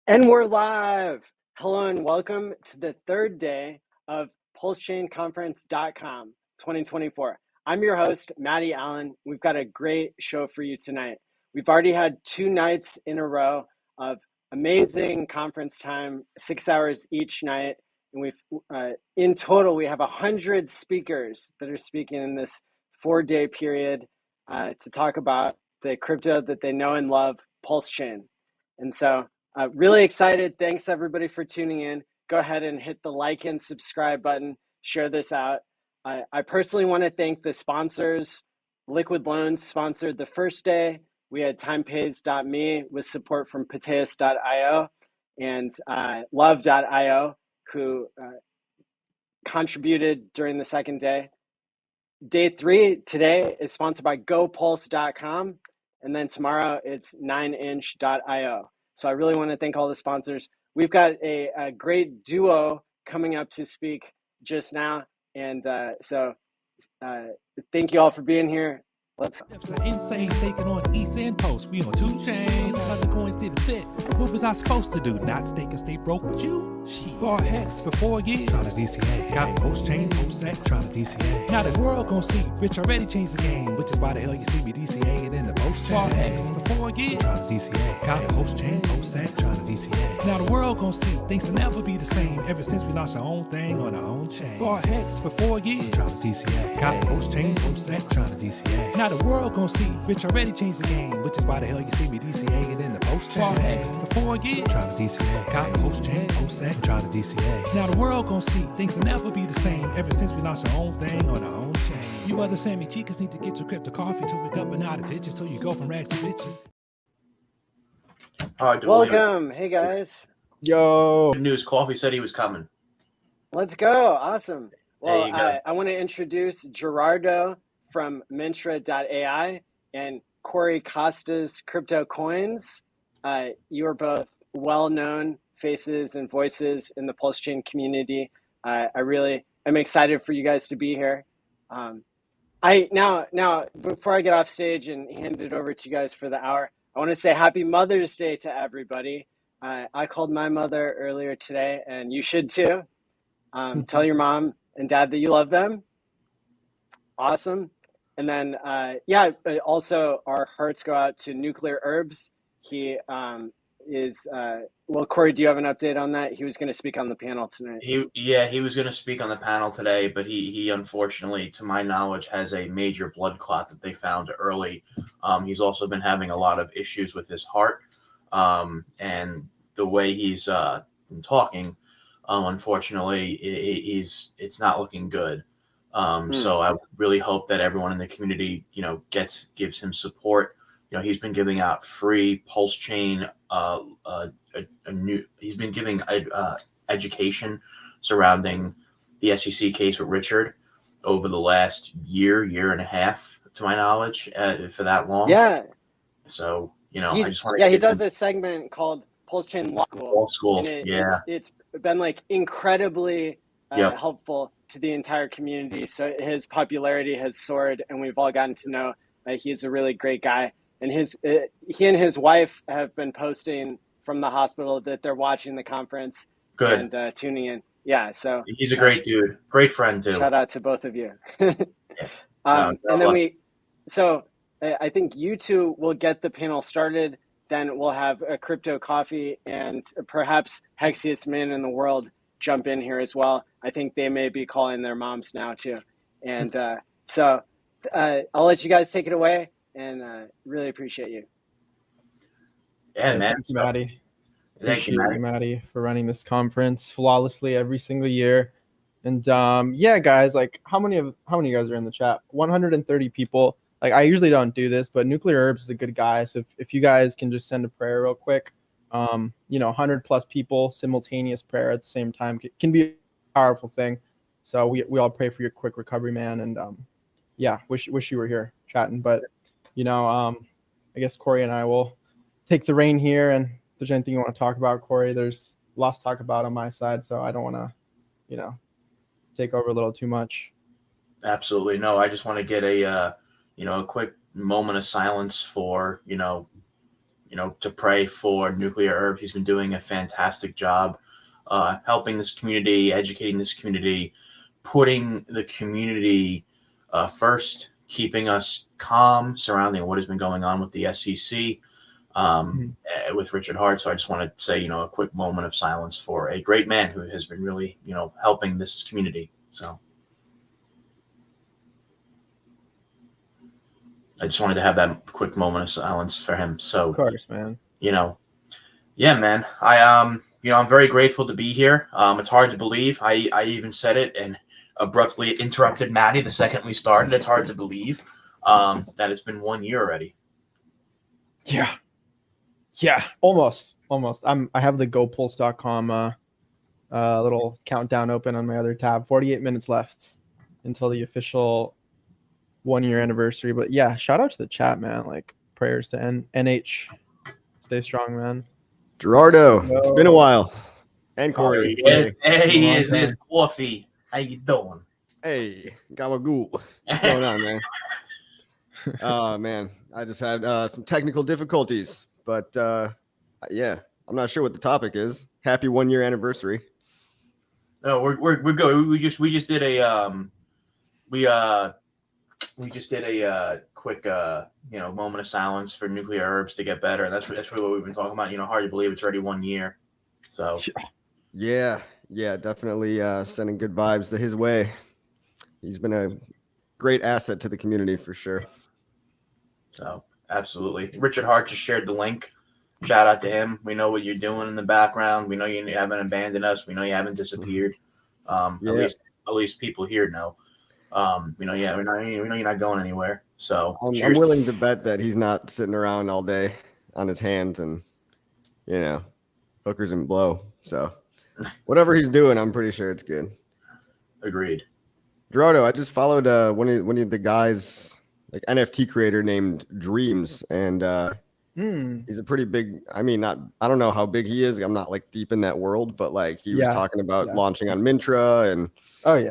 And we're live. Hello and welcome to the third day of PulseChainConference.com 2024. I'm your host, Matty ALLin. We've got a great show for you tonight. We've already had 2 nights in a row of amazing conference time, 6 hours each night. And in total, we have 100 speakers that are speaking in this 4-day period to talk about the crypto that they know and love, PulseChain. And so really excited. Thanks everybody for tuning in. Go ahead and hit the like and subscribe button. Share this out. I personally want to thank the sponsors. Liquid Loans sponsored the first day. We had TimePays.me with support from Pateus.io and Love.io, who contributed during the second day. Day 3 today is sponsored by GoPulse.com, and then tomorrow it's 9inch.io. So I really want to thank all the sponsors. We've got a great duo coming up to speak just now. And so thank you all for being here. Let's go. Insane taking on ETH and Post. We on 2 chains. Other coins didn't fit. What was I supposed to do? Not stake and stay broke with you? Shit. Bar Hex for 4 years. Trying to DCA. Got PulseChain, PulseX. Trying to DCA. Now the world gon' see. Rich already changed the game. Which is why the hell you see me DCA and in the PulseChain. Bar Hex for 4 years. Trying to DCA. Got PulseChain, PulseX. Trying to DCA. Now the world gon' see. Things will never be the same. Ever since we launched our own thing on our own chain. Bar Hex for 4 years. Trying to DCA. Got PulseChain, PulseX. Trying to DCA. Now the world gon' see. Rich already changed the game. Which is why the hell you see me DCA and in the PulseChain. Bar Hex for 4 years. Trying to DCA. Got PulseChain, PulseX. Trying to DCA. Now the world gon' see. Things will never be the same. Ever since we launched our own thing on our own chain. You other Sammy Chicas need to get your crypto coffee to wake up and out of ditches so you go from rags to bitches. Welcome. Hey guys. Yo. Good news. Coffee said he was coming. Let's go. Awesome. Well, I want to introduce Gerardo from Mintra.ai and Corey Costa's Crypto Coins. You are both well-known faces and voices in the PulseChain community. I really am excited for you guys to be here. Now, before I get off stage and hand it over to you guys for the hour, I want to say Happy Mother's Day to everybody. I called my mother earlier today, and you should too. Tell your mom and dad that you love them. Awesome. And then, also our hearts go out to Nuclear Herbs. He Corey, do you have an update on that? He was going to speak on the panel tonight. He was going to speak on the panel today, but he unfortunately, to my knowledge, has a major blood clot that they found early. He's also been having a lot of issues with his heart, and the way he's been talking, unfortunately, it's not looking good. So I really hope that everyone in the community, gives him support. He's been giving out free PulseChain. He's been giving education surrounding the SEC case with Richard over the last year and a half, to my knowledge, for that long. Yeah. So I just want to. Yeah, he does a segment called PulseChain Law School. It's been like incredibly helpful to the entire community. So his popularity has soared, and we've all gotten to know that he's a really great guy. And he and his wife have been posting from the hospital that they're watching the conference. Good. And tuning in. Yeah, so he's a great dude, great friend too. Shout out to both of you. And then I think you two will get the panel started. Then we'll have a crypto coffee, and perhaps Hexiest Man in the World jump in here as well. I think they may be calling their moms now too. And I'll let you guys take it away, and really appreciate you. Yeah, man. Thank you, Matty. Appreciate you, Matty, for running this conference flawlessly every single year. And guys, like how many of you guys are in the chat? 130 people. Like I usually don't do this, but Nuclear Herbs is a good guy. So if you guys can just send a prayer real quick, 100 plus people, simultaneous prayer at the same time can be a powerful thing. So we all pray for your quick recovery, man. And wish you were here chatting. But I guess Corey and I will take the reign here. And if there's anything you want to talk about, Corey, there's lots to talk about on my side. So I don't want to, take over a little too much. Absolutely. No, I just want to get a quick moment of silence for, to pray for Nuclear Herb. He's been doing a fantastic job helping this community, educating this community, putting the community first, keeping us calm surrounding what has been going on with the SEC. With Richard Hart. So I just want to say, a quick moment of silence for a great man who has been really, helping this community. So I just wanted to have that quick moment of silence for him. So, of course, man. Yeah, man. I'm very grateful to be here. It's hard to believe. I even said it and abruptly interrupted Maddie the second we started. It's hard to believe that it's been 1 year already. Yeah, almost. I have the GoPulse.com little countdown open on my other tab. 48 minutes left until the official 1 year anniversary. But yeah, shout out to the chat, man. Like prayers to NH. Stay strong, man. Gerardo, it's been a while. And Corey. Hey, is this Coffee? How you doing? Hey, Gabagoo. What's going on, man? Oh, man. I just had some technical difficulties. But yeah, I'm not sure what the topic is. Happy 1 year anniversary. No, we're good. We just did a quick moment of silence for Nuclear Herbs to get better, and that's really what we've been talking about. Hard to believe it's already 1 year. So yeah, definitely sending good vibes to his way. He's been a great asset to the community for sure. So absolutely. Richard Hart just shared the link. Shout out to him. We know what you're doing in the background. We know you haven't abandoned us. We know you haven't disappeared. At least people here know. We know you're not going anywhere. So I'm willing to bet that he's not sitting around all day on his hands and hookers and blow. So whatever he's doing, I'm pretty sure it's good. Agreed. Gerardo, I just followed one of the guys, like NFT creator named Dreams, and he's a pretty big. I don't know how big he is. I'm not like deep in that world, but like he was talking about launching on Mintra, and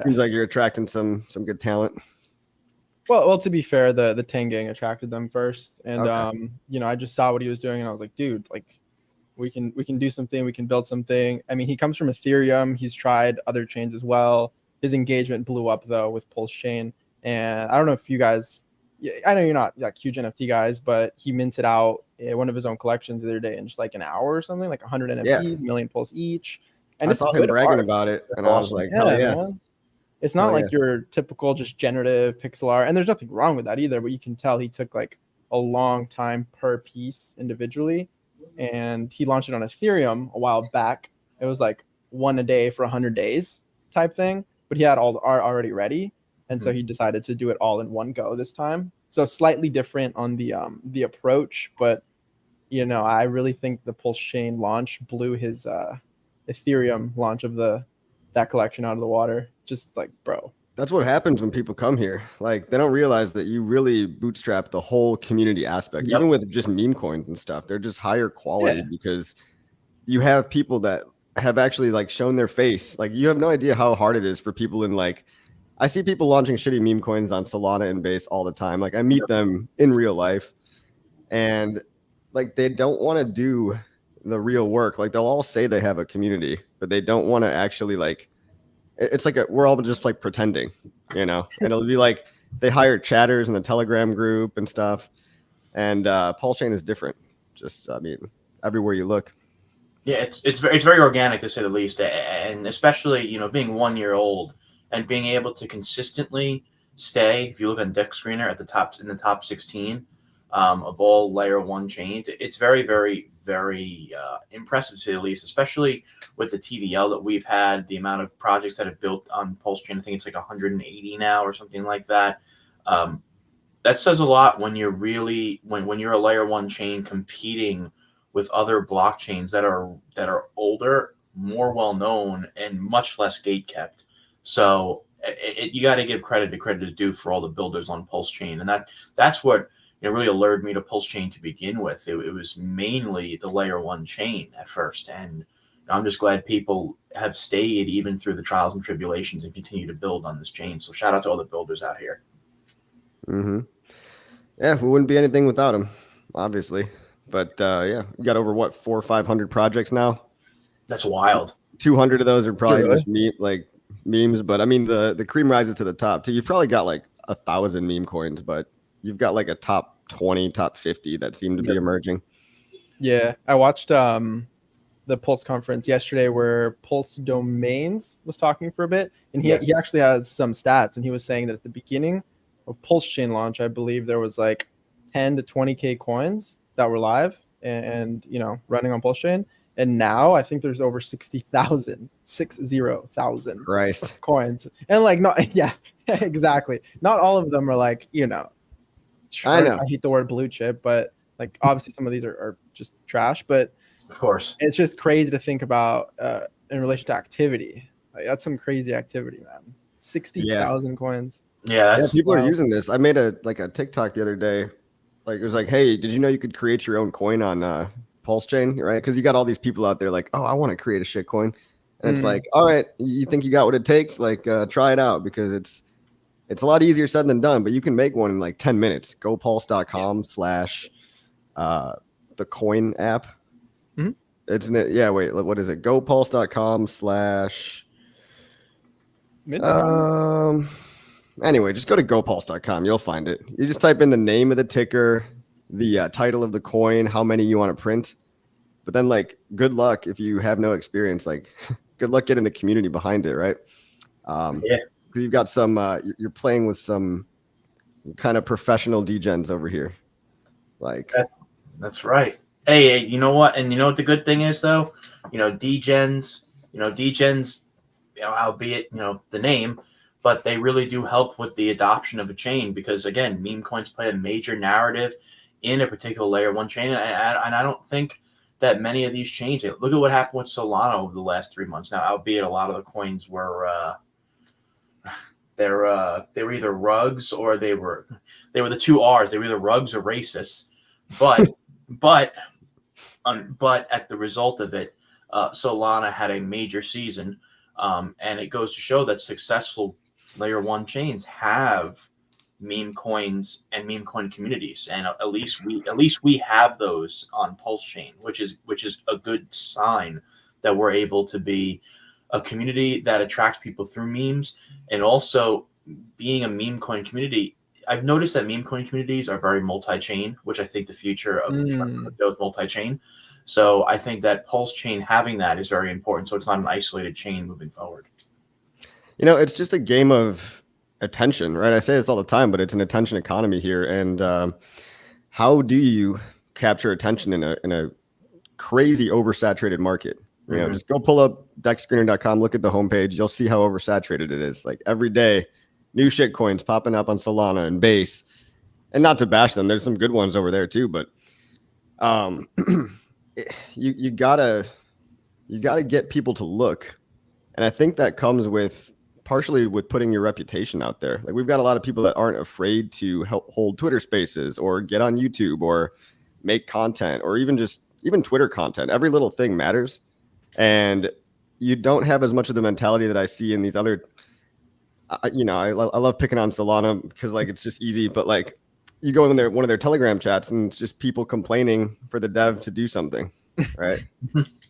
seems like you're attracting some good talent. Well, to be fair, the Tangang attracted them first, and I just saw what he was doing, and I was like, dude, like we can do something, we can build something. I mean, he comes from Ethereum. He's tried other chains as well. His engagement blew up though with PulseChain, and I don't know if you guys. I know you're not like huge NFT guys, but he minted out one of his own collections the other day in just like an hour or something, like 100 NFTs, a million Pulse each. And I saw him bragging about it, and I was like, hell yeah. Man. It's not like your typical just generative pixel art, and there's nothing wrong with that either, but you can tell he took like a long time per piece individually, and he launched it on Ethereum a while back. It was like one a day for 100 days type thing, but he had all the art already ready. And so he decided to do it all in one go this time. So slightly different on the approach, but I really think the PulseChain launch blew his Ethereum launch of that collection out of the water. Just like, bro. That's what happens when people come here. Like they don't realize that you really bootstrap the whole community aspect, even with just meme coins and stuff. They're just higher quality because you have people that have actually like shown their face. Like you have no idea how hard it is for people in like. I see people launching shitty meme coins on Solana and Base all the time. Like I meet them in real life, and like they don't want to do the real work. Like they'll all say they have a community, but they don't want to actually like. It's like we're all just like pretending, and it'll be like they hire chatters in the Telegram group and stuff. And PulseChain is different. Just everywhere you look. Yeah, it's very organic to say the least, and especially being 1 year old. And being able to consistently stay, if you look on Deck Screener at the top in the top 16 of all layer 1 chains, it's very, very, very impressive to say the least, especially with the TVL that we've had, the amount of projects that have built on PulseChain. I think it's like 180 now or something like that. That says a lot when you're really when you're a layer 1 chain competing with other blockchains that are older, more well known, and much less gate kept. So you got to give credit to credit is due for all the builders on PulseChain, and that's what really allured me to PulseChain to begin with. It was mainly the layer 1 chain at first, and I'm just glad people have stayed even through the trials and tribulations and continue to build on this chain. So shout out to all the builders out here. Yeah, we wouldn't be anything without them, obviously. But yeah, we got over 400 or 500 projects now. That's wild. 200 of those are probably Really? just memes, but I mean the cream rises to the top too. You've probably got like 1,000 meme coins, but you've got like a top 20, top 50 that seem to be emerging. Yeah, I watched the Pulse conference yesterday where Pulse Domains was talking for a bit, and he actually has some stats, and he was saying that at the beginning of PulseChain launch, I believe there was like 10 to 20K coins that were live and running on PulseChain. And now I think there's over 60,000 Christ. coins. And like, not, yeah, exactly. Not all of them are like, I know. I hate the word blue chip, but like obviously some of these are just trash, but of course it's just crazy to think about in relation to activity. Like, that's some crazy activity, man. 60,000 coins. Yeah, people are using this. I made a TikTok the other day. Like it was like, hey, did you know you could create your own coin on PulseChain, right? Because you got all these people out there like, oh, I want to create a shit coin, and it's like, all right, you think you got what it takes? Like, try it out, because it's a lot easier said than done. But you can make one in like 10 minutes. GoPulse.com / the coin app. It's wait, what is it? GoPulse.com / anyway, just go to GoPulse.com. You'll find it. You just type in the name of the ticker, the title of the coin, how many you want to print. But then, like, good luck if you have no experience. Like, good luck getting the community behind it, right? Because you've got some, you're playing with some kind of professional degens over here. Like, that's right. Hey, you know what? And you know what the good thing is, though? Degens, albeit, the name, but they really do help with the adoption of a chain, because, again, meme coins play a major narrative in a particular layer 1 chain. And I don't think that many of these chains, look at what happened with Solana over the last 3 months. Now, albeit a lot of the coins were they were either rugs or they were the two R's. They were either rugs or racists. But at the result of it, Solana had a major season, and it goes to show that successful layer 1 chains have meme coins and meme coin communities, and at least we have those on PulseChain, which is a good sign that we're able to be a community that attracts people through memes. And also, being a meme coin community, I've noticed that meme coin communities are very multi-chain, which I think the future of crypto is multi-chain. So I think that PulseChain having that is very important, so it's not an isolated chain moving forward. It's just a game of attention, right? I say this all the time, but it's an attention economy here. And how do you capture attention in a crazy oversaturated market? Just go pull up dexscreener.com, look at the homepage. You'll see how oversaturated it is. Like, every day, new shit coins popping up on Solana and Base. And not to bash them, there's some good ones over there too, but you gotta get people to look. And I think that comes partially with putting your reputation out there. Like, we've got a lot of people that aren't afraid to hold Twitter spaces or get on YouTube or make content, or even Twitter content. Every little thing matters. And you don't have as much of the mentality that I see in these other, I love picking on Solana because, like, it's just easy, but like, you go in one of their Telegram chats and it's just people complaining for the dev to do something, right?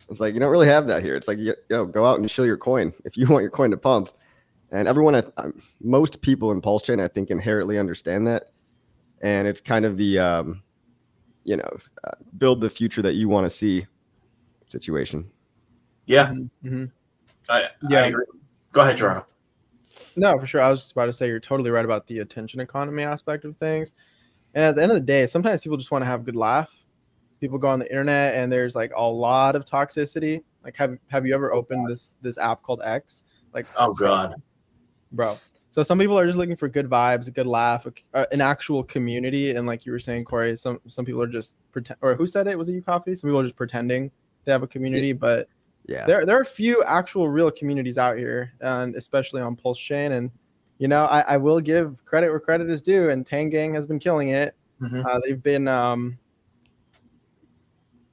It's like, you don't really have that here. It's like, go out and show your coin if you want your coin to pump. And most people in PulseChain, I think, inherently understand that. And it's kind of the, build the future that you want to see situation. Yeah. I agree. Go ahead, Geronimo. No, for sure. I was just about to say, you're totally right about the attention economy aspect of things. And at the end of the day, sometimes people just want to have a good laugh. People go on the internet and there's like a lot of toxicity. Like, have you ever opened this app called X? Like, oh god, bro. So some people are just looking for good vibes, a good laugh, an actual community. And like you were saying, Corey, some people are just or who said it? Was it you, Coffee? Some people are just pretending they have a community, but yeah, there are a few actual real communities out here, and especially on PulseChain. And I will give credit where credit is due, and Tang Gang has been killing it. They've been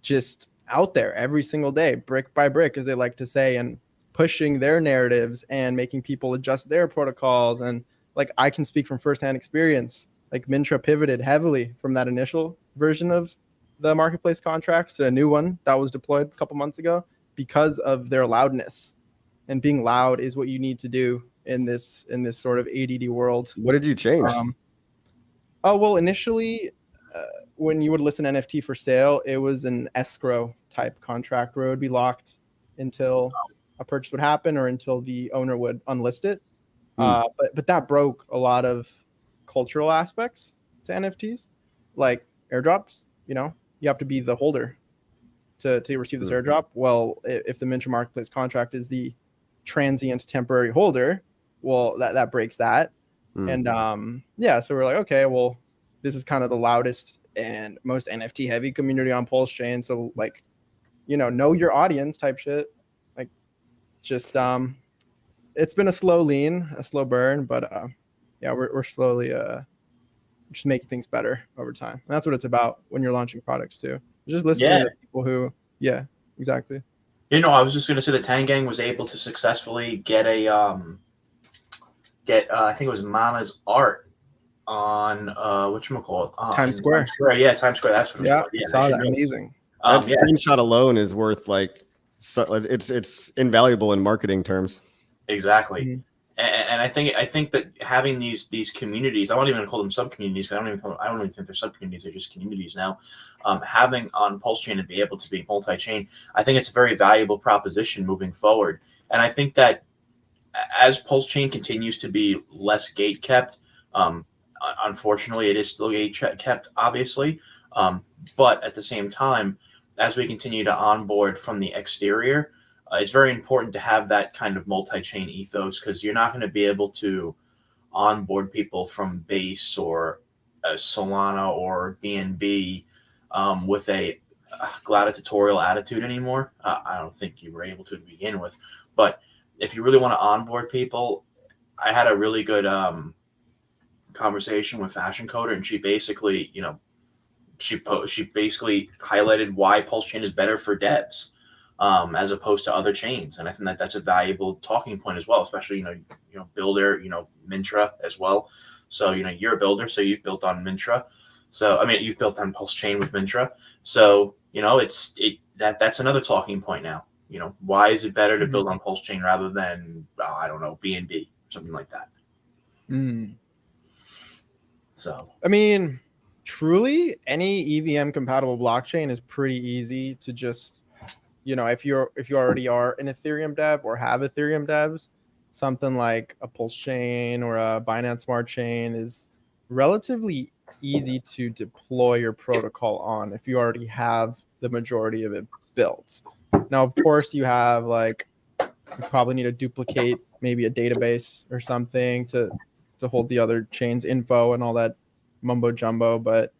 just out there every single day, brick by brick, as they like to say, and pushing their narratives and making people adjust their protocols. And like, I can speak from firsthand experience. Like, Mintra pivoted heavily from that initial version of the marketplace contract to a new one that was deployed a couple months ago because of their loudness. And being loud is what you need to do in this sort of ADD world. What did you change? Well, initially, when you would list an NFT for sale, it was an escrow type contract where it would be locked until a purchase would happen or until the owner would unlist it. But that broke a lot of cultural aspects to NFTs, like airdrops. You have to be the holder to receive this airdrop. Well, if the Mintra Marketplace contract is the transient temporary holder, well, that breaks that. And so we're like, okay, well, this is kind of the loudest and most NFT heavy community on PulseChain. So like, know your audience type shit. Like, just it's been a slow burn, but we're slowly just making things better over time. And that's what it's about when you're launching products too. Just listening to the people who, exactly. I was just gonna say that Tangang was able to successfully get I think it was Mana's art on whatchamacallit? Times Square. Yeah, Times Square. That's what it was. Yeah, saw that. Amazing. That screenshot alone is worth it's invaluable in marketing terms. Exactly. Mm-hmm. And I think that having these communities, I won't even call them sub communities because I don't even think they're sub communities, they're just communities now. Having on PulseChain and be able to be multi-chain, I think it's a very valuable proposition moving forward. And I think that as PulseChain continues to be less gate kept, unfortunately, it is still gate kept, obviously. But at the same time, as we continue to onboard from the exterior, it's very important to have that kind of multi-chain ethos because you're not going to be able to onboard people from Base or Solana or BNB with a gladiatorial attitude anymore. I don't think you were able to begin with. But if you really want to onboard people, I had a really good conversation with Fashion Coder, and she basically, she basically highlighted why PulseChain is better for devs. As opposed to other chains. And I think that that's a valuable talking point as well, especially, builder, Mintra as well. So, you're a builder, so you've built on Mintra. So, you've built on PulseChain with Mintra. So, that's another talking point now. Why is it better to build on PulseChain rather than, I don't know, BNB, something like that. So, truly any EVM compatible blockchain is pretty easy to just, if you already are an Ethereum dev or have Ethereum devs, something like a PulseChain or a Binance Smart Chain is relatively easy to deploy your protocol on if you already have the majority of it built. Now, of course, you have you probably need to duplicate maybe a database or something to hold the other chain's info and all that mumbo jumbo. But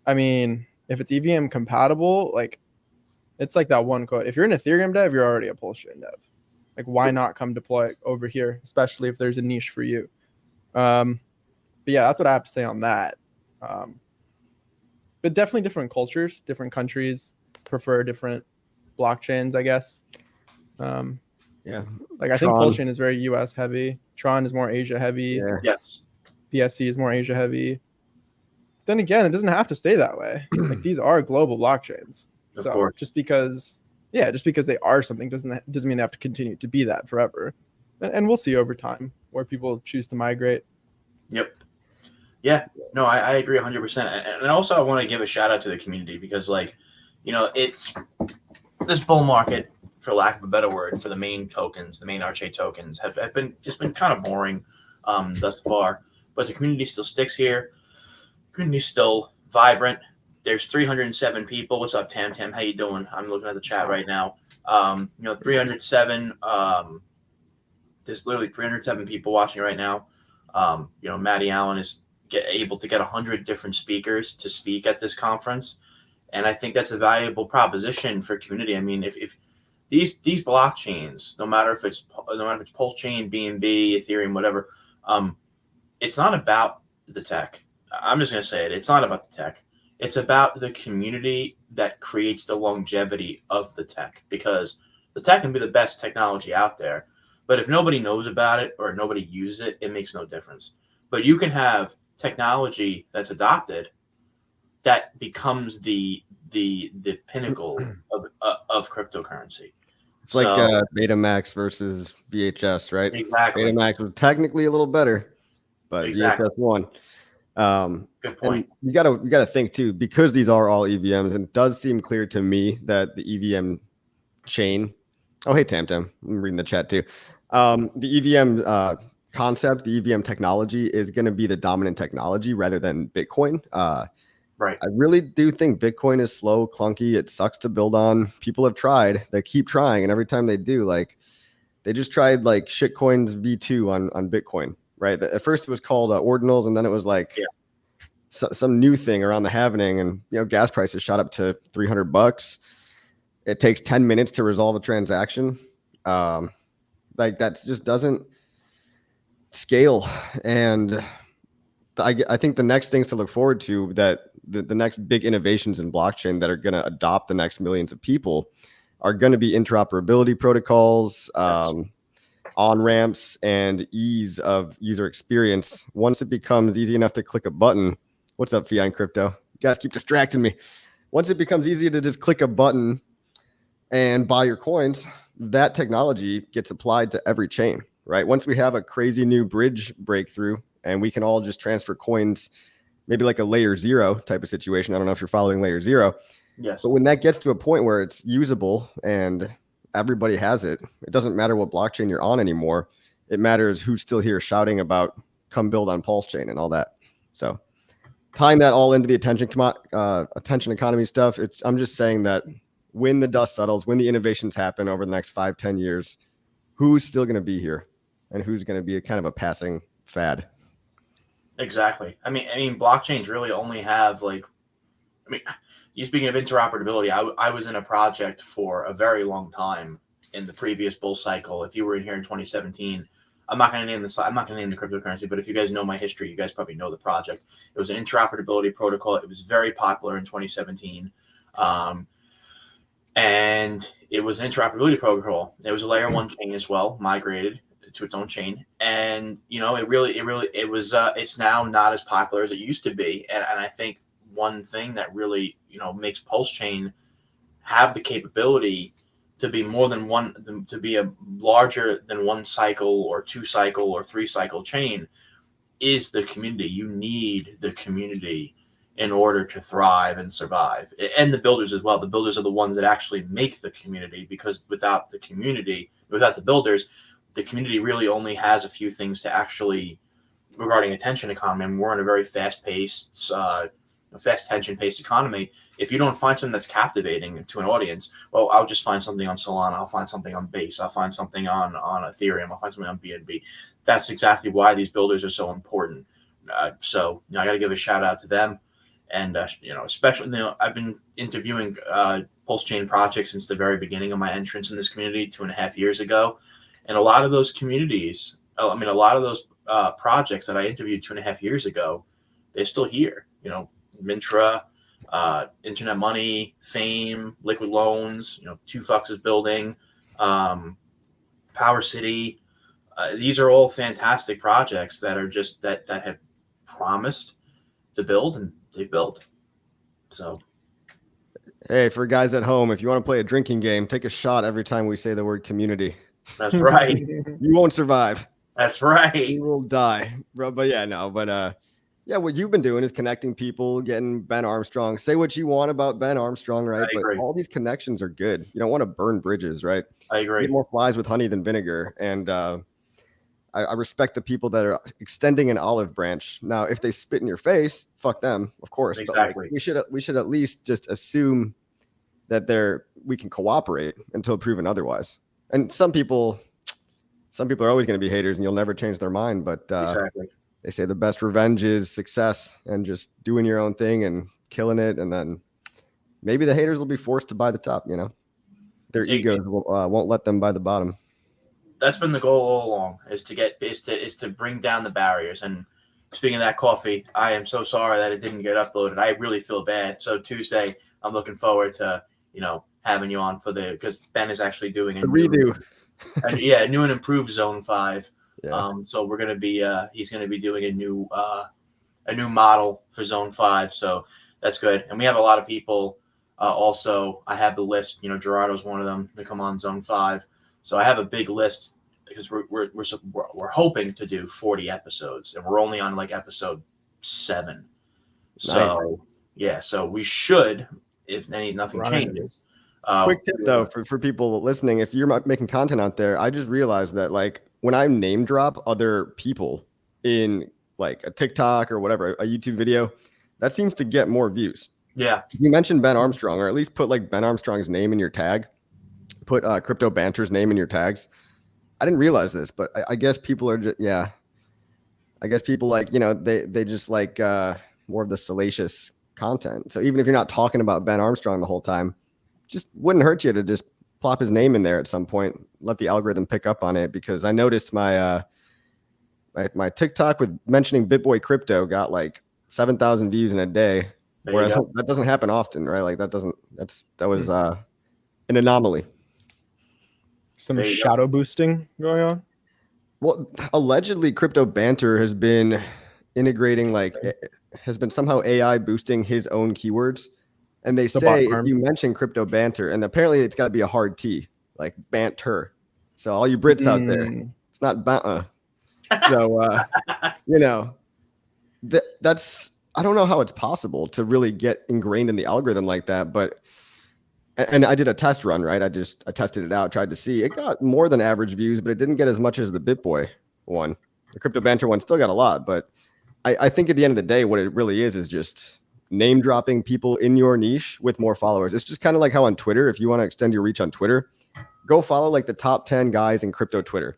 if it's EVM compatible, it's like that one quote. If you're an Ethereum dev, you're already a PulseChain dev. Why not come deploy it over here, especially if there's a niche for you? But yeah, that's what I have to say on that. But definitely different cultures, different countries prefer different blockchains, I guess. I think PulseChain is very US heavy. Tron is more Asia heavy. Yeah. Yes. BSC is more Asia heavy. Then again, it doesn't have to stay that way. These are global blockchains. Of course. Just because they are something doesn't mean they have to continue to be that forever. And we'll see over time where people choose to migrate. Yep. Yeah. No, I agree 100%. And also I want to give a shout out to the community because it's this bull market, for lack of a better word, for the main tokens, the main Arche tokens have been kind of boring thus far. But the community still sticks here. The community's still vibrant. There's 307 people. What's up, Tam? How you doing? I'm looking at the chat right now. 307. There's literally 307 people watching right now. Maddie ALLin is able to get 100 different speakers to speak at this conference, and I think that's a valuable proposition for community. If these blockchains, no matter if it's PulseChain, BNB, Ethereum, whatever, it's not about the tech. I'm just gonna say it. It's not about the tech. It's about the community that creates the longevity of the tech, because the tech can be the best technology out there, but if nobody knows about it or nobody uses it, it makes no difference. But you can have technology that's adopted that becomes the pinnacle of cryptocurrency. It's like Betamax versus VHS, right? Exactly. Betamax was technically a little better, but exactly. VHS won. Good point. You gotta think too, because these are all EVMs, and it does seem clear to me that the EVM chain. Oh, hey Tam, I'm reading the chat too. The EVM concept, the EVM technology is going to be the dominant technology rather than Bitcoin. Right. I really do think Bitcoin is slow, clunky. It sucks to build on. People have tried. They keep trying, and every time they do, like they just tried like shitcoins V2 on Bitcoin, right? At first it was called ordinals, and then it was like some new thing around the halvening, and gas prices shot up to $300. It takes 10 minutes to resolve a transaction. Like that just doesn't scale. And I think the next things to look forward to, that the next big innovations in blockchain that are going to adopt the next millions of people, are going to be interoperability protocols, on-ramps, and ease of user experience. Once it becomes easy enough to click a button, what's up, Fiat and Crypto? You guys keep distracting me. Once it becomes easy to just click a button and buy your coins, that technology gets applied to every chain, right? Once we have a crazy new bridge breakthrough and we can all just transfer coins, maybe like a layer 0 type of situation. I don't know if you're following layer 0. Yes. But when that gets to a point where it's usable and everybody has it, it doesn't matter what blockchain you're on anymore. It matters who's still here shouting about come build on PulseChain and all that. So tying that all into the attention economy stuff, I'm just saying that when the dust settles, when the innovations happen over the next 5-10 years, who's still going to be here and who's going to be a kind of a passing fad? Exactly. I mean, blockchains really only have you speaking of interoperability, I was in a project for a very long time in the previous bull cycle. If you were in here in 2017, I'm not going to name the cryptocurrency, but if you guys know my history, you guys probably know the project. It was an interoperability protocol. It was very popular in 2017. And it was an interoperability protocol. It was a layer 1 chain as well, migrated to its own chain. And, it was, it's now not as popular as it used to be. And I think one thing that really, makes PulseChain have the capability to be more than one, to be a larger than 1 cycle or 2 cycle or 3 cycle chain is the community. You need the community in order to thrive and survive, and the builders as well. The builders are the ones that actually make the community, because without the builders, the community really only has a few things to actually regarding attention economy. I mean, we're in a very fast-paced, tension-paced economy. If you don't find something that's captivating to an audience, well, I'll just find something on Solana. I'll find something on Base. I'll find something on Ethereum. I'll find something on BNB. That's exactly why these builders are so important. So I got to give a shout out to them. And, especially, I've been interviewing PulseChain projects since the very beginning of my entrance in this community 2.5 years ago. And a lot of those communities, a lot of those projects that I interviewed 2.5 years ago, they're still here. Mintra, Internet Money, Fame, Liquid Loans, 2Fucks is building, Power City. These are all fantastic projects that are just that have promised to build, and they've built. So, hey, for guys at home, if you want to play a drinking game, take a shot every time we say the word community. That's right. You won't survive. That's right. You will die. But what you've been doing is connecting people, getting Ben Armstrong. Say what you want about Ben Armstrong, right? But all these connections are good. You don't want to burn bridges, right? I agree. Get more flies with honey than vinegar. And I respect the people that are extending an olive branch. Now, if they spit in your face, fuck them, of course. Exactly. But we should at least just assume that we can cooperate until proven otherwise. And some people are always going to be haters, and you'll never change their mind. But exactly. They say the best revenge is success and just doing your own thing and killing it. And then maybe the haters will be forced to buy the top. Their egos won't let them buy the bottom. That's been the goal all along, is to bring down the barriers. And speaking of that coffee, I am so sorry that it didn't get uploaded. I really feel bad. So Tuesday, I'm looking forward to having you on because Ben is actually doing a redo. A new and improved Zone 5. Yeah. So we're gonna be he's gonna be doing a new model for Zone 5. So That's good. And we have a lot of people. Also, I have the list. You know, Gerardo's one of them. They come on Zone 5. So I have a big list because we're hoping to do 40 episodes, and we're only on like episode 7. So Nice. yeah, so we should, if nothing changes. Quick tip though for people listening, if you're making content out there, I just realized that like when I name drop other people in like a TikTok or whatever, a YouTube video, that seems to get more views. Yeah. You mentioned Ben Armstrong, or at least put like Ben Armstrong's name in your tag. Put Crypto Banter's name in your tags. I didn't realize this, but I guess people are just, yeah. I guess people like, you know, they just like more of the salacious content. So even if you're not talking about Ben Armstrong the whole time, just wouldn't hurt you to just plop his name in there at some point, let the algorithm pick up on it. Because I noticed my my TikTok with mentioning BitBoy Crypto got like 7,000 views in a day, whereas that doesn't happen often, right? Like that was an anomaly. Some shadow boosting going on. Well, allegedly, Crypto Banter has been integrating, like, has been somehow AI boosting his own keywords. And they say if you mention Crypto Banter, and apparently it's got to be a hard T, like banter. So all you Brits out there, it's not banter. So, you know, that's, I don't know how it's possible to really get ingrained in the algorithm like that, but. And I did a test run, right? I tested it out, tried to see. It got more than average views, but it didn't get as much as the BitBoy one. The Crypto Banter one still got a lot, but I think at the end of the day, what it really is just name dropping people in your niche with more followers. It's just kind of like how on Twitter, if you want to extend your reach on Twitter, go follow like the top 10 guys in crypto Twitter.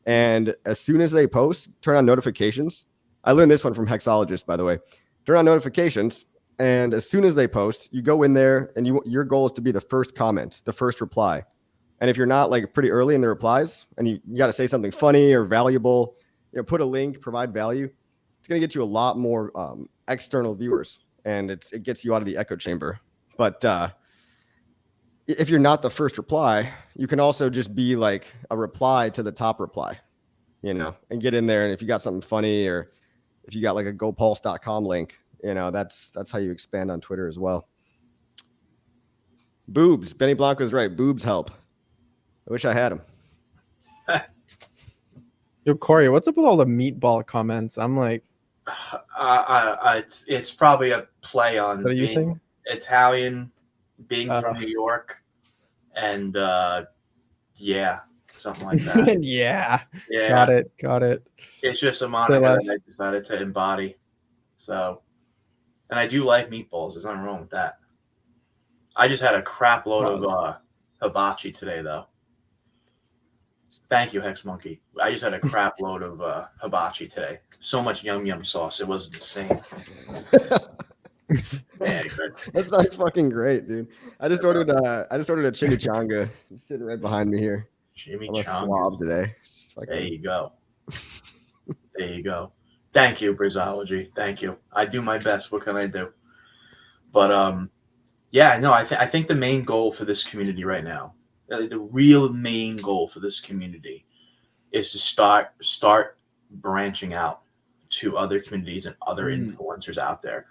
And as soon as they post, turn on notifications. I learned this one from Hexologist, by the way. Turn on notifications. And as soon as they post, you go in there and your goal is to be the first comment, the first reply. And if you're not like pretty early in the replies and you got to say something funny or valuable, you know, put a link, provide value, it's going to get you a lot more external viewers, and it gets you out of the echo chamber. But if you're not the first reply, you can also just be like a reply to the top reply, you know, and get in there. And if you got something funny, or if you got like a GoPulse.com link, you know, that's how you expand on Twitter as well. Boobs. Benny Blanco's right. Boobs help. I wish I had them. Yo, Corey, what's up with all the meatball comments? I'm like, it's probably a play on being Italian, being from New York, and yeah, something like that. yeah. Got it. It's just a moniker that I decided to embody. So. And I do like meatballs. There's nothing wrong with that. I just had a crap load of hibachi today, though. Thank you, Hex Monkey. I just had a crap load of hibachi today. So much yum sauce. It was insane. Yeah, that sounds fucking great, dude. I just ordered a chimichanga. It's sitting right behind me here. Chimichanga. I'm a slob today. There you go. There you go. Thank you, Brizology. Thank you. I do my best. What can I do? But yeah, no, I think the main goal for this community right now, the real main goal for this community, is to start branching out to other communities and other influencers out there.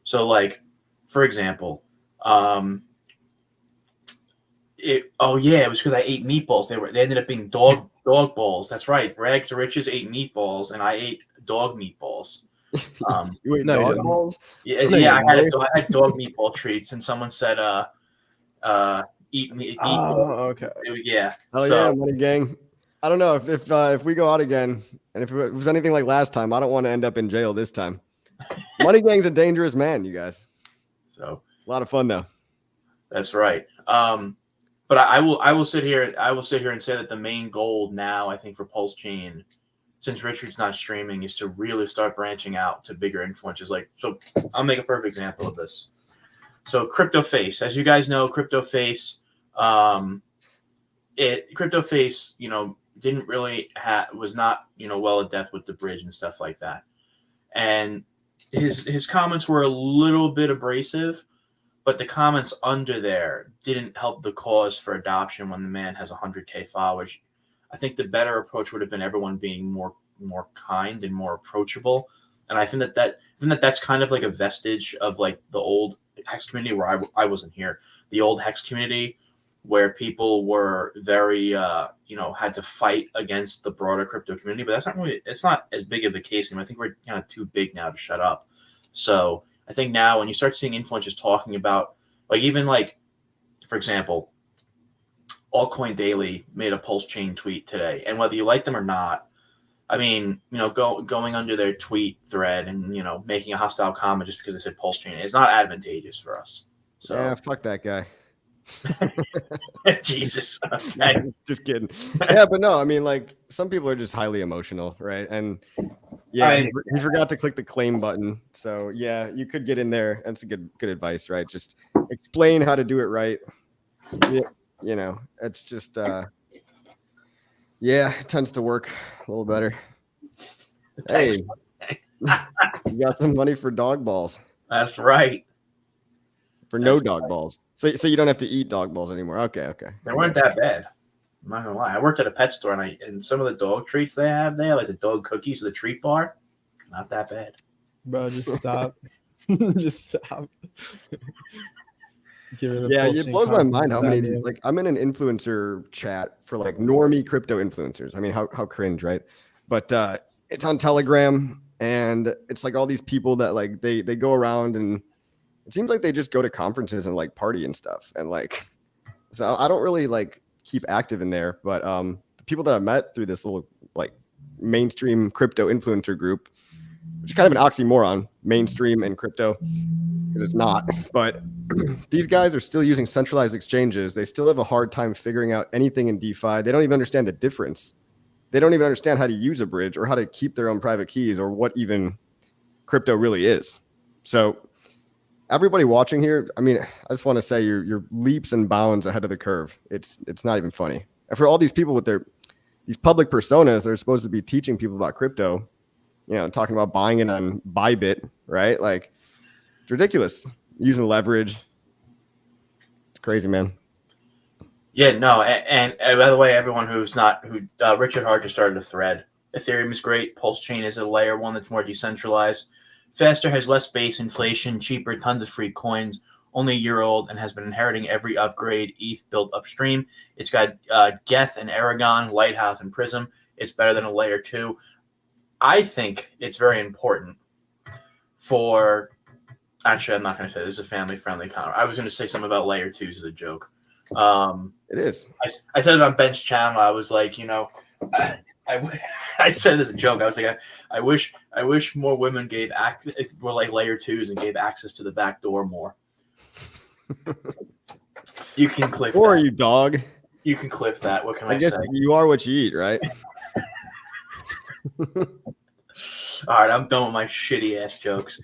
So, like, for example, it was because I ate meatballs. They ended up being dog balls. That's right. Rags to Riches ate meatballs, and I ate dog meatballs. You ate dog balls? Yeah. I had dog meatball treats, and someone said, eat meatballs. Oh, okay. Yeah. Yeah, Money Gang. I don't know if we go out again, and if it was anything like last time, I don't want to end up in jail this time. Money Gang's a dangerous man, you guys. So a lot of fun though. That's right. But I will sit here and say that the main goal now, I think, for PulseChain, since Richard's not streaming, is to really start branching out to bigger influencers. Like, so I'll make a perfect example of this. So CryptoFace, as you guys know, CryptoFace, CryptoFace, you know, didn't really was not, you know, well adept with the bridge and stuff like that. And his comments were a little bit abrasive, but the comments under there didn't help the cause for adoption when the man has 100K followers. I think the better approach would have been everyone being more kind and more approachable And I think that's kind of like a vestige of like the old Hex community where I wasn't here. The old Hex community where people were very, had to fight against the broader crypto community. But it's not as big of a case anymore. I think we're kind of too big now to shut up. So I think now when you start seeing influencers talking about, like, even like, for example, Altcoin Daily made a PulseChain tweet today. And whether you like them or not, I mean, going under their tweet thread and, making a hostile comment just because they said PulseChain is not advantageous for us. So yeah, fuck that guy. Jesus. Okay. Just kidding. Yeah, but no, I mean, like, some people are just highly emotional, right? And yeah, he forgot to click the claim button. So yeah, you could get in there. That's a good advice, right? Just explain how to do it right. Yeah, it's just it tends to work a little better. Hey, you got some money for dog balls. That's right. For no dog balls. So you don't have to eat dog balls anymore. Okay. They weren't that bad. I'm not gonna lie. I worked at a pet store and some of the dog treats they have there, like the dog cookies or the treat bar, not that bad. Bro, just stop. Just stop. It blows my mind how many, like, I'm in an influencer chat for like normie crypto influencers. I mean, how cringe, right? But it's on Telegram, and it's like all these people that like they go around, and it seems like they just go to conferences and like party and stuff. And like, so I don't really like keep active in there, but the people that I met through this little like mainstream crypto influencer group, which is kind of an oxymoron, mainstream and crypto, because it's not. But these guys are still using centralized exchanges. They still have a hard time figuring out anything in DeFi. They don't even understand the difference. They don't even understand how to use a bridge or how to keep their own private keys or what even crypto really is. So everybody watching here, I mean, I just want to say you're leaps and bounds ahead of the curve. It's not even funny. And for all these people with these public personas, they're supposed to be teaching people about crypto, talking about buying it on Bybit, right? Like, it's ridiculous. Using leverage. It's crazy, man. Yeah, no, and by the way, everyone Richard Hart just started a thread. Ethereum is great. PulseChain is a layer one that's more decentralized. Faster, has less base inflation, cheaper, tons of free coins, only a year old, and has been inheriting every upgrade ETH built upstream. It's got Geth and Aragon, Lighthouse, and Prism. It's better than a layer 2. I think it's very important for... Actually, I'm not going to say this is a family-friendly comment. I was going to say something about layer 2s as a joke. It is. I said it on Ben's channel. I was like, I said it as a joke. I was like, I wish more women gave access, were like layer 2s and gave access to the back door more. You can clip or that. You dog. You can clip that. What can I guess say? You are what you eat, right? All right, I'm done with my shitty ass jokes.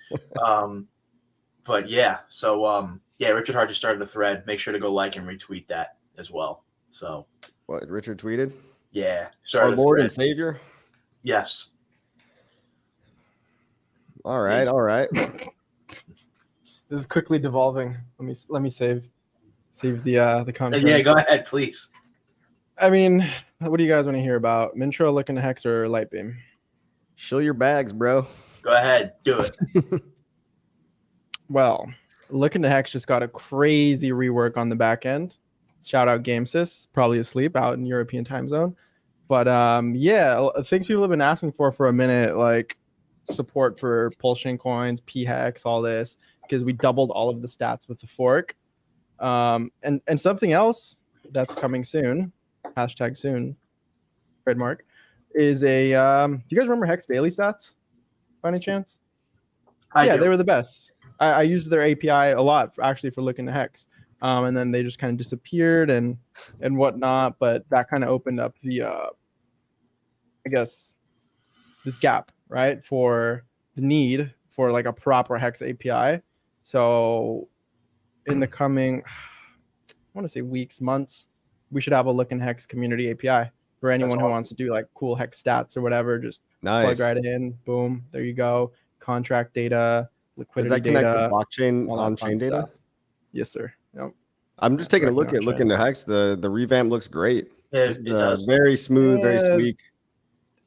But yeah, so Richard Hart just started a thread. Make sure to go like and retweet that as well. So what Richard tweeted? Yeah, our Lord and Savior. Yes. All right. This is quickly devolving. Let me save the conference. Yeah, go ahead, please. I mean, what do you guys want to hear about? Mintro, Looking to Hex, or Lightbeam? Show your bags, bro. Go ahead, do it. Well, Looking to Hex just got a crazy rework on the back end. Shout out GameSys, probably asleep out in European time zone. But things people have been asking for a minute, like support for PulseChain coins, P-Hex, all this, because we doubled all of the stats with the fork. And something else that's coming soon, #soon, trademark, is a you guys remember Hex daily stats by any chance? They were the best. I used their API a lot for Looking to Hex. And then they just kind of disappeared and whatnot. But that kind of opened up the, this gap, right, for the need for like a proper Hex API. So in the coming, I want to say weeks, months, we should have a Looking Hex community API for anyone who wants to do like cool Hex stats or whatever. Just plug right in, boom, there you go. Contract data, liquidity data. Does that connect to blockchain on-chain data? Stuff. Yes, sir. Yep. I'm just taking a look at Looking to Hex. The revamp looks great. Yeah, it does. Very smooth, very sleek.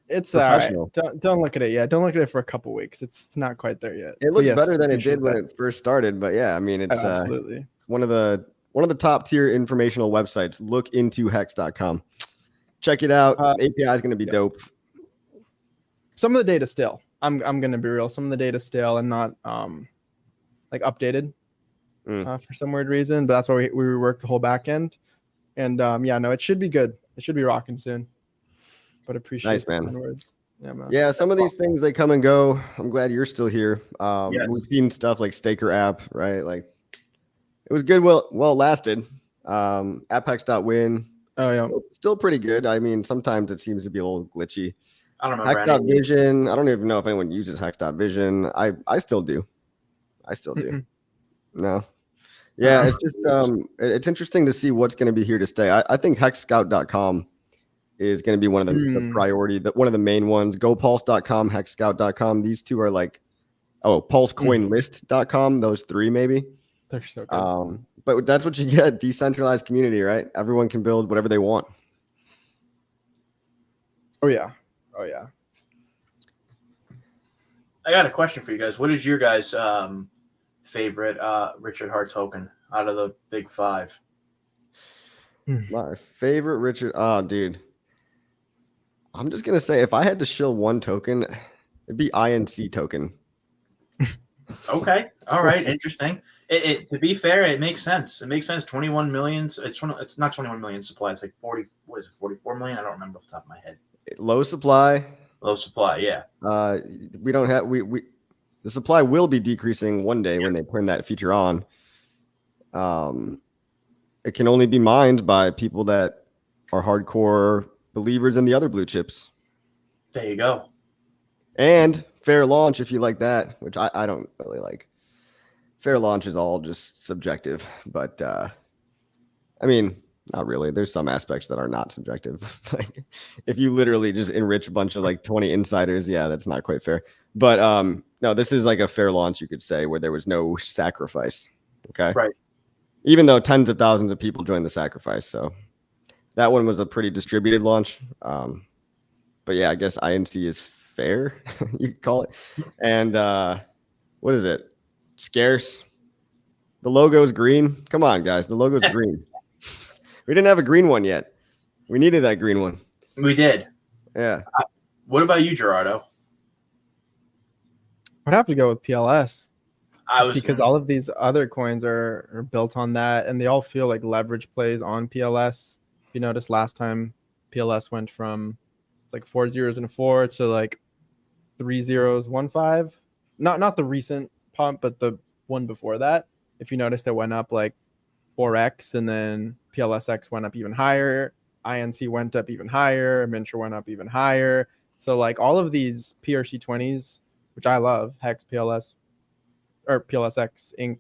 It's all right. Don't look at it yet. Don't look at it for a couple weeks. It's not quite there yet. It looks better than it did when it first started, but yeah, I mean, it's absolutely one of the top tier informational websites. Look into hex.com. Check it out. API is going to be dope. Some of the data still. I'm going to be real. Some of the data still and not like updated for some weird reason, but that's why we reworked the whole back end. And it should be good. It should be rocking soon. But appreciate nice, man. Words. Yeah, man. Yeah, some of these things, they come and go. I'm glad you're still here. Yes. We've seen stuff like Staker app, right? Like it was good. Well lasted. Apex.win. Oh yeah. Still pretty good. I mean, sometimes it seems to be a little glitchy. I don't remember. Hex.vision. I don't even know if anyone uses Hex.vision. I still do. No. Yeah, it's just it's interesting to see what's going to be here to stay. I think hexscout.com is going to be one of the priority, one of the main ones. GoPulse.com, hexscout.com. These two are like, pulsecoinlist.com. Those three maybe. They're so good. But that's what you get. Decentralized community, right? Everyone can build whatever they want. Oh yeah. I got a question for you guys. What is your guys' favorite Richard Hart token out of the big five? My favorite Richard. Oh, dude. I'm just gonna say if I had to shill one token, it'd be INC token. Okay. All right. Interesting. It to be fair, it makes sense. It makes sense. 21 million. It's not 21 million supply. It's like 40. What is it? 44 million. I don't remember off the top of my head. Low supply. Yeah. We don't have the supply will be decreasing one day when they turn that feature on. It can only be mined by people that are hardcore believers in the other blue chips. There you go. And fair launch, if you like that, which I don't really like. Fair launch is all just subjective, but I mean, not really. There's some aspects that are not subjective. Like if you literally just enrich a bunch of like 20 insiders, yeah, that's not quite fair. But no, this is like a fair launch, you could say, where there was no sacrifice. Okay. Right. Even though tens of thousands of people joined the sacrifice. So that one was a pretty distributed launch. But yeah, I guess INC is fair, you could call it. And what is it? Scarce. The logo is green. Come on, guys. The logo is green. We didn't have a green one yet. We needed that green one. We did. Yeah. What about you, Gerardo? I'd have to go with PLS. Because all of these other coins are built on that, and they all feel like leverage plays on PLS. If you notice, last time PLS went from it's like 4 zeros and a 4 to like 3 zeros, 1 5. Not the recent pump, but the one before that. If you notice, it went up like 4x, and then PLSX went up even higher. INC went up even higher. Mintra went up even higher. So like all of these PRC20s, which I love, Hex, PLS, or PLSX, Inc.,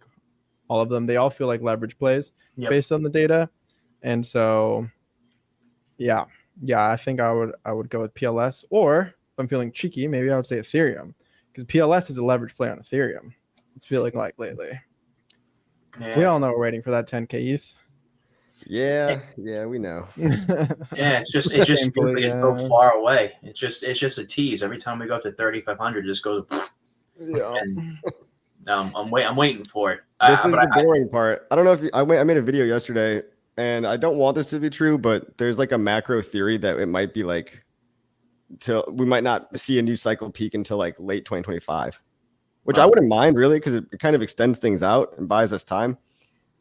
all of them, they all feel like leverage plays based on the data. And so, yeah, I think I would go with PLS. Or if I'm feeling cheeky, maybe I would say Ethereum, because PLS is a leverage play on Ethereum. It's feeling like lately. Yeah. We all know we're waiting for that 10K ETH. Yeah, we know. Yeah, it just feels like it's so far away. It's just a tease. Every time we go up to 3,500, it just goes. Yeah. And, I'm waiting for it. This is the boring part. I don't know if I made a video yesterday, and I don't want this to be true, but there's like a macro theory that it might be like we might not see a new cycle peak until like late 2025, which I wouldn't mind really, because it kind of extends things out and buys us time.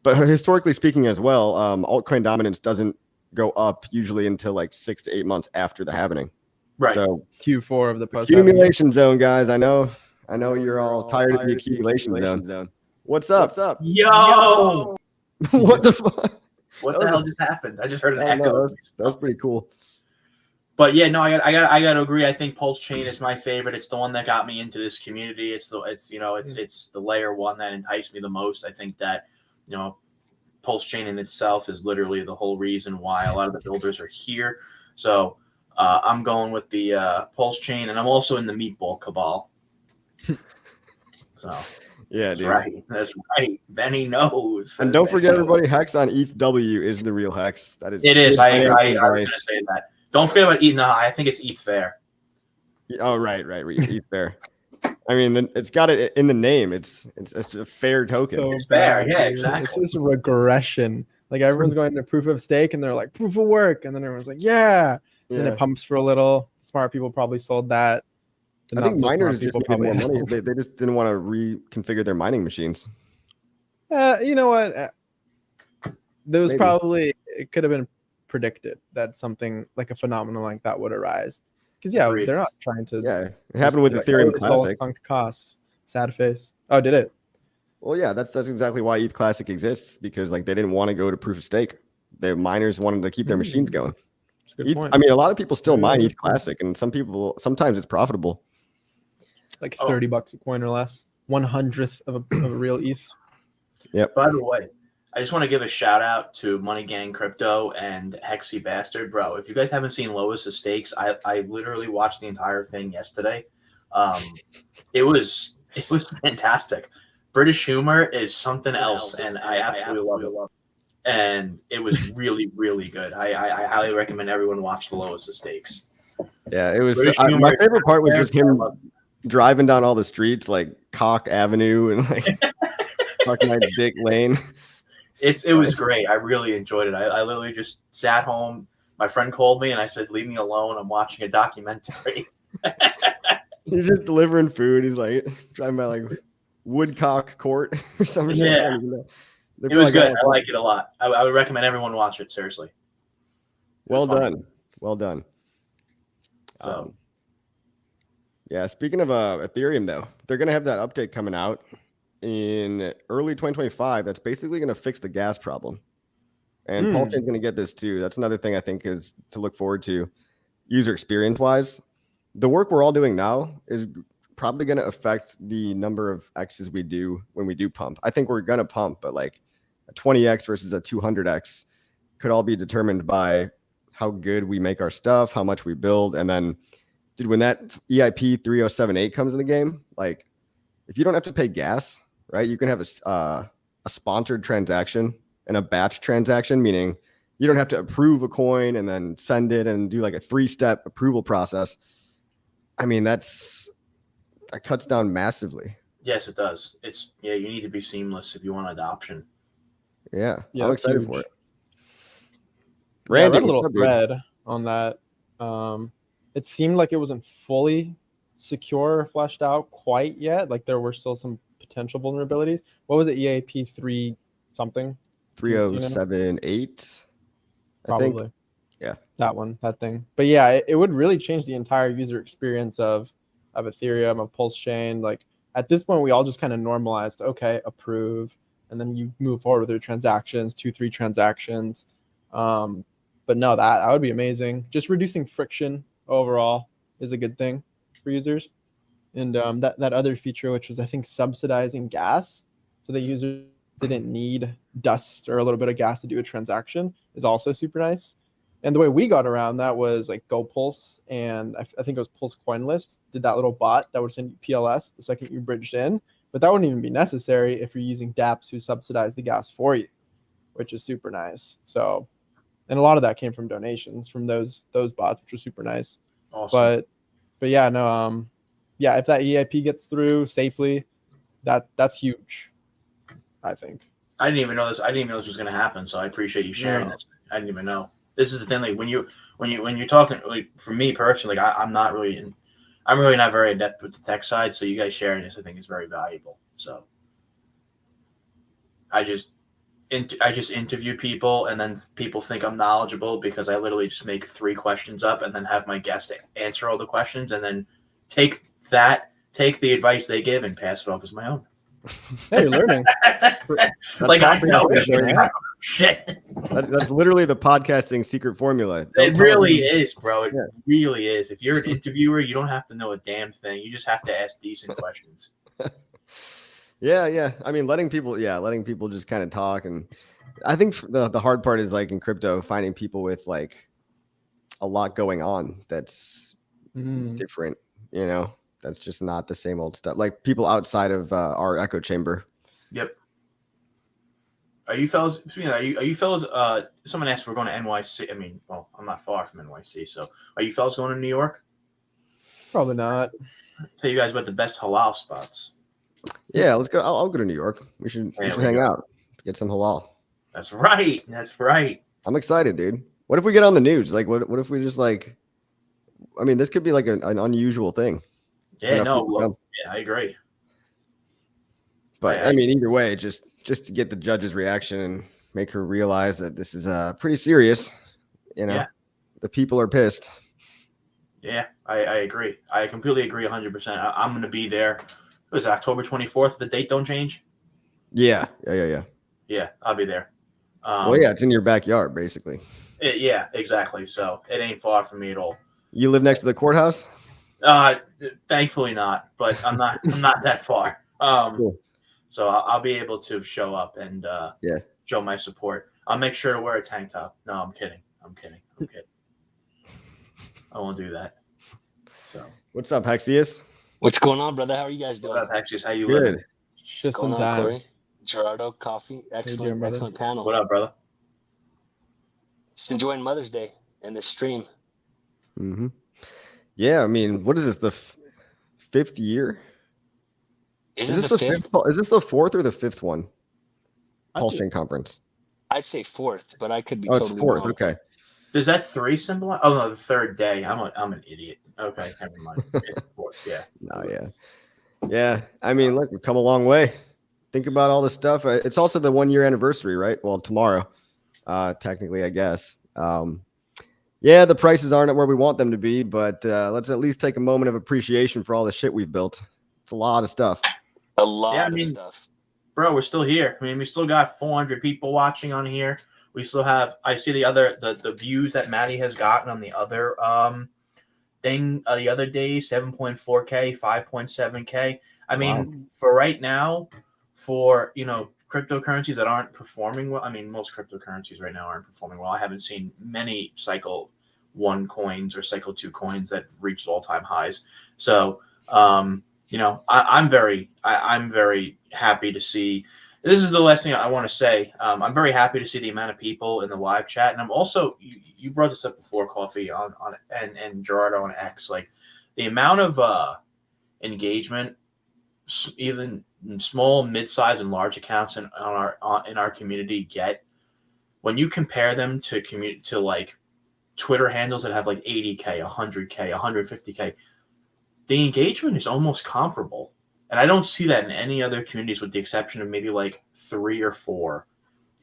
But historically speaking as well, altcoin dominance doesn't go up usually until like 6 to 8 months after the halvening. Right. So Q4 of the post accumulation zone, guys. I know you're all tired of the accumulation zone. What's up? Yo! What the fuck? What the hell just happened? I just heard an echo. That was pretty cool. But yeah, no, I got to agree. I think PulseChain is my favorite. It's the one that got me into this community. It's the layer one that enticed me the most. I think that, PulseChain in itself is literally the whole reason why a lot of the builders are here. So I'm going with the PulseChain, and I'm also in the Meatball Cabal. So yeah, dude. That's right. Benny knows. And don't forget, everybody, Hex on ETHW is the real Hex. That is. It is. I was going to say that. Don't forget about ETH. No, I think it's ETH Fair. Oh, right. ETH fair. I mean, it's got it in the name. It's a fair token. So It's fair, bad, yeah, dude. exactly. It's just regression. Like everyone's going to proof of stake and they're like proof of work, and then everyone's like, yeah. And then it pumps for a little. Smart people probably sold that. I think miners just needed more money. They just didn't want to reconfigure their mining machines. You know what? There was probably, it could have been predicted that something like a phenomenon like that would arise. Because they're not trying to. Yeah, it happened with Ethereum Classic. Sunk cost. Sad face. Oh, did it? Well, yeah, that's exactly why ETH Classic exists, because like they didn't want to go to proof of stake. The miners wanted to keep their machines going. That's a good point. I mean, a lot of people still mine ETH Classic, and sometimes it's profitable. Like $30 a coin or less. 1/100th of a real ETH. Yep. By the way, I just want to give a shout out to Money Gang Crypto and Hexy Bastard, bro. If you guys haven't seen Lowest of Stakes, I literally watched the entire thing yesterday. It was fantastic. British humor is something else, and I absolutely love it. And it was really, really good. I highly recommend everyone watch The Lowest of Stakes. Yeah, it was. My favorite part was just him driving down all the streets like Cock Avenue and like fucking like Dick Lane. It was great. I really enjoyed it. I literally just sat home. My friend called me and I said, "Leave me alone. I'm watching a documentary." He's just delivering food. He's like driving by like Woodcock Court or something. Yeah, it was good. I like it a lot. I would recommend everyone watch it. Seriously. Well done. So, yeah. Speaking of Ethereum, though, they're gonna have that update coming out in early 2025. That's basically gonna fix the gas problem, and PulseChain's gonna get this too. That's another thing I think is to look forward to, user experience wise. The work we're all doing now is probably going to affect the number of X's we do when we do pump. I think we're going to pump, but like a 20X versus a 200X could all be determined by how good we make our stuff, how much we build. And then, dude, when that EIP 3078 comes in the game, like if you don't have to pay gas, right, you can have a sponsored transaction and a batch transaction, meaning you don't have to approve a coin and then send it and do like a 3-step approval process. I mean, that cuts down massively. Yes, it does. You need to be seamless if you want adoption. Yeah, I'm excited for it. Randy, I read a little thread on that. It seemed like it wasn't fully secure or fleshed out quite yet. Like there were still some potential vulnerabilities. What was it? EAP 3 something? 3078. Probably. I think. Yeah. That thing. But yeah, it would really change the entire user experience of Ethereum, of PulseChain. Like at this point, we all just kind of normalized, okay, approve, and then you move forward with your transactions, 2-3 transactions. But no, that would be amazing. Just reducing friction overall is a good thing for users. And that other feature, which was I think subsidizing gas, so that users didn't need dust or a little bit of gas to do a transaction, is also super nice. And the way we got around that was like GoPulse, and I think it was Pulse CoinList did that little bot that would send you PLS the second you bridged in. But that wouldn't even be necessary if you're using dApps who subsidize the gas for you, which is super nice. So, and a lot of that came from donations from those bots, which was super nice. Awesome. But yeah, no, if that EIP gets through safely, that's huge, I think. I didn't even know this. I didn't even know this was going to happen. So I appreciate you sharing this. I didn't even know. This is the thing. Like when you're talking, like for me personally, like I'm really not very adept with the tech side. So you guys sharing this, I think, is very valuable. So I just interview people, and then people think I'm knowledgeable because I literally just make 3 questions up and then have my guest answer all the questions, and then take the advice they give and pass it off as my own. Hey, you're learning. Like I know shit. That's literally the podcasting secret formula. It really is, bro. It really is. If you're an interviewer, you don't have to know a damn thing. You just have to ask decent questions. Yeah. I mean, letting people just kind of talk. And I think the hard part is like in crypto, finding people with like a lot going on that's different, that's just not the same old stuff. Like people outside of our echo chamber. Yep. Are you fellas? Someone asked if we're going to NYC. I mean, well, I'm not far from NYC, so are you fellas going to New York? Probably not. Tell you guys about the best halal spots. Yeah, let's go. I'll go to New York. We should hang out. Let's get some halal. That's right. That's right. I'm excited, dude. What if we get on the news? Like, what if we just like? I mean, this could be like an unusual thing. Yeah, no, yeah, I agree. But I mean, either way, just to get the judge's reaction and make her realize that this is pretty serious. You know, the people are pissed. Yeah, I agree. I completely agree 100%. I'm going to be there. What is it, October 24th? The date don't change? Yeah, I'll be there. Well, yeah, it's in your backyard, basically. Yeah, exactly. So it ain't far from me at all. You live next to the courthouse? Thankfully not, but I'm not that far. Cool. So I'll be able to show up and show my support. I'll make sure to wear a tank top. No, I'm kidding. I won't do that. So what's up, Hexius? What's going on, brother? How are you guys doing? What up, Hexius? How you Good. living? Just in time. Corey? Gerardo, coffee. Excellent panel. What up, brother? Just enjoying Mother's Day and this stream. Mm-hmm. Yeah, I mean, what is this? The fifth year? Is this the fifth? Is this the fourth or the fifth one? PulseChain conference. I'd say fourth, but I could be. It's fourth. Wrong. Okay. Does that 3 symbolize? Oh no, the third day. I'm an idiot. Okay, never mind. It's fourth. Yeah. No, yeah. I mean, look, we've come a long way. Think about all this stuff. It's also the 1 year anniversary, right? Well, tomorrow, technically, I guess. Yeah, the prices aren't at where we want them to be, but let's at least take a moment of appreciation for all the shit we've built. It's a lot of stuff. A lot of stuff. Bro, we're still here. I mean, we still got 400 people watching on here. We still have. I see the views that Maddie has gotten on the other thing the other day. 7.4K, 5.7K. I mean, for right now, for cryptocurrencies that aren't performing well. I mean, most cryptocurrencies right now aren't performing well. I haven't seen many Cycle 1 coins or Cycle 2 coins that have reached all-time highs. So, I'm very happy to see. This is the last thing I want to say. I'm very happy to see the amount of people in the live chat, and I'm also you brought this up before, Coffee and Gerardo on X, like the amount of engagement, even small, mid-size, and large accounts in our community get when you compare them to like Twitter handles that have like 80K, 100K, 150K. The engagement is almost comparable. And I don't see that in any other communities with the exception of maybe like 3 or 4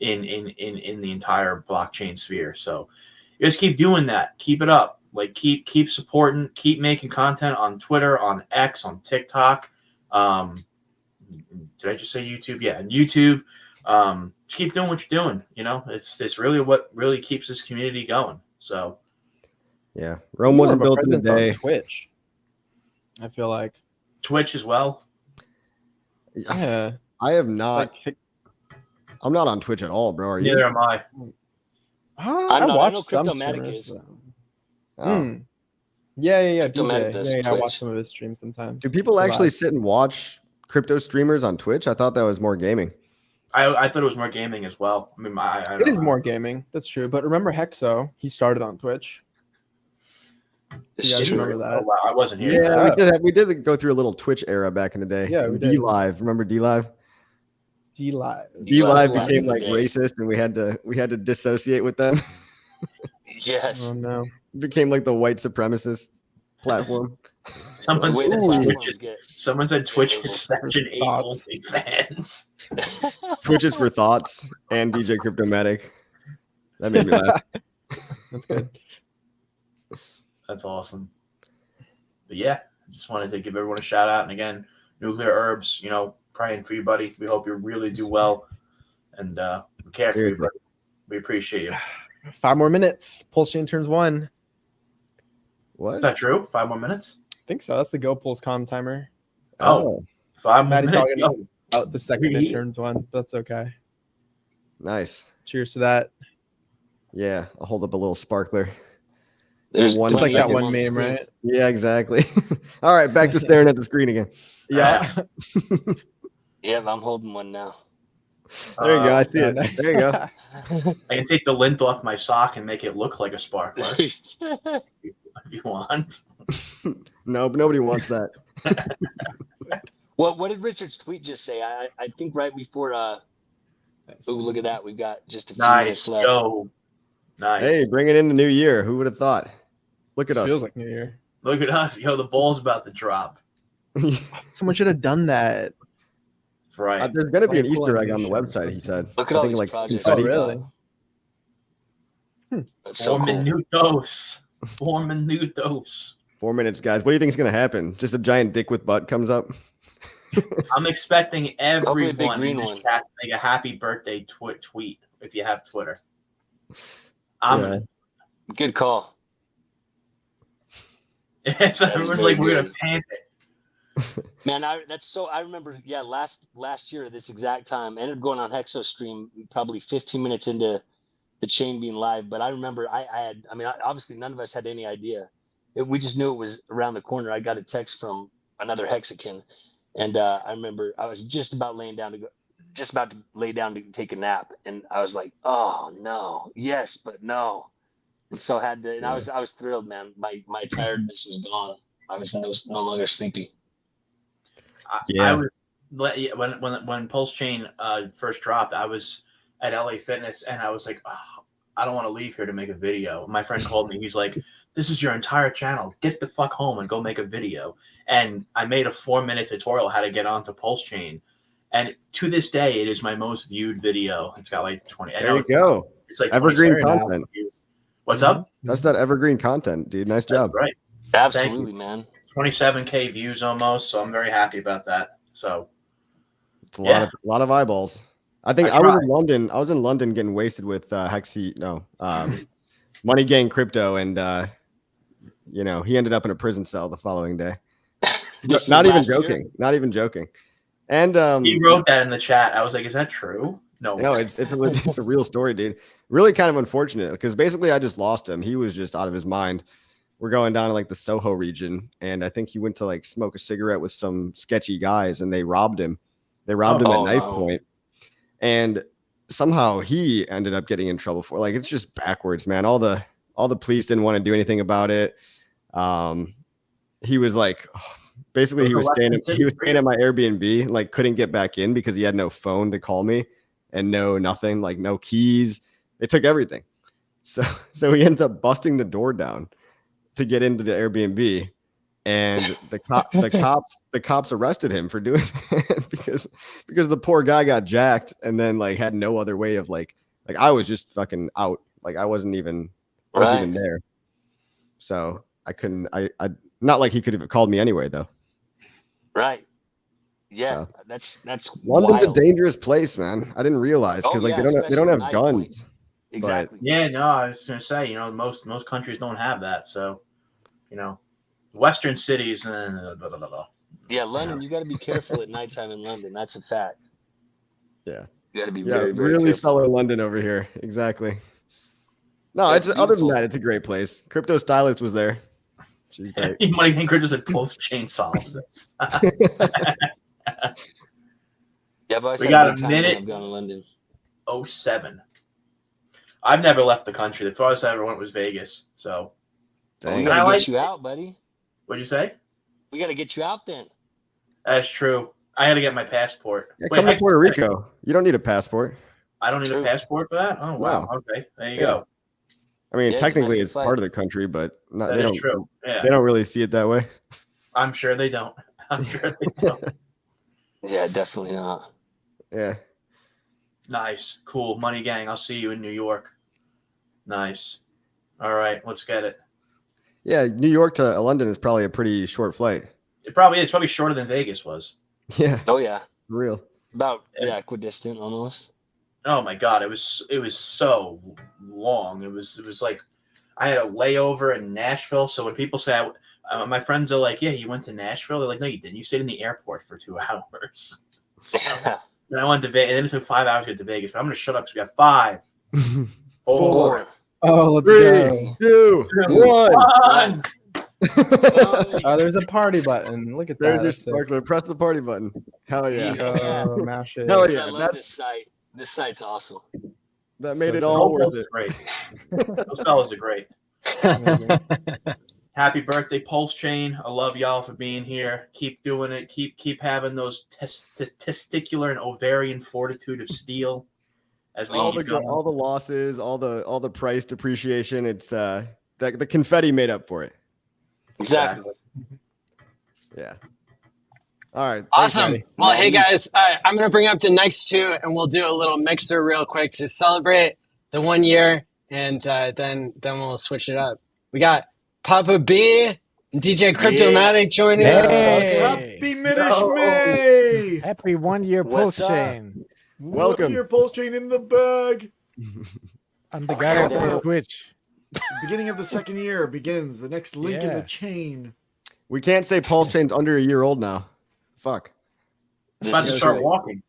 in the entire blockchain sphere. So you just keep doing that. Keep it up. Like keep supporting, keep making content on Twitter, on X, on TikTok. Did I just say YouTube? Yeah, and YouTube. Just keep doing what you're doing. It's really what really keeps this community going. So yeah. Rome wasn't built in a day. On Twitch. I feel like Twitch as well. Yeah, I have not. I'm not on Twitch at all, bro. Are you? Neither am I. I watch some streamers. Yeah, DJ. Yeah, I watch some of his streams sometimes. Do people actually sit and watch crypto streamers on Twitch? I thought that was more gaming. I thought it was more gaming as well. I mean, it is more gaming. That's true. But remember Hexo? He started on Twitch. You guys remember that? Oh, wow. I wasn't here. Yeah, we did go through a little Twitch era back in the day. Yeah, we did. D-Live. Remember D-Live? D-Live became like racist, and we had to dissociate with them. Yes. Oh no. It became like the white supremacist platform. Someone said Twitch is such an OnlyFans. Twitch is for thoughts and DJ Cryptomatic. That made me laugh. That's good. That's awesome. But yeah, I just wanted to give everyone a shout out. And again, Nuclear Herbs, praying for you, buddy. We hope you really do well. And we care for you, buddy. We appreciate you. 5 more minutes. PulseChain turns 1. What? Is that true? 5 more minutes? I think so. That's the GoPulse com timer. Oh. 5 more minutes. Out the second it turns 1. That's okay. Nice. Cheers to that. Yeah, I'll hold up a little sparkler. It's like that one meme, right? Yeah, exactly. All right, back to staring at the screen again. Yeah. Yeah, I'm holding one now. There you go. I see it. Nice. There you go. I can take the lint off my sock and make it look like a sparkler if you want. No, but nobody wants that. What did Richard's tweet just say? I think right before look at that. We've got just a few minutes left. Yo. Nice. Hey, bring it in the new year. Who would have thought? Look at us. Feels like New Year. Look at us. Yo, the ball's about to drop. Someone should have done that. That's right. There's going to be an Cool Easter egg on the animation. website, he said. Look at I all think these like projects. confetti. Oh, really? That's so Four cool. minutos. 4 minutos. 4 minutes, guys. What do you think is going to happen? Just a giant dick with butt comes up? I'm expecting Hopefully a big everyone in green this one. chat to make a happy birthday tweet if you have Twitter. Good call. So That is everyone's very like, we're gonna good. pant it. Man, I remember, last year at this exact time, I ended up going on Hexo stream probably 15 minutes into the chain being live. But I remember obviously none of us had any idea. We just knew it was around the corner. I got a text from another Hexican, and I remember I was just about to lay down to take a nap, and I was like, oh no, yes, but no. And so I was thrilled, man. My tiredness was gone. I was no longer sleepy. Yeah. When PulseChain first dropped, I was at LA Fitness and I was like, oh, I don't want to leave here to make a video. My friend called me. He's like, this is your entire channel. Get the fuck home and go make a video. And I made a 4-minute tutorial how to get onto PulseChain. And to this day, it is my most viewed video. It's got like 20. There you go. It's like evergreen 27,000 content. views. What's up? That's that evergreen content, dude. Nice job. That's right. Absolutely, man. 27K views almost. So I'm very happy about that. So it's a lot of eyeballs. I think I was in London. I was in London getting wasted with Money Gang Crypto, and he ended up in a prison cell the following day. Not even joking. And he wrote that in the chat. I was like, is that true? No, it's a real story, dude. Really kind of unfortunate because basically I just lost him. He was just out of his mind. We're going down to like the Soho region, and I think he went to like smoke a cigarette with some sketchy guys, and they robbed him. They robbed him at knife point, and somehow he ended up getting in trouble for it's just backwards, man. All the police didn't want to do anything about it. He was like, basically he was staying at my Airbnb, like couldn't get back in because he had no phone to call me and nothing, like no keys. They took everything. So he ends up busting the door down to get into the Airbnb, and the cops arrested him for doing that because the poor guy got jacked and then had no other way of like I was just fucking out. Like I wasn't even there. So I couldn't I not like he could have called me anyway though. Right. Yeah, so, that's London's wild. a dangerous place, man. I didn't realize because they don't have guns. Point. Exactly. Yeah, no, I was gonna say, most countries don't have that. So, Western cities. Blah, blah, blah, blah. Yeah, London. You got to be careful at nighttime in London. That's a fact. Yeah, you got to be very, very really careful. stellar London over here. Exactly. No, it's other than that, it's a great place. Crypto Stylist was there. She's great. Money think Crypto said PulseChain solves this. Yeah, but we got a minute. I've gone to London. 07. I've never left the country. The farthest I ever went was Vegas. So, dang. We gotta get you out, buddy. What'd you say? We gotta get you out then. That's true. I had to get my passport. Yeah, come to Puerto Rico. You don't need a passport. I don't need a passport for that? Oh, wow. Okay. There you go. I mean, technically it's part of the country, but they don't. True. Yeah. They don't really see it that way. I'm sure they don't. Yeah, definitely not. Yeah. Nice. Cool. Money Gang. I'll see you in New York. Nice. All right. Let's get it. Yeah. New York to London is probably a pretty short flight. It probably is. It's probably shorter than Vegas was. Yeah. Oh, yeah. For real. About equidistant almost. Oh my God. It was so long. It was like I had a layover in Nashville. So when people say, my friends are like, yeah, you went to Nashville. They're like, no, you didn't. You stayed in the airport for 2 hours. So, and I went to Vegas, and then it took 5 hours to get to Vegas. But I'm going to shut up because we got 5, 4. Oh, let's 3, 2, 1. Oh, there's a party button. Look at that. There's your sparkler. Press the party button. Hell yeah. Oh, mash it. Hell yeah. I love this site. This site's awesome. That made it all worth it. Great. Those fellas are great. Happy birthday, PulseChain. I love y'all for being here. Keep doing it. Keep having those testicular and ovarian fortitude of steel. As we all the losses, all the price depreciation. It's the confetti made up for it. Exactly. Yeah. All right. Awesome. Well, hey guys, I'm going to bring up the next two and we'll do a little mixer real quick to celebrate the 1 year, and then we'll switch it up. We got Papa B and DJ Cryptomatic joining us. Happy Minish May! Happy 1 year PulseChain. Welcome. 1 year PulseChain in the bag. I'm the guy on Twitch. The beginning of the second year begins. The next link in the chain. We can't say PulseChain's under a year old now. Fuck. It's about to start walking.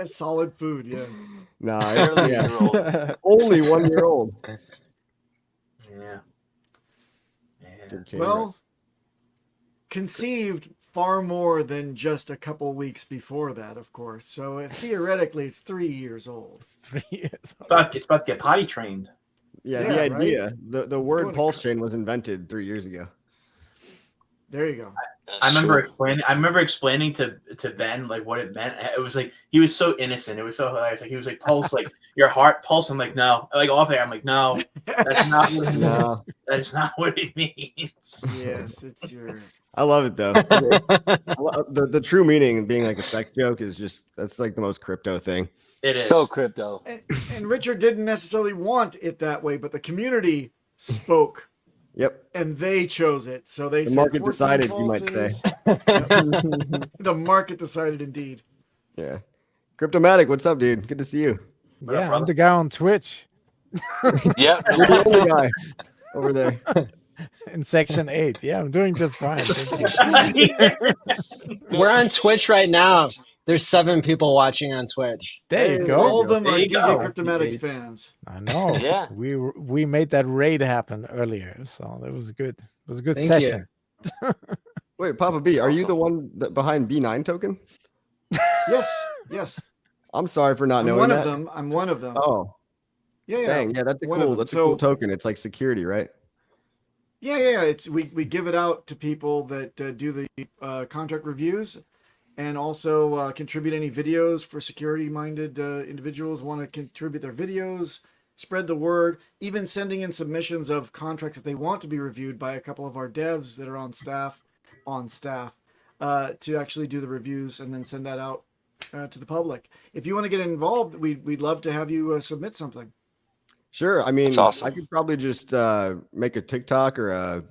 Solid food, yeah. Nah, yeah. Only 1 year old. Yeah. Well, conceived far more than just a couple weeks before that, of course. So theoretically, it's 3 years old. It's 3 years old. It's about to get potty trained. Yeah, the idea, right? the word PulseChain was invented 3 years ago. There you go. I remember explaining to Ben like what it meant. It was like he was so innocent. It was so hilarious. Like he was like pulse, like your heart pulse. I'm like no, like off air. I'm like no, that's not what it means. No. That is not what it means. Yes, it's your. I love it though. the true meaning being like a sex joke is just that's like the most crypto thing. It is so crypto. And Richard didn't necessarily want it that way, but the community spoke. Yep. And they chose it. So the market decided, you might say. The market decided indeed. Yeah. Cryptomatic, what's up, dude? Good to see you. Yeah, I'm the guy on Twitch. Yep. You're the only guy over there. In section 8. Yeah, I'm doing just fine. We're on Twitch right now. There's 7 people watching on Twitch. There you go. All of them are DJ go. Cryptomatics fans. I know. Yeah. We made that raid happen earlier, so that was good. It was a good Thank session. Wait, Papa B, are you the one behind B9 token? Yes. I'm sorry for not knowing one that. I'm one of them. Oh. Yeah. Dang, yeah, that's a cool token. It's like security, right? Yeah. It's we give it out to people that do the contract reviews, and also contribute any videos for security-minded individuals want to contribute their videos, spread the word, even sending in submissions of contracts that they want to be reviewed by a couple of our devs that are on staff, to actually do the reviews and then send that out to the public. If you want to get involved, we'd love to have you submit something. Sure. I mean, awesome. I could probably just make a TikTok or a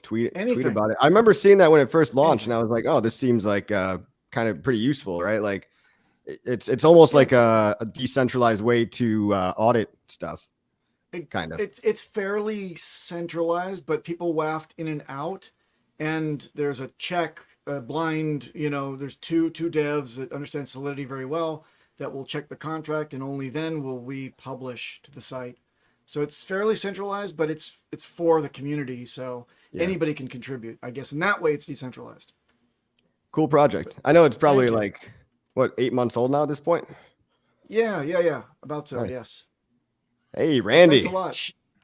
tweet about it. I remember seeing that when it first launched, and I was like, oh, this seems like kind of pretty useful, right? Like it's almost like a decentralized way to audit stuff. Kind of. It's fairly centralized, but people waft in and out, and there's a check, a blind. There's two devs that understand Solidity very well that will check the contract, and only then will we publish to the site. So it's fairly centralized, but it's for the community, so anybody can contribute, I guess. In that way, it's decentralized. Cool project. I know it's probably like 8 months old now at this point. Yeah. About so, nice. yes. Hey, Randy. Thanks a lot.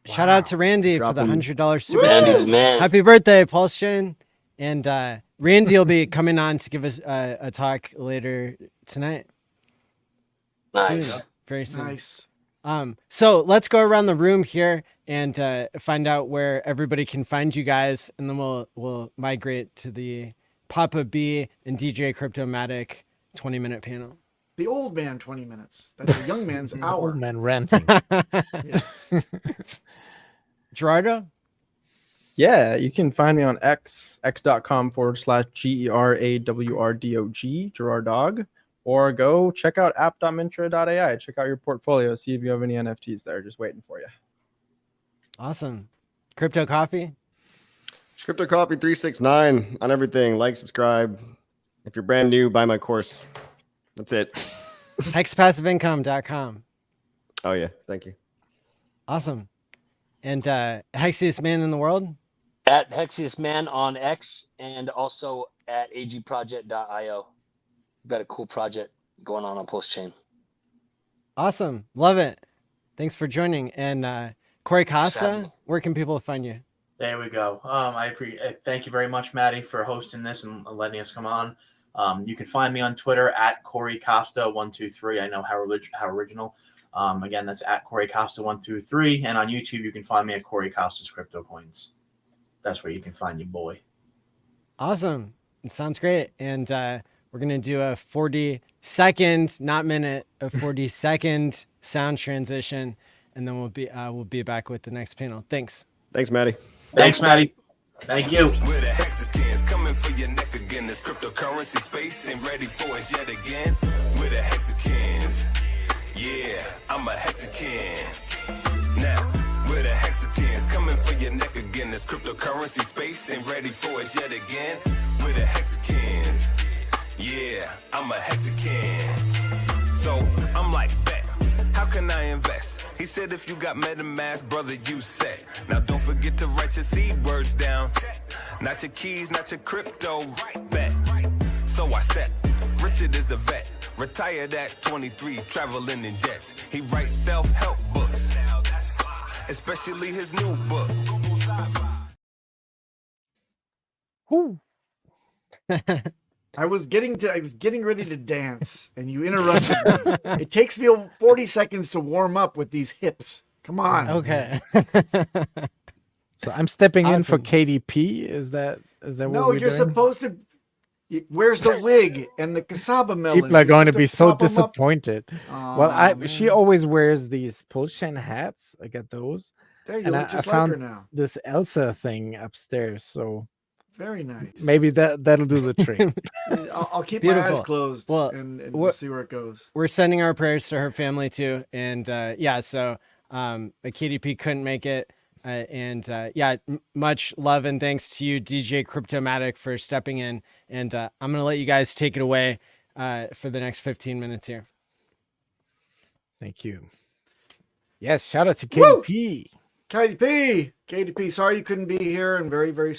Shout out to Randy for the $100 super Randy, chat. the man. Happy birthday, PulseChain. And Randy will be coming on to give us a talk later tonight. Nice. Soon, very soon. Nice. So let's go around the room here and find out where everybody can find you guys, and then we'll migrate to the Papa B and DJ Cryptomatic 20-minute panel. The old man 20 minutes. That's a young man's hour. Old man ranting. Yes. Gerardo? Yeah, you can find me on x.com/GERAWRDOG, Gerardog, or go check out app.mintra.ai. Check out your portfolio, see if you have any NFTs there. Just waiting for you. Awesome. Crypto Coffee? Crypto Coffee 369 on everything. Like, subscribe. If you're brand new, buy my course. That's it. HexPassiveIncome.com. Oh, yeah. Thank you. Awesome. And Hexiest Man in the World? At Hexiest Man on X, and also at agproject.io. We've got a cool project going on PulseChain. Awesome. Love it. Thanks for joining. And Corey Costa, where can people find you? There we go. Thank you very much, Maddie, for hosting this and letting us come on. You can find me on Twitter at Corey Costa 123. I know how original. Again, that's at Corey Costa 123, and on YouTube you can find me at Corey Costa's Crypto Coins. That's where you can find your boy. Awesome. It sounds great. And we're going to do a 40-second, not minute, a 40-second sound transition. And then we'll be back with the next panel. Thanks. Thanks, Maddie. Thanks, Maddie. Thank you. We're the Hexicans coming for your neck again. This cryptocurrency space ain't ready for us yet again. We're the Hexicans. Yeah, I'm a Hexican. Now, we're the Hexicans coming for your neck again. This cryptocurrency space ain't ready for us yet again. We're the Hexicans. Yeah, I'm a Hexican. So I'm like, bet, how can I invest? He said if you got MetaMask, brother, you set. Now don't forget to write your seed words down. Not your keys, not your crypto, bet. So I step, Richard is a vet. Retired at 23, traveling in jets. He writes self-help books, especially his new book. I was getting ready to dance, and you interrupted me. It takes me 40 seconds to warm up with these hips. Come on. Okay. So I'm stepping in for Awesome. KDP. Is that what No, we're you're doing? supposed to. Where's the wig and the cassava melon? People are You're going to supposed be so prop 'em up. disappointed. Well, Aw, she man. always wears these PulseChain hats. I got those. There you And look I just like found her now. this Elsa thing upstairs, so Very nice. maybe that'll do the trick. I'll keep my eyes Beautiful. closed Well, and what- see where it goes. We're sending our prayers to her family too. And so the KDP couldn't make it. Much love and thanks to you, DJ Cryptomatic, for stepping in. And I'm going to let you guys take it away for the next 15 minutes here. Thank you. Yes, shout out to Woo! KDP. KDP, sorry you couldn't be here, and very, very,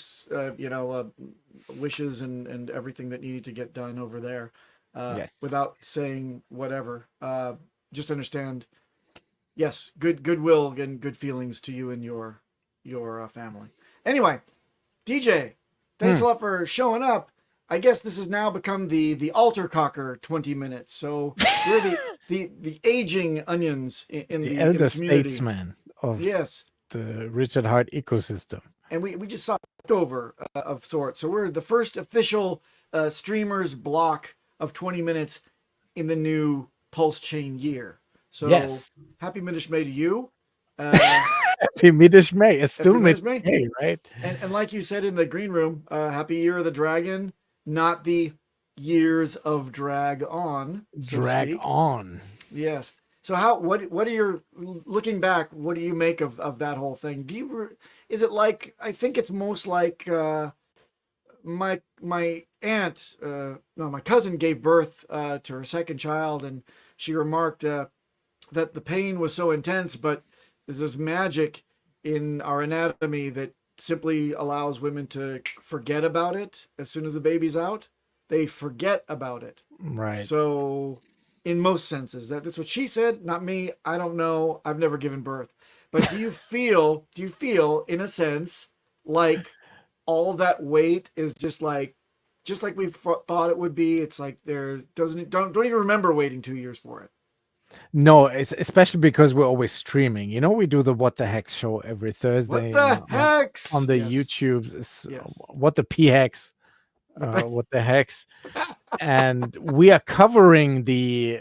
wishes and everything that needed to get done over there. Yes. Without saying whatever, just understand. Yes, goodwill and good feelings to you and your family. Anyway, DJ, thanks a lot for showing up. I guess this has now become the altar cocker 20 minutes. So we're the aging onions in The the elder community. statesman of Yes. the Richard Hart ecosystem. And we just saw a takeover of sorts. So we're the first official streamers block of 20 minutes in the new PulseChain year. So Yes. happy Midish May to you. Happy Midish May. It's still Happy Midish Midish May, right? And like you said in the green room, happy year of the dragon, not the years of drag on. So to Drag speak. on. Yes. So what are your, looking back, what do you make of that whole thing? Is it like, I think it's most like my aunt, my cousin gave birth to her second child, and she remarked that the pain was so intense, but there's this magic in our anatomy that simply allows women to forget about it as soon as the baby's out. They forget about it. Right. So in most senses, that's what she said, not me. I don't know. I've never given birth. But do you feel in a sense like all of that weight is just like we thought it would be? It's like don't even remember waiting 2 years for it. No, it's especially because we're always streaming. You know, we do the What the Hex show every Thursday. What the hex on the Yes. YouTubes. It's Yes. What the P Hex. What the Hex. And we are covering the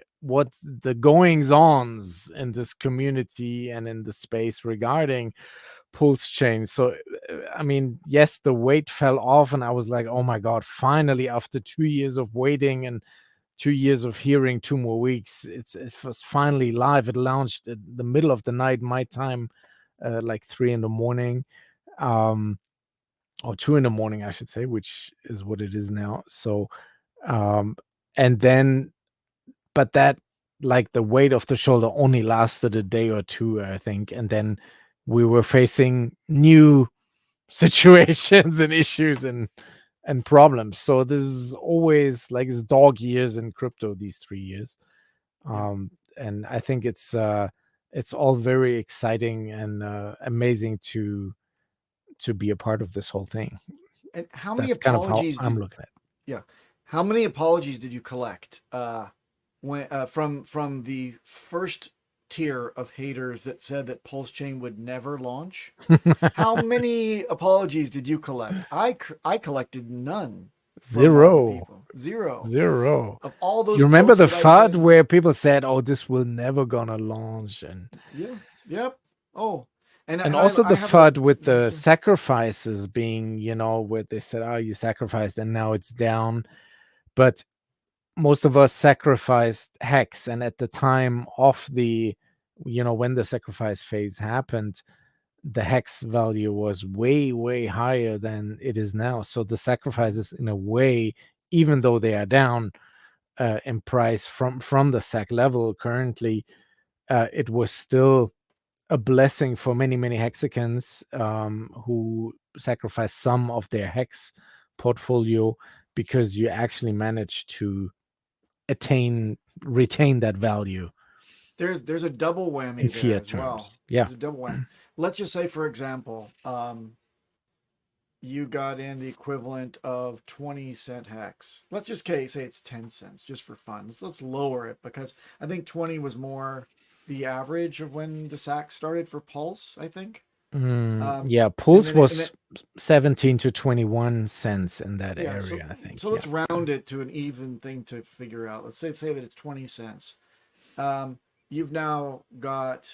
goings ons in this community and in the space regarding PulseChain. So I mean, yes, the weight fell off and I was like, oh my God, finally, after 2 years of waiting and 2 years of hearing, 2 more weeks, it was finally live. It launched at the middle of the night, my time, like 3 a.m, or 2 a.m, I should say, which is what it is now. So and then, but that, like, the weight of the shoulder only lasted a day or two, I think, and then we were facing new situations and issues and problems. So this is always like, it's dog years in crypto, these 3 years. And I think it's all very exciting and amazing to to be a part of this whole thing. And how many That's kind of how apologies I'm looking at it. Yeah. How many apologies did you collect when from the first tier of haters that said that PulseChain would never launch? How many apologies did you collect? I collected none. Zero. Of all those. You remember the posts that I FUD said, where people said, "Oh, this will never gonna launch," and yeah, yep. Oh, and also the have FUD with the sacrifices being, where they said, "Oh, you sacrificed and now it's down," but most of us sacrificed Hex, and at the time of the, when the sacrifice phase happened, the Hex value was way, way higher than it is now. So the sacrifices, in a way, even though they are down in price from the SAC level currently, it was still a blessing for many, many Hexicans who sacrificed some of their Hex portfolio, because you actually managed to retain that value. There's a double whammy in there fiat as terms. well. Yeah. There's a double whammy. Let's just say, for example, you got in the equivalent of 20-cent Hex. Let's just say it's 10 cents just for fun. Let's lower it, because I think 20 was more the average of when the SAC started for Pulse, I think. Pulse was 17 to 21 cents in that area, I think. So let's round it to an even thing to figure out. Let's say that it's 20 cents. You've now got,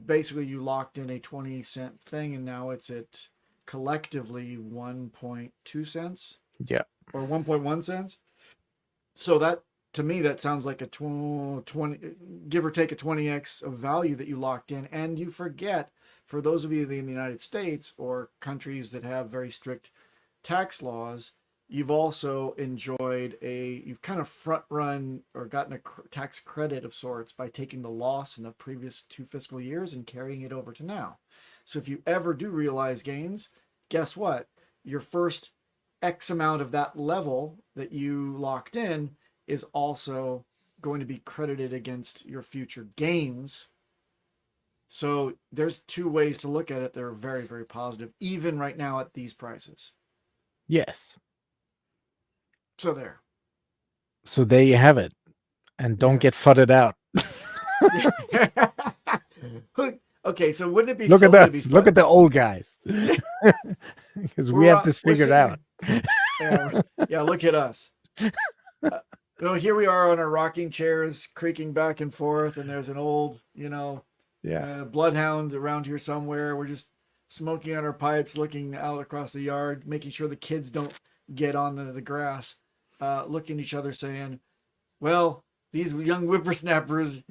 basically you locked in a 20-cent thing, and now it's at collectively 1.2 cents. Yeah. Or 1.1 cents. So that, to me, that sounds like a 20, give or take a 20x of value that you locked in. And you forget, for those of you in the United States or countries that have very strict tax laws, you've also enjoyed you've kind of front run or gotten a tax credit of sorts by taking the loss in the previous 2 fiscal years and carrying it over to now. So if you ever do realize gains, guess what? Your first X amount of that level that you locked in is also going to be credited against your future gains. So there's 2 ways to look at it. They're very, very positive, even right now at these prices. Yes. So there. So there you have it. And don't get fudded out. Okay, so wouldn't it be Look silly at to be us. Look at the old guys. Because we have this figured out. Yeah, look at us. Here we are on our rocking chairs, creaking back and forth, and there's an old, bloodhound around here somewhere. We're just smoking on our pipes, looking out across the yard, making sure the kids don't get on the grass, looking at each other saying, well, these young whippersnappers,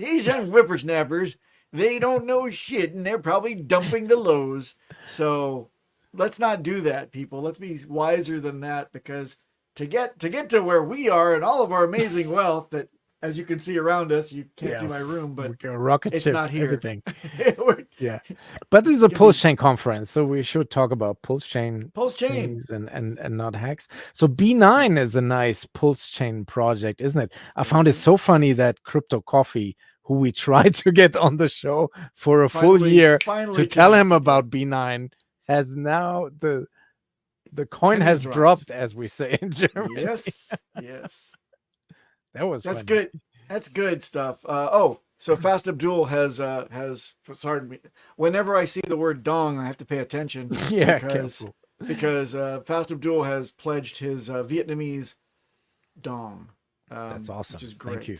they don't know shit, and they're probably dumping the lows. So let's not do that, people. Let's be wiser than that, because to get to where we are and all of our amazing wealth that, as you can see around us, you can't see my room, but it's not here. Everything. Yeah. But this is a PulseChain conference, so we should talk about PulseChain things and not hacks. So B9 is a nice PulseChain project, isn't it? I found it so funny that Crypto Coffee, who we tried to get on the show for a full year to tell him about B9, has now the coin has dropped, as we say in Germany. Yes. That's funny. good. That's good stuff. So Fast Abdul has sorry, whenever I see the word dong, I have to pay attention. because Fast Abdul has pledged his Vietnamese dong. That's awesome. Which is great. Thank you.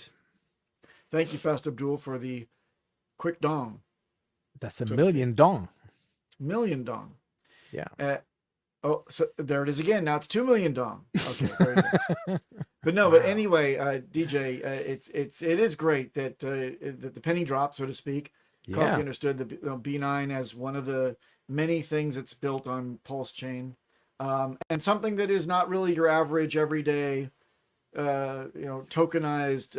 Thank you, Fast Abdul, for the quick dong. That's a million dong. Million dong. Yeah. So there it is again. Now it's 2 million dong. Okay, very good. But anyway, DJ, it is great that the penny dropped, so to speak. Yeah. Coffee understood the B9 as one of the many things that's built on PulseChain, and something that is not really your average everyday, tokenized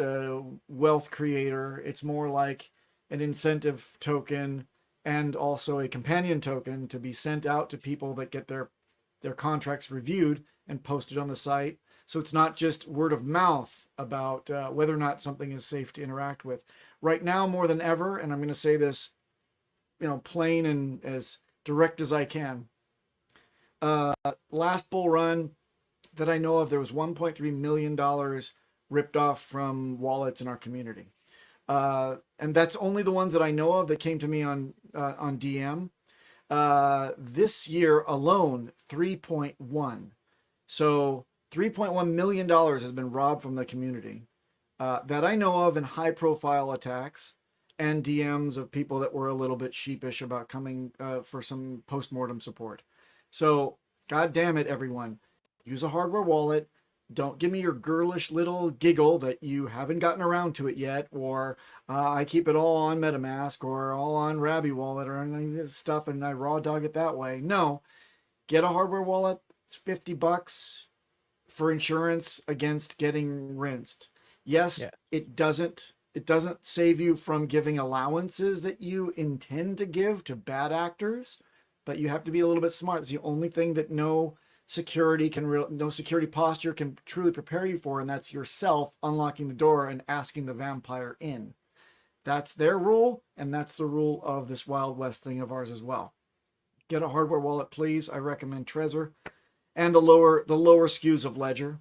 wealth creator. It's more like an incentive token and also a companion token to be sent out to people that get their contracts reviewed and posted on the site. So it's not just word of mouth about whether or not something is safe to interact with. Right now, more than ever, and I'm going to say this, plain and as direct as I can, Last bull run that I know of, there was $1.3 million ripped off from wallets in our community. And that's only the ones that I know of that came to me on DM. This year alone, 3.1. So $3.1 million has been robbed from the community that I know of in high profile attacks and DMs of people that were a little bit sheepish about coming for some post-mortem support. So, God damn it, everyone. Use a hardware wallet. Don't give me your girlish little giggle that you haven't gotten around to it yet, or I keep it all on MetaMask or all on Rabby Wallet or any of this stuff and I raw dog it that way. No, get a hardware wallet. It's $50 for insurance against getting rinsed. Yes, it doesn't save you from giving allowances that you intend to give to bad actors, but you have to be a little bit smart. It's the only thing that no security posture can truly prepare you for, and that's yourself unlocking the door and asking the vampire in. That's their rule, and that's the rule of this Wild West thing of ours as well. Get a hardware wallet, please. I recommend Trezor and the lower SKUs of Ledger,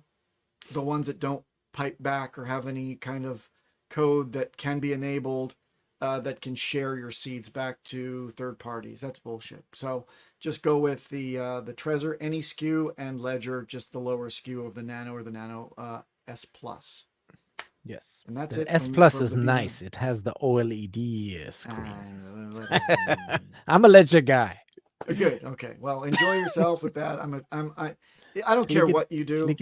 the ones that don't pipe back or have any kind of code that can be enabled that can share your seeds back to third parties. That's bullshit. So just go with the Trezor, any SKU, and Ledger, just the lower SKU of the Nano or the Nano S Plus. Yes. And that's the it. S Plus is nice. It has the OLED screen. I'm a Ledger guy. Good. Okay. Well, enjoy yourself with that. I don't care what you do.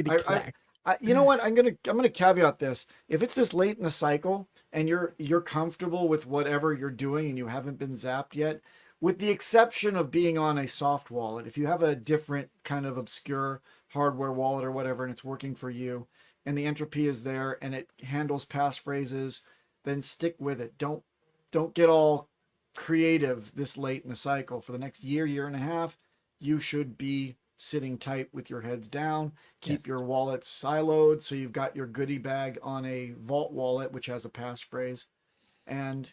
You know what? I'm gonna caveat this. If it's this late in the cycle and you're comfortable with whatever you're doing and you haven't been zapped yet, with the exception of being on a soft wallet, if you have a different kind of obscure hardware wallet or whatever and it's working for you and the entropy is there and it handles passphrases, then stick with it. Don't get all creative this late in the cycle. For the next year and a half, you should be sitting tight with your heads down. Keep your wallets siloed so you've got your goodie bag on a vault wallet which has a passphrase, and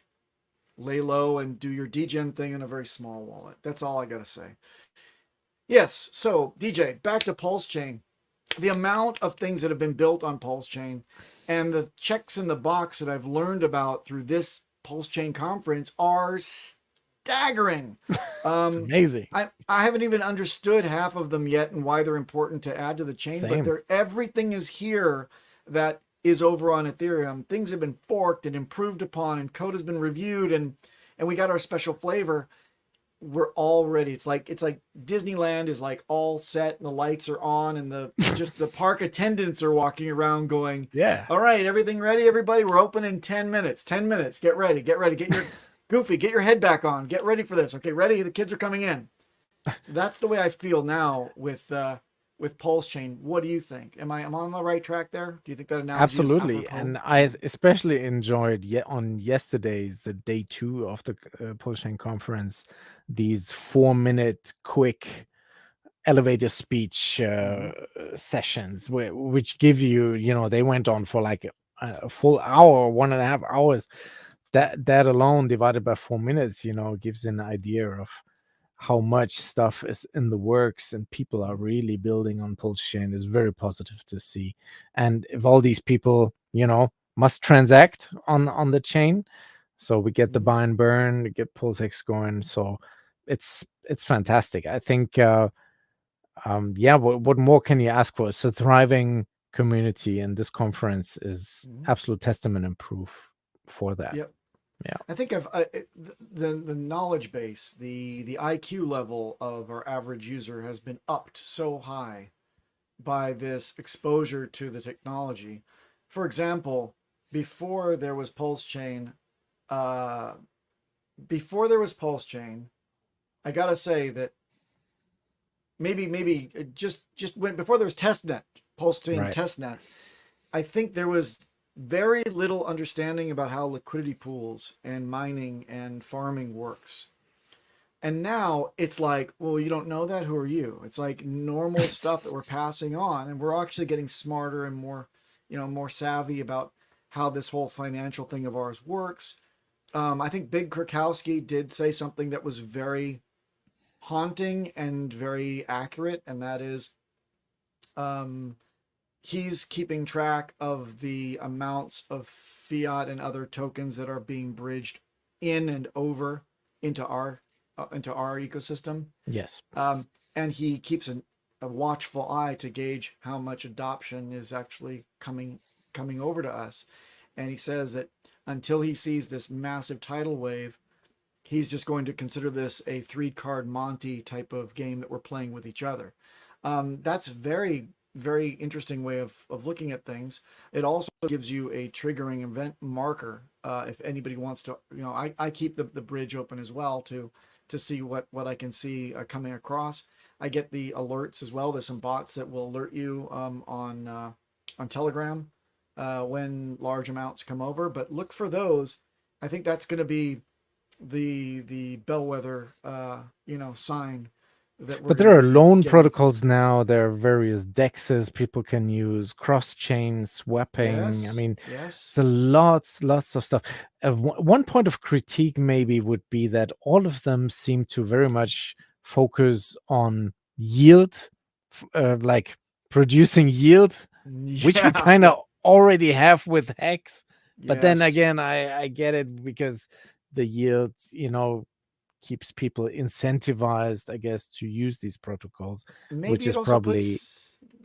lay low and do your degen thing in a very small wallet. That's all I gotta say. Yes, so DJ, back to PulseChain. The amount of things that have been built on PulseChain and the checks in the box that I've learned about through this PulseChain conference are staggering. It's amazing. I haven't even understood half of them yet and why they're important to add to the chain. Same. But everything is here that is over on Ethereum. Things have been forked and improved upon, and code has been reviewed, and we got our special flavor. We're all ready. It's like Disneyland is like all set and the lights are on and the park attendants are walking around going, yeah, all right, everything ready, everybody? We're open in 10 minutes. 10 minutes. Get ready. Get your Goofy, get your head back on. Get ready for this. Okay, ready? The kids are coming in. So that's the way I feel now with PulseChain. What do you think? Am I on the right track there? Do you think that analogy absolutely? is and I especially enjoyed on yesterday's the day 2 of the PulseChain conference, these 4-minute quick elevator speech sessions which give you, they went on for like a full hour, 1.5 hours. That alone divided by 4 minutes, gives an idea of how much stuff is in the works and people are really building on PulseChain. Is very positive to see. And if all these people, must transact on the chain, so we get the buy and burn, get PulseX going. So it's fantastic. I think, what more can you ask for? It's a thriving community, and this conference is absolute testament and proof for that. Yep. Yeah, I think the knowledge base, the IQ level of our average user has been upped so high by this exposure to the technology. For example, before there was PulseChain, I gotta say that maybe just when before there was testnet, PulseChain testnet, I think there was very little understanding about how liquidity pools and mining and farming works. And now it's like, well, you don't know that? Who are you? It's like normal stuff that we're passing on, and we're actually getting smarter and more savvy about how this whole financial thing of ours works. I think Big Krakowski did say something that was very haunting and very accurate, and that is he's keeping track of the amounts of fiat and other tokens that are being bridged in and over into our ecosystem. Yes. And he keeps a watchful eye to gauge how much adoption is actually coming over to us. And he says that until he sees this massive tidal wave, he's just going to consider this a 3-card Monty type of game that we're playing with each other. That's very, very interesting way of looking at things. It also gives you a triggering event marker. If anybody wants to, I keep the bridge open as well to see what I can see coming across. I get the alerts as well. There's some bots that will alert you on Telegram when large amounts come over, but look for those. I think that's going to be the bellwether, sign that we're. But there are loan protocols now. There are various dexes people can use, cross-chain swapping. Yes, I mean, yes. so lots of stuff. One point of critique maybe would be that all of them seem to very much focus on yield, like producing yield, which we kind of already have with Hex. But then again, I get it, because the yield, keeps people incentivized, I guess, to use these protocols, Maybe which is probably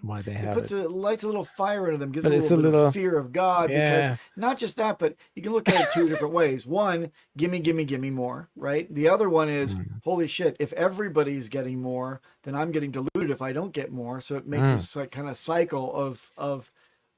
why they have it. Lights a little fire into them, gives But a it's little a bit little- of fear of God. Yeah. Because not just that, but you can look at it 2 different ways. One, gimme more, right? The other one is, holy shit, if everybody's getting more, then I'm getting diluted if I don't get more. So it makes this like kind of cycle of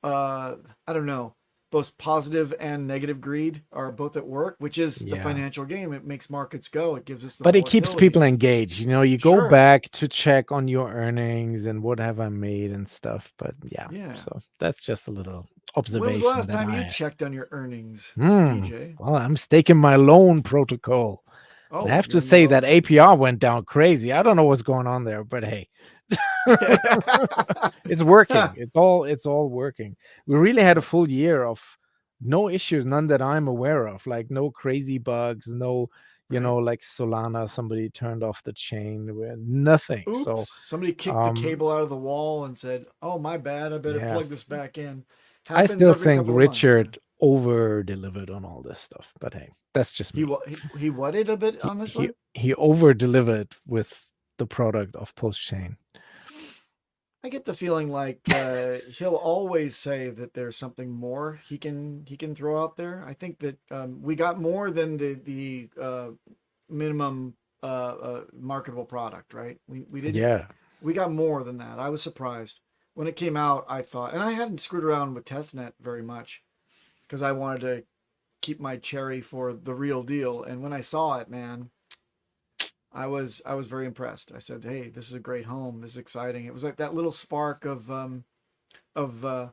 I don't know, both positive and negative greed are both at work, which is the financial game. It makes markets go. It gives us the But it keeps volatility. people engaged. You go Sure. back to check on your earnings and what have I made and stuff. But Yeah. so that's just a little When observation. was the last that time I you had. checked on your earnings, Hmm. DJ? Well, I'm staking my loan protocol. I have to you're say in that APR went down crazy. I don't know what's going on there, but hey, it's working. It's all working. We really had a full year of no issues, none that I'm aware of, like no crazy bugs, no, like Solana, somebody turned off the chain, nothing. Oops! So Somebody kicked the cable out of the wall and said, "Oh, my bad. I better Yeah. plug this back in." I Happens still every think couple of months, Richard over delivered on all this stuff, but hey, that's just me. He whatted a bit on this one. He over delivered with the product of PulseChain. I get the feeling like he'll always say that there's something more he can throw out there. I think that we got more than the minimum marketable product, right? We didn't. Yeah. We got more than that. I was surprised when it came out. I thought, and I hadn't screwed around with testnet very much because I wanted to keep my cherry for the real deal. And when I saw it, man, I was very impressed. I said, "Hey, this is a great home. This is exciting." It was like that little spark of like the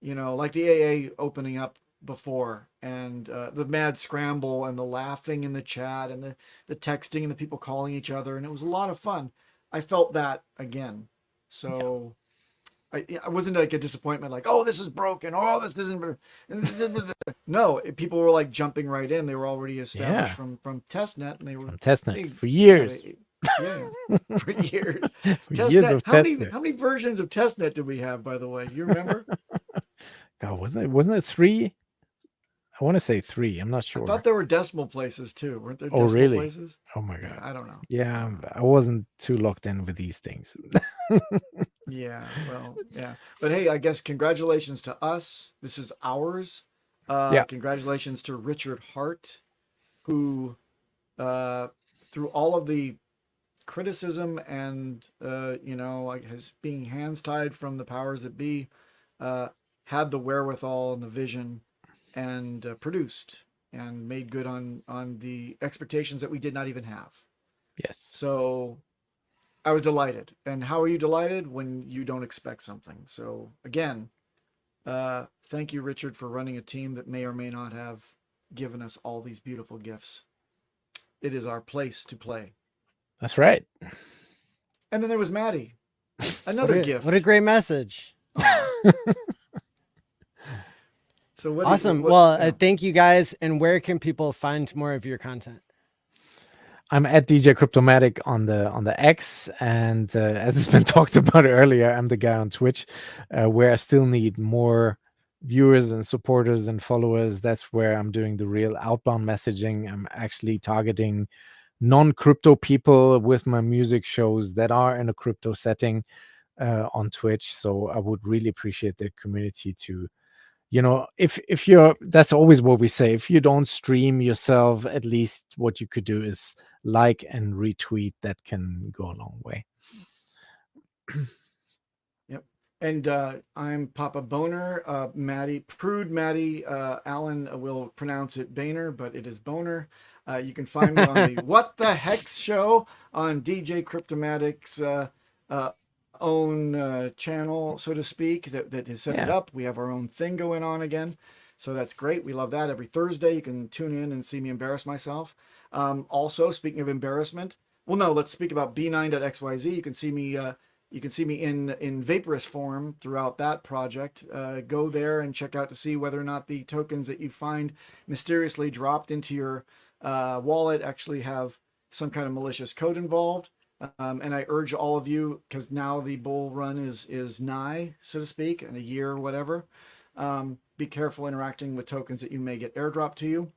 AA opening up before, and the mad scramble and the laughing in the chat and the texting and the people calling each other, and it was a lot of fun. I felt that again. So I wasn't like a disappointment, like, "Oh, this is broken. Oh, this isn't." No, people were like jumping right in. They were already established from testnet, and they were from testnet for years. Yeah, for years. For Testnet. years of how testnet. many versions of testnet did we have, by the way? You remember? God, wasn't it 3? I want to say 3. I'm not sure. I thought there were decimal places too. Weren't there Oh, decimal really? places? Oh my God. I don't know. Yeah, I wasn't too locked in with these things. Yeah, well, yeah. But hey, I guess congratulations to us. This is ours. Congratulations to Richard Hart, who through all of the criticism and like his being hands tied from the powers that be, had the wherewithal and the vision, and produced and made good on the expectations that we did not even have. Yes. So I was delighted. And how are you delighted? When you don't expect something. So again, thank you, Richard, for running a team that may or may not have given us all these beautiful gifts. It is our place to play. That's right. And then there was Maddie. Another gift. What a great message. So awesome. Thank you guys. And where can people find more of your content? I'm at DJ Cryptomatic on the X, and as it's been talked about earlier, I'm the guy on Twitch, where I still need more viewers and supporters and followers. That's where I'm doing the real outbound messaging. I'm actually targeting non-crypto people with my music shows that are in a crypto setting on Twitch. So I would really appreciate the community to, if you're, that's always what we say. If you don't stream yourself, at least what you could do is like and retweet. That can go a long way. Yep. And I'm Papa Boner. Prude Maddie ALLin will pronounce it Boehner, but it is Boner. You can find me on the What the Hex show on DJ Cryptomatic's own channel, so to speak, that has set it up. We have our own thing going on again. So that's great. We love that. Every Thursday, you can tune in and see me embarrass myself. Also, speaking of embarrassment, well, no, let's speak about b9.xyz. You can see me in vaporous form throughout that project. Go there and check out to see whether or not the tokens that you find mysteriously dropped into your wallet actually have some kind of malicious code involved. And I urge all of you, because now the bull run is nigh, so to speak, in a year or whatever. Be careful interacting with tokens that you may get airdropped to you.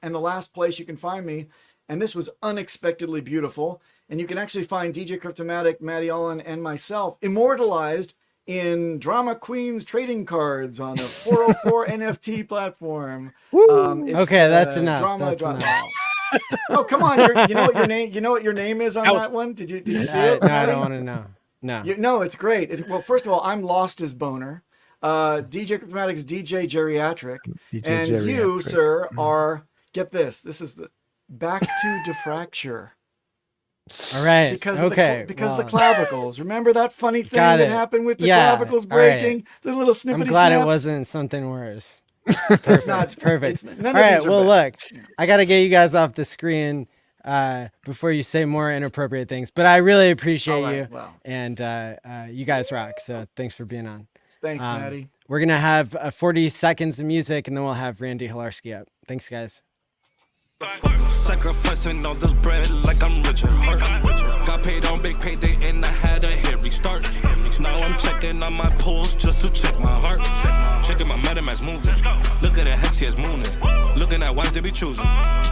And the last place you can find me, and this was unexpectedly beautiful, and you can actually find DJ Cryptomatic, Maddie ALLin, and myself immortalized in Drama Queens trading cards on the 404 NFT platform. Okay, that's enough. Drama. Oh, come on! You know what your name? You know what your name is on that one? Did you see it? No, I don't want to know. No. No, it's great. Well, first of all, I'm lost as Boner. DJ Cryptomatic's DJ Geriatric, you, sir, are, get this. This is the back to Diffracture. All right. Because the clavicles. Remember that funny thing that happened with the clavicles breaking? Right. The little snippety I'm glad snaps? it wasn't something worse. It's not perfect. None All of right. these are Well, bad. look, I got to get you guys off the screen before you say more inappropriate things. But I really appreciate you, and you guys rock. So thanks for being on. Thanks, Maddie. We're gonna have 40 seconds of music, and then we'll have Randy Hilarski up. Thanks, guys. Sacrificing all this bread like I'm Richard Hart. Got paid on big payday and I had a heavy start. Now I'm checking on my pulse just to check my heart. Checking my MetaMask moving. Look at the hex, he is mooning. Looking at wives they be choosing.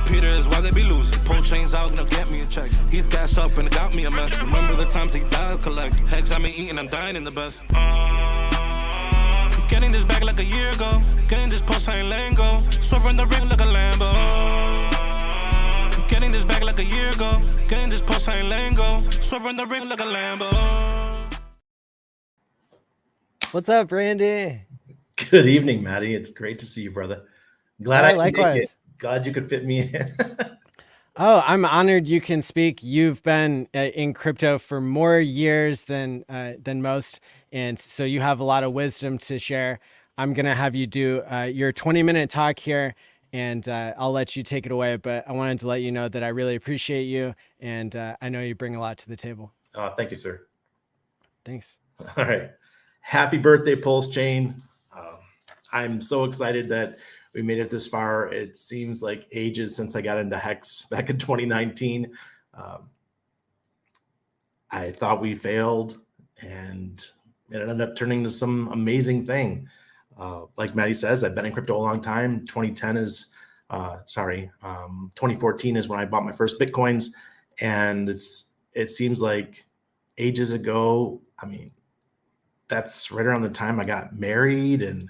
Peter is why they be losing. PulseChain's out, now get me a check. He's gas up and it got me a mess. Remember the times he died collect. Hex had me eating, I'm dying in the best. Getting this back like a year ago. Getting this PulseChain lingo. Swerving the ring like a Lambo. Getting this back like a year ago. Getting this PulseChain lingo. Swerving the ring like a Lambo. What's up, Randy? Good evening, Maddie. It's great to see you, brother. Glad I could make it. Glad you could fit me in. Oh, I'm honored you can speak. You've been in crypto for more years than most, and so you have a lot of wisdom to share. I'm gonna have you do your 20-minute talk here, and I'll let you take it away. But I wanted to let you know that I really appreciate you, and I know you bring a lot to the table. Thank you, sir. Thanks. All right. Happy birthday, PulseChain. I'm so excited that we made it this far. It seems like ages since I got into Hex back in 2019. I thought we failed, and it ended up turning into some amazing thing. Like Maddie says, I've been in crypto a long time. 2014 is when I bought my first Bitcoins. And it seems like ages ago, I mean, that's right around the time I got married, and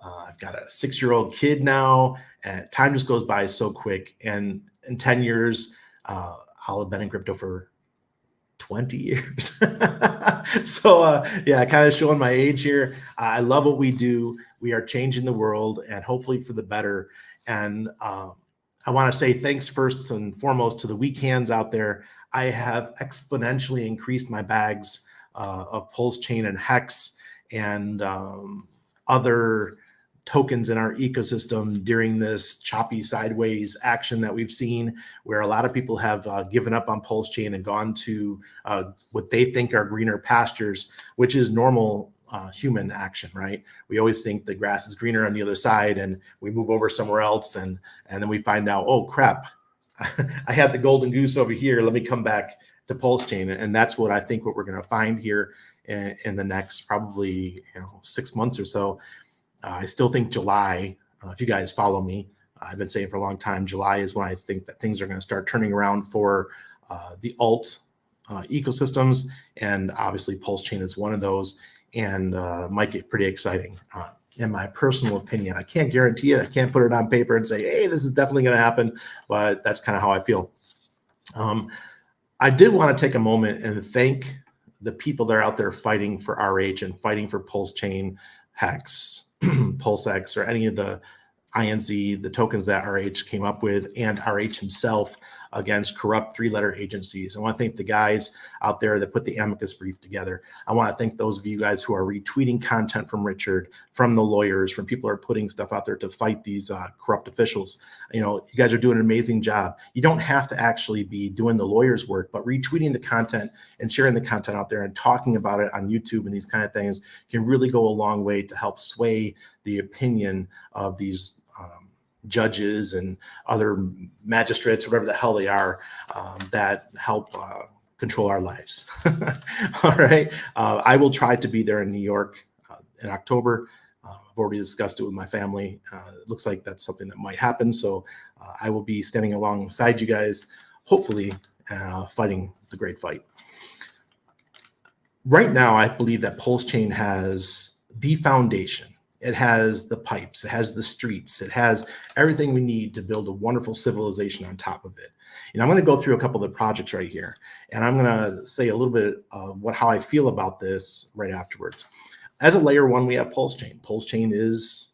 I've got a 6-year-old kid now, and time just goes by so quick. And in 10 years, I'll have been in crypto for 20 years. So yeah, kind of showing my age here. I love what we do. We are changing the world, and hopefully for the better. And I want to say thanks first and foremost to the weak hands out there. I have exponentially increased my bags of PulseChain and Hex and other tokens in our ecosystem during this choppy sideways action that we've seen, where a lot of people have given up on PulseChain and gone to what they think are greener pastures, which is normal human action, right? We always think the grass is greener on the other side, and we move over somewhere else, and then we find out, oh crap, I have the golden goose over here. Let me come back to PulseChain, and that's what I think what we're going to find here in the next probably 6 months or so. I still think July. If you guys follow me, I've been saying for a long time, July is when I think that things are going to start turning around for the alt ecosystems, and obviously PulseChain is one of those, and might get pretty exciting. In my personal opinion, I can't guarantee it. I can't put it on paper and say, hey, this is definitely going to happen, but that's kind of how I feel. I did want to take a moment and thank the people that are out there fighting for RH and fighting for PulseChain, Hex, PulseX, or any of the INZ, the tokens that RH came up with, and RH himself against corrupt 3-letter agencies. I want to thank the guys out there that put the amicus brief together. I want to thank those of you guys who are retweeting content from Richard, from the lawyers, from people who are putting stuff out there to fight these corrupt officials. You guys are doing an amazing job. You don't have to actually be doing the lawyer's work, but retweeting the content and sharing the content out there and talking about it on YouTube and these kind of things can really go a long way to help sway the opinion of these judges and other magistrates, whatever the hell they are, that help control our lives. All right. I will try to be there in New York in October. I've already discussed it with my family. It looks like that's something that might happen. So I will be standing alongside you guys, hopefully fighting the great fight. Right now, I believe that PulseChain has the foundation. It has the pipes, it has the streets, it has everything we need to build a wonderful civilization on top of it. I'm going to go through a couple of the projects right here, and I'm going to say a little bit of how I feel about this right afterwards. As a layer 1, we have PulseChain. PulseChain is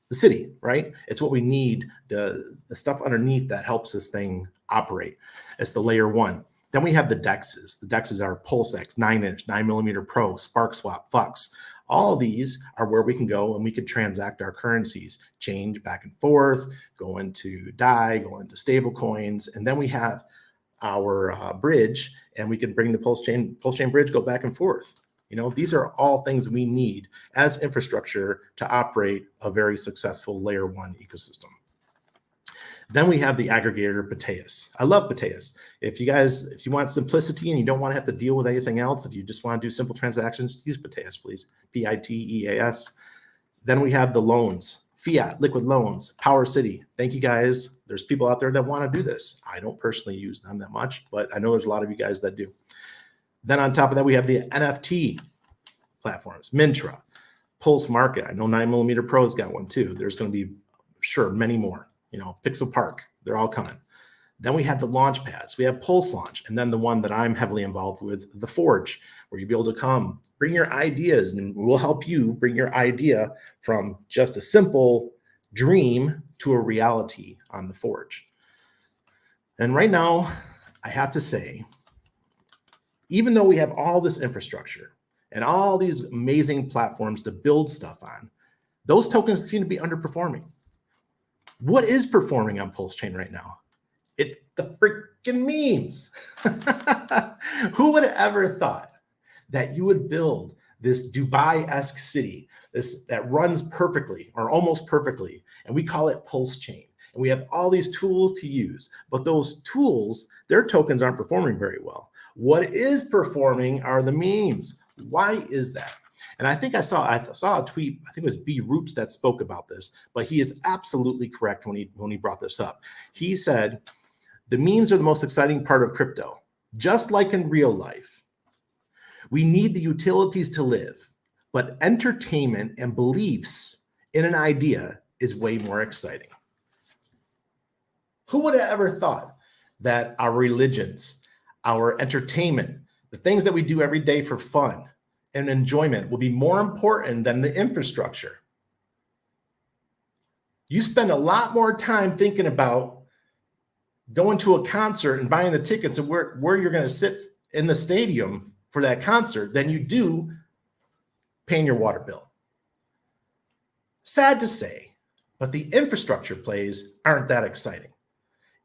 the city, right? It's what we need, the stuff underneath that helps this thing operate. It's the layer 1. Then we have the DEXs. The DEXs are PulseX, 9-inch, 9mm Pro, SparkSwap, Fux. All of these are where we can go and we can transact our currencies, change back and forth, go into DAI, go into stable coins. And then we have our bridge, and we can bring the PulseChain bridge, go back and forth. These are all things we need as infrastructure to operate a very successful layer 1 ecosystem. Then we have the aggregator Pateus. I love Pateus. If you want simplicity and you don't want to have to deal with anything else, if you just want to do simple transactions, use Pateus, please. P-I-T-E-A-S. Then we have the loans, fiat, liquid loans, Power City. Thank you guys. There's people out there that want to do this. I don't personally use them that much, but I know there's a lot of you guys that do. Then on top of that, we have the NFT platforms, Mintra, Pulse Market. I know 9mm Pro's got one too. There's going to be, sure, many more. Pixel Park, they're all coming. Then we have the launch pads. We have Pulse Launch, and then the one that I'm heavily involved with, the Forge, where you'll be able to come, bring your ideas, and we'll help you bring your idea from just a simple dream to a reality on the Forge. And right now, I have to say, even though we have all this infrastructure and all these amazing platforms to build stuff on, those tokens seem to be underperforming. What is performing on PulseChain right now? It's the freaking memes. Who would have ever thought that you would build this Dubai-esque city, that runs perfectly or almost perfectly, and we call it PulseChain, and we have all these tools to use, but those tools, their tokens aren't performing very well. What is performing are the memes. Why is that? And I think I saw a tweet, I think it was B. Roops that spoke about this, but he is absolutely correct when he brought this up. He said, the memes are the most exciting part of crypto. Just like in real life, we need the utilities to live, but entertainment and beliefs in an idea is way more exciting. Who would have ever thought that our religions, our entertainment, the things that we do every day for fun and enjoyment will be more important than the infrastructure? You spend a lot more time thinking about going to a concert and buying the tickets and where you're going to sit in the stadium for that concert than you do paying your water bill. Sad to say, but the infrastructure plays aren't that exciting.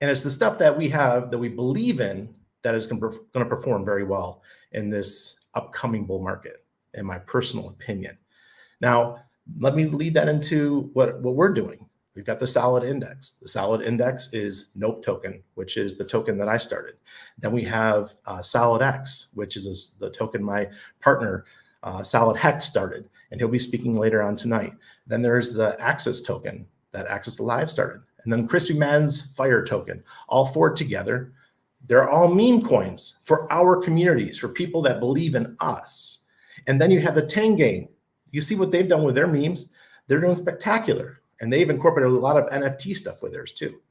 And it's the stuff that we have, that we believe in, that is going to perform very well in this upcoming bull market, in my personal opinion. Now, let me lead that into what we're doing. We've got the solid index. The solid index is Nope token, which is the token that I started. Then we have Solid X, which is the token my partner, Solid Hex, started, and he'll be speaking later on tonight. Then there's the Axis token that Axis Live started. And then Crispy Man's Fire token. All four together, they're all meme coins for our communities, for people that believe in us. And then you have the Tengang. You see what they've done with their memes? They're doing spectacular. And they've incorporated a lot of NFT stuff with theirs too.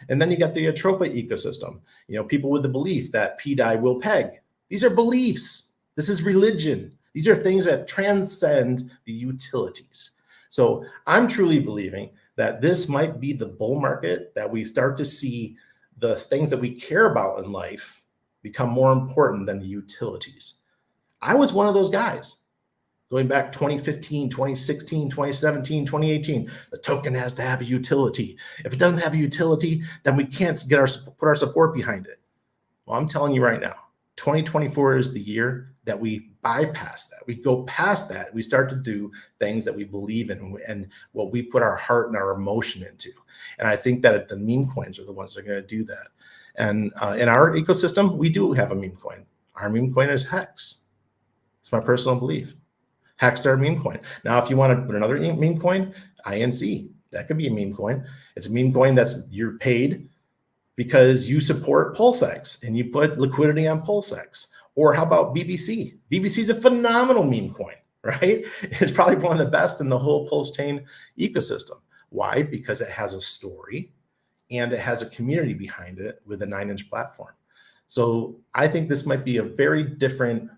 And then you got the Atropa ecosystem. You know, people with the belief that PDI will peg. These are beliefs. This is religion. These are things that transcend the utilities. So I'm truly believing that this might be the bull market, that we start to see the things that we care about in life become more important than the utilities. I was one of those guys. Going back 2015, 2016, 2017, 2018, the token has to have a utility. If it doesn't have a utility, then we can't put our support behind it. Well, I'm telling you right now, 2024 is the year that we bypass that. We go past that. We start to do things that we believe in and what we put our heart and our emotion into. And I think that the meme coins are the ones that are going to do that. And in our ecosystem, we do have a meme coin. Our meme coin is Hex. It's my personal belief. Hex our meme coin. Now, if you want to put another meme coin, INC, that could be a meme coin. It's a meme coin that's you're paid because you support PulseX and you put liquidity on PulseX. Or how about BBC? BBC is a phenomenal meme coin, right? It's probably one of the best in the whole PulseChain ecosystem. Why? Because it has a story and it has a community behind it with a 9-inch platform. So I think this might be a very different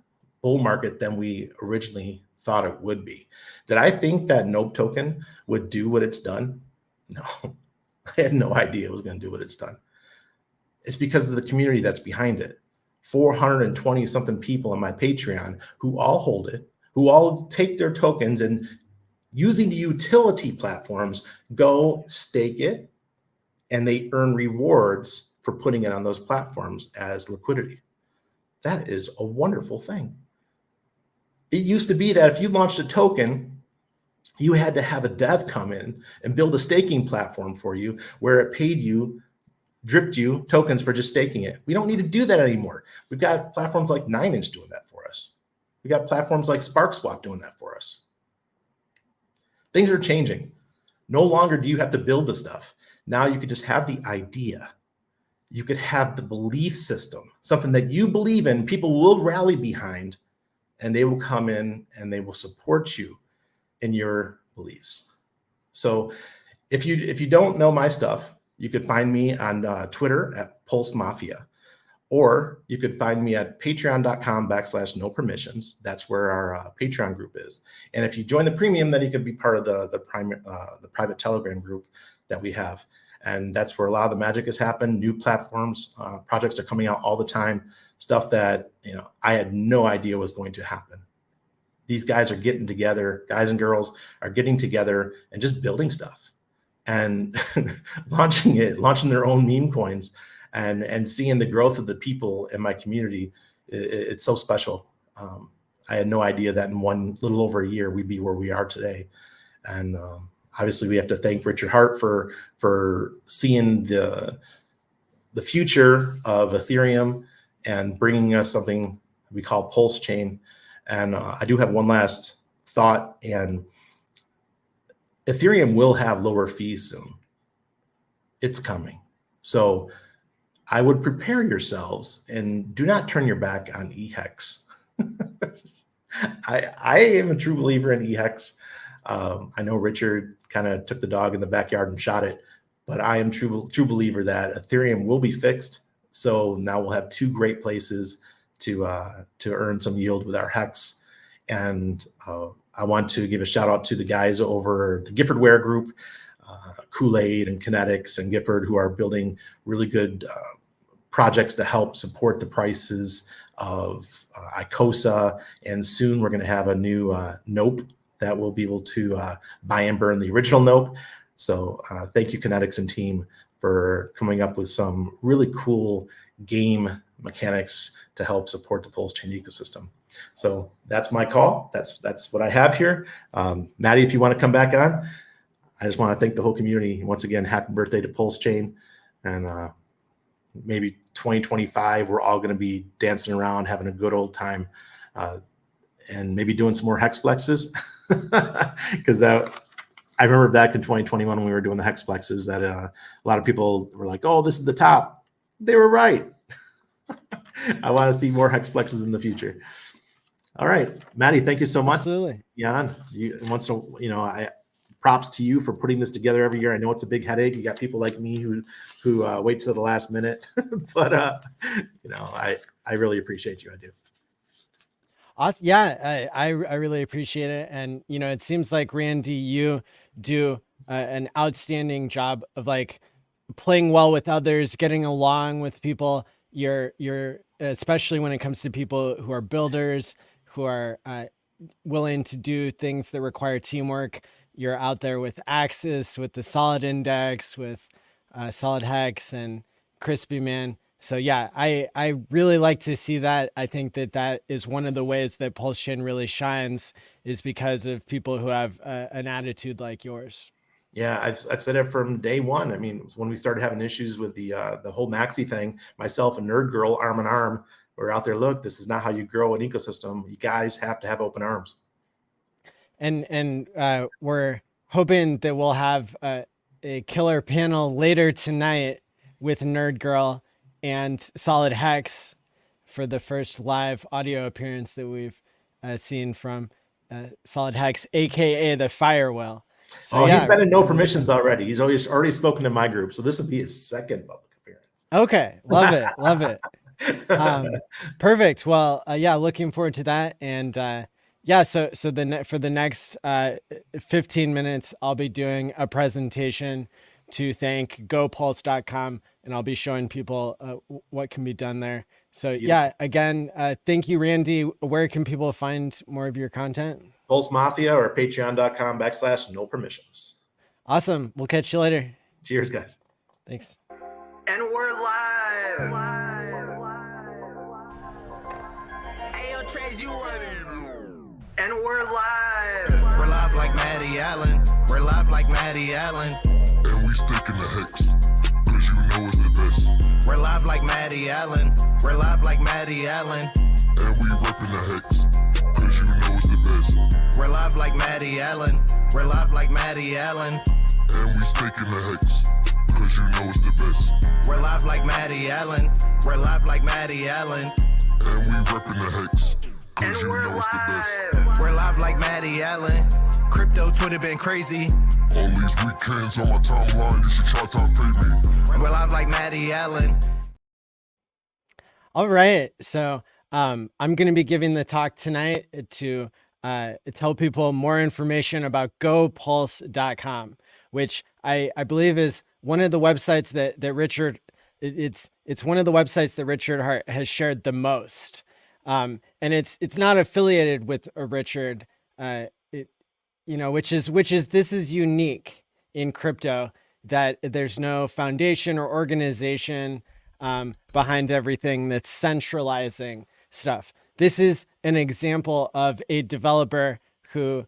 bull market than we originally thought it would be. Did I think that Nope token would do what it's done? No, I had no idea it was going to do what it's done. It's because of the community that's behind it. 420 something people on my Patreon who all hold it, who all take their tokens and using the utility platforms, go stake it, and they earn rewards for putting it on those platforms as liquidity. That is a wonderful thing. It used to be that if you launched a token, you had to have a dev come in and build a staking platform for you where it paid you, dripped you tokens for just staking it. We don't need to do that anymore. We've got platforms like 9inch doing that for us. We got platforms like SparkSwap doing that for us. Things are changing. No longer do you have to build the stuff. Now you could just have the idea. You could have the belief system, something that you believe in, people will rally behind, and they will come in and they will support you in your beliefs. So if you don't know my stuff, you could find me on Twitter at Pulse Mafia, or you could find me at patreon.com/no permissions. That's where our Patreon group is. And if you join the premium, then you can be part of the private Telegram group that we have. And that's where a lot of the magic has happened. New platforms, projects are coming out all the time. Stuff that, you know, I had no idea was going to happen. These guys are getting together, guys and girls are getting together and just building stuff and launching their own meme coins and seeing the growth of the people in my community. It's so special. I had no idea that in one little over a year, we'd be where we are today. And obviously we have to thank Richard Hart for seeing the future of Ethereum and bringing us something we call PulseChain. And I do have one last thought, and Ethereum will have lower fees soon. It's coming. So I would prepare yourselves and do not turn your back on eHex. I am a true believer in eHex. I know Richard kind of took the dog in the backyard and shot it, but I am true believer that Ethereum will be fixed. So now we'll have two great places to earn some yield with our Hex. And I want to give a shout out to the guys over the Giffordware group, Kool-Aid and Kinetics and Gifford, who are building really good projects to help support the prices of ICOSA. And soon we're going to have a new Nope that we'll be able to buy and burn the original Nope. So thank you, Kinetics and team, for coming up with some really cool game mechanics to help support the PulseChain ecosystem. So that's my call. That's what I have here. Maddie, if you want to come back on, I just want to thank the whole community. Once again, happy birthday to PulseChain. And maybe 2025, we're all going to be dancing around, having a good old time, and maybe doing some more hex flexes. Because I remember back in 2021 when we were doing the hex flexes that a lot of people were like, oh, this is the top. They were right. I want to see more hex flexes in the future. All right, Maddie, thank you so much. Absolutely. Jan, props to you for putting this together every year. I know it's a big headache. You got people like me who wait till the last minute, but I really appreciate you. I do. Awesome. Yeah, I really appreciate it. And, it seems like, Randy, you do an outstanding job of like playing well with others, getting along with people. You're especially when it comes to people who are builders, who are willing to do things that require teamwork. You're out there with Axis, with the Solid Index, with Solid Hex and Crispy Man. So yeah, I really like to see that. I think that is one of the ways that PulseChain really shines, is because of people who have an attitude like yours. Yeah, I've said it from day one. I mean, when we started having issues with the whole Maxi thing, myself and Nerd Girl, arm in arm, we're out there. Look, this is not how you grow an ecosystem. You guys have to have open arms. And we're hoping that we'll have a killer panel later tonight with Nerd Girl and Solid Hex for the first live audio appearance that we've seen from Solid Hex, aka the Firewhale. So, he's been in no permissions already. He's already spoken to my group, so this will be his second public appearance. Okay, love it. Perfect. Well, looking forward to that. And so for the next 15 minutes, I'll be doing a presentation to thank GoPulse.com, and I'll be showing people what can be done there. So again, thank you, Randy. Where can people find more of your content? Pulse Mafia or patreon.com/no permissions. Awesome. We'll catch you later. Cheers, guys. Thanks. And we're live. Hey, yo, Trace, you running. And we're live. We're live like Maddie ALLin. We're live like Maddie ALLin. And we sticking the hex, cause you know it's the best. We're live like Maddie ALLin. We're live like Maddie ALLin. And we ripping the hex, cause you know it's the best. We're live like Maddie ALLin. We're live like Maddie ALLin. And we sticking the hex, cause you know it's the best. We're live like Maddie ALLin. We're live like Maddie ALLin. And we ripping the hex, cause you know it's the best. We're live like Maddie ALLin. Crypto Twitter been crazy. All these weekends on my timeline, you should try to pay me. We're live like Maddie ALLin. All right. So I'm going to be giving the talk tonight to tell people more information about GoPulse.com, which I believe is one of the websites that Richard, it's one of the websites that Richard Hart has shared the most. And it's not affiliated with a Richard, which is this is unique in crypto, that there's no foundation or organization behind everything that's centralizing stuff. This is an example of a developer who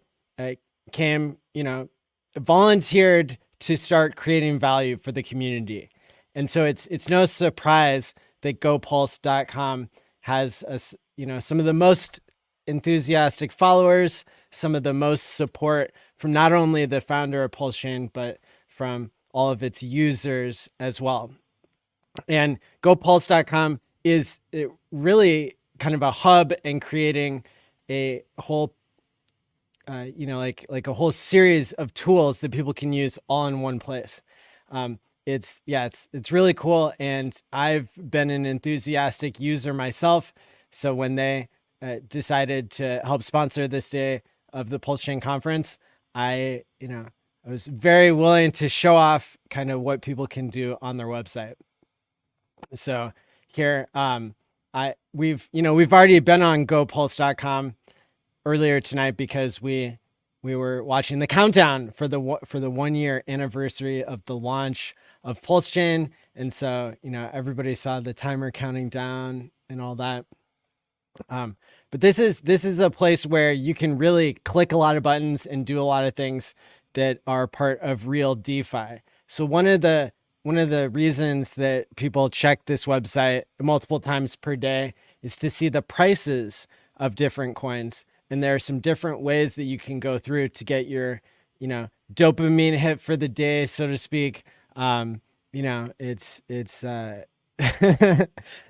volunteered to start creating value for the community. And so it's no surprise that GoPulse.com has some of the most enthusiastic followers, some of the most support from not only the founder of PulseChain, but from all of its users as well. And GoPulse.com is really kind of a hub in creating a whole, like a whole series of tools that people can use all in one place. It's really cool. And I've been an enthusiastic user myself. So when they decided to help sponsor this day of the PulseChain conference, I was very willing to show off kind of what people can do on their website. So here, we've already been on GoPulse.com earlier tonight because we were watching the countdown for the 1 year anniversary of the launch of PulseChain, and so everybody saw the timer counting down and all that. But this is a place where you can really click a lot of buttons and do a lot of things that are part of real DeFi. So one of the reasons that people check this website multiple times per day is to see the prices of different coins. And there are some different ways that you can go through to get your, dopamine hit for the day, so to speak. It's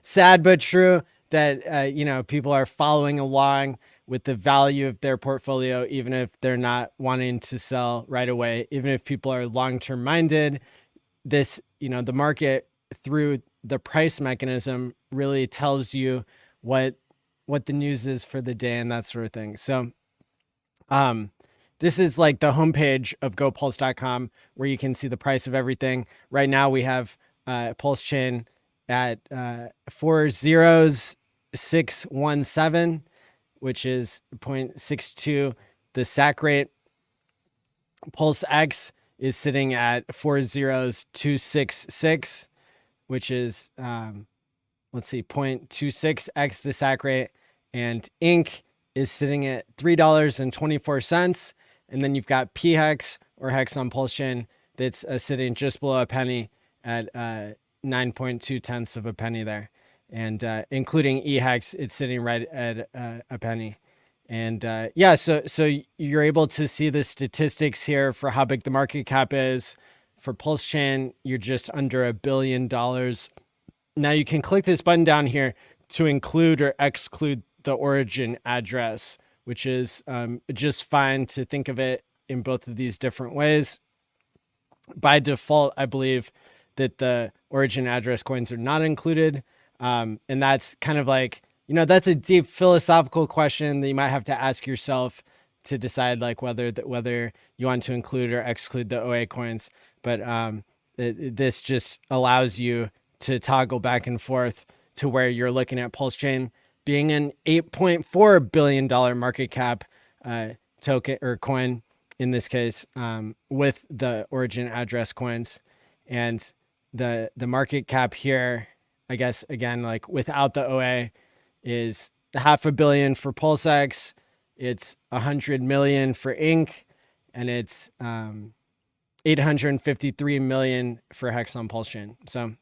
sad but true that, people are following along with the value of their portfolio, even if they're not wanting to sell right away, even if people are long-term minded. This, the market through the price mechanism really tells you what the news is for the day and that sort of thing. So, this is like the homepage of GoPulse.com where you can see the price of everything. Right now we have PulseChain at 40617, which is 0.62 the SAC rate. PulseX is sitting at 40266, which is 0.26x the SAC rate, and Inc is sitting at $3.24, and then you've got PHEX or Hex on PulseChain that's sitting just below a penny at 9.2 tenths of a penny there, and including eHex, it's sitting right at a penny. And so you're able to see the statistics here for how big the market cap is. For PulseChain, you're just under $1 billion. Now you can click this button down here to include or exclude the origin address, which is just fine to think of it in both of these different ways. By default, I believe that the origin address coins are not included. And that's kind of like, that's a deep philosophical question that you might have to ask yourself to decide like whether you want to include or exclude the OA coins. But this just allows you to toggle back and forth to where you're looking at PulseChain being an $8.4 billion market cap token or coin in this case, with the origin address coins. And the market cap here, I guess, again, like without the OA, is $500 million for PulseX, it's 100 million for Inc, and it's 853 million for Hex on PulseChain. So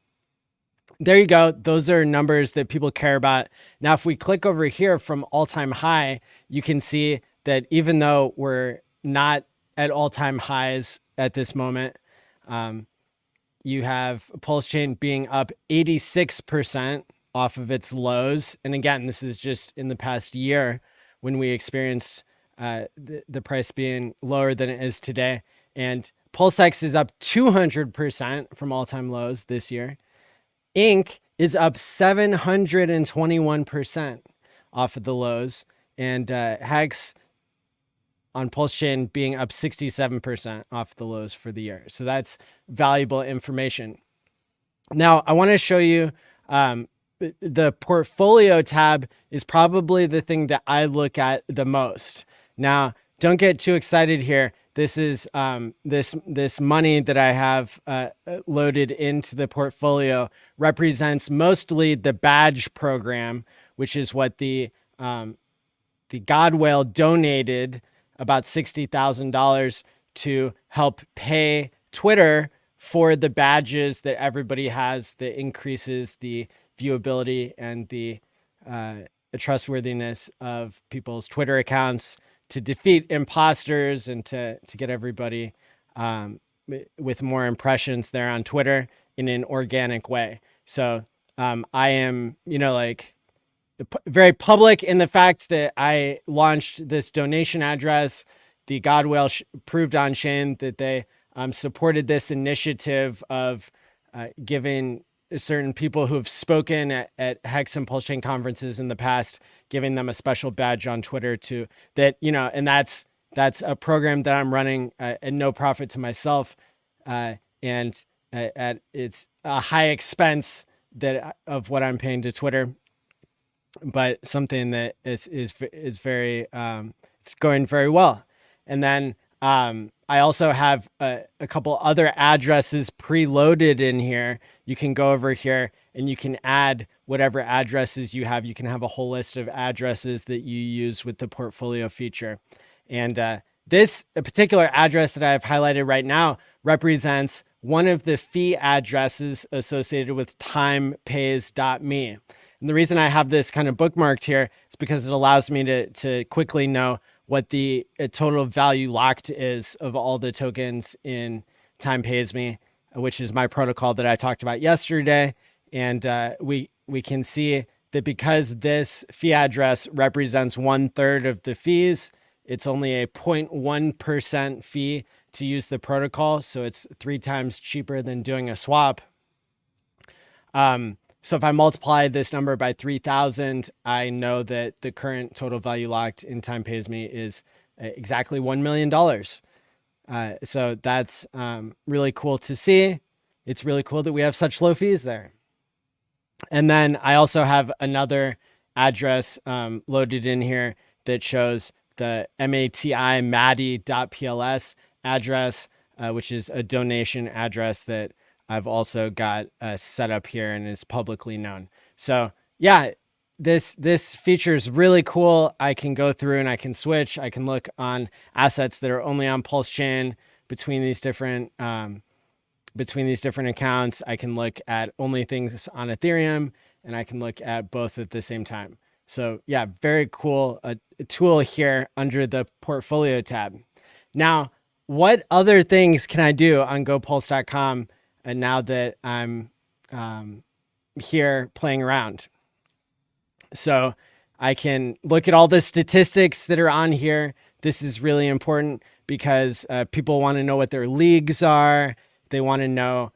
there you go. Those are numbers that people care about. Now, if we click over here from all-time high, you can see that even though we're not at all-time highs at this moment, you have PulseChain being up 86% off of its lows. And again, this is just in the past year when we experienced the price being lower than it is today. And PulseX is up 200% from all-time lows this year. Inc is up 721% off of the lows. And Hex on PulseChain being up 67% off the lows for the year. So that's valuable information. Now, I want to show you the portfolio tab is probably the thing that I look at the most. Now, don't get too excited here. This is this money that I have loaded into the portfolio represents mostly the badge program, which is what the God Whale donated about $60,000 to help pay Twitter for the badges that everybody has that increases the viewability and the trustworthiness of people's Twitter accounts, to defeat imposters and to get everybody with more impressions there on Twitter in an organic way. So I am, very public in the fact that I launched this donation address. The God Whale proved on chain that they supported this initiative of giving certain people who have spoken at Hex and PulseChain conferences in the past, giving them a special badge on Twitter to that, and that's a program that I'm running at no profit to myself. And it's a high expense of what I'm paying to Twitter, but something that is very, it's going very well. And then I also have a couple other addresses preloaded in here. You can go over here and you can add whatever addresses you have. You can have a whole list of addresses that you use with the portfolio feature. And this particular address that I've highlighted right now represents one of the fee addresses associated with timepays.me. And the reason I have this kind of bookmarked here is because it allows me to quickly know what the total value locked is of all the tokens in TimePaysMe, which is my protocol that I talked about yesterday. And we can see that because this fee address represents 1/3 of the fees, it's only a 0.1% fee to use the protocol. So it's 3 times cheaper than doing a swap. So if I multiply this number by 3,000, I know that the current total value locked in TimePaysMe is exactly $1 million. So that's really cool to see. It's really cool that we have such low fees there. And then I also have another address loaded in here that shows the mati.pls address, which is a donation address that I've also got set up here and is publicly known. So yeah, this feature is really cool. I can go through and I can switch. I can look on assets that are only on PulseChain between these different accounts. I can look at only things on Ethereum, and I can look at both at the same time. So yeah, very cool a tool here under the portfolio tab. Now, what other things can I do on GoPulse.com now that I'm here playing around? So I can look at all the statistics that are on here. This is really important because people want to know what their leagues are. They want to know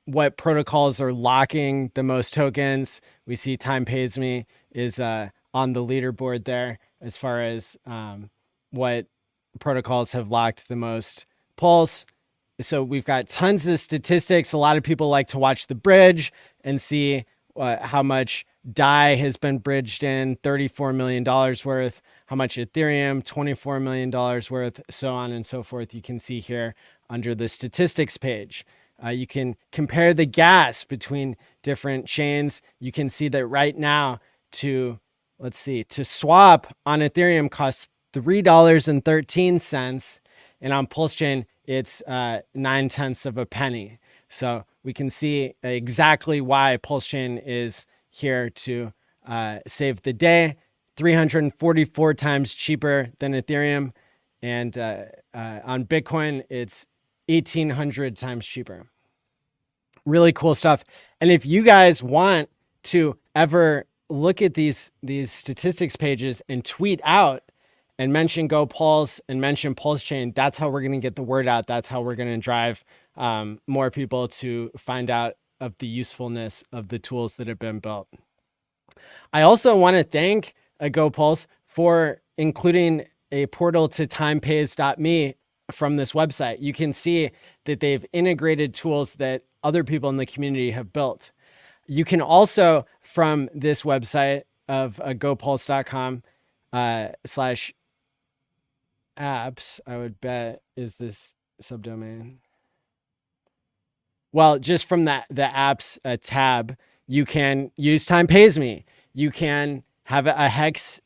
what protocols are locking the most tokens. We see TimePaysMe is on the leaderboard there as far as what protocols have locked the most Pulse. So we've got tons of statistics. A lot of people like to watch the bridge and see how much DAI has been bridged in, $34 million worth, how much Ethereum, $24 million worth, so on and so forth. You can see here under the statistics page. You can compare the gas between different chains. You can see that right now to swap on Ethereum costs $3.13, and on PulseChain it's 0.9 of a penny. So we can see exactly why PulseChain is here to save the day. 344 times cheaper than Ethereum, and on Bitcoin it's 1,800 times cheaper. Really cool stuff. And if you guys want to ever look at these statistics pages and tweet out and mention GoPulse and mention PulseChain, that's how we're going to get the word out. That's how we're going to drive more people to find out of the usefulness of the tools that have been built. I also want to thank GoPulse for including a portal to timepays.me from this website. You can see that they've integrated tools that other people in the community have built. You can also, from this website of gopulse.com /apps, I would bet is this subdomain. Well, just from the apps tab, you can use TimePaysMe. You can have a Hex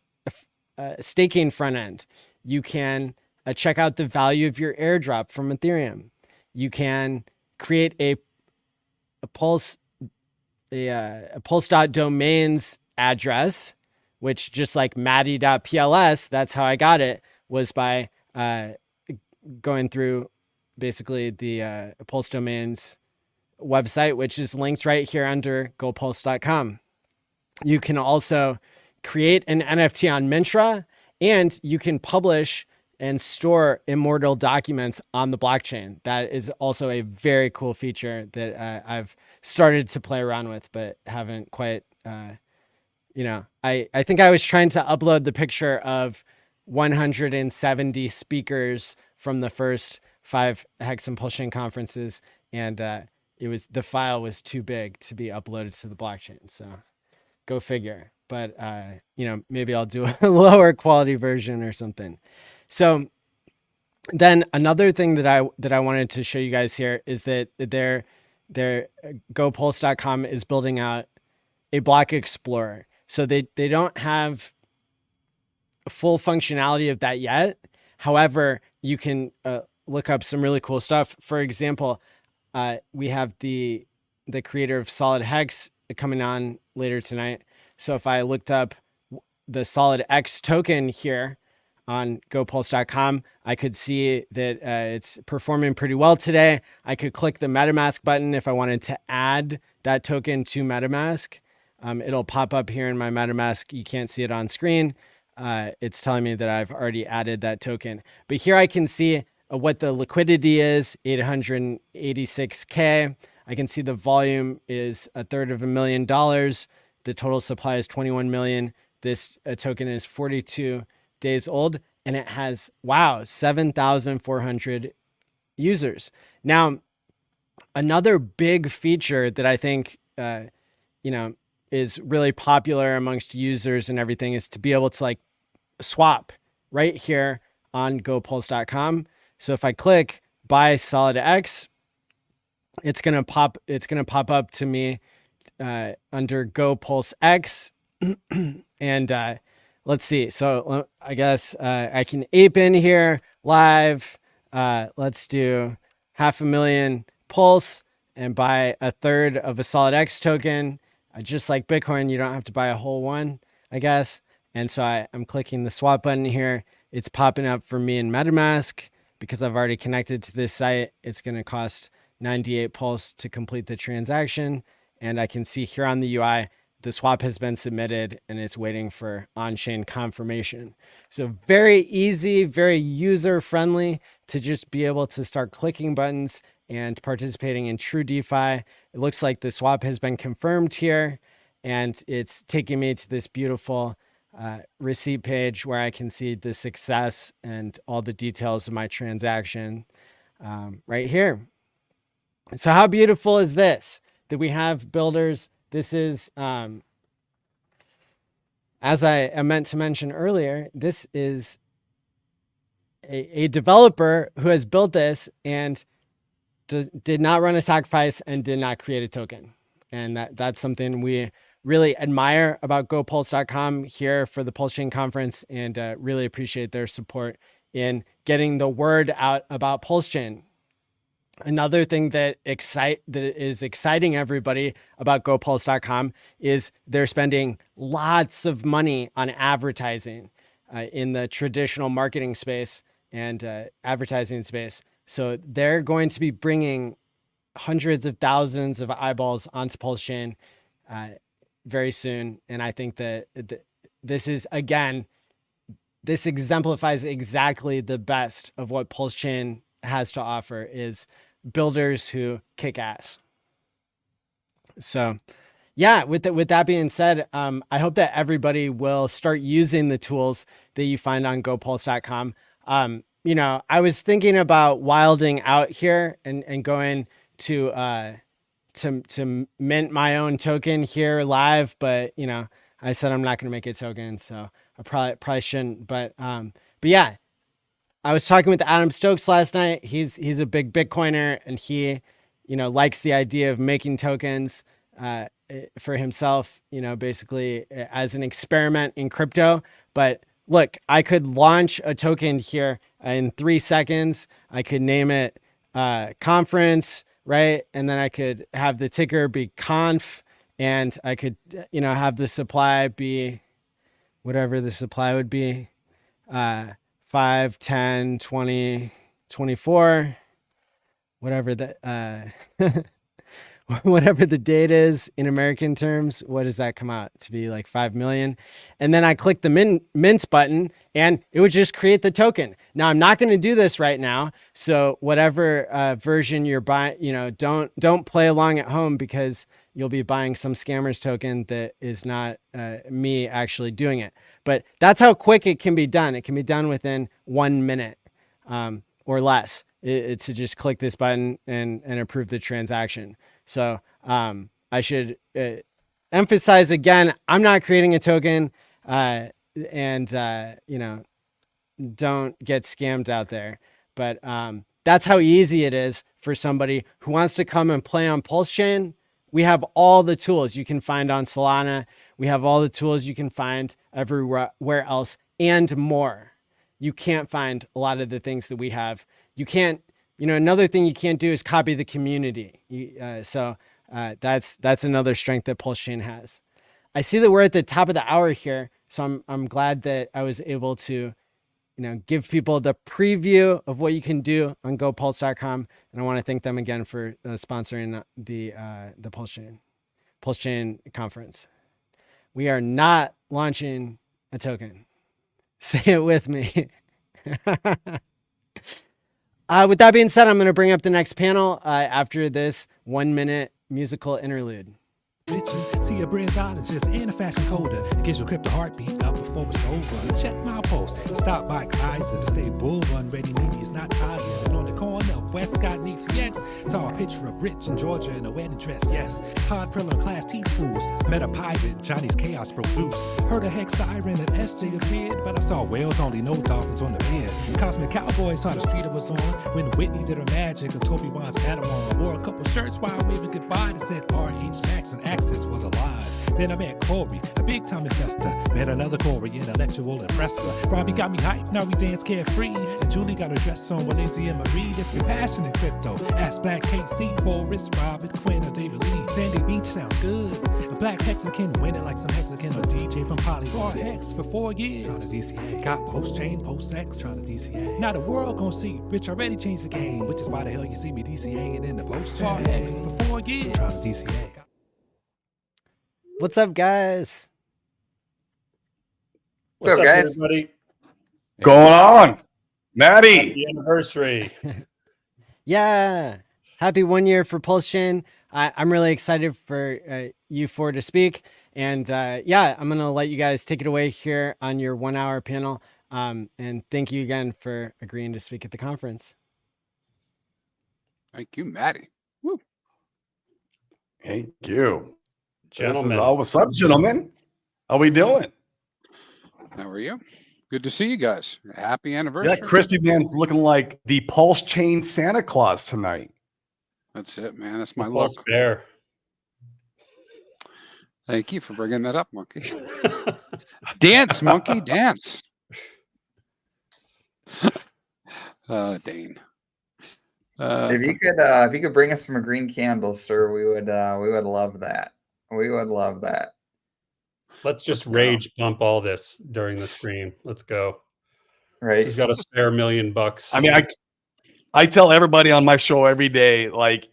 staking front end. You can check out the value of your airdrop from Ethereum. You can create a pulse.domains address, which, just like mati.pls, that's how I got it, was by going through basically the Pulse Domains website, which is linked right here under gopulse.com. You can also create an NFT on Mintra, and you can publish and store immortal documents on the blockchain. That is also a very cool feature that I've started to play around with, but haven't quite, I think I was trying to upload the picture of 170 speakers from the first 5 Hex and PulseChain conferences, and the file was too big to be uploaded to the blockchain. So go figure. But maybe I'll do a lower quality version or something. So then another thing that I wanted to show you guys here is that their GoPulse.com is building out a block explorer. So they don't have full functionality of that yet, However, you can look up some really cool stuff. For example, we have the creator of Solid Hex coming on later tonight. So if I looked up the Solid X token here on GoPulse.com, I could see that it's performing pretty well today. I could click the MetaMask button if I wanted to add that token to MetaMask. It'll pop up here in my MetaMask. You can't see it on screen. It's telling me that I've already added that token. But here I can see what the liquidity is, 886K. I can see the volume is $250,000. The total supply is 21 million. This token is 42 days old, and it has, wow, 7,400 users. Now, another big feature that I think, is really popular amongst users and everything is to be able to like swap right here on GoPulse.com. So if I click buy Solid X, it's gonna pop up to me under GoPulse X, and let's see. So I guess I can ape in here live. Let's do 500,000 Pulse and buy a third of a Solid X token. Just like Bitcoin, you don't have to buy a whole one, I guess. And so I'm clicking the swap button here. It's popping up for me in MetaMask because I've already connected to this site. It's going to cost 98 Pulse to complete the transaction. And I can see here on the UI, the swap has been submitted and it's waiting for on-chain confirmation. So very easy, very user-friendly to just be able to start clicking buttons and participating in true DeFi. It looks like the swap has been confirmed here, and it's taking me to this beautiful receipt page where I can see the success and all the details of my transaction right here. So how beautiful is this? That we have builders. This is, as I meant to mention earlier, this is a developer who has built this and did not run a sacrifice and did not create a token. And that's something we really admire about GoPulse.com here for the PulseChain conference, and really appreciate their support in getting the word out about PulseChain. Another thing that is exciting everybody about GoPulse.com is they're spending lots of money on advertising in the traditional marketing space and advertising space. So they're going to be bringing hundreds of thousands of eyeballs onto PulseChain very soon. And I think that this is, again, this exemplifies exactly the best of what PulseChain has to offer, is builders who kick ass. So yeah, with that being said, I hope that everybody will start using the tools that you find on GoPulse.com. I was thinking about wilding out here and going to mint my own token here live, but I said I'm not going to make a token, so I probably shouldn't. But yeah, I was talking with Adam Stokes last night. He's a big Bitcoiner, and he likes the idea of making tokens for himself, basically as an experiment in crypto. But look, I could launch a token here in 3 seconds. I could name it conference, right? And then I could have the ticker be conf, and I could, have the supply be whatever the supply would be, 5, 10, 20, 24, whatever the, whatever the date is in American terms. What does that come out to be, like 5 million? And then I click the mint button and it would just create the token. Now I'm not going to do this right now. So whatever version you're buying, don't play along at home, because you'll be buying some scammer's token that is not me actually doing it. But that's how quick it can be done. It can be done within 1 minute or less. It's to just click this button and approve the transaction. So I should emphasize again, I'm not creating a token, and don't get scammed out there. But that's how easy it is for somebody who wants to come and play on PulseChain. We have all the tools you can find on Solana. We have all the tools you can find everywhere else and more. you can't find a lot of the things that we have. You can't, another thing you can't do is copy the community. That's another strength that PulseChain has. I see that we're at the top of the hour here, so I'm glad that I was able to, give people the preview of what you can do on GoPulse.com, and I want to thank them again for sponsoring the PulseChain conference. We are not launching a token. Say it with me. With that being said, I'm going to bring up the next panel after this 1-minute musical interlude. Bitches, see a brainologist and a fashion coder. It gives your crypto heartbeat up before it's over. Check my post. Stop by Kaiser to stay bull run ready. Media not tired. And on the corner of Westcott needs yes. Saw a picture of Rich in Georgia in a wedding dress. Yes. Hard Priller class teeth fools. Met a pirate. Johnny's chaos broke loose. Heard a hex siren and SJ appeared, but I saw whales only, no dolphins on the bed. Cosmic Cowboy saw the street it was on when Whitney did her magic and Toby Wan's Padawan. Wore a couple shirts while waving goodbye that said RH Max and Access was alive. Then I met Corey, a big time investor. Met another Corey, intellectual impressor. Robbie got me hyped, now we dance carefree. And Julie got her dress on with Lindsay and Marie. This compassion in crypto. Ask Black KC, Forrest, Robert, Quinn, or David Lee. Sandy Beach sounds good. A Black Hexican winning like some Hexican or DJ from Polybar Hex for 4 years. Trying to DCA. Got PulseChain, PulseX, trying to DCA. Now the world gon' see, Rich already changed the game. Which is why the hell you see me DCAing in the PulseChain. Hex for 4 years. Trying to DCA. What's up, guys? What's up, guys? Everybody? Going on, Maddie? Happy anniversary. Yeah. Happy 1 year for PulseChain. I'm really excited for you four to speak. And yeah, I'm going to let you guys take it away here on your 1 hour panel. And thank you again for agreeing to speak at the conference. Thank you, Maddie. Woo. Thank you. Gentlemen. What's up, gentlemen? How we doing? How are you? Good to see you guys. Happy anniversary. Yeah, Crispy Man's looking like the PulseChain Santa Claus tonight. That's it, man. That's my Pulse look. Bear. Thank you for bringing that up, Monkey. Dance, Monkey, dance. Dane. If you could bring us some green candles, sir, we would love that. We would love that. Let's just rage pump all this during the stream. Let's go. Right. Just got a spare $1 million. I mean, I tell everybody on my show every day, like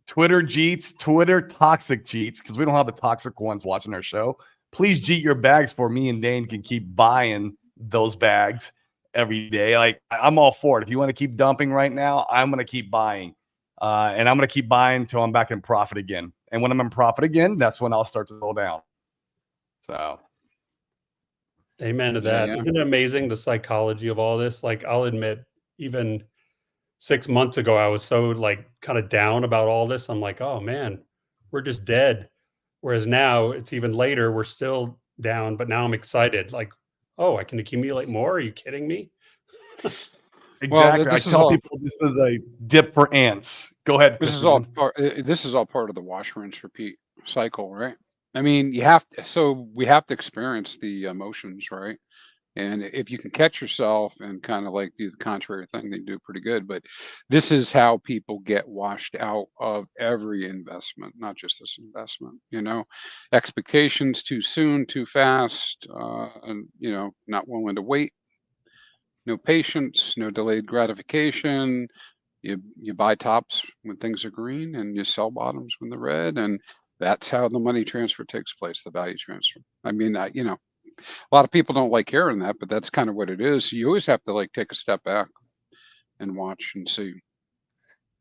Twitter jeets, Twitter toxic jeets, because we don't have the toxic ones watching our show. Please jeet your bags for me and Dane can keep buying those bags every day. Like I'm all for it. If you want to keep dumping right now, I'm going to keep buying. And I'm going to keep buying until I'm back in profit again. And when I'm in profit again, that's when I'll start to slow down. So. Amen to that. Yeah. Isn't it amazing the psychology of all this? Like I'll admit, even 6 months ago, I was so like kind of down about all this. I'm like, oh man, we're just dead. Whereas now it's even later, we're still down, but now I'm excited. Like, oh, I can accumulate more. Are you kidding me? Exactly. I tell people this is a dip for ants. Go ahead. This is all part of the wash, rinse, repeat cycle, right? I mean, we have to experience the emotions, right? And if you can catch yourself and kind of like do the contrary thing, they do pretty good. But this is how people get washed out of every investment, not just this investment, expectations too soon, too fast, and, not willing to wait. No patience, no delayed gratification. You buy tops when things are green and you sell bottoms when they're red. And that's how the money transfer takes place, the value transfer. I mean, a lot of people don't like hearing that, but that's kind of what it is. You always have to like take a step back and watch and see.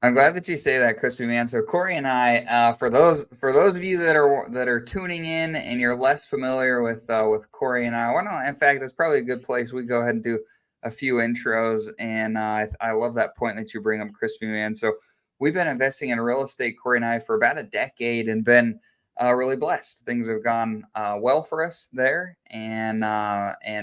I'm glad that you say that, Crispy Man. So Corey and I, for those of you that are tuning in and you're less familiar with Corey and I, in fact, that's probably a good place. We go ahead and do a few intros, and I love that point that you bring up, Crispy Man. So we've been investing in real estate, Corey and I, for about a decade, and been really blessed. Things have gone well for us there, and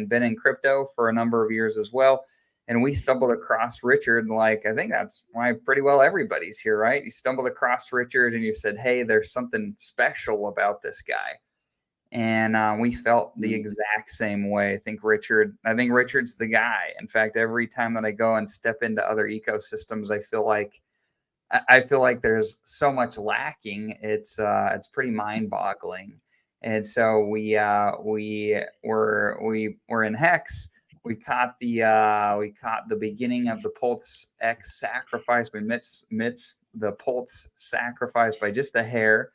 been in crypto for a number of years as well. And we stumbled across Richard, like I think that's why pretty well everybody's here, right? You stumbled across Richard, and you said, "Hey, there's something special about this guy." And we felt the exact same way. I think Richard's the guy. In fact, every time that I go and step into other ecosystems, I feel like there's so much lacking. It's pretty mind-boggling. And so we were in Hex. We caught the beginning of the Pulse X sacrifice. We missed the Pulse sacrifice by just a hair,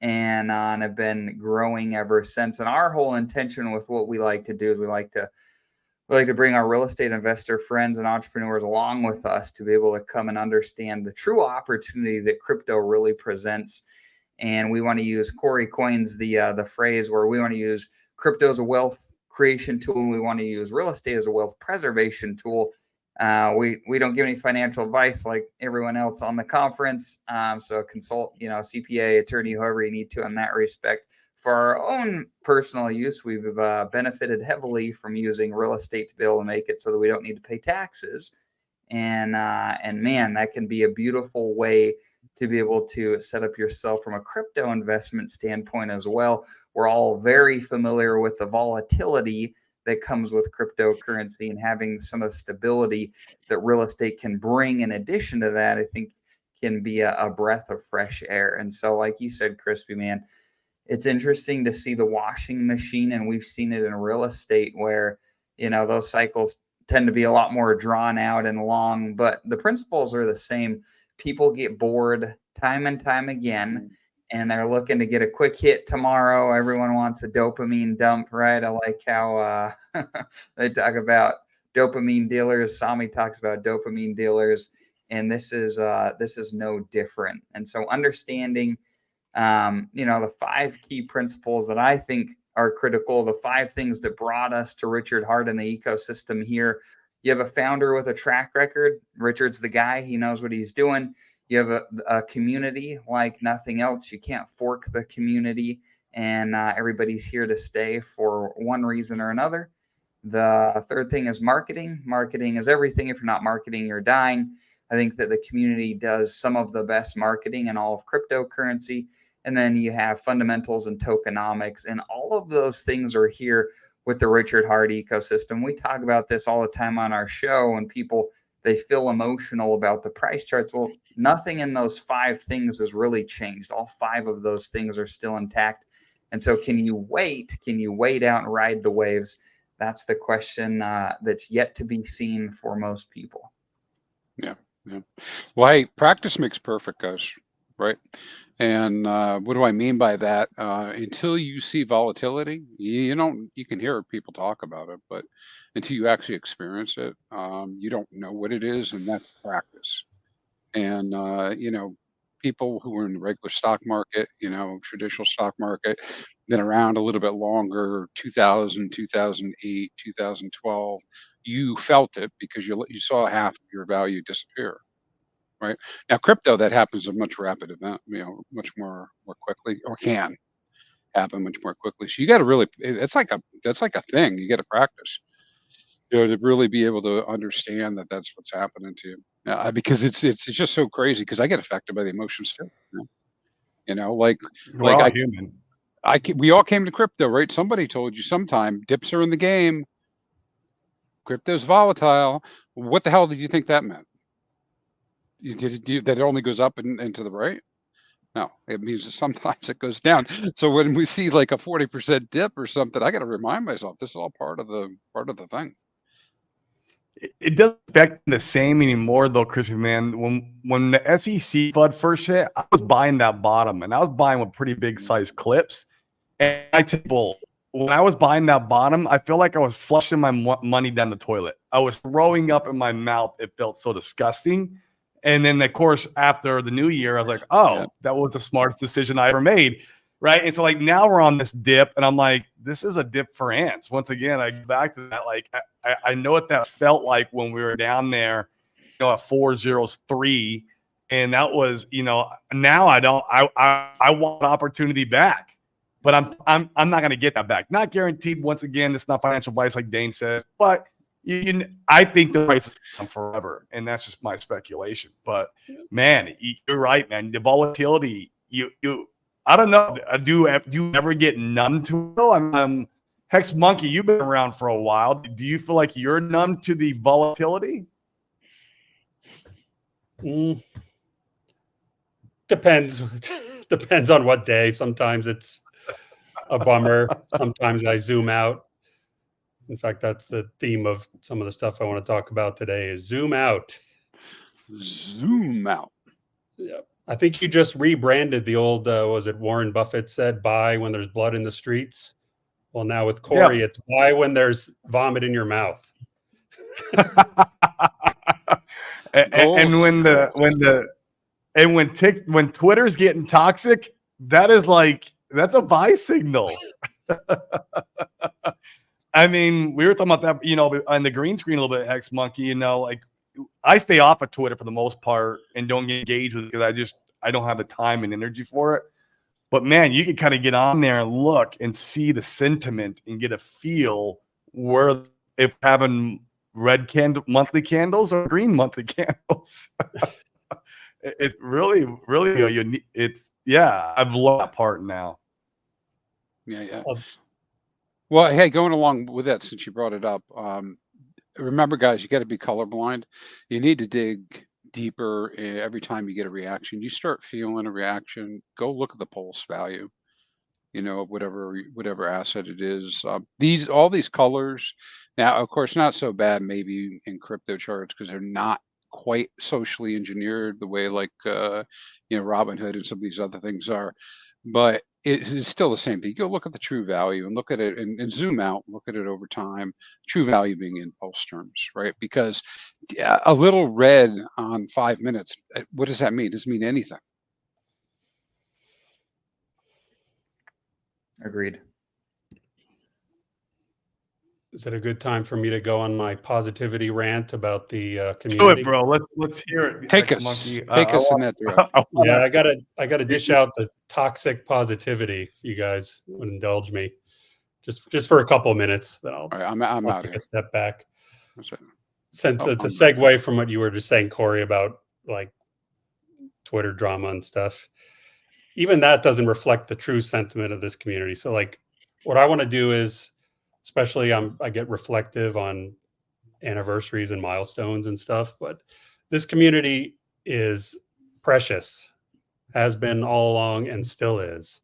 and have been growing ever since. And our whole intention with what we like to do is we like to bring our real estate investor friends and entrepreneurs along with us to be able to come and understand the true opportunity that crypto really presents. And we want to use Corey coins the phrase where we want to use crypto as a wealth creation tool, and we want to use real estate as a wealth preservation tool. We don't give any financial advice like everyone else on the conference. So consult, CPA, attorney, whoever you need to in that respect. For our own personal use, we've benefited heavily from using real estate to be able to make it so that we don't need to pay taxes. And man, that can be a beautiful way to be able to set up yourself from a crypto investment standpoint as well. We're all very familiar with the volatility that comes with cryptocurrency, and having some of the stability that real estate can bring in addition to that, I think can be a breath of fresh air. And so, like you said, Crispy Man, it's interesting to see the washing machine, and we've seen it in real estate where, those cycles tend to be a lot more drawn out and long, but the principles are the same. People get bored time and time again, and they're looking to get a quick hit tomorrow. Everyone wants the dopamine dump, right? I like how they talk about dopamine dealers. Sami talks about dopamine dealers, and this is no different. And so understanding, the 5 key principles that I think are critical, the 5 things that brought us to Richard Hart and the ecosystem here. You have a founder with a track record. Richard's the guy. He knows what he's doing. You have a community like nothing else. You can't fork the community, and everybody's here to stay for one reason or another. The third thing is marketing. Marketing is everything. If you're not marketing, you're dying. I think that the community does some of the best marketing in all of cryptocurrency. And then you have fundamentals and tokenomics, and all of those things are here with the Richard Hart ecosystem. We talk about this all the time on our show, and people, they feel emotional about the price charts. Well, nothing in those 5 things has really changed. All 5 of those things are still intact. And so can you wait? Can you wait out and ride the waves? That's the question that's yet to be seen for most people. Yeah. Well, hey, practice makes perfect, guys, right? And what do I mean by that? Until you see volatility, you can hear people talk about it, but until you actually experience it, you don't know what it is, and that's practice. And people who are in the regular stock market, traditional stock market, been around a little bit longer, 2000, 2008, 2012, you felt it because you saw half of your value disappear. Right now, crypto, that happens a much rapid event, much more quickly, or can happen much more quickly. So you got to really, that's like a thing. You got to practice, to really be able to understand that that's what's happening to you. Because it's just so crazy. Because I get affected by the emotions too. We're all human. We all came to crypto, right? Somebody told you sometime dips are in the game. Crypto's volatile. What the hell did you think that meant? That it only goes up and to the right? No, it means that sometimes it goes down. So when we see like a 40% dip or something, I got to remind myself this is all part of the thing. It doesn't affect the same anymore though, Crispy Man. When the SEC FUD first hit, I was buying that bottom, and I was buying with pretty big size clips. And when I was buying that bottom, I feel like I was flushing my money down the toilet. I was throwing up in my mouth. It felt so disgusting. And then, of course, after the new year, I was like, that was the smartest decision I ever made. Right. And so like now we're on this dip, and I'm like, this is a dip for ants. Once again, I go back to that. Like, I know what that felt like when we were down there, at 403. And that was, now I want opportunity back, but I'm not going to get that back. Not guaranteed. Once again, it's not financial advice like Dane says, but I think the price is on forever, and that's just my speculation. But man, you're right, man. The volatility, I don't know. Do you ever get numb to it? Hex Monkey, you've been around for a while. Do you feel like you're numb to the volatility? Depends. Depends on what day. Sometimes it's a bummer. Sometimes I zoom out. In fact, that's the theme of some of the stuff I want to talk about today is zoom out. Zoom out. Yeah. I think you just rebranded the old, was it Warren Buffett said, buy when there's blood in the streets? Well, now with Corey, it's buy when there's vomit in your mouth. and when Twitter's getting toxic, that's a buy signal. I mean, we were talking about that, on the green screen a little bit, Hex Monkey, like I stay off of Twitter for the most part and don't get engaged with it because I don't have the time and energy for it. But man, you can kind of get on there and look and see the sentiment and get a feel where if having red monthly candles or green monthly candles. It's really, really unique. I've loved that part now. Yeah. Well, hey, going along with that, since you brought it up, remember, guys, you got to be colorblind. You need to dig deeper every time you get a reaction. You start feeling a reaction, go look at the pulse value, whatever asset it is. All these colors. Now, of course, not so bad maybe in crypto charts because they're not quite socially engineered the way like Robinhood and some of these other things are, but it's still the same thing. Go look at the true value and look at it and zoom out, look at it over time. True value being in pulse terms, right? Because a little red on 5 minutes, what does that mean? It doesn't mean anything. Agreed. Is it a good time for me to go on my positivity rant about the community? Do it, bro. Let's hear it. Take us in that direction. Yeah, I gotta dish out the toxic positivity. If you guys would indulge me, just for a couple of minutes. Then I'll out take here. a step back. Since it's a segue from what you were just saying, Corey, about like Twitter drama and stuff. Even that doesn't reflect the true sentiment of this community. So like, what I want to do is, especially I get reflective on anniversaries and milestones and stuff, but this community is precious, has been all along and still is.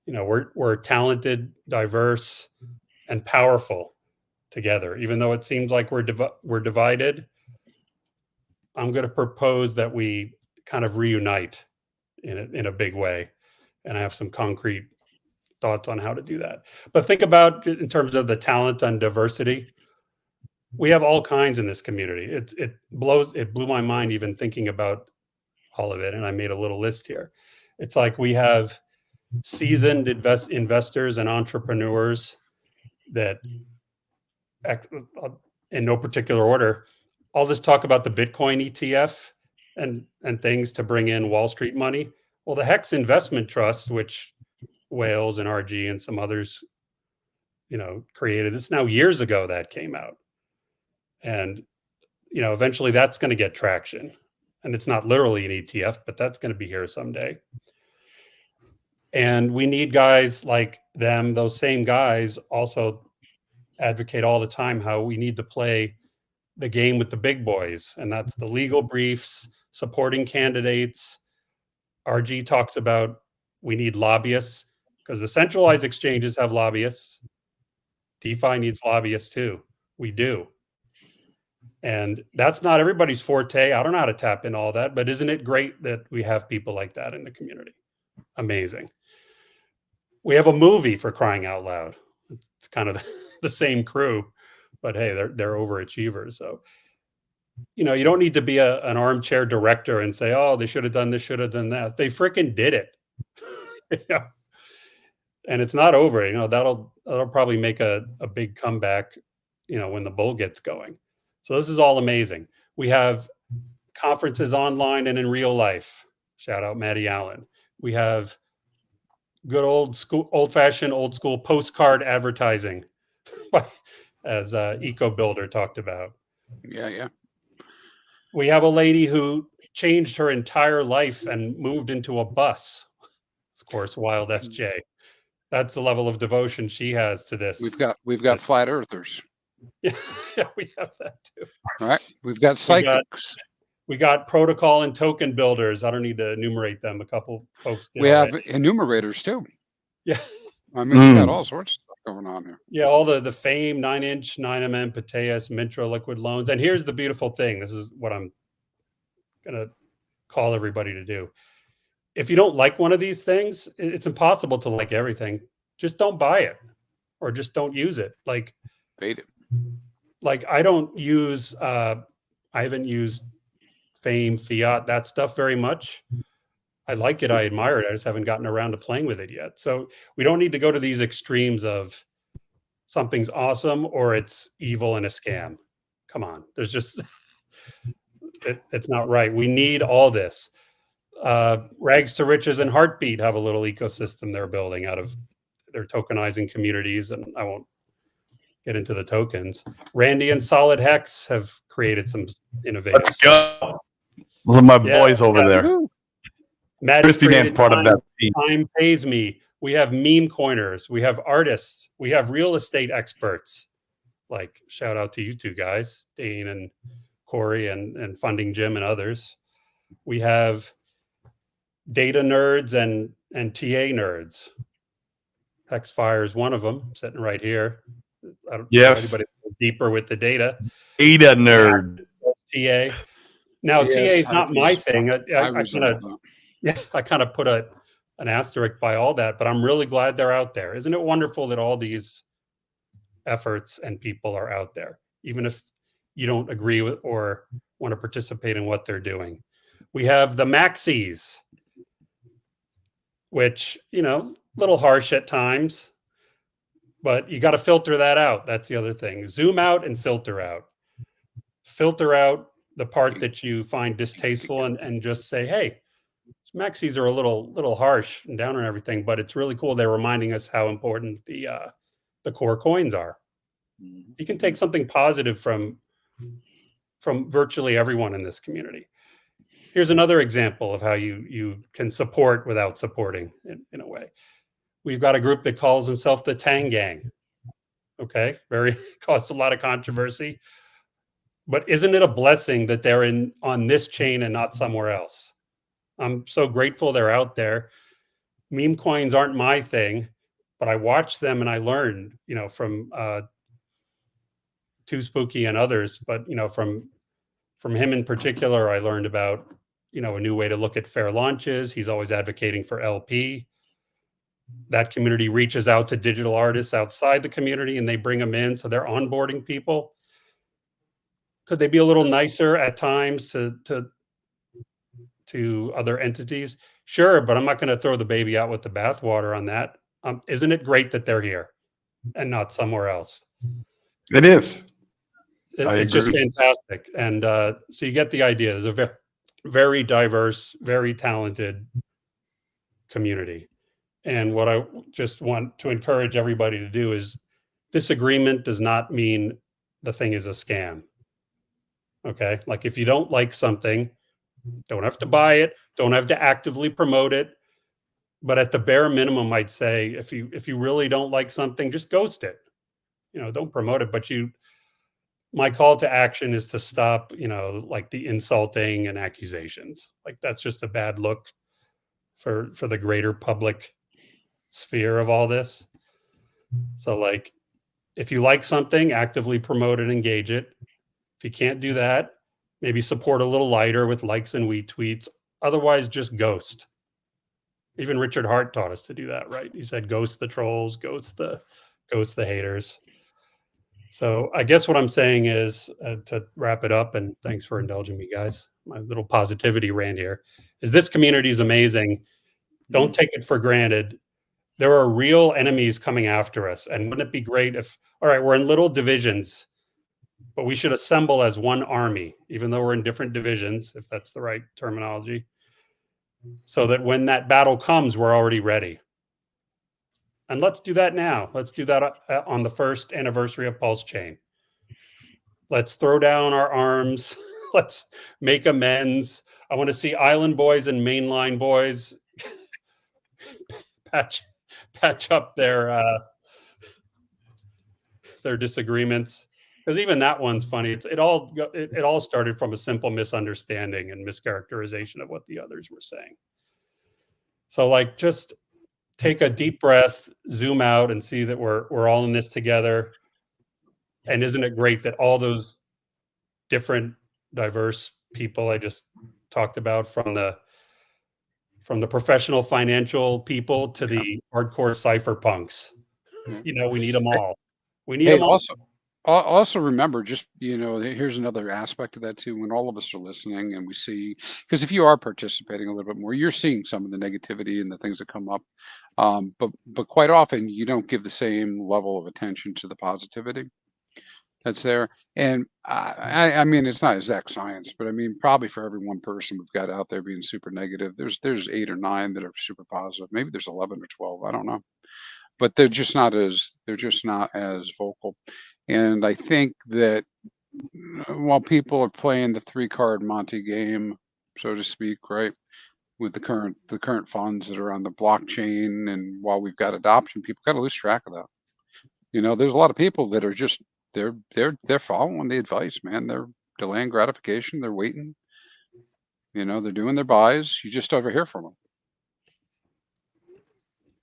We're talented, diverse, and powerful together. Even though it seems like we're divided, I'm going to propose that we kind of reunite in a big way, and I have some concrete thoughts on how to do that. But think about in terms of the talent and diversity. We have all kinds in this community. It blew my mind even thinking about all of it, and I made a little list here. It's like we have seasoned investors and entrepreneurs that, in no particular order, all this talk about the Bitcoin ETF and things to bring in Wall Street money. Well, the Hex Investment Trust, which Wales and RG and some others, created. It's now years ago that came out. And, eventually that's going to get traction. And it's not literally an ETF, but that's going to be here someday. And we need guys like them. Those same guys also advocate all the time how we need to play the game with the big boys. And that's the legal briefs, supporting candidates. RG talks about we need lobbyists because the centralized exchanges have lobbyists. DeFi needs lobbyists too. We do. And that's not everybody's forte. I don't know how to tap in all that, but isn't it great that we have people like that in the community? Amazing. We have a movie, for crying out loud. It's kind of the same crew, but hey, they're overachievers. So, you don't need to be an armchair director and say, oh, they should have done this, should have done that. They freaking did it. And it's not over. That'll probably make a big comeback, when the bull gets going. So this is all amazing. We have conferences online and in real life. Shout out Maddie ALLin. We have good old school postcard advertising, as Eco Builder talked about. Yeah. We have a lady who changed her entire life and moved into a bus. course, Wild SJ. That's the level of devotion she has to this. We've got flat earthers. Yeah, we have that too. All right. We've got psychics. We got protocol and token builders. I don't need to enumerate them. A couple folks did. We have already. enumerators too. Yeah. I mean, we got all sorts of stuff going on here. Yeah, all the FAME, 9-inch, 9mm, Pateas, Mintra liquid loans. And here's the beautiful thing. This is what I'm going to call everybody to do. If you don't like one of these things, it's impossible to like everything. Just don't buy it or just don't use it. Like, bait it. Like I don't use, I haven't used FAME, Fiat, that stuff very much. I like it. I admire it. I just haven't gotten around to playing with it yet. So we don't need to go to these extremes of something's awesome or it's evil and a scam. Come on. There's just, it's not right. We need all this. Rags to Riches and Heartbeat have a little ecosystem they're building out of their tokenizing communities, and I won't get into the tokens. Randy and Solid Hex have created some innovative. Let's go. Those are my boys over there. Matt Crispy Man's part of that team. Time pays me. We have meme coiners. We have artists. We have real estate experts. Like shout out to you two guys, Dane and Corey and Funding Jim and others. We have data nerds and TA nerds. Hexfire is one of them, sitting right here. I don't know anybody deeper with the data. Data nerd. TA. Now TA is not my thing. I kind of put an asterisk by all that, but I'm really glad they're out there. Isn't it wonderful that all these efforts and people are out there, even if you don't agree with or want to participate in what they're doing? We have the Maxis, which, you know, a little harsh at times, but you got to filter that out. That's the other thing. Zoom out and filter out. Filter out the part that you find distasteful and just say, hey, Maxis are a little harsh and down on everything, but it's really cool. They're reminding us how important the core coins are. You can take something positive from virtually everyone in this community. Here's another example of how you can support without supporting in a way. We've got a group that calls themselves the Tang Gang. Okay, caused a lot of controversy. But isn't it a blessing that they're on this chain and not somewhere else? I'm so grateful they're out there. Meme coins aren't my thing, but I watched them and I learned, you know, from Too Spooky and others, but, you know, from him in particular, I learned about, you know, a new way to look at fair launches. He's always advocating for LP. That community reaches out to digital artists outside the community and they bring them in. So they're onboarding people. Could they be a little nicer at times to other entities? Sure, but I'm not going to throw the baby out with the bathwater on that. Isn't it great that they're here and not somewhere else? It is. It's just fantastic. And so you get the idea. There's a very diverse, very talented community. And what I just want to encourage everybody to do is disagreement does not mean the thing is a scam. Okay? Like if you don't like something, don't have to buy it, don't have to actively promote it. But at the bare minimum, I'd say if you really don't like something, just ghost it. You know, don't promote it. But my call to action is to stop, you know, like the insulting and accusations. Like that's just a bad look for the greater public sphere of all this. So like, if you like something, actively promote it, engage it. If you can't do that, maybe support a little lighter with likes and retweets. Otherwise, just ghost. Even Richard Hart taught us to do that, right? He said, ghost the trolls, ghost the haters. So I guess what I'm saying is, to wrap it up, and thanks for indulging me, guys, my little positivity rant here, is this community is amazing. Don't take it for granted. There are real enemies coming after us. And wouldn't it be great if, all right, we're in little divisions, but we should assemble as one army, even though we're in different divisions, if that's the right terminology, so that when that battle comes, we're already ready. And let's do that now. Let's do that on the first anniversary of PulseChain. Let's throw down our arms. Let's make amends. I want to see Island boys and mainline boys patch up their disagreements. Because even that one's funny. It all started from a simple misunderstanding and mischaracterization of what the others were saying. So like, just take a deep breath, zoom out, and see that we're all in this together. And isn't it great that all those different, diverse people I just talked about, from the professional financial people to the hardcore cypherpunks, we need them all. We need them all. Also remember, just, here's another aspect of that too. When all of us are listening and we see, because if you are participating a little bit more, you're seeing some of the negativity and the things that come up. But quite often you don't give the same level of attention to the positivity that's there. And I mean, it's not exact science, but I mean, probably for every one person we've got out there being super negative, there's 8 or 9 that are super positive. Maybe there's 11 or 12. I don't know. But they're just not as vocal. And I think that while people are playing the 3-card Monte game, so to speak, right, with the current funds that are on the blockchain, and while we've got adoption, people got to lose track of that. There's a lot of people that are just they're following the advice, man. They're delaying gratification. They're waiting. They're doing their buys. You just never hear from them.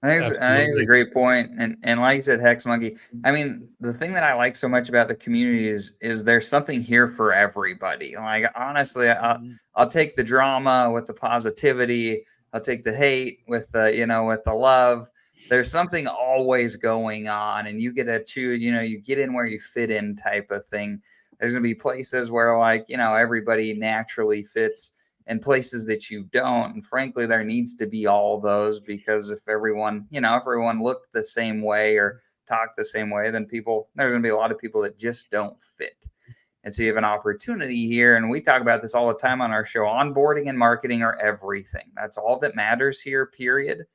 I think it's a great point. And like you said, Hex Monkey, I mean, the thing that I like so much about the community is there's something here for everybody. Like, honestly, I'll take the drama with the positivity. I'll take the hate with with the love. There's something always going on, and you get to choose, you get in where you fit in type of thing. There's going to be places where, like, everybody naturally fits, and places that you don't. And frankly, there needs to be all those, because if everyone looked the same way or talked the same way, then there's going to be a lot of people that just don't fit. And so you have an opportunity here. And we talk about this all the time on our show. Onboarding and marketing are everything. That's all that matters here, period.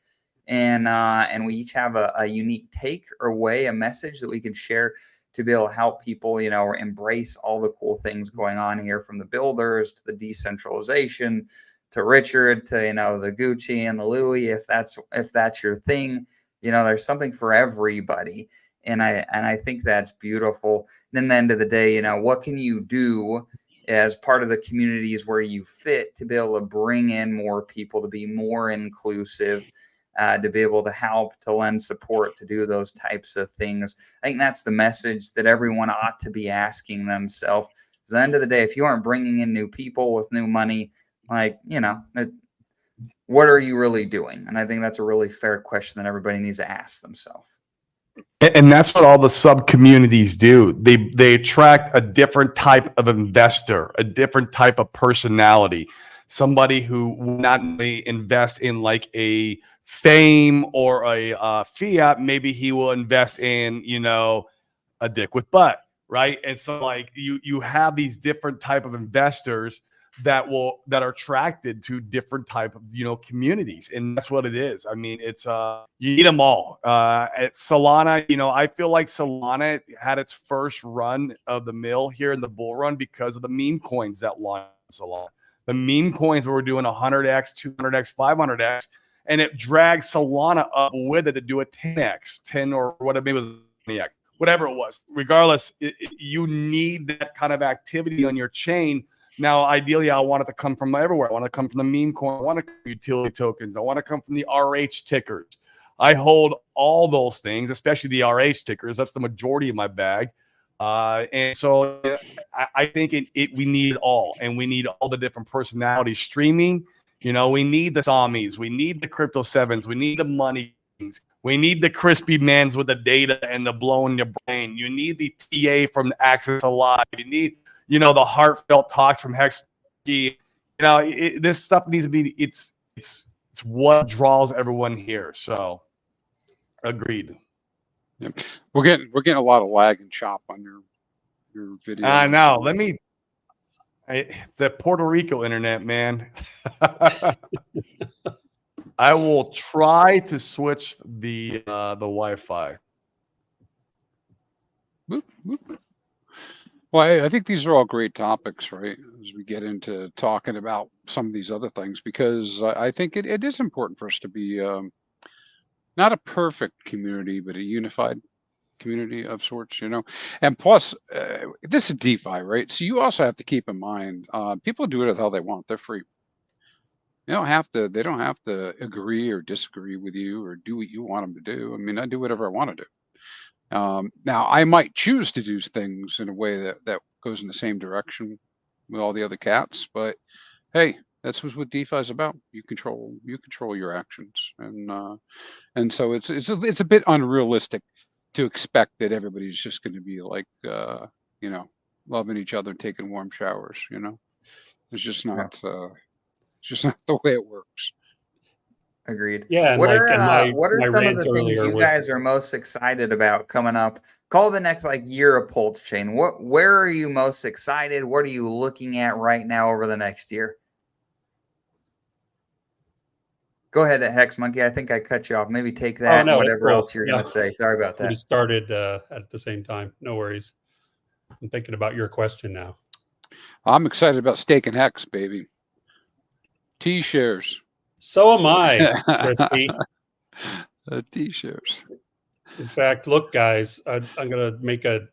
And we each have a unique take or way, a message that we can share to be able to help people, embrace all the cool things going on here, from the builders to the decentralization, to Richard, to, the Gucci and the Louis, if that's your thing. There's something for everybody. And I think that's beautiful. And in the end of the day, what can you do as part of the communities where you fit to be able to bring in more people, to be more inclusive, to be able to help, to lend support, to do those types of things. I think that's the message that everyone ought to be asking themselves. At the end of the day, if you aren't bringing in new people with new money, like, what are you really doing? And I think that's a really fair question that everybody needs to ask themselves. And that's what all the sub communities do. They attract a different type of investor, a different type of personality, somebody who will not only invest in like a fame or a fiat. Maybe he will invest in, a dick with butt, right? And so like you have these different type of investors that are attracted to different type of communities, and that's what it is. I mean, it's you need them all. At Solana, I feel like Solana had its first run of the mill here in the bull run because of the meme coins that launched Solana. The meme coins were doing 100x, 200x, 500x, and it dragged Solana up with it to do a 10x, 10 or whatever, maybe it was 20x, whatever it was. Regardless, you need that kind of activity on your chain. Now, ideally, I want it to come from everywhere. I want to come from the meme coin. I want to come from utility tokens. I want to come from the RH tickers. I hold all those things, especially the RH tickers. That's the majority of my bag. And so I think we need it all, and we need all the different personalities streaming. We need the Samis, we need the Crypto Sevens, we need the money kings, we need the crispy mans with the data and the blowing your brain. You need the TA from Access Alive. You need, the heartfelt talks from Hex. This stuff needs to be. It's what draws everyone here. So, agreed. Yep. We're getting a lot of lag and chop on your video. I know. It's that Puerto Rico internet, man. I will try to switch the Wi-Fi. Well, I think these are all great topics, right? As we get into talking about some of these other things, because I think it is important for us to be not a perfect community, but a unified community of sorts, and plus this is DeFi, right? So you also have to keep in mind people do it how they want. They're free. They don't have to agree or disagree with you or do what you want them to do. I mean, I do whatever I want to do. Now I might choose to do things in a way that goes in the same direction with all the other cats, but hey, that's what DeFi is about. You control your actions, and so it's a bit unrealistic to expect that everybody's just going to be like, loving each other, taking warm showers. It's just not, the way it works. Agreed. Yeah, and What like in are what are my some of rant the things earlier you was guys are most excited about coming up? Call the next year of PulseChain. Where are you most excited? What are you looking at right now over the next year? Go ahead, Hex Monkey. I think I cut you off. Maybe take that and whatever else you're going to say. Sorry about that. We just started at the same time. No worries. I'm thinking about your question now. I'm excited about staking Hex, baby. T-shares. So am I, Crispy. T-shares. In fact, look, guys, I'm going to make a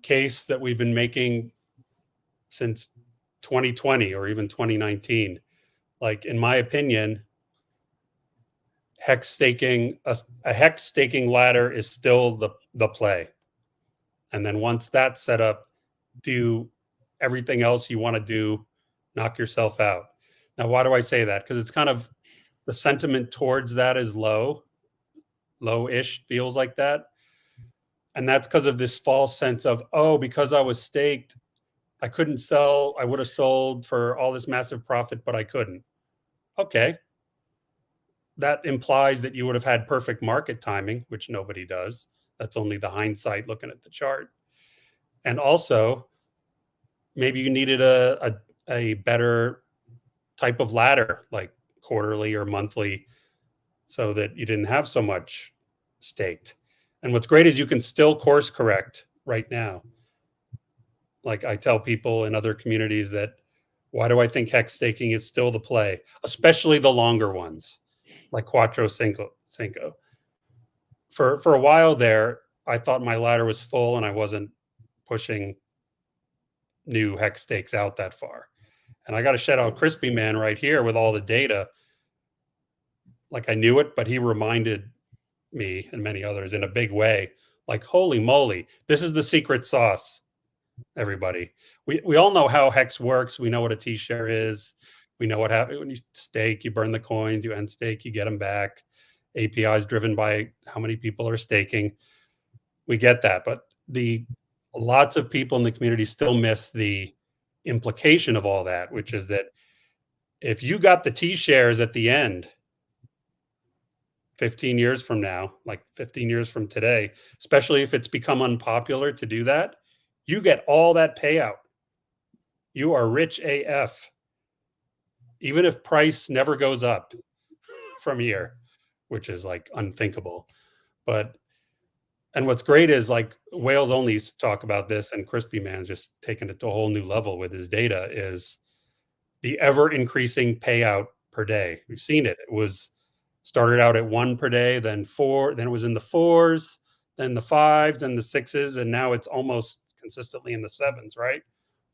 case that we've been making since 2020 or even 2019. Like, in my opinion, hex staking, a hex staking ladder is still the play. And then once that's set up, do everything else you want to do, knock yourself out. Now, why do I say that? Because it's kind of the sentiment towards that is low-ish, feels like that. And that's because of this false sense of, oh, because I was staked, I couldn't sell. I would have sold for all this massive profit, but I couldn't. Okay. That implies that you would have had perfect market timing, which nobody does. That's only the hindsight looking at the chart. And also, maybe you needed a better type of ladder, like quarterly or monthly, so that you didn't have so much staked. And what's great is you can still course correct right now. Like I tell people in other communities that, why do I think hex staking is still the play, especially the longer ones, like Quattro Cinco. For a while there, I thought my ladder was full and I wasn't pushing new hex stakes out that far. And I got to shout out Crispy Man right here with all the data. Like I knew it, but he reminded me and many others in a big way, like, holy moly, this is the secret sauce, everybody. We all know how hex works. We know what a T-share is. We know what happens when you stake, you burn the coins, you end stake, you get them back. API is driven by how many people are staking. We get that, but lots of people in the community still miss the implication of all that, which is that if you got the T-shares at the end, 15 years from now, like 15 years from today, especially if it's become unpopular to do that, you get all that payout. You are rich AF. Even if price never goes up from here, which is like unthinkable. And what's great is like Whales Only talk about this, and Crispy Man's just taken it to a whole new level with his data, is the ever increasing payout per day. We've seen it. It was started out at 1 per day, then 4, then it was in the 4s, then the 5s, then the 6s, and now it's almost consistently in the 7s, right?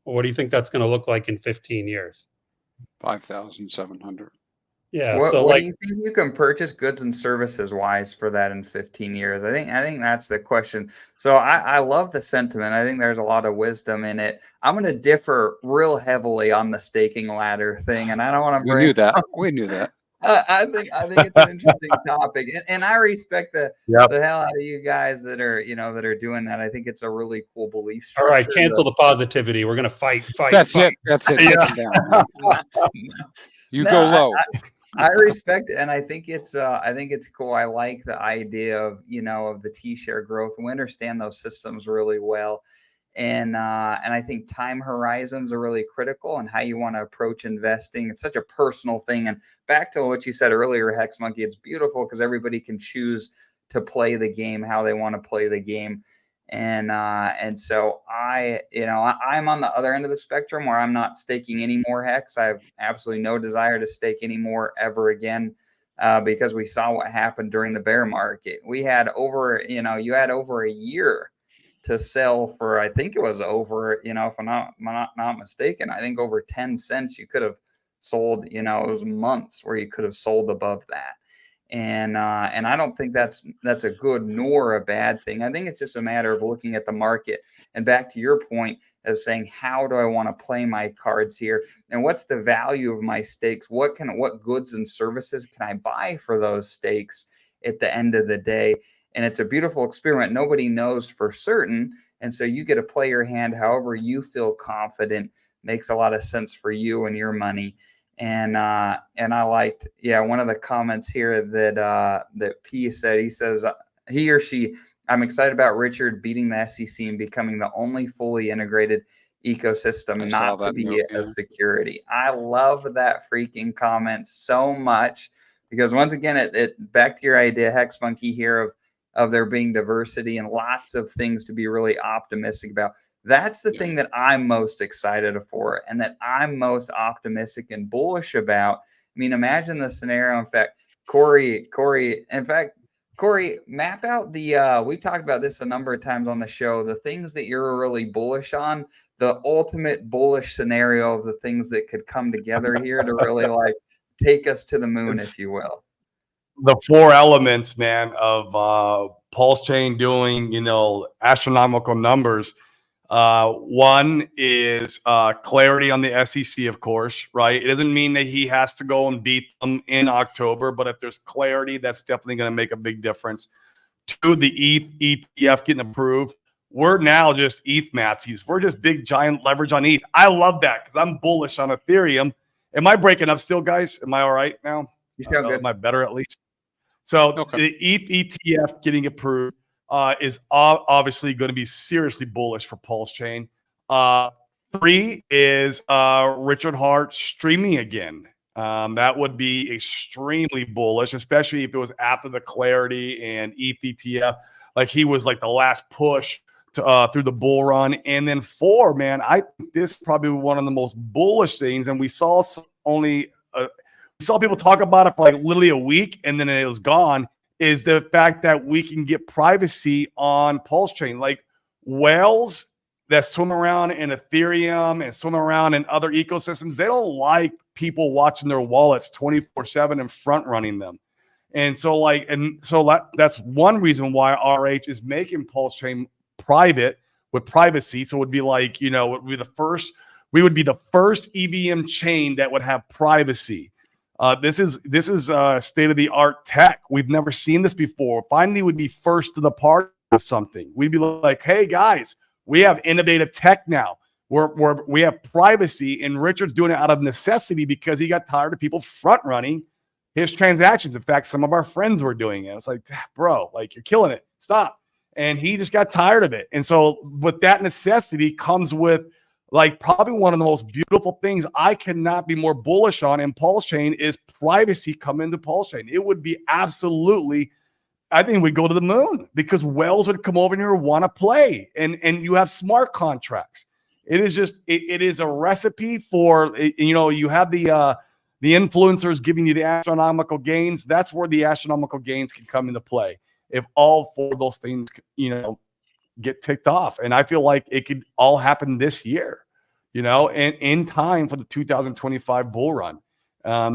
Well, what do you think that's going to look like in 15 years? 5,700. Yeah. What So do you think you can purchase goods and services wise for that in 15 years? I think that's the question. So I love the sentiment. I think there's a lot of wisdom in it. I'm going to differ real heavily on the staking ladder thing, and I don't want to bring. We knew that. I think it's an interesting topic, and I respect the hell out of you guys that are doing that. I think it's a really cool belief structure. All right, cancel the positivity. We're gonna fight. That's it. Yeah. You go low. I respect it, and I think it's cool. I like the idea of of the T-share growth. We understand those systems really well. And I think time horizons are really critical and how you want to approach investing. It's such a personal thing. And back to what you said earlier, Hex Monkey, it's beautiful because everybody can choose to play the game how they want to play the game. And so I'm on the other end of the spectrum where I'm not staking any more Hex. I have absolutely no desire to stake any more ever again. because we saw what happened during the bear market. We had over, you had over a year to sell for, I think it was over, if I'm not mistaken, I think over 10 cents you could have sold, it was months where you could have sold above that. And I don't think that's a good nor a bad thing. I think it's just a matter of looking at the market. And back to your point of saying, how do I want to play my cards here? And what's the value of my stakes? What goods and services can I buy for those stakes at the end of the day? And it's a beautiful experiment. Nobody knows for certain. And so you get to play your hand however you feel confident makes a lot of sense for you and your money. And I liked, one of the comments here that P said. He says, he or she, I'm excited about Richard beating the SEC and becoming the only fully integrated ecosystem not to be a security. I love that freaking comment so much, because once again, it back to your idea, Hex Monkey, here of there being diversity and lots of things to be really optimistic about. That's the thing that I'm most excited for, and that I'm most optimistic and bullish about. I mean, imagine the scenario. In fact, Corey, map out the, we've talked about this a number of times on the show, the things that you're really bullish on, the ultimate bullish scenario of the things that could come together here to really like take us to the moon, if you will. The 4 elements, man, of PulseChain doing, astronomical numbers. One is clarity on the SEC, of course, right? It doesn't mean that he has to go and beat them in October, but if there's clarity, that's definitely going to make a big difference. 2, the ETH ETF getting approved. We're now just ETH Nazis. We're just big, giant leverage on ETH. I love that because I'm bullish on Ethereum. Am I breaking up still, guys? Am I all right now? You sound good. Am I better at least? So the ETH ETF getting approved is obviously going to be seriously bullish for PulseChain. 3 is Richard Hart streaming again. That would be extremely bullish, especially if it was after the clarity and ETH ETF. Like he was like the last push to, through the bull run. And then 4, man, I think this is probably one of the most bullish things. And we saw we saw people talk about it for like literally a week and then it was gone, is the fact that we can get privacy on PulseChain. Like whales that swim around in Ethereum and swim around in other ecosystems, they don't like people watching their wallets 24/7 and front running them. And so that's one reason why RH is making PulseChain private with privacy. So it would be like, it would be we would be the first EVM chain that would have privacy. This is state-of-the-art tech. We've never seen this before. Finally, we'd be first to the party with something. We'd be like, hey, guys, we have innovative tech now. We have privacy, and Richard's doing it out of necessity because he got tired of people front-running his transactions. In fact, some of our friends were doing it. It's like, bro, like you're killing it. Stop. And he just got tired of it. And so with that necessity comes with like probably one of the most beautiful things I cannot be more bullish on in PulseChain is privacy coming to PulseChain. It would be absolutely, I think we'd go to the moon because whales would come over here and want to play. And you have smart contracts. It is just, it is a recipe for, you have the influencers giving you the astronomical gains. That's where the astronomical gains can come into play. If all 4 of those things, get ticked off. And I feel like it could all happen this year, and in time for the 2025 bull run.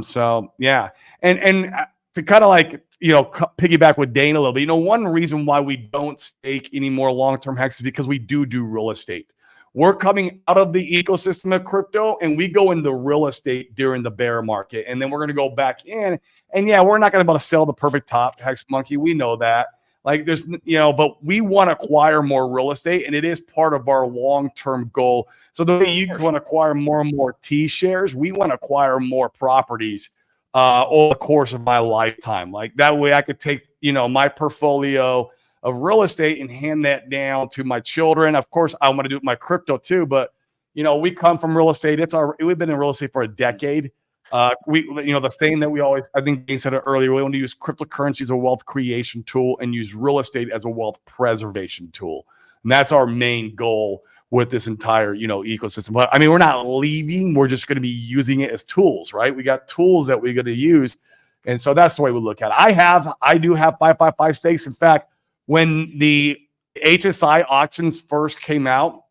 So yeah. And to kind of like, piggyback with Dane a little bit, one reason why we don't stake any more long-term hexes is because we do real estate. We're coming out of the ecosystem of crypto and we go into real estate during the bear market. And then we're going to go back in and we're not going to be able to sell the perfect top, Hex Monkey. We know that. Like there's, but we want to acquire more real estate and it is part of our long-term goal. So the way you want to acquire more and more T shares, we want to acquire more properties over the course of my lifetime. Like that way I could take, my portfolio of real estate and hand that down to my children. Of course, I want to do my crypto too, but we come from real estate. We've been in real estate for a decade. The saying that we always, I think they said it earlier, we want to use cryptocurrency as a wealth creation tool and use real estate as a wealth preservation tool. And that's our main goal with this entire, ecosystem. But I mean, we're not leaving. We're just going to be using it as tools, right? We got tools that we're going to use And so that's the way we look at it. I do have 555 stakes. In fact, when the HSI auctions first came out,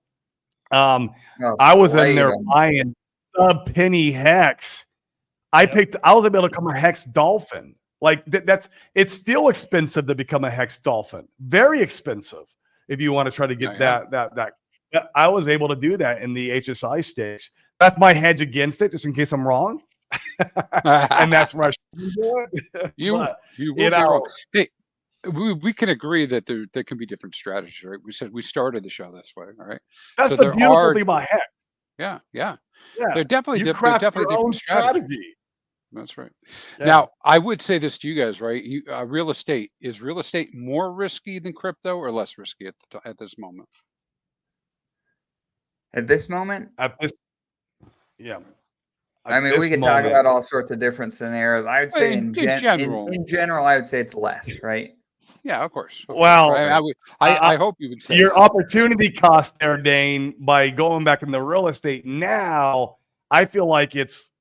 I was in there buying sub-penny hex. I was able to become a hex dolphin. Like it's still expensive to become a hex dolphin. Very expensive if you want to try to get that. I was able to do that in the HSI stakes. That's my hedge against it, just in case I'm wrong. And that's where I should do it. You will be wrong. Hey, we can agree that there can be different strategies, right? We said we started the show this way, all right? That's the beautiful thing about hex. Yeah. They're definitely you craft your own strategy. That's right. Yeah. Now, I would say this to you guys, right? Real estate, is real estate more risky than crypto or less risky at this moment? At this moment? Yeah. I mean, we could talk about all sorts of different scenarios. I would say in general, I would say it's less, right? Yeah, of course. Well, I hope you would say your opportunity cost there, Dane, by going back into real estate now. I feel like it's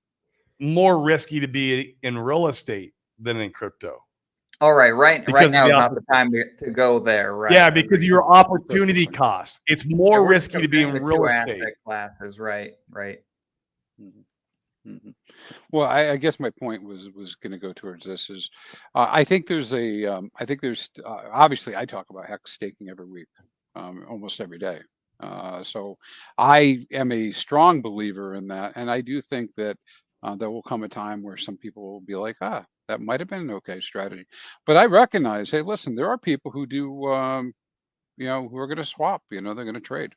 more risky to be in real estate than in crypto. All right, right now is not the time to go there, right? Yeah, because your opportunity cost. It's more risky to be in real estate. Asset classes, right. Mm-hmm. Well, I guess my point was going to go towards this is, I think there's obviously I talk about hex staking every week, almost every day. So I am a strong believer in that, and I do think that there will come a time where some people will be like, that might have been an okay strategy. But I recognize, hey, listen, there are people who do, who are going to swap. They're going to trade.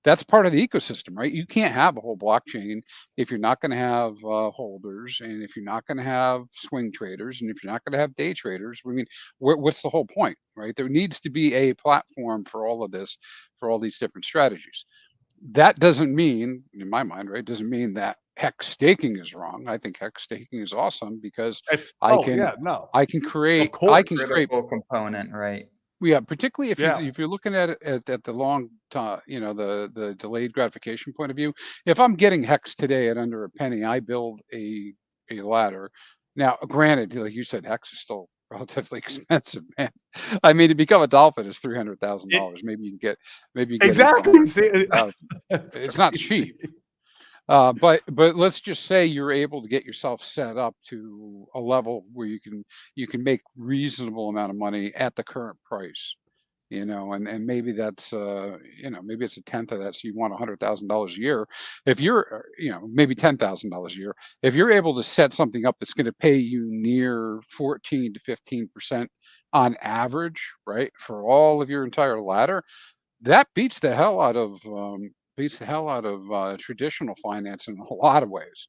That's part of the ecosystem, right? You can't have a whole blockchain if you're not going to have holders, and if you're not going to have swing traders, and if you're not going to have day traders. I mean, what's the whole point, right? There needs to be a platform for all of this, for all these different strategies. That doesn't mean, in my mind, right, doesn't mean that hex staking is wrong. I think hex staking is awesome because I can create critical component, right? Yeah, particularly if you're looking at it at the long time, the delayed gratification point of view. If I'm getting hex today at under a penny, I build a ladder. Now, granted, like you said, hex is still relatively expensive, man. I mean, to become a dolphin is $300,000. Maybe you can get exactly. It's not cheap. But let's just say you're able to get yourself set up to a level where you can make reasonable amount of money at the current price, and maybe that's maybe it's a tenth of that. So you want $100,000 a year. If you're maybe $10,000 a year, if you're able to set something up that's going to pay you near 14 to 15% on average, right, for all of your entire ladder, that beats the hell out of traditional finance in a lot of ways.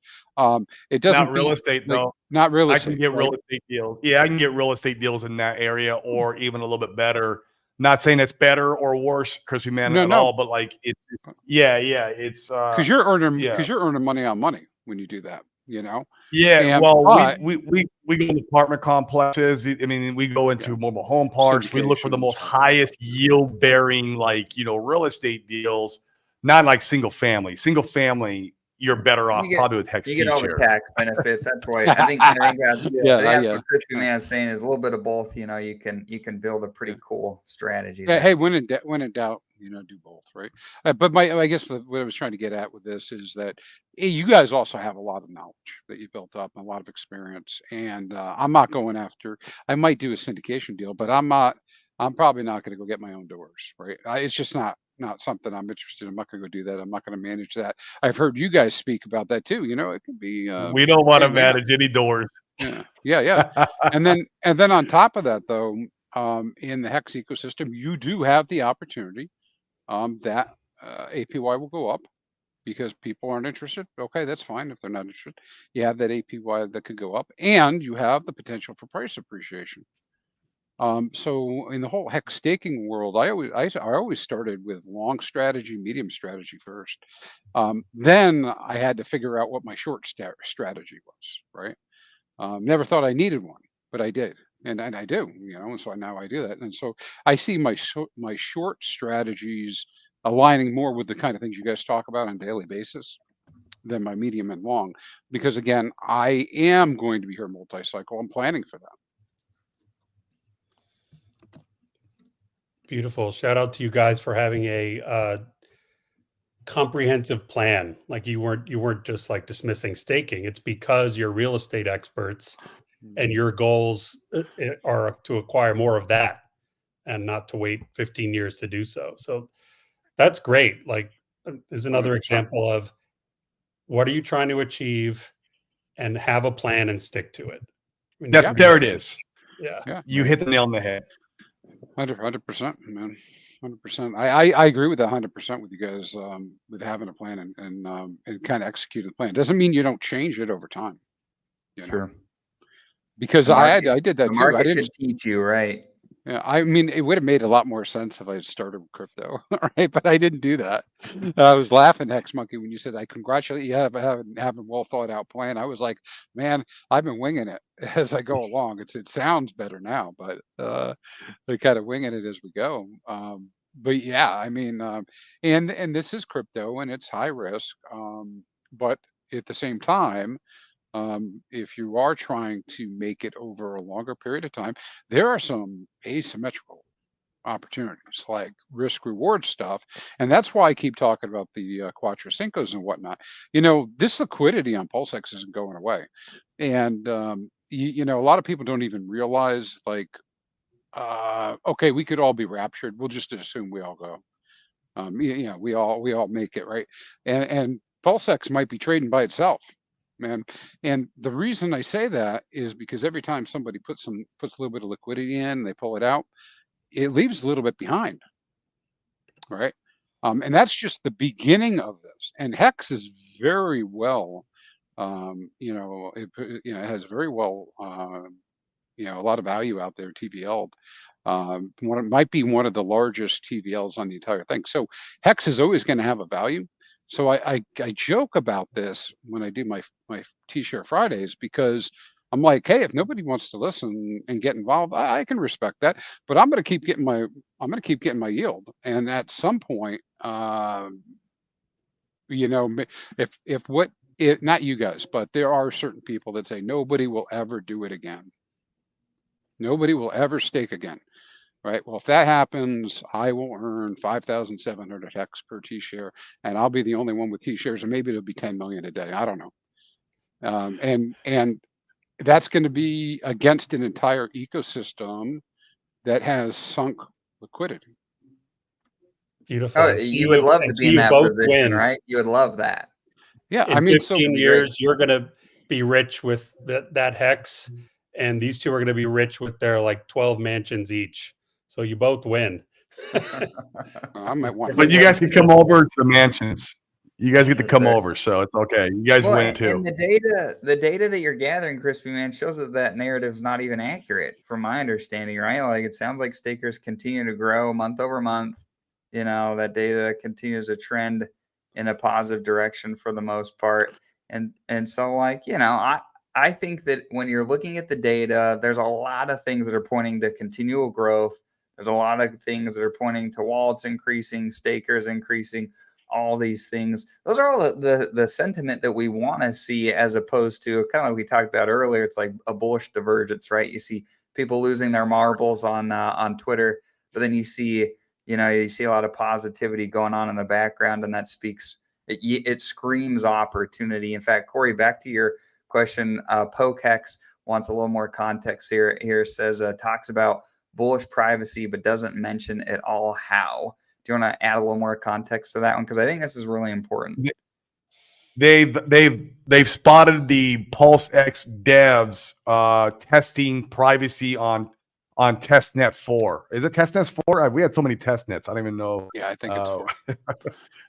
It doesn't not real estate though. Not real estate. I can get real estate deals. Yeah, I can get real estate deals in that area, or even a little bit better. Not saying it's better or worse, Crispy Man, at all, but like it's because you're earning money on money when you do that. Yeah, we go to apartment complexes. I mean, we go into mobile home parks. We look for the most highest yield bearing, real estate deals. Not like single family. Single family, you're better off probably with hex. You get all the tax benefits. That's why I think that's what Crispy Man is saying is a little bit of both. You can build a pretty cool strategy. Yeah, hey, when in doubt, do both, right? But I guess what I was trying to get at with this is that you guys also have a lot of knowledge that you built up, and a lot of experience. And I'm not going after. I might do a syndication deal, but I'm probably not going to go get my own doors, right? It's just not something I'm interested in. I'm not going to go do that. I'm not going to manage that. I've heard you guys speak about that too. It could be. We don't want to manage any doors. Yeah. and then on top of that, though, in the hex ecosystem, you do have the opportunity that APY will go up because people aren't interested. Okay, that's fine if they're not interested. You have that APY that could go up, and you have the potential for price appreciation. So in the whole hex staking world, I always started with long strategy, medium strategy first. Then I had to figure out what my short strategy was, right? Never thought I needed one, but I did. And I do, and so now I do that. And so I see my short strategies aligning more with the kind of things you guys talk about on a daily basis. than my medium and long, because again, I am going to be here multi-cycle. I'm planning for that. Beautiful. Shout out to you guys for having a comprehensive plan. Like you weren't just like dismissing staking. It's because you're real estate experts and your goals are to acquire more of that and not to wait 15 years to do so. So that's great. Like there's another 100%. example of what are you trying to achieve and have a plan and stick to it. I mean, There it is. Yeah. You hit the nail on the head. 100%, man. 100%. I agree with that 100% with you guys, with having a plan and kind of executing the plan. Doesn't mean you don't change it over time. You know? Sure. Because I did that the too. market I didn't should teach you, right? Yeah, I mean, it would have made a lot more sense if I had started with crypto, right? But I didn't do that. I was laughing, Hex Monkey, when you said, "I congratulate you have a well thought out plan." I was like, "Man, I've been winging it as I go along." It sounds better now, but we're kind of winging it as we go. But yeah, I mean, and this is crypto and it's high risk, but at the same time, if you are trying to make it over a longer period of time, there are some asymmetrical opportunities like risk reward stuff. And that's why I keep talking about the Quattro Cincos and whatnot. You know, this liquidity on PulseX isn't going away. And, you know, a lot of people don't even realize like, okay, we could all be raptured. We'll just assume we all go. You know, we all make it, right? And PulseX might be trading by itself, man. And the reason I say that is because every time somebody puts a little bit of liquidity in, they pull it out, it leaves a little bit behind, right? And that's just the beginning of this. And Hex is very well, you know, it has very well, you know, a lot of value out there, TVL. It might be one of the largest TVLs on the entire thing. So Hex is always going to have a value. So I joke about this when I do my T-shirt Fridays, because I'm like, hey, if nobody wants to listen and get involved, I can respect that. But I'm going to keep getting my yield, and at some point, you know, not you guys, but there are certain people that say nobody will ever do it again. Nobody will ever stake again. Right. Well, if that happens, I will earn 5,700 Hex per T-share, and I'll be the only one with T-shares, and maybe it'll be 10 million a day. I don't know. And that's going to be against an entire ecosystem that has sunk liquidity. Beautiful. Oh, you would love to be in that position, right? You would love that. Yeah, in I mean, 15 years, you're going to be rich with that Hex, and these two are going to be rich with their like 12 mansions each. So you both win. I might want. But you guys can come over to the mansions. You guys get to come over, so it's okay. You guys win too. And the data that you're gathering, Crispy Man, shows that narrative's not even accurate, from my understanding, right? Like it sounds like stakers continue to grow month over month. You know, that data continues to trend in a positive direction for the most part. And so, like, you know, I think that when you're looking at the data, there's a lot of things that are pointing to continual growth. There's a lot of things that are pointing to wallets increasing, stakers increasing, all these things. Those are all the sentiment that we want to see, as opposed to kind of like we talked about earlier. It's like a bullish divergence, right? You see people losing their marbles on Twitter, but then you see a lot of positivity going on in the background, and that speaks. It screams opportunity. In fact, Corey, back to your question, Pokex wants a little more context here. Says talks about bullish privacy, but doesn't mention at all how. Do you want to add a little more context to that one? Because I think this is really important. They've spotted the PulseX devs testing privacy on testnet 4. Is it testnet 4? We had so many testnets. I don't even know. Yeah, I think it's 4.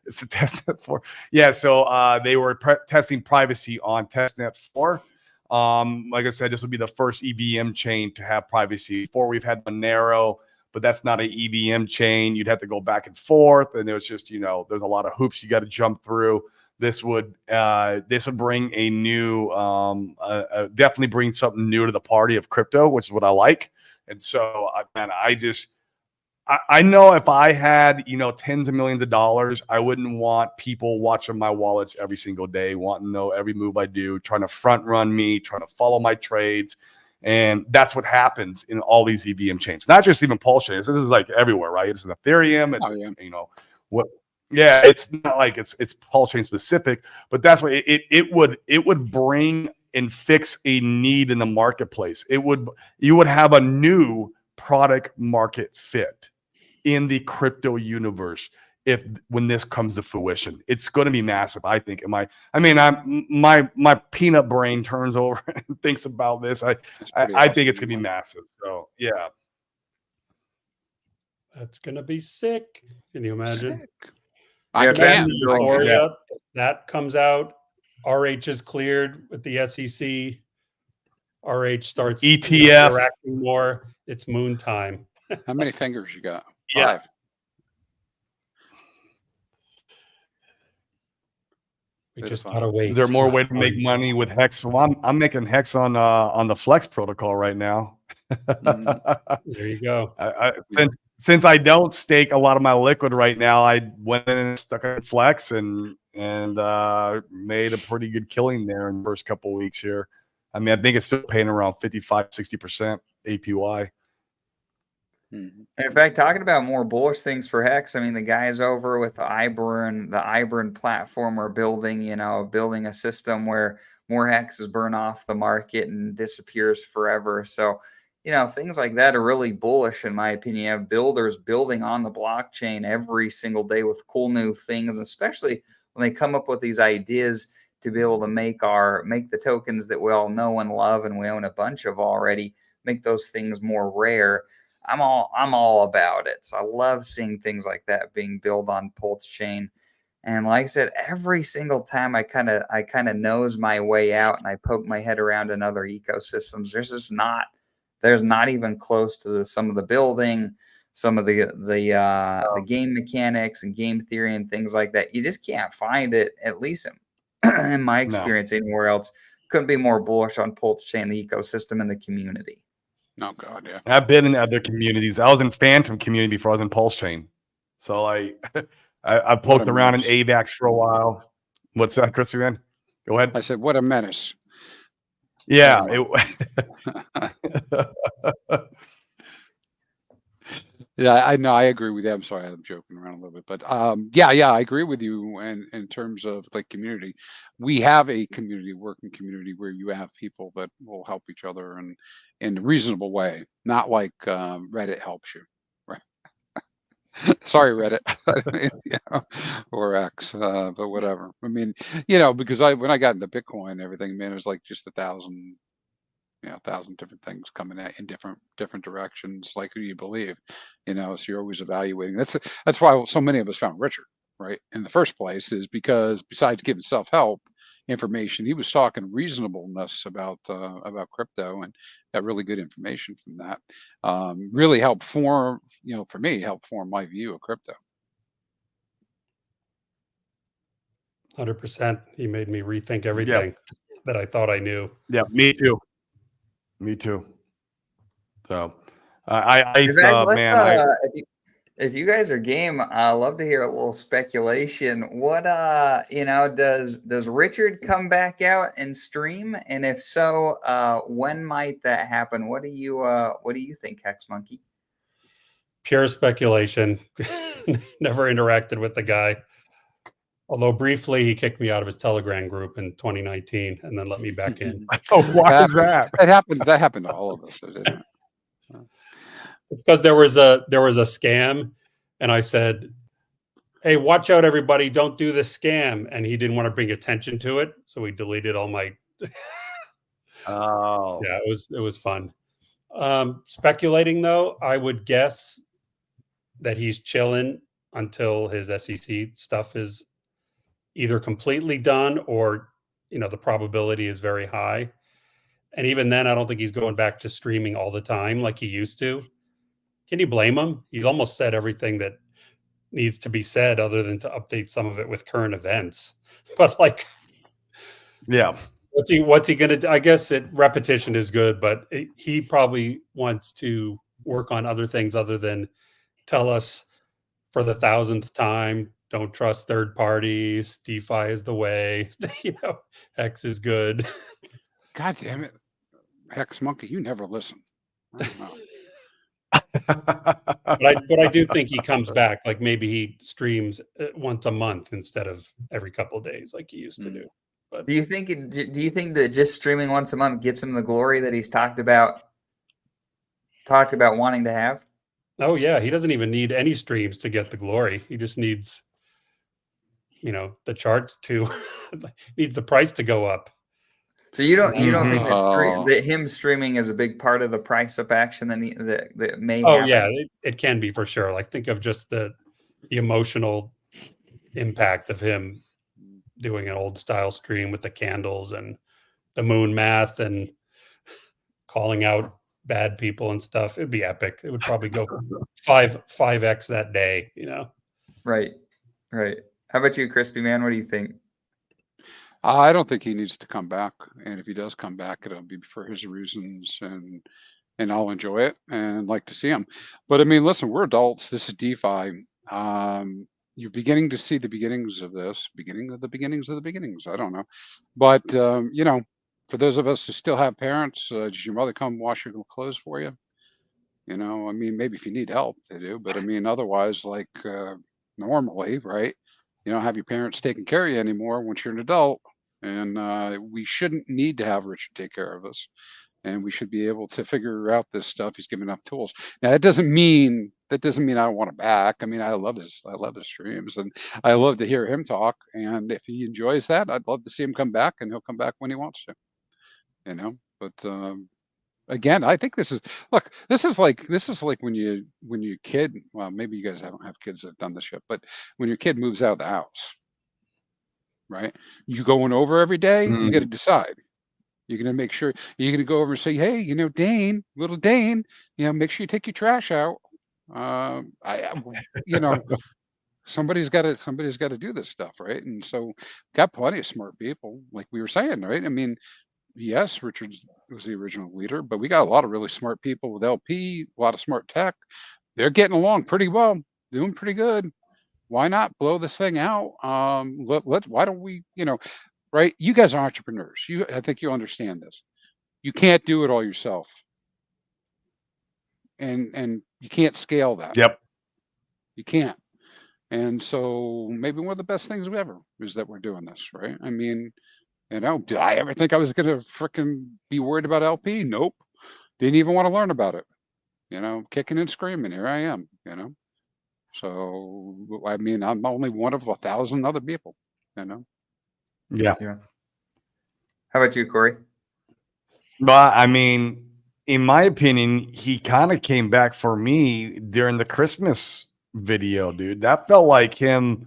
It's a testnet 4. Yeah, so they were testing privacy on testnet 4. Like I said, this would be the first EVM chain to have privacy. Before, we've had Monero, but that's not an EVM chain. You'd have to go back and forth, and it was just, there's a lot of hoops you got to jump through. This would bring a new, definitely bring something new to the party of crypto, which is what I like. And so, man, I know if I had, tens of millions of dollars, I wouldn't want people watching my wallets every single day, wanting to know every move I do, trying to front run me, trying to follow my trades. And that's what happens in all these EVM chains, not just even PulseChain. This is like everywhere, right? It's an Ethereum. It's, it's not like it's PulseChain specific, but that's what it would bring and fix a need in the marketplace. You would have a new product market fit in the crypto universe when this comes to fruition. It's going to be massive, I think. My peanut brain turns over and thinks about this. I think it's going to be massive. So yeah, that's going to be sick. Can you imagine? I can. Euphoria, that comes out. RH is cleared with the SEC. RH starts ETF interacting more. It's moon time. How many fingers you got? 5. Yeah. We just gotta wait. Is there more way to make money with Hex? Well, I'm making Hex on the Flex protocol right now. There you go. Since I don't stake a lot of my liquid right now, I went in and stuck on Flex and made a pretty good killing there in the first couple of weeks here. I mean, I think it's still paying around 55-60% APY. In fact, talking about more bullish things for Hex, I mean, the guys over with the ALLin platform are building a system where more Hexes burn off the market and disappears forever. So, things like that are really bullish, in my opinion. You have builders building on the blockchain every single day with cool new things, especially when they come up with these ideas to be able to make the tokens that we all know and love and we own a bunch of already, make those things more rare. I'm all about it. So I love seeing things like that being built on PulseChain. And like I said, every single time I kind of nose my way out and I poke my head around in other ecosystems, there's not even close to some of the building, some of the game mechanics and game theory and things like that. You just can't find it, at least in my experience, anywhere else. Couldn't be more bullish on PulseChain, the ecosystem, and the community. Oh God, yeah. I've been in other communities. I was in Phantom community before I was in PulseChain. So I poked around in AVAX for a while. What's that, Crispy Man? Go ahead. I said, what a menace. Yeah. Yeah, I know. I agree with you. I'm sorry, I'm joking around a little bit, but yeah, I agree with you. And in terms of like community, we have a working community where you have people that will help each other and in a reasonable way, not like Reddit helps you, right? Sorry, Reddit, or X, but whatever. I mean, because when I got into Bitcoin and everything, man, it was like just 1,000 different things coming at in different directions. Like, who do you believe? So you're always evaluating. That's why so many of us found Richard, right, in the first place, is because besides giving self-help information, he was talking reasonableness about crypto, and got really good information from that. Really helped form, for me, helped form my view of crypto. 100%. He made me rethink everything that I thought I knew. Yeah, me too. Me too. So, if you guys are game, I love to hear a little speculation. What does Richard come back out and stream? And if so, when might that happen? What do you think, Hex Monkey? Pure speculation. Never interacted with the guy. Although briefly he kicked me out of his Telegram group in 2019 and then let me back in. Oh, why is that? That happened to all of us, didn't it? It's because there was a scam, and I said, "Hey, watch out, everybody! Don't do this scam." And he didn't want to bring attention to it, so he deleted all my. Oh, yeah, it was fun. Speculating though, I would guess that he's chilling until his SEC stuff is either completely done or the probability is very high. And even then, I don't think he's going back to streaming all the time like he used to. Can you blame him? He's almost said everything that needs to be said other than to update some of it with current events. But yeah. What's he going to do? I guess repetition is good, but he probably wants to work on other things other than tell us for the 1,000th time, don't trust third parties. DeFi is the way. Hex is good. God damn it, Hex Monkey, you never listen. I don't know. but I do think he comes back. Like maybe he streams once a month instead of every couple of days, like he used to do. But do you think that just streaming once a month gets him the glory that he's talked about wanting to have? Oh yeah, he doesn't even need any streams to get the glory. He just needs, the charts to needs the price to go up. So you don't think that him streaming is a big part of the price up action that may happen? Yeah, it can be for sure. Like think of just the emotional impact of him doing an old style stream with the candles and the moon math and calling out bad people and stuff. It'd be epic. It would probably go 5x that day, Right. How about you, Crispy Man? What do you think? I don't think he needs to come back, and if he does come back, it'll be for his reasons, and I'll enjoy it and like to see him. But I mean, listen, we're adults. This is DeFi. You're beginning to see the beginnings of this, beginning of the beginnings of the beginnings. I don't know, but for those of us who still have parents, does your mother come wash your clothes for you? I mean, maybe if you need help, they do, but I mean, otherwise, like normally, right? You don't have your parents taking care of you anymore once you're an adult. And we shouldn't need to have Richard take care of us. And we should be able to figure out this stuff. He's given enough tools. Now, that doesn't mean I don't want him back. I mean, I love his streams, and I love to hear him talk. And if he enjoys that, I'd love to see him come back, and he'll come back when he wants to. But again, I think this is like when your kid. Well, maybe you guys don't have kids that have done this yet, but when your kid moves out of the house. Right? You going over every day, you got to decide. You're going to make sure you're going to go over and say, hey, Dane, little Dane, make sure you take your trash out. Somebody's got to do this stuff. Right. And so got plenty of smart people, like we were saying, right? I mean, yes, Richard was the original leader, but we got a lot of really smart people with LP, a lot of smart tech. They're getting along pretty well, doing pretty good. Why not blow this thing out? Why don't we, right? You guys are entrepreneurs. I think you understand this. You can't do it all yourself. And you can't scale that. Yep. You can't. And so maybe one of the best things ever is that we're doing this, right? I mean, did I ever think I was going to freaking be worried about LP? Nope. Didn't even want to learn about it. Kicking and screaming. Here I am, So, I mean, I'm only one of 1,000 other people, Yeah. How about you, Corey? But I mean, in my opinion, he kind of came back for me during the Christmas video, dude. That felt like him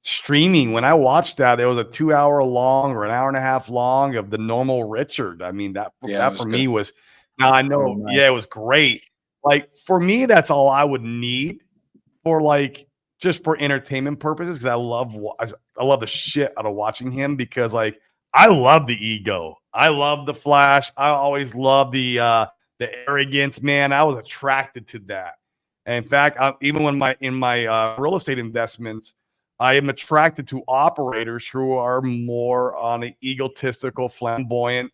streaming. When I watched that, it was a 2-hour long or an hour and a half long of the normal Richard. I mean, that for me was, now I know, it was great. Like, for me, that's all I would need for just for entertainment purposes, because I love the shit out of watching him, because I love the ego, I love the flash, I always love the arrogance, man. I was attracted to that. And in fact, even when in my real estate investments, I am attracted to operators who are more on an egotistical, flamboyant,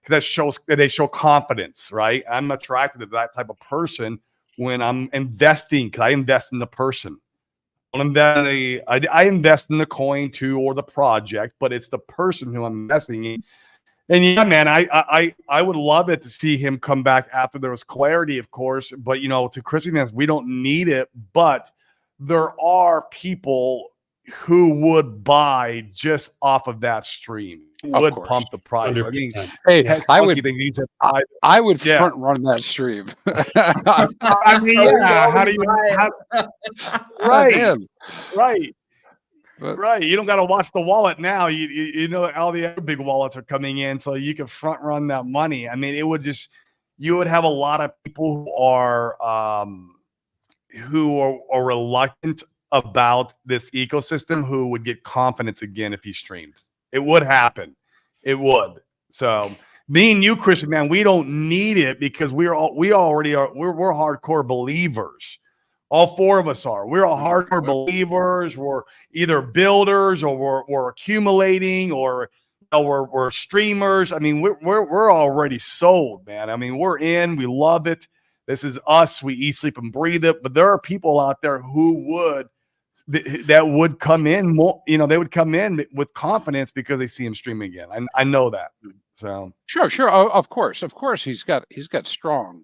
they show confidence, right? I'm attracted to that type of person when I'm investing, because I invest in the person. I invest in the coin too, or the project, but it's the person who I'm investing in. And yeah, man, I would love it to see him come back after there was clarity, of course. But to Crispy Man's, we don't need it. But there are people who would buy just off of that stream. Would pump the price. 100%. I mean, hey, I would Yeah. front run that stream. I mean, yeah. How do you? Right. Right. Right. You don't got to watch the wallet now. You know all the other big wallets are coming in, so you can front run that money. I mean, you would have a lot of people who are reluctant about this ecosystem who would get confidence again if he streamed. It would happen. It would. So me and you, Christian, man, we don't need it, because we're hardcore believers. All four of us are. We're all hardcore believers. We're either builders or we're accumulating or we're streamers. I mean, we're already sold, man. I mean, we're in. We love it. This is us. We eat, sleep, and breathe it. But there are people out there who would that would come in more. You know, they would come in with confidence because they see him streaming again. I know that. So sure. Of course, he's got strong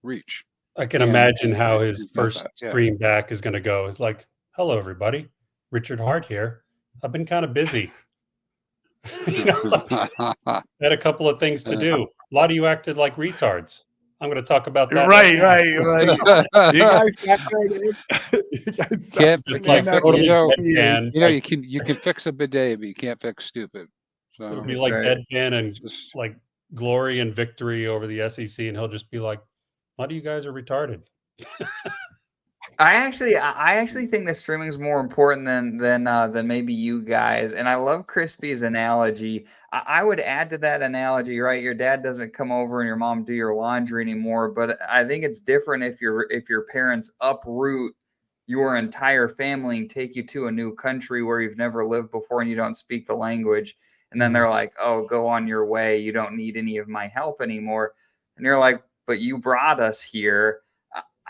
reach. I can imagine how his first stream back is going to go. It's like, hello, everybody. Richard Hart here. I've been kind of busy. Had a couple of things to do. A lot of you acted like retards. I'm going to talk about that. Right. You guys can't just like totally you can fix a bidet, but you can't fix stupid. So it'll be like deadpan and just like glory and victory over the SEC, and he'll just be like, "A lot of you guys are retarded." I actually think that streaming is more important than maybe you guys. And I love Crispy's analogy. I would add to that analogy, right? Your dad doesn't come over and your mom do your laundry anymore. But I think it's different if your parents uproot your entire family and take you to a new country where you've never lived before and you don't speak the language. And then they're like, "Oh, go on your way. You don't need any of my help anymore." And you're like, "But you brought us here."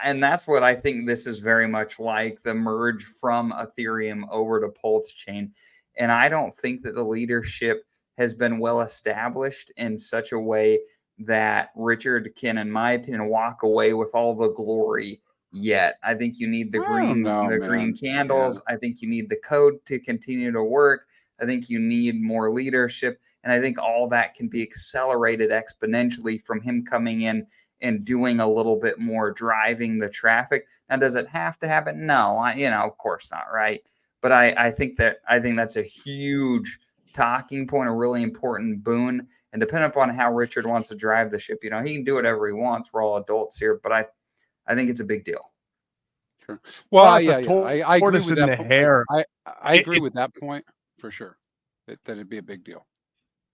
And that's what I think this is very much like, the merge from Ethereum over to PulseChain. And I don't think that the leadership has been well established in such a way that Richard can, in my opinion, walk away with all the glory yet. I think you need the green candles. Yeah. I think you need the code to continue to work. I think you need more leadership. And I think all that can be accelerated exponentially from him coming in and doing a little bit more, driving the traffic. Now, does it have to happen? No, of course not, right? But I think that's a huge talking point, a really important boon. And depending upon how Richard wants to drive the ship, he can do whatever he wants. We're all adults here, but I think it's a big deal. Sure. Well, I agree with that. Hair. I agree with that point for sure. That it'd be a big deal.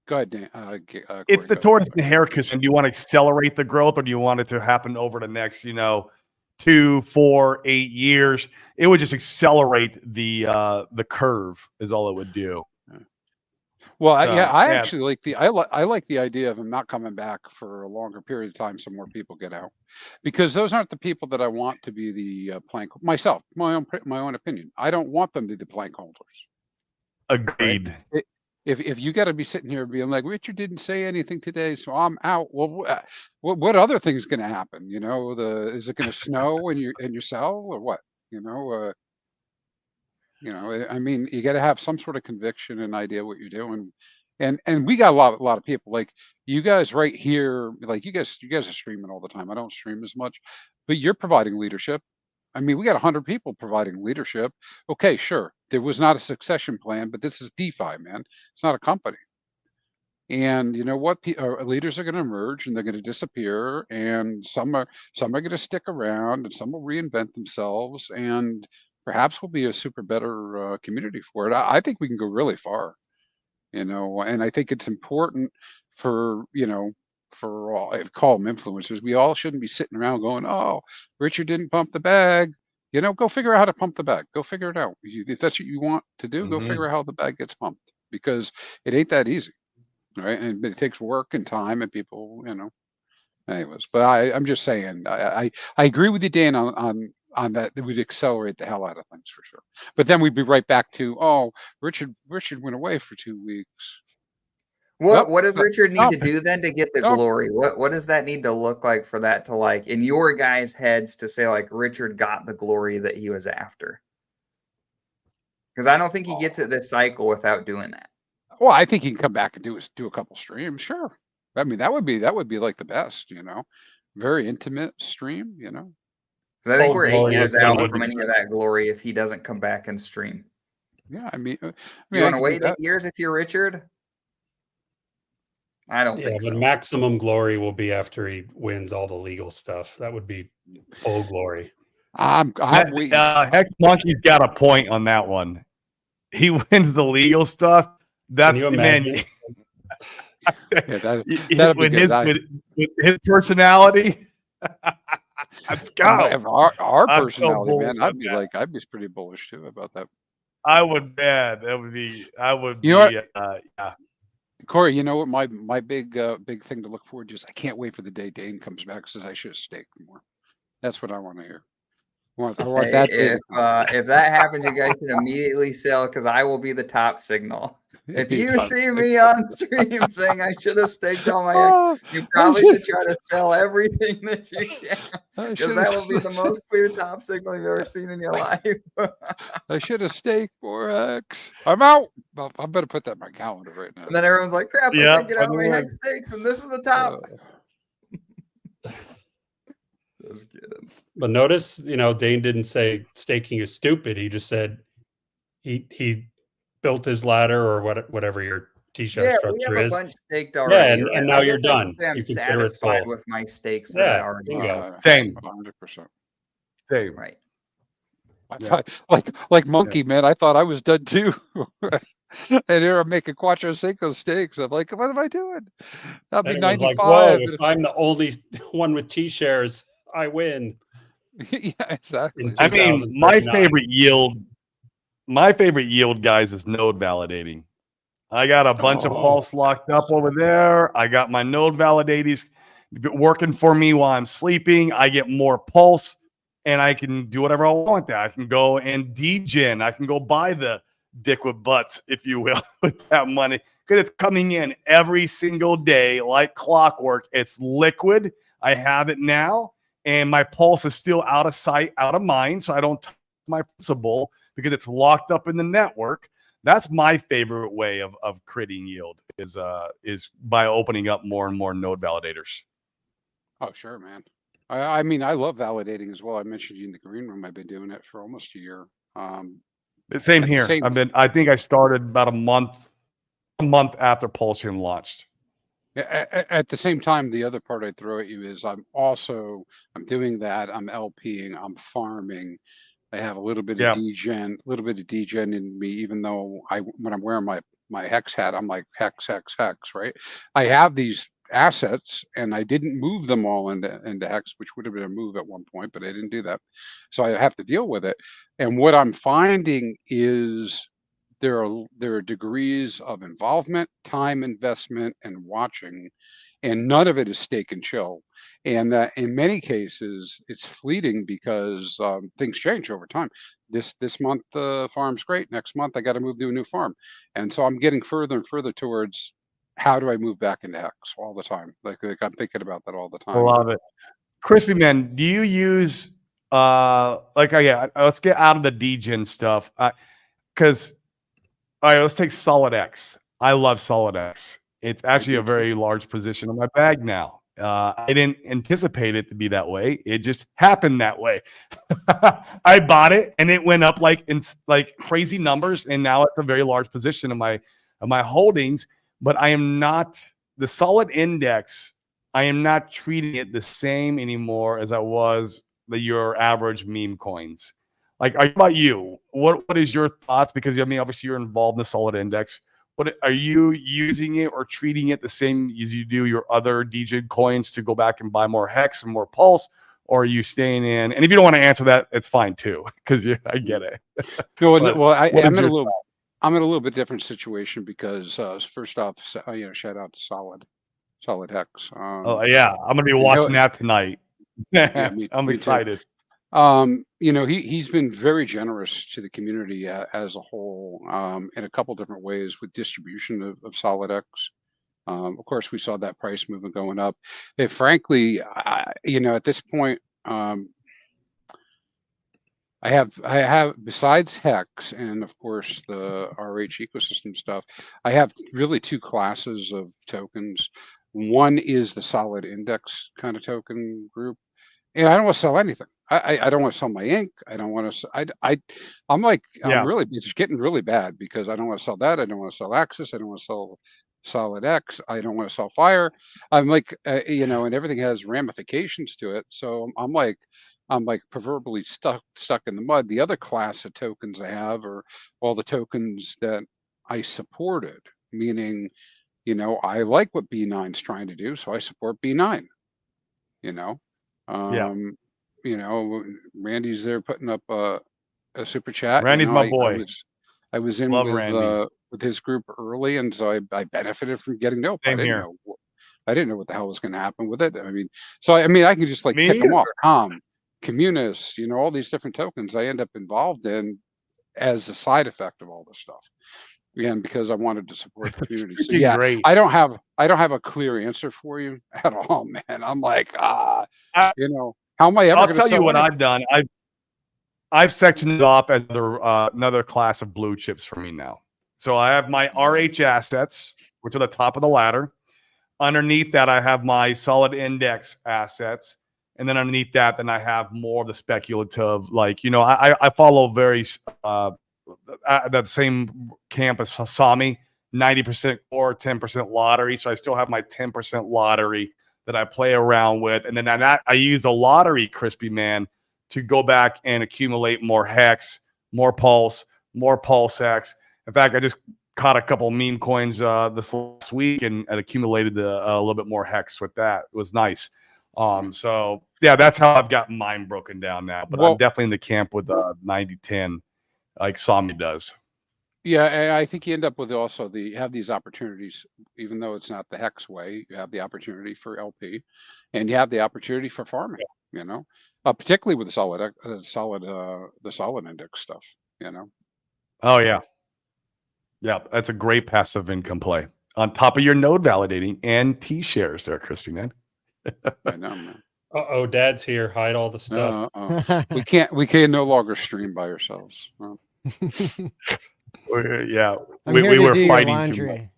Go ahead, Dan. Corey, it's the tortoise and the hare cushion. Do you want to accelerate the growth, or do you want it to happen over the next, 2, 4, 8 years? It would just accelerate the curve. Is all it would do. Well, I actually like I like the idea of him not coming back for a longer period of time, so more people get out, because those aren't the people that I want to be the plank. Myself, my own opinion. I don't want them to be the plank holders. Agreed. Right? If you got to be sitting here being like, Richard didn't say anything today, so I'm out. Well, what other thing's going to happen? Is it going to snow in your cell or what? I mean, you got to have some sort of conviction and idea what you're doing. And we got a lot of people like you guys right here. Like you guys are streaming all the time. I don't stream as much, but you're providing leadership. I mean, we got 100 people providing leadership. Okay, sure. There was not a succession plan, but this is DeFi, man. It's not a company. And you know what? Leaders are going to emerge and they're going to disappear, and some are going to stick around, and some will reinvent themselves, and perhaps we'll be a super better community for it. I think we can go really far, and I think it's important for for all, I call them influencers. We all shouldn't be sitting around going, "Oh, Richard didn't pump the bag." Go figure out how to pump the bag. Go figure it out. If that's what you want to do, go figure out how the bag gets pumped, because it ain't that easy, right? And it takes work and time, and people, Anyways, but I'm just saying, I agree with you, Dan, on that. It would accelerate the hell out of things for sure. But then we'd be right back to, oh, Richard went away for 2 weeks. What does Richard need to do then to get the glory? What does that need to look like for that to, like, in your guys' heads, to say like Richard got the glory that he was after? Because I don't think he gets it this cycle without doing that. Well, I think he can come back and do a couple streams. Sure. I mean, that would be like the best, very intimate stream, Because I think we're 8 years out from any of that glory if he doesn't come back and stream. Yeah, I mean, you want to wait 8 years if you're Richard? I don't think so. But maximum glory will be after he wins all the legal stuff. That would be full glory. Hex Monkey's got a point on that one. He wins the legal stuff. That's man. With his personality. Let's go. If our I'm so personality, man, bullish on that. I'd be pretty bullish too about that. I would, man. That would be. I would You know be. Yeah. Corey, you know what my big thing to look forward to is I can't wait for the day Dane comes back and says I should have staked more. That's what I want to hear. I want that day to come. If that happens, you guys should immediately sell because I will be the top signal. If you see me on stream saying I should have staked all my eggs, you probably should try to sell everything that you can because that will be the most clear top signal you've ever seen in your life. I should have staked more X. I'm out. Well, I better put that in my calendar right now. And then everyone's like, crap, I can't get out of my hex stakes, and this is the top. Just kidding. But notice, Dane didn't say staking is stupid. He just said he built his ladder or whatever your t-shirt structure is. We have a bunch staked already. Yeah, and now you're done. I'm you satisfied with my stakes that I already have. Same. 100%. Same. Right. I thought, like Monkey, man, I thought I was done too. And here I'm making Quattro Cinco stakes. I'm like, what am I doing? That'll be 95. Like, whoa, if I'm the only one with T-shares, I win. Yeah, exactly. I mean, my favorite yield, guys, is node validating. I got a bunch of pulse locked up over there. I got my node validators working for me while I'm sleeping. I get more pulse, and I can do whatever I want with that. I can go and degen. I can go buy the dick with butts, if you will, with that money, because it's coming in every single day like clockwork. It's liquid. I have it now, and my pulse is still out of sight, out of mind, so I don't touch my principal because it's locked up in the network. That's my favorite way of creating yield is by opening up more and more node validators. Oh, sure, man. I mean, I love validating as well. I mentioned you in the green room. I've been doing it for almost a year. Same here. I think I started about a month after PulseChain launched. At the same time, the other part I throw at you is I'm doing that. I'm LPing. I'm farming. I have a little bit of degen in me, even though when I'm wearing my hex hat, I'm like hex, right? I have these assets and I didn't move them all into hex, which would have been a move at one point, but I didn't do that. So I have to deal with it. And what I'm finding is there are degrees of involvement, time investment, and watching, and none of it is stake and chill. And in many cases, it's fleeting because things change over time. This month the farm's great. Next month I got to move to a new farm, and so I'm getting further and further towards how do I move back into hex all the time. Like I'm thinking about that all the time. I love it. Crispy Man, do you use let's get out of the degen stuff because all right, let's take Solid X. I love Solid X. It's actually a very large position in my bag now. I didn't anticipate it to be that way. It just happened that way. I bought it and it went up like crazy numbers, and now it's a very large position of my holdings. But I am not the Solid Index. I am not treating it the same anymore as I was your average meme coins. Like, how about you? What is your thoughts? Because I mean, obviously, you're involved in the Solid Index. What are you using it or treating it the same as you do your other degen coins to go back and buy more hex and more pulse? Or are you staying in? And if you don't want to answer that, it's fine too, because I get it. I'm in a little bit different situation because first off, shout out to Solid Hex. I'm gonna be watching that tonight. I'm excited. He's been very generous to the community as a whole in a couple different ways with distribution of Solid X. Of course, we saw that price movement going up. Frankly, at this point, I have besides Hex and of course the RH ecosystem stuff, I have really two classes of tokens. One is the Solid Index kind of token group, and I don't want to sell anything. I don't want to sell my ink. I don't want to. It's getting really bad because I don't want to sell that. I don't want to sell Axis. I don't want to sell Solid X. I don't want to sell Fire. I'm like, and everything has ramifications to it. So I'm like proverbially stuck in the mud. The other class of tokens I have are all the tokens that I supported, meaning, I like what B9's trying to do, so I support B9. You know, Randy's there putting up a super chat. Randy's You know, my boy. I was in Love Randy. with his group early, and so I benefited from getting to know. Same here. I didn't know what the hell was going to happen with it. I mean, so I mean, I can just like Me tick them off. either. Calm, communists, you know, all these different tokens I end up involved in as a side effect of all this stuff. Again, because I wanted to support the That's community. So freaking yeah, great. I don't have a clear answer for you at all, man. I'm like, you know, how am I ever? I'll gonna tell you sell what anything? I've done. I've sectioned it off as another class of blue chips for me now. So I have my RH assets, which are the top of the ladder. Underneath that, I have my solid index assets. And then underneath that, then I have more of the speculative, like, you know, I follow very that same camp as Sami, 90% or 10% lottery. So I still have my 10% lottery that I play around with. And then I use the lottery, Crispy Man, to go back and accumulate more hex, more pulse X. In fact, I just caught a couple meme coins this last week and accumulated a little bit more hex with that. It was nice. So yeah, that's how I've got mine broken down now. But I'm definitely in the camp with 90-10, like Sami does. Yeah, I think you end up with also have these opportunities, even though it's not the hex way. You have the opportunity for LP, and you have the opportunity for farming. You know, particularly with the solid index stuff. You know. Oh yeah, yeah, that's a great passive income play on top of your node validating and T shares there, Crispy Man. I know, man. Uh-oh, Dad's here. Hide all the stuff. We can't no longer stream by ourselves. Yeah, I'm we here to were do your fighting too much. laundry.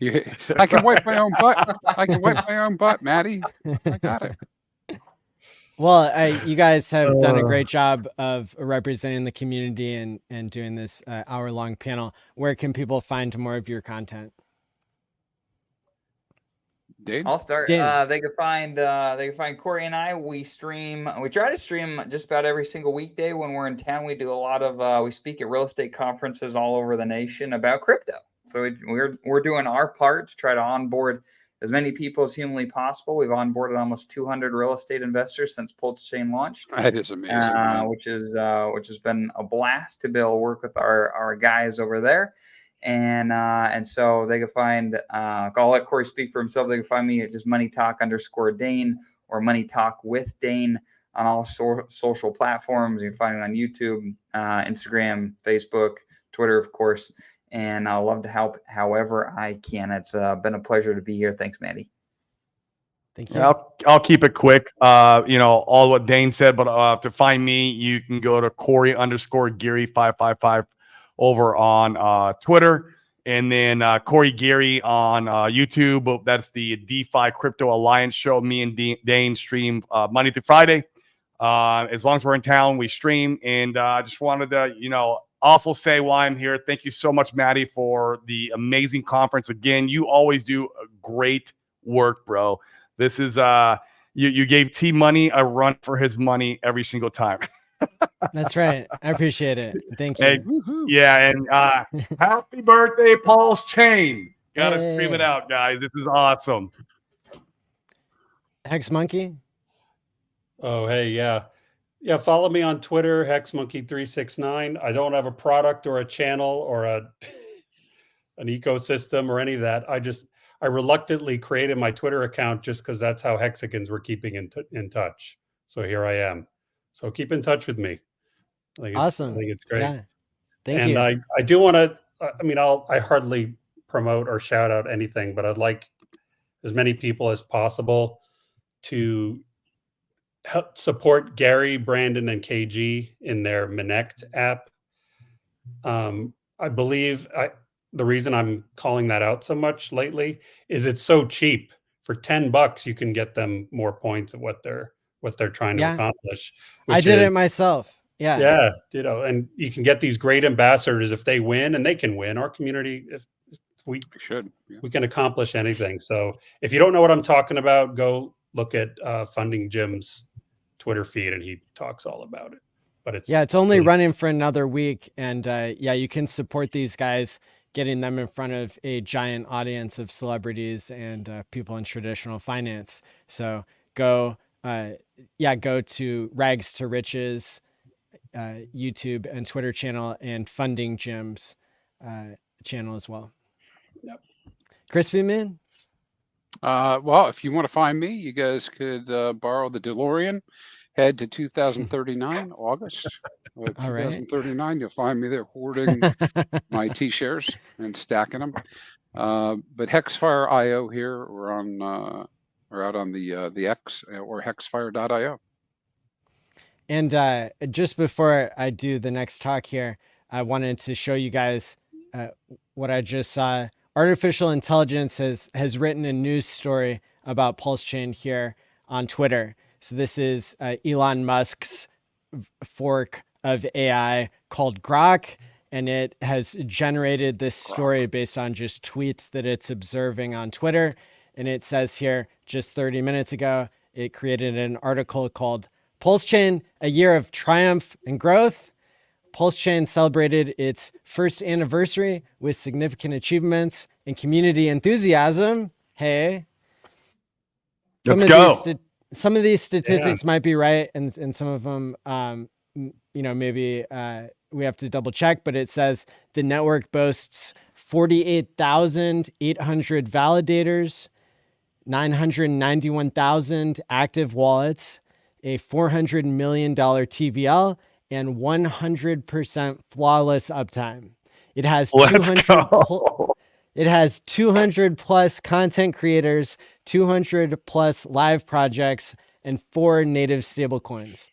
Yeah, I can wipe my own butt. I can wipe my own butt, Maddie. I got it. Well, you guys have done a great job of representing the community and doing this hour-long panel. Where can people find more of your content? Dane? I'll start. Dane. They can find Corey and I. We try to stream just about every single weekday when we're in town. We do a lot of we speak at real estate conferences all over the nation about crypto. So we're doing our part to try to onboard as many people as humanly possible. We've onboarded almost 200 real estate investors since PulseChain launched. That is amazing, which has been a blast to be able to work with our guys over there. And so they can find, I'll let Corey speak for himself. They can find me at just Money Talk _Dane or Money Talk with Dane on all social platforms. You can find it on YouTube, Instagram, Facebook, Twitter, of course. And I'll love to help however I can. It's been a pleasure to be here. Thanks, Maddie. Thank you. I'll keep it quick. You know, all what Dane said, but to find me, you can go to Corey _Geary 555 over on Twitter, and then Corey Geary on YouTube. That's the DeFi Crypto Alliance show. Me and Dane stream Monday through Friday. As long as we're in town, we stream. And I just wanted to, you know, also say why I'm here. Thank you so much, Maddie, for the amazing conference. Again, you always do great work, bro. This is you gave T Money a run for his money every single time. That's right. I appreciate it. Thank you. And, yeah, and happy birthday, PulseChain. Gotta scream it out, guys. This is awesome. Hex Monkey. Oh, hey, yeah. Yeah, follow me on Twitter, HexMonkey369. I don't have a product or a channel or an ecosystem or any of that. I reluctantly created my Twitter account just because that's how Hexicans were keeping in touch. So here I am. So keep in touch with me. Awesome. I think it's great. Yeah. Thank you. And I do want to, I mean, I hardly promote or shout out anything, but I'd like as many people as possible to help support Gary, Brandon, and KG in their Minect app. I believe the reason I'm calling that out so much lately is it's so cheap. For $10, you can get them more points of what they're trying to accomplish. I did it myself. Yeah. Yeah. You know, and you can get these great ambassadors if they win, and they can win. Our community, if we can accomplish anything. So if you don't know what I'm talking about, go look at Funding Jim's Twitter feed, and he talks all about it. But it's only running for another week, and you can support these guys, getting them in front of a giant audience of celebrities and people in traditional finance. So go go to Rags to Riches YouTube and Twitter channel, and Funding Jim's channel as well. Yep. Crispy Man? Well, if you want to find me, you guys could borrow the DeLorean, head to 2039, August of All right. 2039. You'll find me there hoarding my T-shares and stacking them. But Hexfire IO here, we're on or out on the X or hexfire.io. And just before I do the next talk here, I wanted to show you guys what I just saw. Artificial intelligence has written a news story about PulseChain here on Twitter. So this is Elon Musk's fork of AI called Grok, and it has generated this story based on just tweets that it's observing on Twitter. And it says here, just 30 minutes ago, it created an article called PulseChain, a year of triumph and growth. PulseChain celebrated its first anniversary with significant achievements and community enthusiasm. Hey, let's go. Some of these statistics might be right, and some of them, maybe we have to double check. But it says the network boasts 48,800 validators, 991,000 active wallets, a $400 million TVL, and 100% flawless uptime. It has 200 plus content creators, 200 plus live projects, and 4 native stablecoins.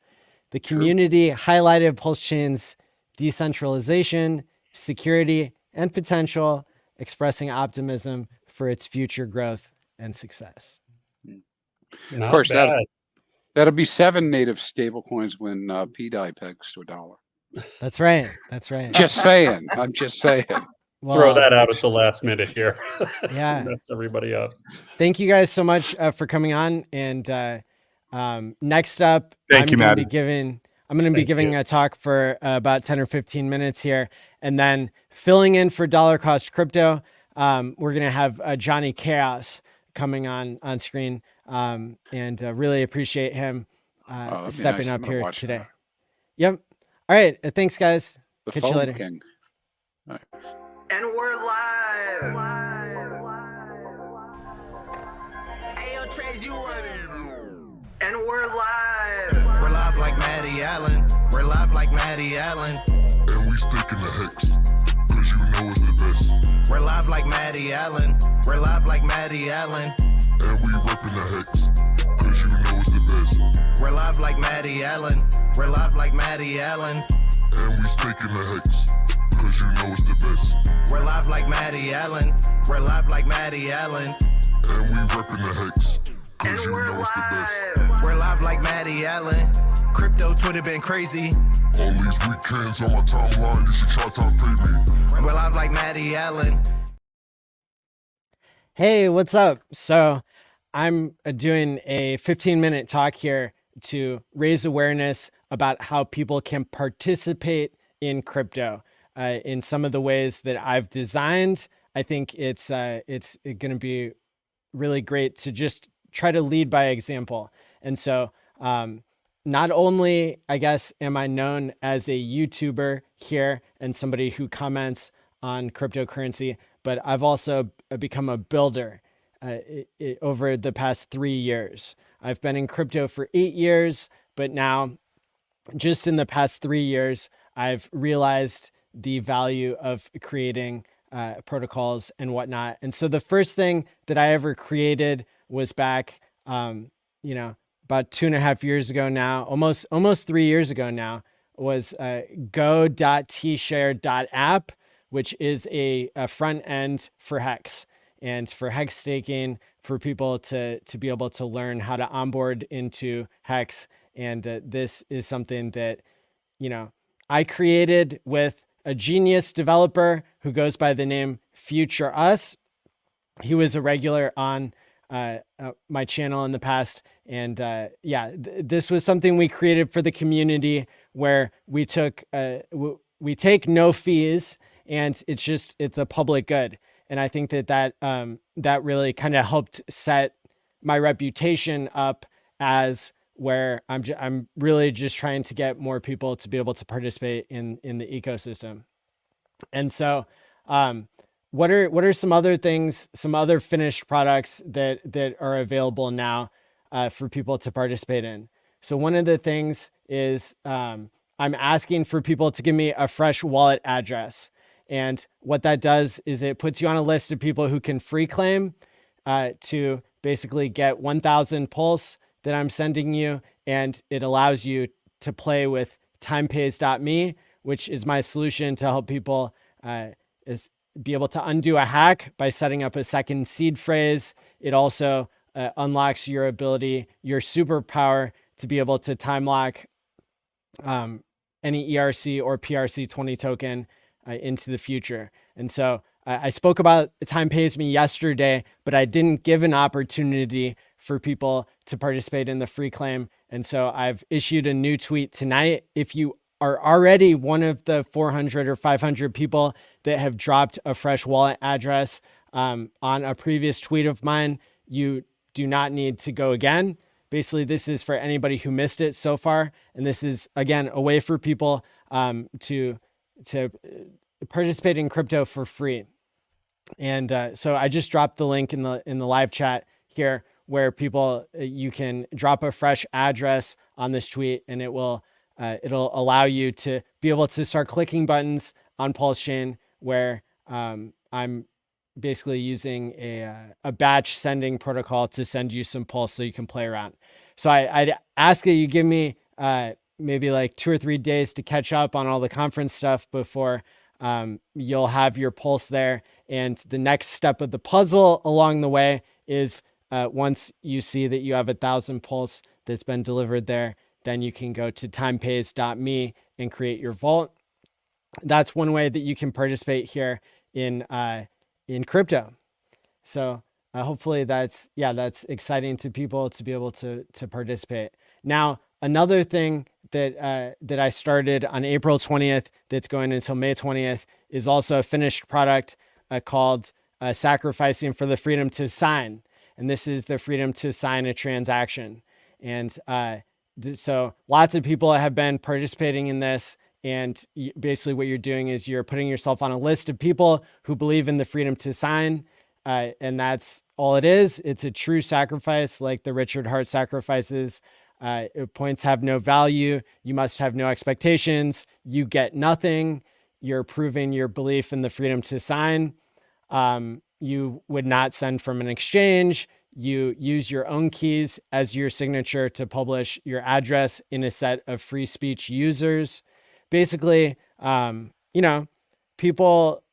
The community highlighted PulseChain's decentralization, security, and potential, expressing optimism for its future growth and success. Of course, that'll be 7 native stablecoins when PDI pegs to $1. That's right. That's right. Just saying. I'm just saying. Well, throw that out at the last minute here. Yeah. Mess everybody up. Thank you guys so much for coming on. And next up, I'm going to be giving a talk for about 10 or 15 minutes here. And then filling in for Dollar Cost Crypto, we're going to have Johnny Chaos coming on screen. And really appreciate him stepping up here today. Yep. All right. Thanks, guys. Catch you later. And we're live. Ayo, Trace, you running. And we're live. We're live like Maddie ALLin. We're live like Maddie ALLin. And we stick in the hex, cause you know it's the best. We're live like Maddie ALLin. We're live like Maddie ALLin. And we reppin' the hex, cause you know it's the best. We're live like Maddie ALLin. We're live like Maddie ALLin. And we stick in the hex, cause you know it's the best. We're live like Maddie ALLin. We're live like Maddie ALLin. And we reppin' the hex, cause you know it's the best. We're live like Maddie ALLin. Crypto Twitter been crazy. All these weekends on my timeline, you should try to pay me. We're live like Maddie ALLin. Hey, what's up? So I'm doing a 15-minute talk here to raise awareness about how people can participate in crypto in some of the ways that I've designed. I think it's going to be really great to just try to lead by example. And so not only, I guess, am I known as a YouTuber here and somebody who comments on cryptocurrency, but I've also become a builder over the past 3 years. I've been in crypto for 8 years, but now just in the past 3 years, I've realized the value of creating protocols and whatnot. And so the first thing that I ever created was back, about 2.5 years ago now, almost 3 years ago now, was go.tshare.app, which is a front end for Hex and for Hex staking, for people to be able to learn how to onboard into Hex. And this is something that, I created with a genius developer who goes by the name Future Us. He was a regular on my channel in the past. And this was something we created for the community where we take no fees, and it's a public good. And I think that really kind of helped set my reputation up as where I'm really just trying to get more people to be able to participate in the ecosystem. And so, what are some other things, some other finished products that are available now for people to participate in? So one of the things is I'm asking for people to give me a fresh wallet address. And what that does is it puts you on a list of people who can free claim to basically get 1,000 Pulse that I'm sending you. And it allows you to play with timepays.me, which is my solution to help people is be able to undo a hack by setting up a second seed phrase. It also unlocks your ability, your superpower to be able to time lock any ERC or PRC20 token into the future. And so I spoke about Time Pays Me yesterday, but I didn't give an opportunity for people to participate in the free claim. And so I've issued a new tweet tonight. If you are already one of the 400 or 500 people that have dropped a fresh wallet address on a previous tweet of mine, you do not need to go again. Basically, this is for anybody who missed it so far. And this is, again, a way for people to participate in crypto for free. And so I just dropped the link in the live chat here where people, you can drop a fresh address on this tweet, and it will it'll allow you to be able to start clicking buttons on PulseChain where I'm basically using a batch sending protocol to send you some Pulse so you can play around. So I'd ask that you give me maybe like 2 or 3 days to catch up on all the conference stuff before you'll have your Pulse there. And the next step of the puzzle along the way is once you see that you have 1,000 Pulse that's been delivered there, then you can go to timepays.me and create your vault. That's one way that you can participate here in crypto. So hopefully that's exciting to people to be able to participate. Now, another thing that I started on April 20th that's going until May 20th is also a finished product called Sacrificing for the Freedom to Sign. And this is the freedom to sign a transaction. And so lots of people have been participating in this. And basically what you're doing is you're putting yourself on a list of people who believe in the freedom to sign. And that's all it is. It's a true sacrifice, like the Richard Hart sacrifices. Points have no value. You must have no expectations. You get nothing. You're proving your belief in the freedom to sign. You would not send from an exchange. You use your own keys as your signature to publish your address in a set of free speech users. Basically, people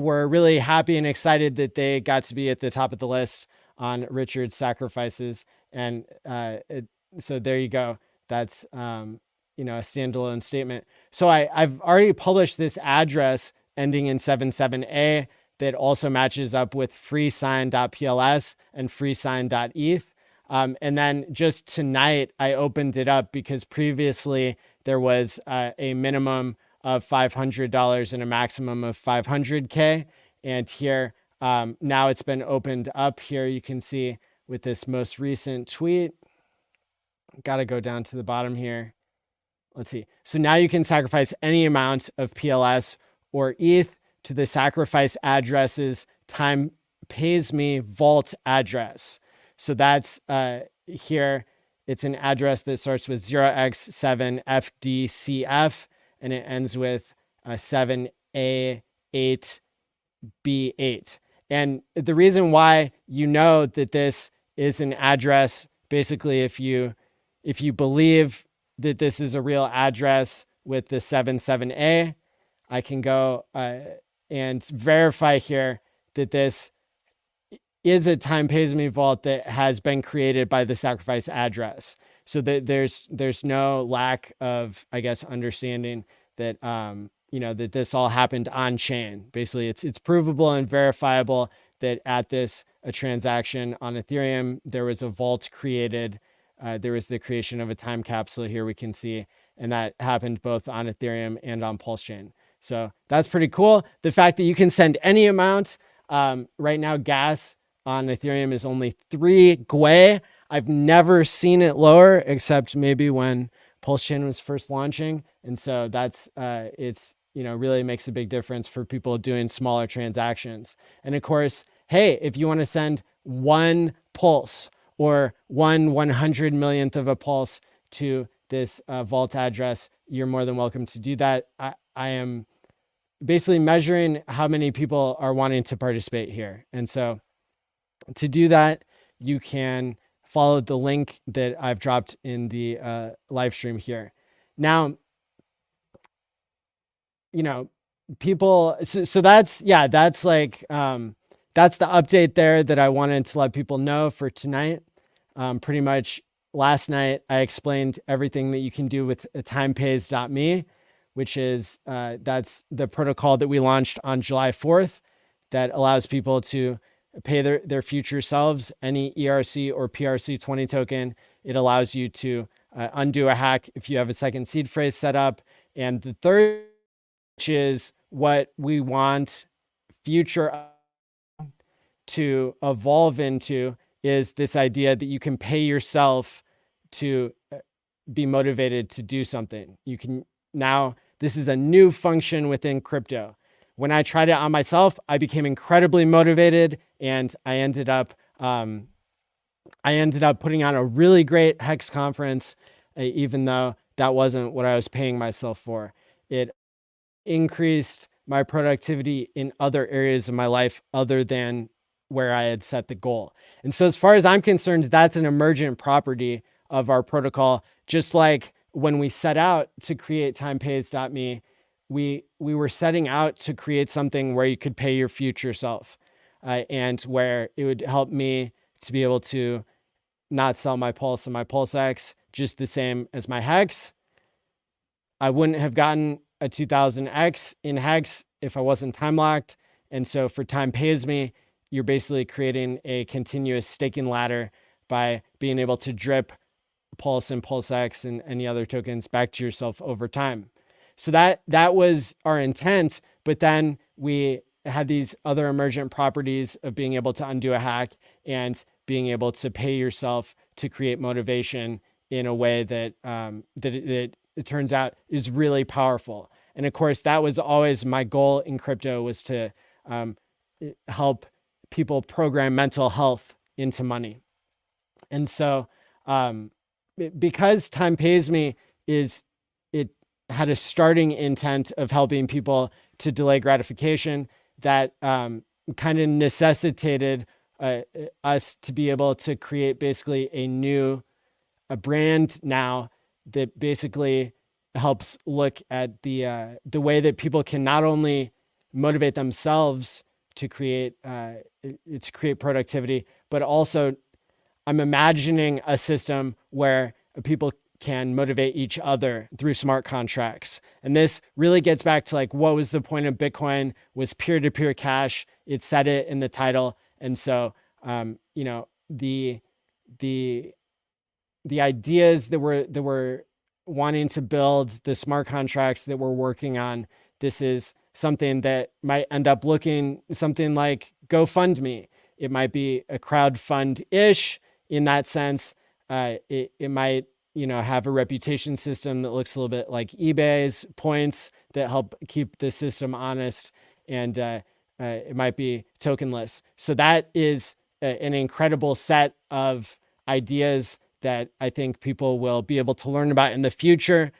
were really happy and excited that they got to be at the top of the list on Richard's sacrifices. And so there you go. That's, a standalone statement. So I've already published this address ending in 77A that also matches up with freesign.pls and freesign.eth. And then just tonight, I opened it up because previously there was a minimum of $500 and a maximum of 500K. And here, now it's been opened up here. You can see with this most recent tweet, got to go down to the bottom here. Let's see. So now you can sacrifice any amount of PLS or ETH to the sacrifice addresses Time Pays Me vault address. So that's here. It's an address that starts with 0x7FDCF and it ends with 7A8B8. And the reason why you know that this is an address, basically, if you believe that this is a real address with the 77A, I can go and verify here that this is a Time Pays Me vault that has been created by the sacrifice address. So that there's no lack of, I guess, understanding that that this all happened on chain. Basically, it's provable and verifiable that at a transaction on Ethereum, there was a vault created. There was the creation of a time capsule here we can see, and that happened both on Ethereum and on PulseChain. So that's pretty cool. The fact that you can send any amount. Right now, gas on Ethereum is only 3 GUE. I've never seen it lower except maybe when PulseChain was first launching. And so that's, it's, really makes a big difference for people doing smaller transactions. And of course, hey, if you want to send one pulse or 1/100 millionth of a pulse to this vault address, you're more than welcome to do that. I am basically measuring how many people are wanting to participate here. And so to do that, you can follow the link that I've dropped in the live stream here. Now, people, so that's, that's like, that's the update there that I wanted to let people know for tonight. Pretty much last night, I explained everything that you can do with timepays.me, which is, that's the protocol that we launched on July 4th that allows people to pay their future selves any ERC or PRC20 token. It allows you to undo a hack if you have a second seed phrase set up. And the third, which is what we want future to evolve into, is this idea that you can pay yourself to be motivated to do something. You can now, this is a new function within crypto. When I tried it on myself, I became incredibly motivated, and I ended up putting on a really great Hex conference, even though that wasn't what I was paying myself for. It increased my productivity in other areas of my life other than where I had set the goal. And so as far as I'm concerned, that's an emergent property of our protocol. Just like when we set out to create timepays.me, we were setting out to create something where you could pay your future self, and where it would help me to be able to not sell my Pulse and my PulseX just the same as my Hex. I wouldn't have gotten a 2000X in Hex if I wasn't time locked. And so for Time Pays Me, you're basically creating a continuous staking ladder by being able to drip Pulse and PulseX and any other tokens back to yourself over time. So that was our intent, but then we had these other emergent properties of being able to undo a hack and being able to pay yourself to create motivation in a way that it turns out is really powerful. And of course, that was always my goal in crypto, was to help people program mental health into money. And so because Time Pays Me it had a starting intent of helping people to delay gratification, that kind of necessitated us to be able to create basically a brand now that basically helps look at the way that people can not only motivate themselves to create productivity, but also I'm imagining a system where people can motivate each other through smart contracts. And this really gets back to like, what was the point of Bitcoin? Was peer-to-peer cash. It said it in the title. And so, the ideas that we're wanting to build, the smart contracts that we're working on, this is something that might end up looking something like GoFundMe. It might be a crowdfund-ish in that sense. It might, have a reputation system that looks a little bit like eBay's points that help keep the system honest, and it might be tokenless. So that is an incredible set of ideas that I think people will be able to learn about in the future.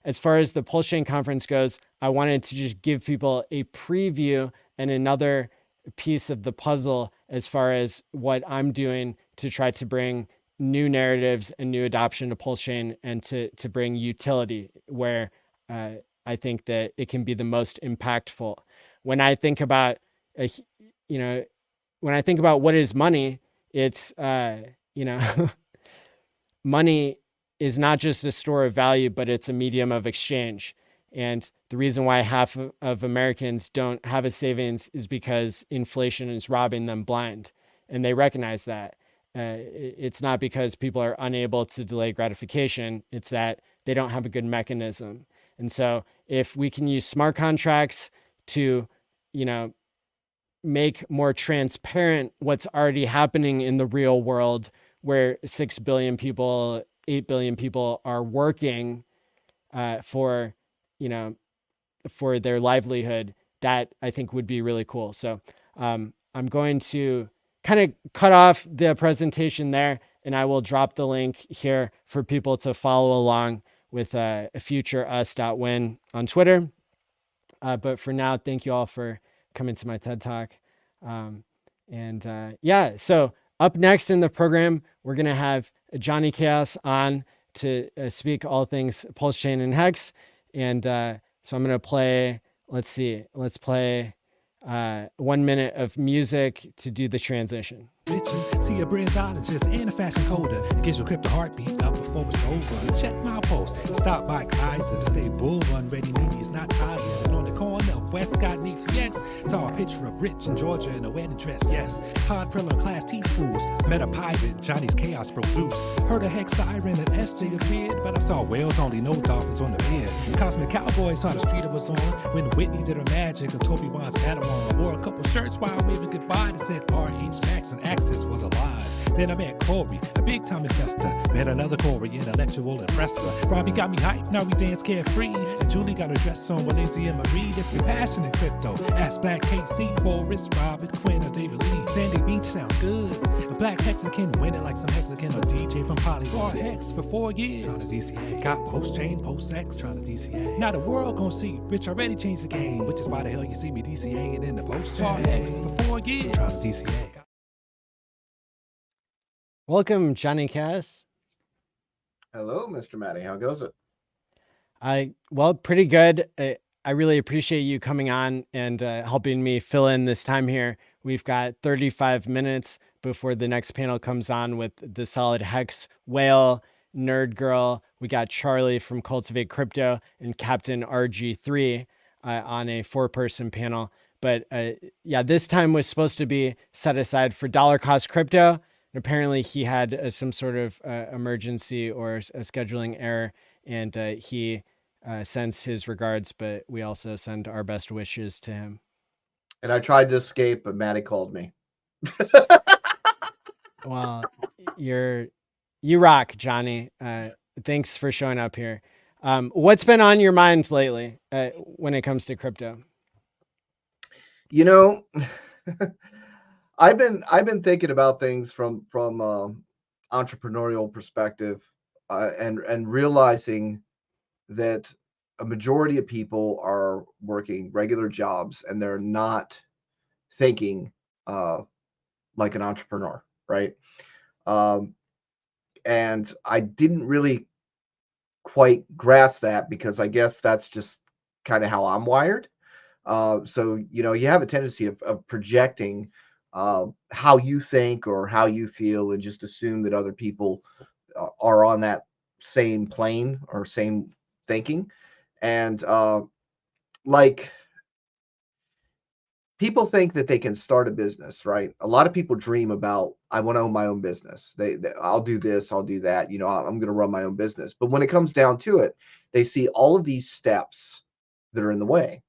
As far as the PulseChain conference goes, I wanted to just give people a preview and another piece of the puzzle as far as what I'm doing to try to bring new narratives and new adoption to PulseChain, and to bring utility where I think that it can be the most impactful. When I think about, when I think about what is money, it's, money is not just a store of value, but it's a medium of exchange. And the reason why half of Americans don't have a savings is because inflation is robbing them blind. And they recognize that. It's not because people are unable to delay gratification. It's that they don't have a good mechanism. And so if we can use smart contracts to, make more transparent what's already happening in the real world where 6 billion people, 8 billion people are working for, for their livelihood, that I think would be really cool. So I'm going to kind of cut off the presentation there, and I will drop the link here for people to follow along with futureus.win on Twitter. But for now, thank you all for coming to my TED Talk. So up next in the program, we're going to have Johnny Chaos on to speak all things PulseChain and Hex. And so I'm going to play, let's play 1 minute of music to do the transition. Bitches, see a brainologist and a fashion coder. It gives your crypto heartbeat up before it's over. Check my post. Stop by Kaiser to stay bull run ready. Maybe it's not higher. And on the corner of Westcott and ATX, saw a picture of Rich in Georgia in a wedding dress. Yes, hard pillar class T schools. Met a pirate. Johnny's chaos broke loose. Heard a hex siren and SJ appeared, but I saw whales only, no dolphins on the bed. Cosmic Cowboy saw the street I was on when Whitney did her magic and Toby Wan's Padawan. Wore a couple shirts while waving goodbye that said RH Max and Access was alive. Then I met Corey, a big time investor. Met another Corey, intellectual impressor. Robbie got me hyped, now we dance carefree. And Julie got her dress on with Lindsay and Marie. This compassion in crypto. Ask Black KC, Forrest, Robert, Quinn, or David Lee. Sandy Beach sounds good. A Black Hexagon winning like some Hexagon or DJ from Polygon. Hex for 4 years. Trying to DCA. Got PulseChain, PulseX, trying to DCA. Now the world gon' see, Rich already changed the game. Which is why the hell you see me DCAing in the PulseChain. Hex for 4 years. Trying to DCA. Welcome, Johnny Cass. Hello, Mr. Matty. How goes it? Well, pretty good. I really appreciate you coming on and helping me fill in this time here. We've got 35 minutes before the next panel comes on with the Solid Hex Whale, Nerd Girl. We got Charlie from Cultivate Crypto and Captain RG3 on a 4-person panel. But this time was supposed to be set aside for Dollar Cost Crypto. Apparently he had some sort of emergency or a scheduling error, and he sends his regards, but we also send our best wishes to him. And I tried to escape, but Matty called me. Well, you rock, Johnny. Thanks for showing up here. What's been on your mind lately when it comes to crypto? I've been thinking about things from entrepreneurial perspective, and realizing that a majority of people are working regular jobs and they're not thinking like an entrepreneur, right? And I didn't really quite grasp that because I guess that's just kind of how I'm wired. So you have a tendency of projecting how you think or how you feel and just assume that other people are on that same plane or same thinking. And like people think that they can start a business, right? A lot of people dream about, I want to own my own business. I'll do this, I'll do that. I'm going to run my own business. But when it comes down to it, they see all of these steps that are in the way.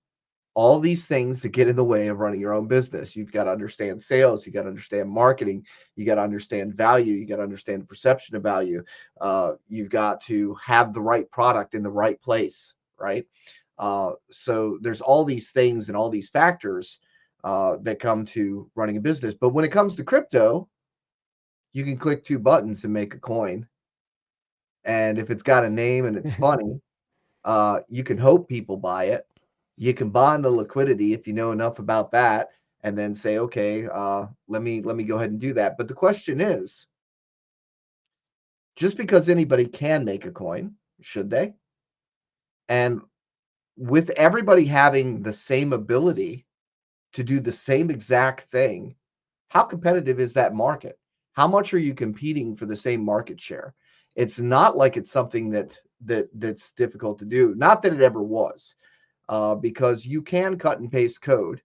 All these things that get in the way of running your own business. You've got to understand sales. You got to understand marketing. You got to understand value. You got to understand the perception of value. You've got to have the right product in the right place, right? So there's all these things and all these factors that come to running a business. But when it comes to crypto, you can click 2 buttons and make a coin. And if it's got a name and it's funny, you can hope people buy it. You can bond the liquidity if you know enough about that, and then say, okay, let me go ahead and do that. But the question is, just because anybody can make a coin, should they? And with everybody having the same ability to do the same exact thing, how competitive is that market? How much are you competing for the same market share? It's not like it's something that's difficult to do. Not that it ever was. Because you can cut and paste code,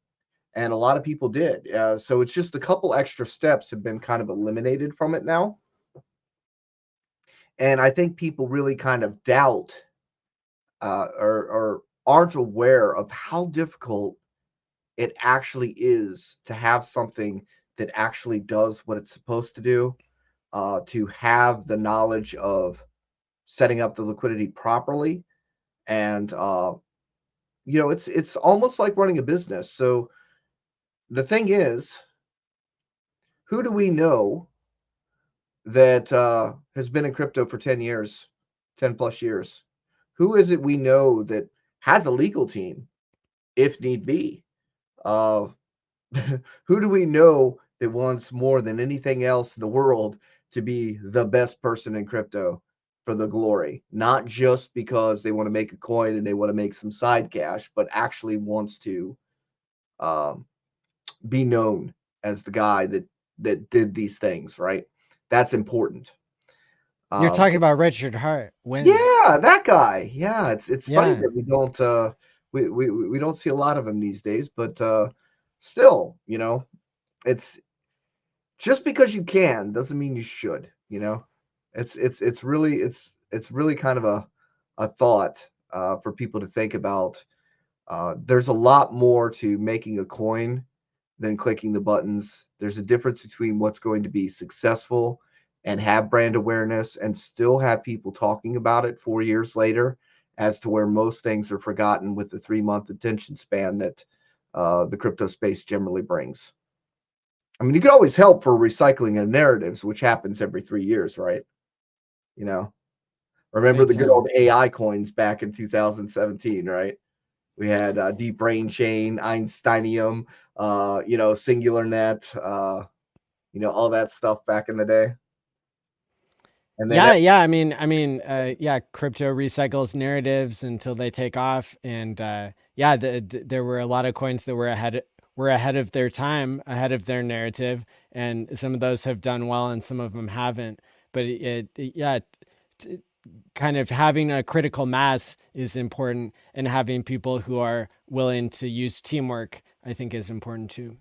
and a lot of people did. So it's just a couple extra steps have been kind of eliminated from it now. And I think people really kind of doubt or aren't aware of how difficult it actually is to have something that actually does what it's supposed to do, to have the knowledge of setting up the liquidity properly. And it's almost like running a business. So the thing is, who do we know that has been in crypto for 10 years, 10 plus years? Who is it we know that has a legal team if need be? Who do we know that wants more than anything else in the world to be the best person in crypto for the glory? Not just because they want to make a coin and they want to make some side cash, but actually wants to be known as the guy that did these things, right? That's important. You're talking about Richard Hart. Yeah, that guy. Yeah, it's funny Yeah. that we don't we don't see a lot of him these days, but still, it's just because you can doesn't mean you should, It's really kind of a thought for people to think about. There's a lot more to making a coin than clicking the buttons. There's a difference between what's going to be successful and have brand awareness and still have people talking about it 4 years later, as to where most things are forgotten with the 3-month attention span that the crypto space generally brings. I mean, you can always help for recycling of narratives, which happens every 3 years, right? Remember the good old AI coins back in 2017, right? We had Deep Brain Chain, Einsteinium, SingularNet, all that stuff back in the day. And then I mean, crypto recycles narratives until they take off, and there were a lot of coins that were ahead of their time, ahead of their narrative, and some of those have done well, and some of them haven't. But kind of having a critical mass is important, and having people who are willing to use teamwork, I think, is important too.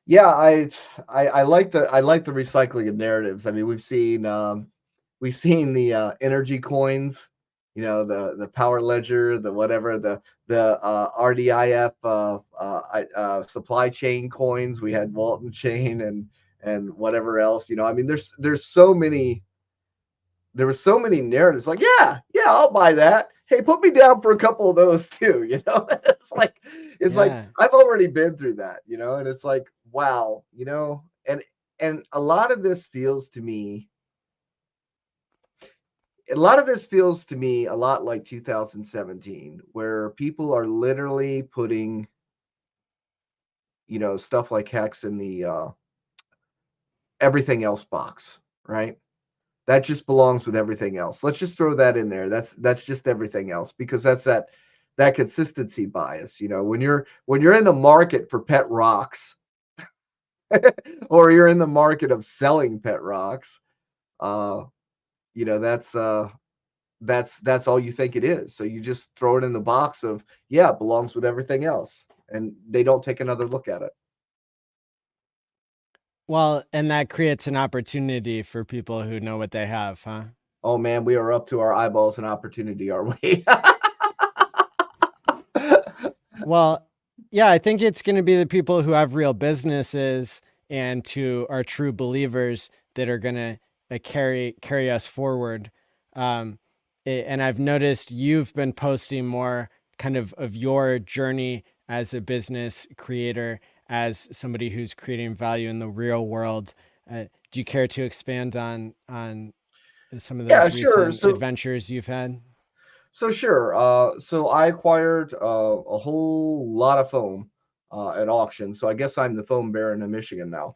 Yeah, I like the recycling of narratives. I mean, we've seen the energy coins, the Power Ledger, the whatever, the RDIF supply chain coins. We had Walton Chain and whatever else. I mean, there's so many. There were so many narratives like, yeah, I'll buy that. Hey, put me down for a couple of those too. It's like I've already been through that, and it's like, wow, and a lot of this feels to me a lot like 2017, where people are literally putting, stuff like Hex in the everything else box, right? That just belongs with everything else. Let's just throw that in there. That's just everything else, because that's that consistency bias. When you're in the market for pet rocks, or you're in the market of selling pet rocks, that's all you think it is. So you just throw it in the box of, it belongs with everything else, and they don't take another look at it. Well, and that creates an opportunity for people who know what they have, huh? Oh man, we are up to our eyeballs in opportunity, are we? Well, yeah, I think it's going to be the people who have real businesses and who are true believers that are going to carry us forward. And I've noticed you've been posting more kind of your journey as a business creator, as somebody who's creating value in the real world. Do you care to expand on some of those recent adventures you've had? So sure. So I acquired a whole lot of foam at auction. So I guess I'm the foam baron in Michigan now.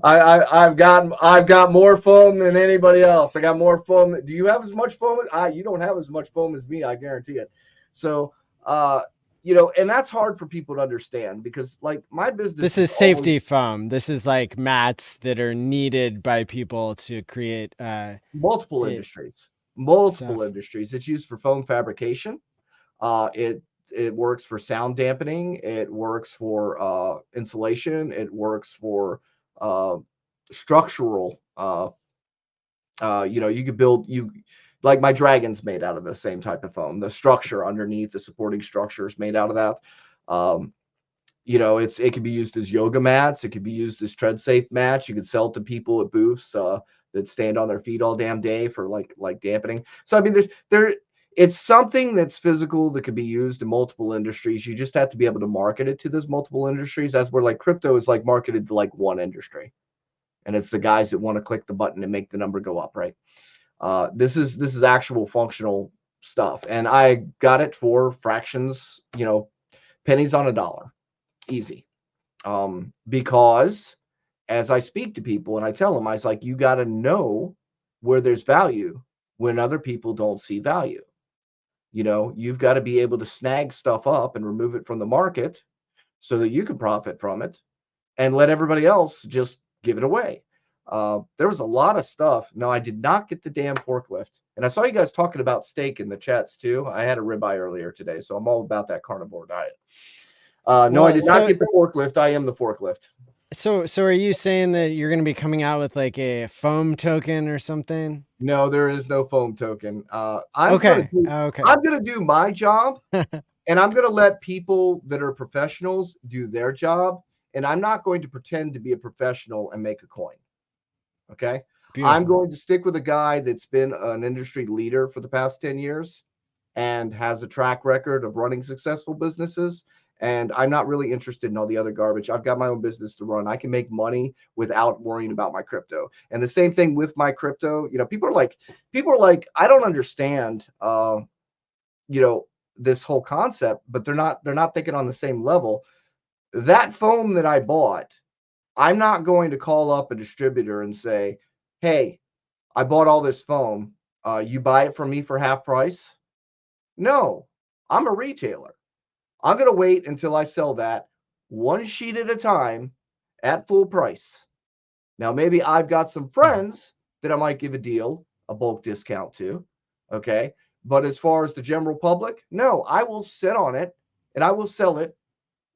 I've got more foam than anybody else. I got more foam. Do you have as much foam? You don't have as much foam as me, I guarantee it. So and that's hard for people to understand, because like my business. This is safety foam. This is like mats that are needed by people to create multiple industries. It's used for foam fabrication. It works for sound dampening. It works for insulation. It works for structural. You could build like my dragon's made out of the same type of foam. The structure underneath, the supporting structure, is made out of that. it can be used as yoga mats. It could be used as tread safe mats. You could sell it to people at booths that stand on their feet all damn day for like dampening. So I mean, it's something that's physical that could be used in multiple industries. You just have to be able to market it to those multiple industries. That's where like crypto is like marketed to like one industry, and it's the guys that want to click the button and make the number go up, right? This is actual functional stuff, and I got it for fractions, pennies on a dollar, easy. Because as I speak to people and I tell them, I was like, you got to know where there's value when other people don't see value. You've got to be able to snag stuff up and remove it from the market so that you can profit from it and let everybody else just give it away. There was a lot of stuff. No, I did not get the damn forklift. And I saw you guys talking about steak in the chats too. I had a ribeye earlier today, so I'm all about that carnivore diet. No, I did not get the forklift. I am the forklift. So are you saying that you're going to be coming out with like a foam token or something? No, there is no foam token. I'm going to do my job, and I'm going to let people that are professionals do their job. And I'm not going to pretend to be a professional and make a coin. Okay. Beautiful. I'm going to stick with a guy that's been an industry leader for the past 10 years and has a track record of running successful businesses. And I'm not really interested in all the other garbage. I've got my own business to run. I can make money without worrying about my crypto. And the same thing with my crypto. People are like, I don't understand, this whole concept, but they're not thinking on the same level. That foam that I bought, I'm not going to call up a distributor and say, hey, I bought all this foam. You buy it from me for half price? No, I'm a retailer. I'm going to wait until I sell that one sheet at a time at full price. Now, maybe I've got some friends that I might give a bulk discount to. Okay. But as far as the general public, no, I will sit on it and I will sell it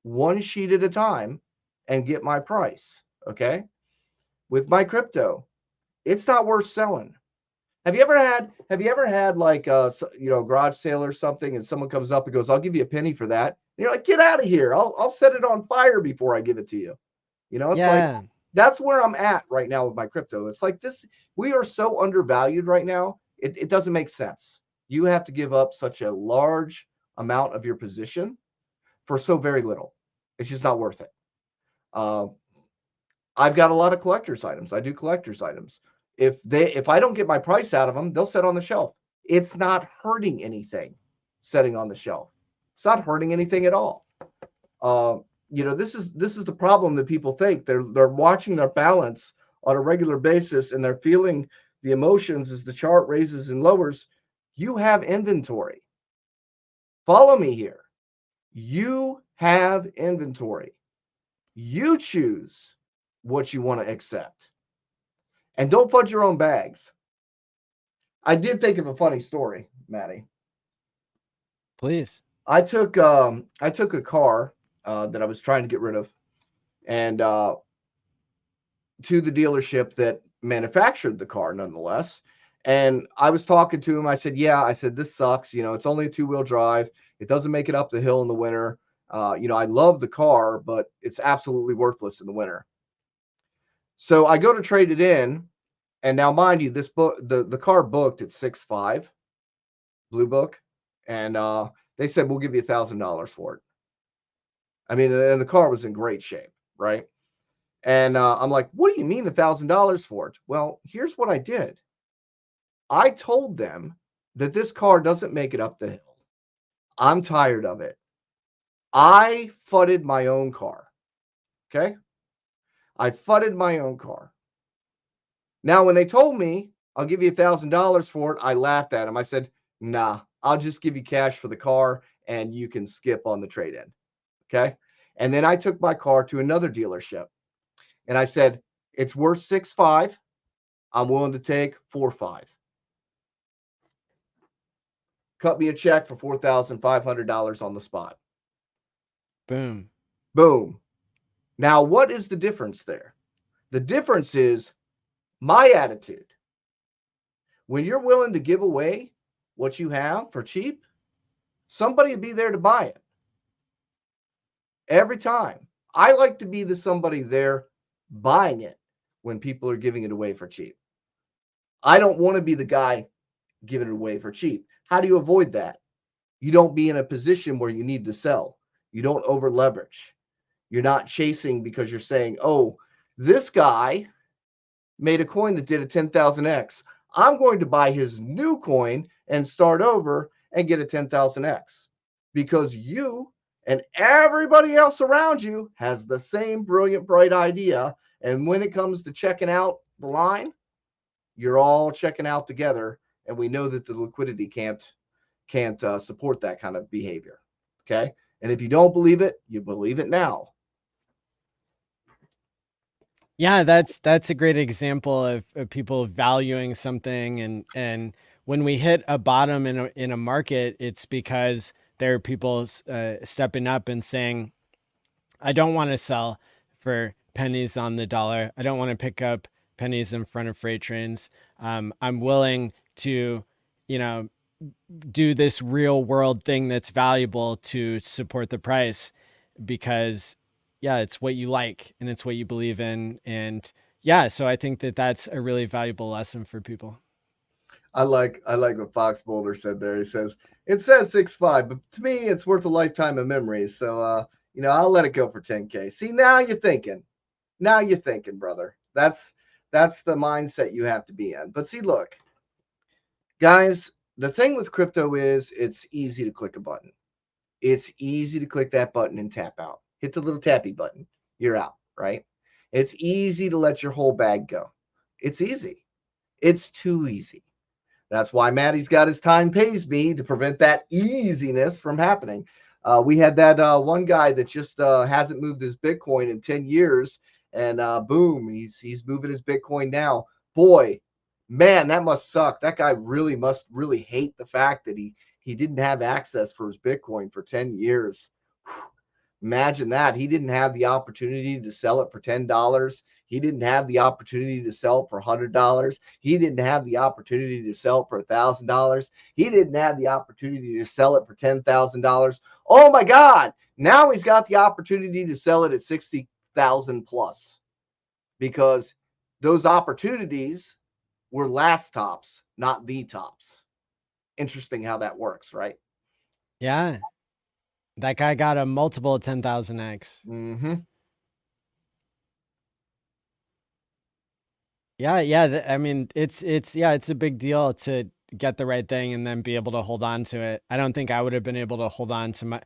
one sheet at a time and get my price. Okay. With my crypto, it's not worth selling. Have you ever had like garage sale or something, and someone comes up and goes, I'll give you a penny for that. And you're like, get out of here. I'll set it on fire before I give it to you. It's like, that's where I'm at right now with my crypto. It's like this, we are so undervalued right now. It doesn't make sense. You have to give up such a large amount of your position for so very little. It's just not worth it. I've got a lot of collector's items. I do collector's items. If I don't get my price out of them, they'll sit on the shelf. It's not hurting anything setting on the shelf. It's not hurting anything at all. This is the problem that people think. They're watching their balance on a regular basis and they're feeling the emotions as the chart raises and lowers. You have inventory. Follow me here. You have inventory. You choose what you want to accept. And don't fudge your own bags. I did think of a funny story, Maddie. Please. I took a car that I was trying to get rid of, and to the dealership that manufactured the car, nonetheless. And I was talking to him. I said, this sucks. It's only a 2-wheel drive. It doesn't make it up the hill in the winter. I love the car, but it's absolutely worthless in the winter. So I go to trade it in, and now mind you, this book, the car booked at 6.5, blue book, and they said we'll give you $1,000 for it. I mean, and the car was in great shape, right? And I'm like, what do you mean $1,000 for it? Well, here's what I did. I told them that this car doesn't make it up the hill. I'm tired of it. I fudded my own car. Okay. I fudded my own car. Now, when they told me I'll give you $1,000 for it, I laughed at them. I said, nah, I'll just give you cash for the car and you can skip on the trade-in. Okay. And then I took my car to another dealership and I said, it's worth 6.5. I'm willing to take 4.5. Cut me a check for $4,500 on the spot. Boom. Boom. Now, what is the difference there? The difference is my attitude. When you're willing to give away what you have for cheap, somebody will be there to buy it. Every time. I like to be the somebody there buying it when people are giving it away for cheap. I don't want to be the guy giving it away for cheap. How do you avoid that? You don't be in a position where you need to sell. You don't over leverage. You're not chasing because you're saying, oh, this guy made a coin that did a 10,000x. I'm going to buy his new coin and start over and get a 10,000x because you and everybody else around you has the same brilliant, bright idea. And when it comes to checking out the line, you're all checking out together. And we know that the liquidity can't support that kind of behavior. Okay. And if you don't believe it, you believe it now. Yeah, that's a great example of people valuing something, and when we hit a bottom in a market, it's because there are people stepping up and saying, I don't want to sell for pennies on the dollar. I don't want to pick up pennies in front of freight trains. I'm willing to, do this real world thing that's valuable to support the price because yeah, it's what you like and it's what you believe in. And yeah, so I think that that's a really valuable lesson for people. I like what Fox Boulder said there. He says, it says 6.5, but to me, it's worth a lifetime of memories. So, I'll let it go for 10K. See, now you're thinking. Now you're thinking, brother. That's the mindset you have to be in. But see, look, guys, the thing with crypto is it's easy to click a button. It's easy to click that button and tap out. Hit the little tappy button. You're out, right? It's easy to let your whole bag go. It's easy. It's too easy. That's why Maddie's got his time pays me to prevent that easiness from happening. We had that one guy that just hasn't moved his Bitcoin in 10 years, and boom, he's moving his Bitcoin now. Boy, man, that must suck. That guy must really hate the fact that he didn't have access for his Bitcoin for 10 years. Whew. Imagine that. He didn't have the opportunity to sell it for $10. He didn't have the opportunity to sell it for $100. He didn't have the opportunity to sell it for $1,000. He didn't have the opportunity to sell it for $10,000. Oh my God. Now he's got the opportunity to sell it at 60,000 plus because those opportunities were last tops, not the tops. Interesting how that works, right? Yeah. That guy got a multiple 10,000x. Mm-hmm. Yeah. I mean, it's a big deal to get the right thing and then be able to hold on to it. I don't think I would have been able to hold on to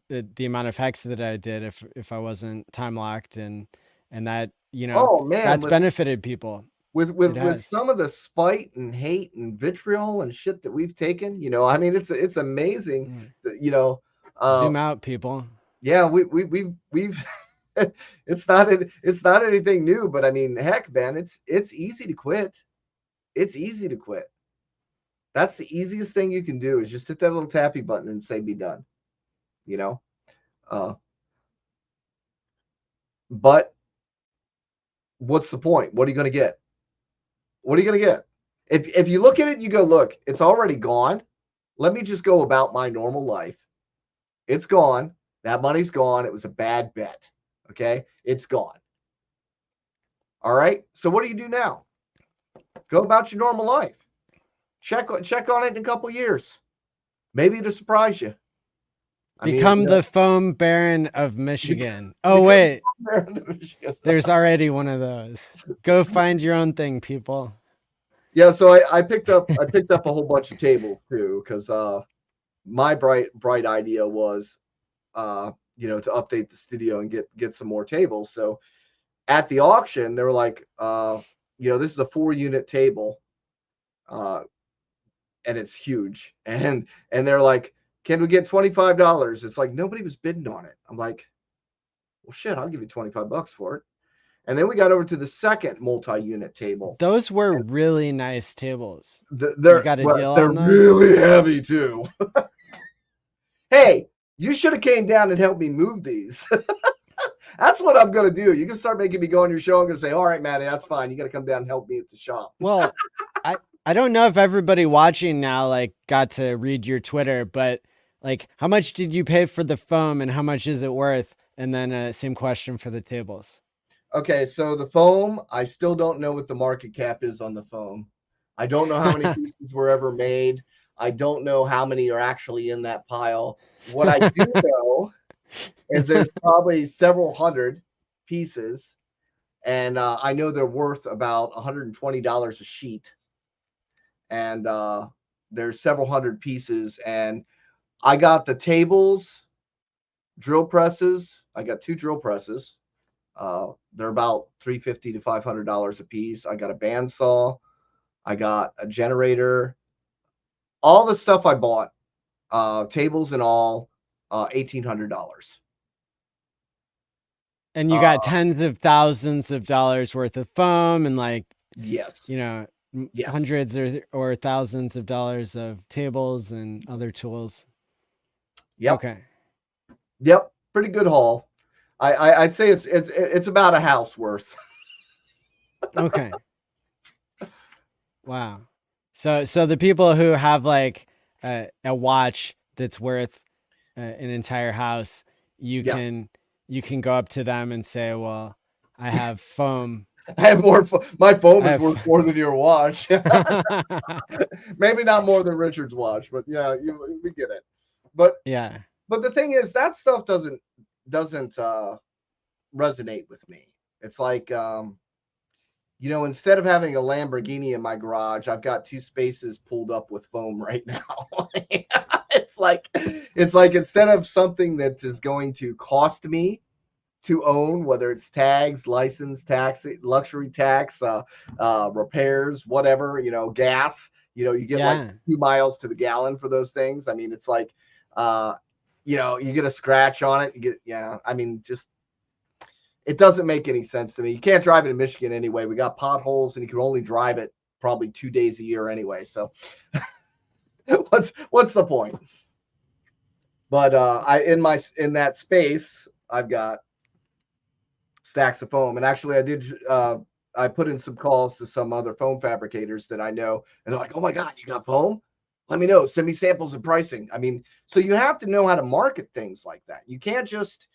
the amount of hex that I did if I wasn't time locked and that, Oh man, that's benefited people. With some of the spite and hate and vitriol and shit that we've taken, I mean, it's amazing that, zoom out, people. Yeah, we've it's not anything new, but I mean, heck, man, it's easy to quit. It's easy to quit. That's the easiest thing you can do is just hit that little tappy button and say be done. But what's the point? What are you going to get? What are you going to get? If you look at it, you go, look, it's already gone. Let me just go about my normal life. It's gone. That money's gone. It was a bad bet. Okay. It's gone. All right. So what do you do now? Go about your normal life. Check on it in a couple years. Maybe it'll surprise you. Become the foam baron of Michigan. Oh, wait. There's already one of those. Go find your own thing, people. Yeah, so I picked up a whole bunch of tables too, because my bright idea was to update the studio and get some more tables. So at the auction, they were like, this is a 4-unit table, and it's huge. And they're like, can we get $25? It's like nobody was bidding on it. I'm like, well, shit, I'll give you $25 for it. And then we got over to the second multi-unit table. Those were really nice tables. They're really heavy too. Hey, you should have came down and helped me move these. That's what I'm going to do. You can start making me go on your show. I'm going to say, all right, Maddie, that's fine. You got to come down and help me at the shop. Well, I don't know if everybody watching now got to read your Twitter, but how much did you pay for the foam and how much is it worth? And then same question for the tables. Okay, so the foam, I still don't know what the market cap is on the foam. I don't know how many pieces were ever made. I don't know how many are actually in that pile. What I do know is there's probably several hundred pieces, and I know they're worth about $120 a sheet. And there's several hundred pieces, and I got the tables, drill presses. I got 2 drill presses. They're about $350 to $500 a piece. I got a bandsaw. I got a generator. All the stuff I bought, tables and all, $1,800. And you got tens of thousands of dollars worth of foam and like, yes, you know, yes, hundreds or thousands of dollars of tables and other tools. Yep. Okay. Yep. Pretty good haul. I'd say it's about a house worth. Okay. Wow. So the people who have like a watch that's worth an entire house, you can go up to them and say, well, I have foam. I have more. My foam is worth more than your watch. Maybe not more than Richard's watch, but yeah, we get it. But yeah. But the thing is, that stuff doesn't resonate with me. It's like, you know, instead of having a Lamborghini in my garage, I've got 2 spaces pulled up with foam right now. It's like instead of something that is going to cost me to own, whether it's tags, license, tax, luxury tax, repairs, whatever, you know, gas, you know, you get like 2 miles to the gallon for those things. I mean, it's like, you know, you get a scratch on it. You get, I mean, just, it doesn't make any sense to me. You can't drive it in Michigan anyway. We got potholes, and you can only drive it probably 2 days a year anyway. So what's the point? But in that space, I've got stacks of foam. And actually I put in some calls to some other foam fabricators that I know, and they're like, oh my God, you got foam? Let me know. Send me samples and pricing. I mean, so you have to know how to market things like that. You can't just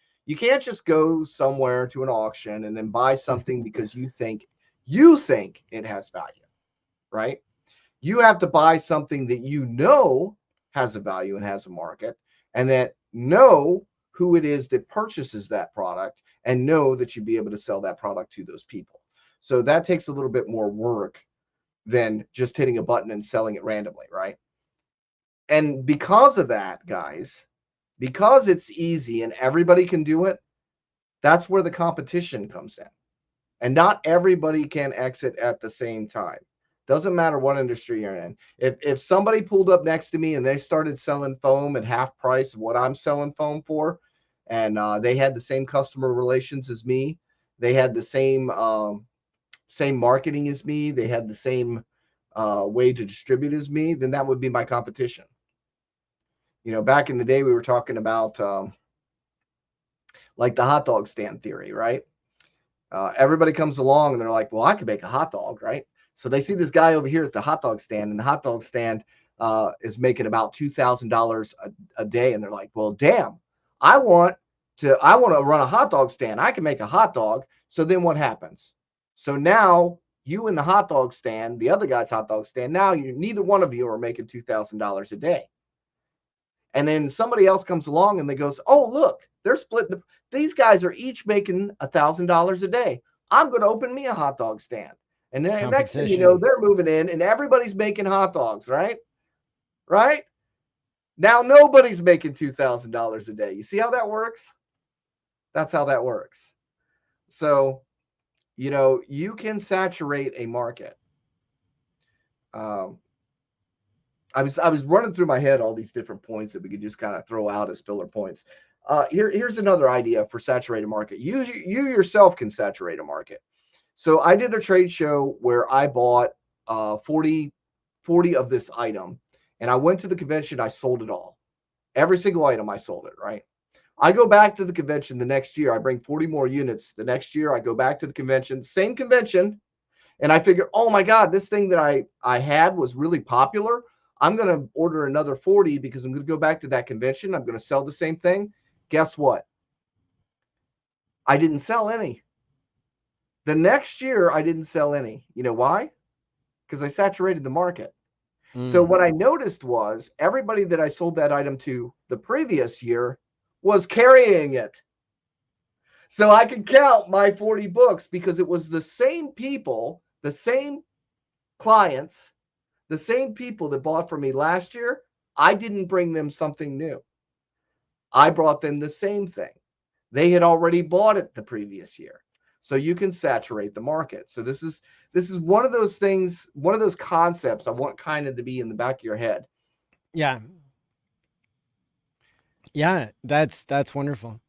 go somewhere to an auction and then buy something because you think it has value, right? You have to buy something that you know has a value and has a market, and that know who it is that purchases that product, and know that you'd be able to sell that product to those people. So that takes a little bit more work than just hitting a button and selling it randomly, right? And because of that, guys, because it's easy and everybody can do it, that's where the competition comes in. And not everybody can exit at the same time. Doesn't matter what industry you're in. If somebody pulled up next to me and they started selling foam at half price of what I'm selling foam for, and they had the same customer relations as me, they had the same marketing as me, they had the same way to distribute as me, then that would be my competition. You know, back in the day, we were talking about like the hot dog stand theory, right? Everybody comes along and they're like, well, I could make a hot dog, right? So they see this guy over here at the hot dog stand, and the hot dog stand is making about $2,000 a day. And they're like, well, damn, I want to run a hot dog stand. I can make a hot dog. So then what happens? So now you and the hot dog stand, the other guy's hot dog stand, now neither one of you are making $2,000 a day. And then somebody else comes along and they goes, oh, look, they're splitting. These guys are each making $1,000 a day. I'm going to open me a hot dog stand. And then next thing you know, they're moving in and everybody's making hot dogs, right? Right? Now nobody's making $2,000 a day. You see how that works? That's how that works. So, you know, you can saturate a market. I was running through my head all these different points that we could just kind of throw out as filler points. Here's another idea for saturated market. You yourself can saturate a market. So I did a trade show where I bought 40 of this item, and I went to the convention. I sold it all. Every single item, I sold it, right? I go back to the convention the next year. I bring 40 more units. The next year, I go back to the convention, same convention, and I figure, oh my God, this thing that I had was really popular. I'm going to order another 40 because I'm going to go back to that convention. I'm going to sell the same thing. Guess what? I didn't sell any. The next year, I didn't sell any. You know why? Because I saturated the market. So what I noticed was everybody that I sold that item to the previous year was carrying it. So I could count my 40 books because it was the same people, the same clients, the same people that bought from me last year. I didn't bring them something new. I brought them the same thing. They had already bought it the previous year. So you can saturate the market. So this is one of those things, one of those concepts I want kind of to be in the back of your head. Yeah. Yeah, that's wonderful.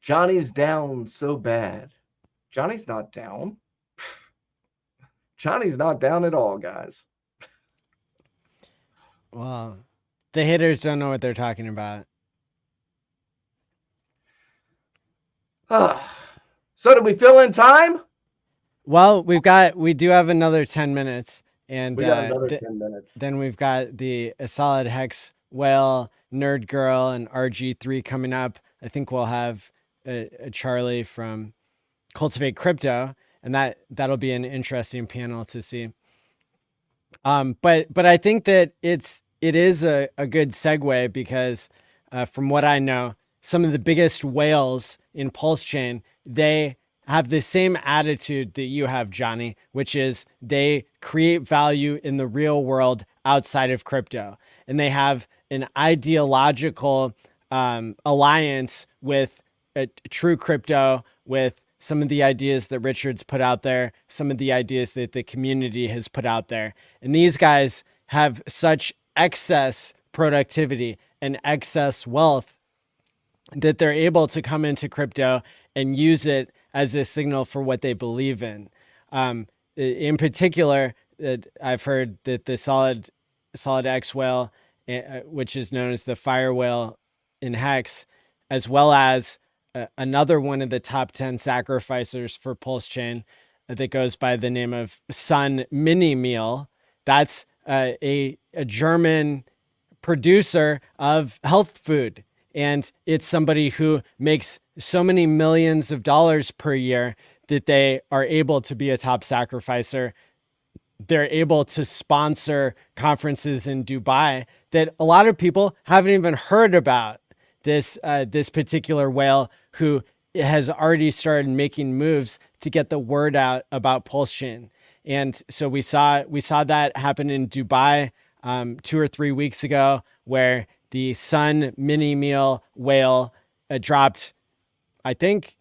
Johnny's down so bad. Johnny's not down. Johnny's not down at all, guys. Well, the haters don't know what they're talking about. So did we fill in time? Well, we do have another 10 minutes. And we got another 10 minutes. Then we've got the Solid Hex Whale, Nerd Girl, and RG3 coming up. I think we'll have a Charlie from Cultivate Crypto, and that'll be an interesting panel to see. But I think that it is a good segue because from what I know, some of the biggest whales in PulseChain, they have the same attitude that you have, Johnny, which is they create value in the real world outside of crypto. And they have an ideological alliance with true crypto, with some of the ideas that Richard's put out there, some of the ideas that the community has put out there. And these guys have such excess productivity and excess wealth that they're able to come into crypto and use it as a signal for what they believe in. In particular, I've heard that the Solid X whale, which is known as the Fire Whale in Hex, as well as another one of the top 10 sacrificers for PulseChain that goes by the name of Sun Mini Meal. That's a German producer of health food. And it's somebody who makes so many millions of dollars per year that they are able to be a top sacrificer. They're able to sponsor conferences in Dubai that a lot of people haven't even heard about. This particular whale who has already started making moves to get the word out about PulseChain. And so we saw that happen in Dubai 2 or 3 weeks ago, where the Sun Mini Meal whale dropped, I think,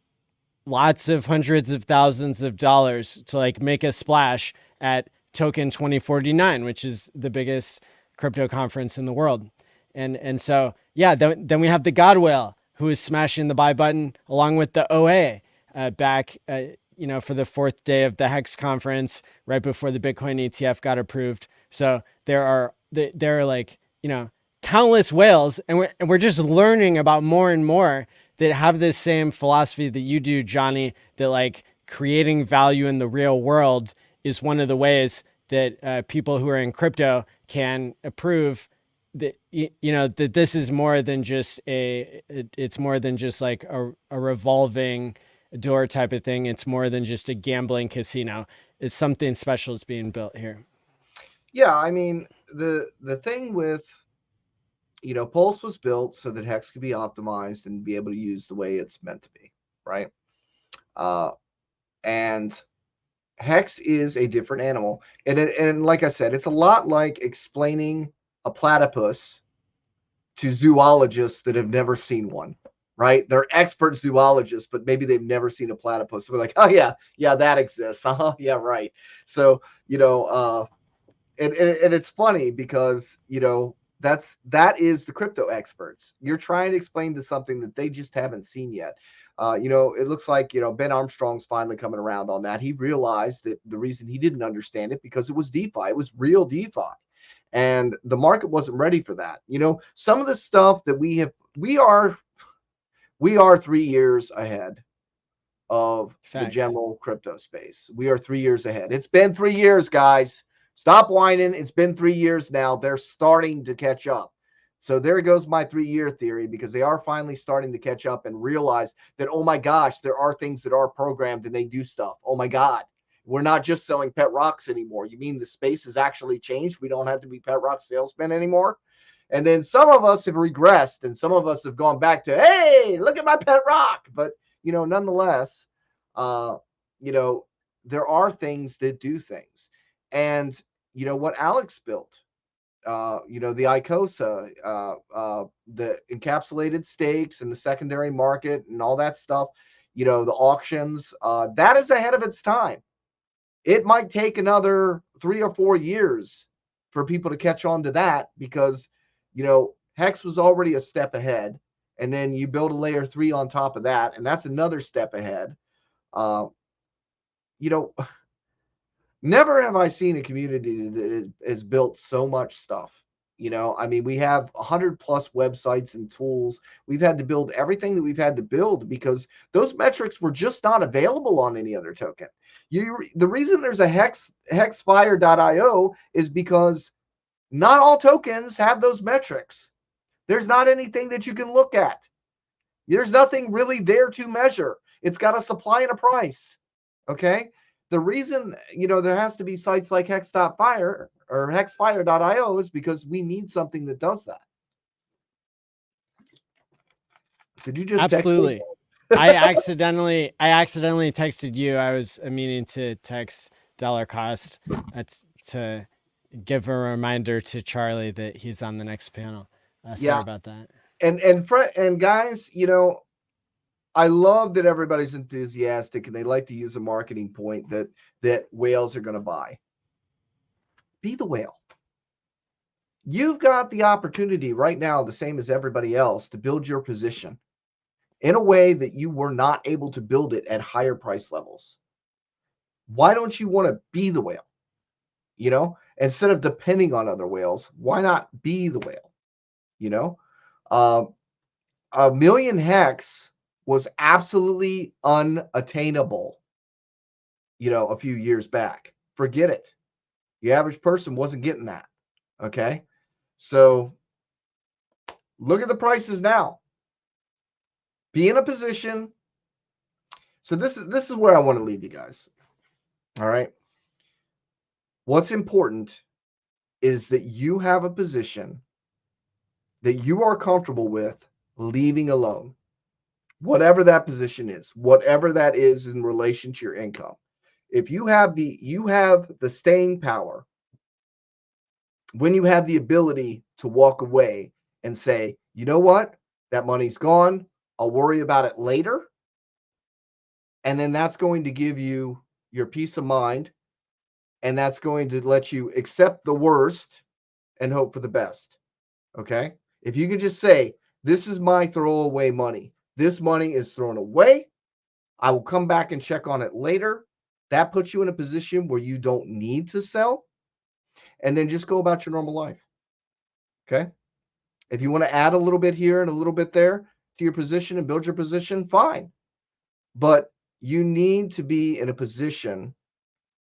lots of hundreds of thousands of dollars to like make a splash at Token 2049, which is the biggest crypto conference in the world. And so, yeah, then we have the God Whale, who is smashing the buy button along with the OA back, for the 4th day of the Hex conference, right before the Bitcoin ETF got approved. So there are like, countless whales, and we're just learning about more and more that have this same philosophy that you do, Johnny, that like creating value in the real world is one of the ways that people who are in crypto can approve that, that this is more than just it's more than just like a revolving door type of thing. It's more than just a gambling casino. It's something special is being built here. Yeah, I mean, the thing with, Pulse was built so that Hex could be optimized and be able to use the way it's meant to be, right? And Hex is a different animal. And like I said, it's a lot like explaining a platypus to zoologists that have never seen one, right? They're expert zoologists, but maybe they've never seen a platypus. So we're like, oh yeah, that exists. Yeah, right. So, and it's funny because, that is the crypto experts. You're trying to explain to something that they just haven't seen yet. It looks like, Ben Armstrong's finally coming around on that. He realized that the reason he didn't understand it because it was DeFi. It was real DeFi. And the market wasn't ready for that. Some of the stuff that we are 3 years ahead of the general crypto space. We are 3 years ahead. It's been 3 years, guys. Stop whining. It's been 3 years now. They're starting to catch up. So there goes my 3-year theory, because they are finally starting to catch up and realize that, oh my gosh, there are things that are programmed and they do stuff. Oh my God, we're not just selling pet rocks anymore. You mean the space has actually changed? We don't have to be pet rock salesmen anymore? And then some of us have regressed, and some of us have gone back to, hey, look at my pet rock. But, nonetheless, there are things that do things. And, what Alex built, the ICOSA, the encapsulated stakes and the secondary market and all that stuff, the auctions, that is ahead of its time. It might take another 3 or 4 years for people to catch on to that, because, Hex was already a step ahead, and then you build a layer 3 on top of that, and that's another step ahead. Never have I seen a community that has built so much stuff. We have 100+ websites and tools. We've had to build everything that we've had to build because those metrics were just not available on any other token. The reason there's a hexfire.io is because not all tokens have those metrics. There's not anything that you can look at. There's nothing really there to measure. It's got a supply and a price. Okay. The reason, there has to be sites like hex.fire or hexfire.io is because we need something that does that. Did you just Absolutely. text me? I accidentally texted you. I was meaning to text Dollar Cost to give a reminder to Charlie that he's on the next panel. Sorry about that. And guys, I love that everybody's enthusiastic and they like to use a marketing point that whales are going to buy. Be the whale. You've got the opportunity right now, the same as everybody else, to build your position in a way that you were not able to build it at higher price levels. Why don't you want to be the whale? Instead of depending on other whales, why not be the whale? 1 million hex was absolutely unattainable, a few years back. Forget it. The average person wasn't getting that. Okay. So look at the prices now. Be in a position. So this is where I want to lead you guys. All right. What's important is that you have a position that you are comfortable with leaving alone. Whatever that position is, whatever that is in relation to your income. If you have the staying power, when you have the ability to walk away and say, you know what, that money's gone, I'll worry about it later. And then that's going to give you your peace of mind. And that's going to let you accept the worst and hope for the best. Okay. If you can just say, this is my throwaway money. This money is thrown away. I will come back and check on it later. That puts you in a position where you don't need to sell. And then just go about your normal life. Okay. If you want to add a little bit here and a little bit there to your position and build your position, fine. But you need to be in a position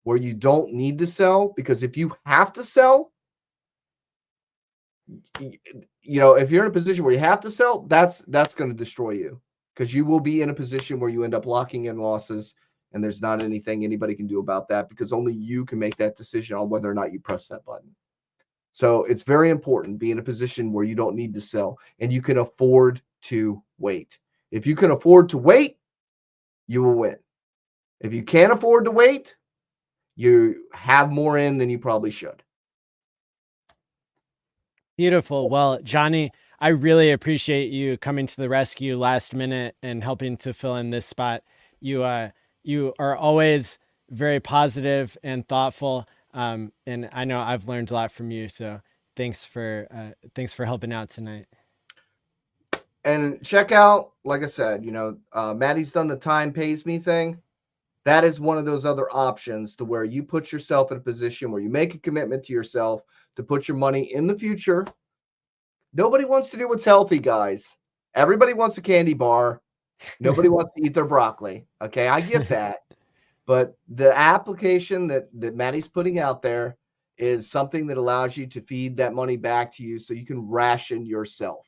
where you don't need to sell, because if you have to sell, if you're in a position where you have to sell, that's going to destroy you, because you will be in a position where you end up locking in losses, and there's not anything anybody can do about that, because only you can make that decision on whether or not you press that button. So it's very important, be in a position where you don't need to sell and you can afford to wait. If you can afford to wait, you will win. If you can't afford to wait, you have more in than you probably should. Beautiful. Well, Johnny, I really appreciate you coming to the rescue last minute and helping to fill in this spot. You are always very positive and thoughtful. And I know I've learned a lot from you. So thanks for helping out tonight. And check out, like I said, Maddie's done the time pays me thing. That is one of those other options to where you put yourself in a position where you make a commitment to yourself to put your money in the future. Nobody wants to do what's healthy, guys. Everybody wants a candy bar. Nobody wants to eat their broccoli. Okay, I get that. But the application that Maddie's putting out there is something that allows you to feed that money back to you so you can ration yourself.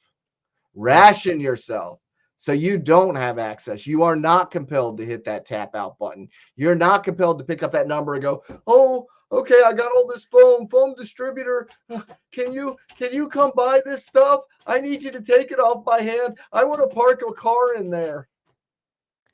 Ration yourself. So you don't have access. You are not compelled to hit that tap out button. You're not compelled to pick up that number and go, oh, okay, I got all this foam distributor. Can you come buy this stuff? I need you to take it off my hand. I want to park a car in there.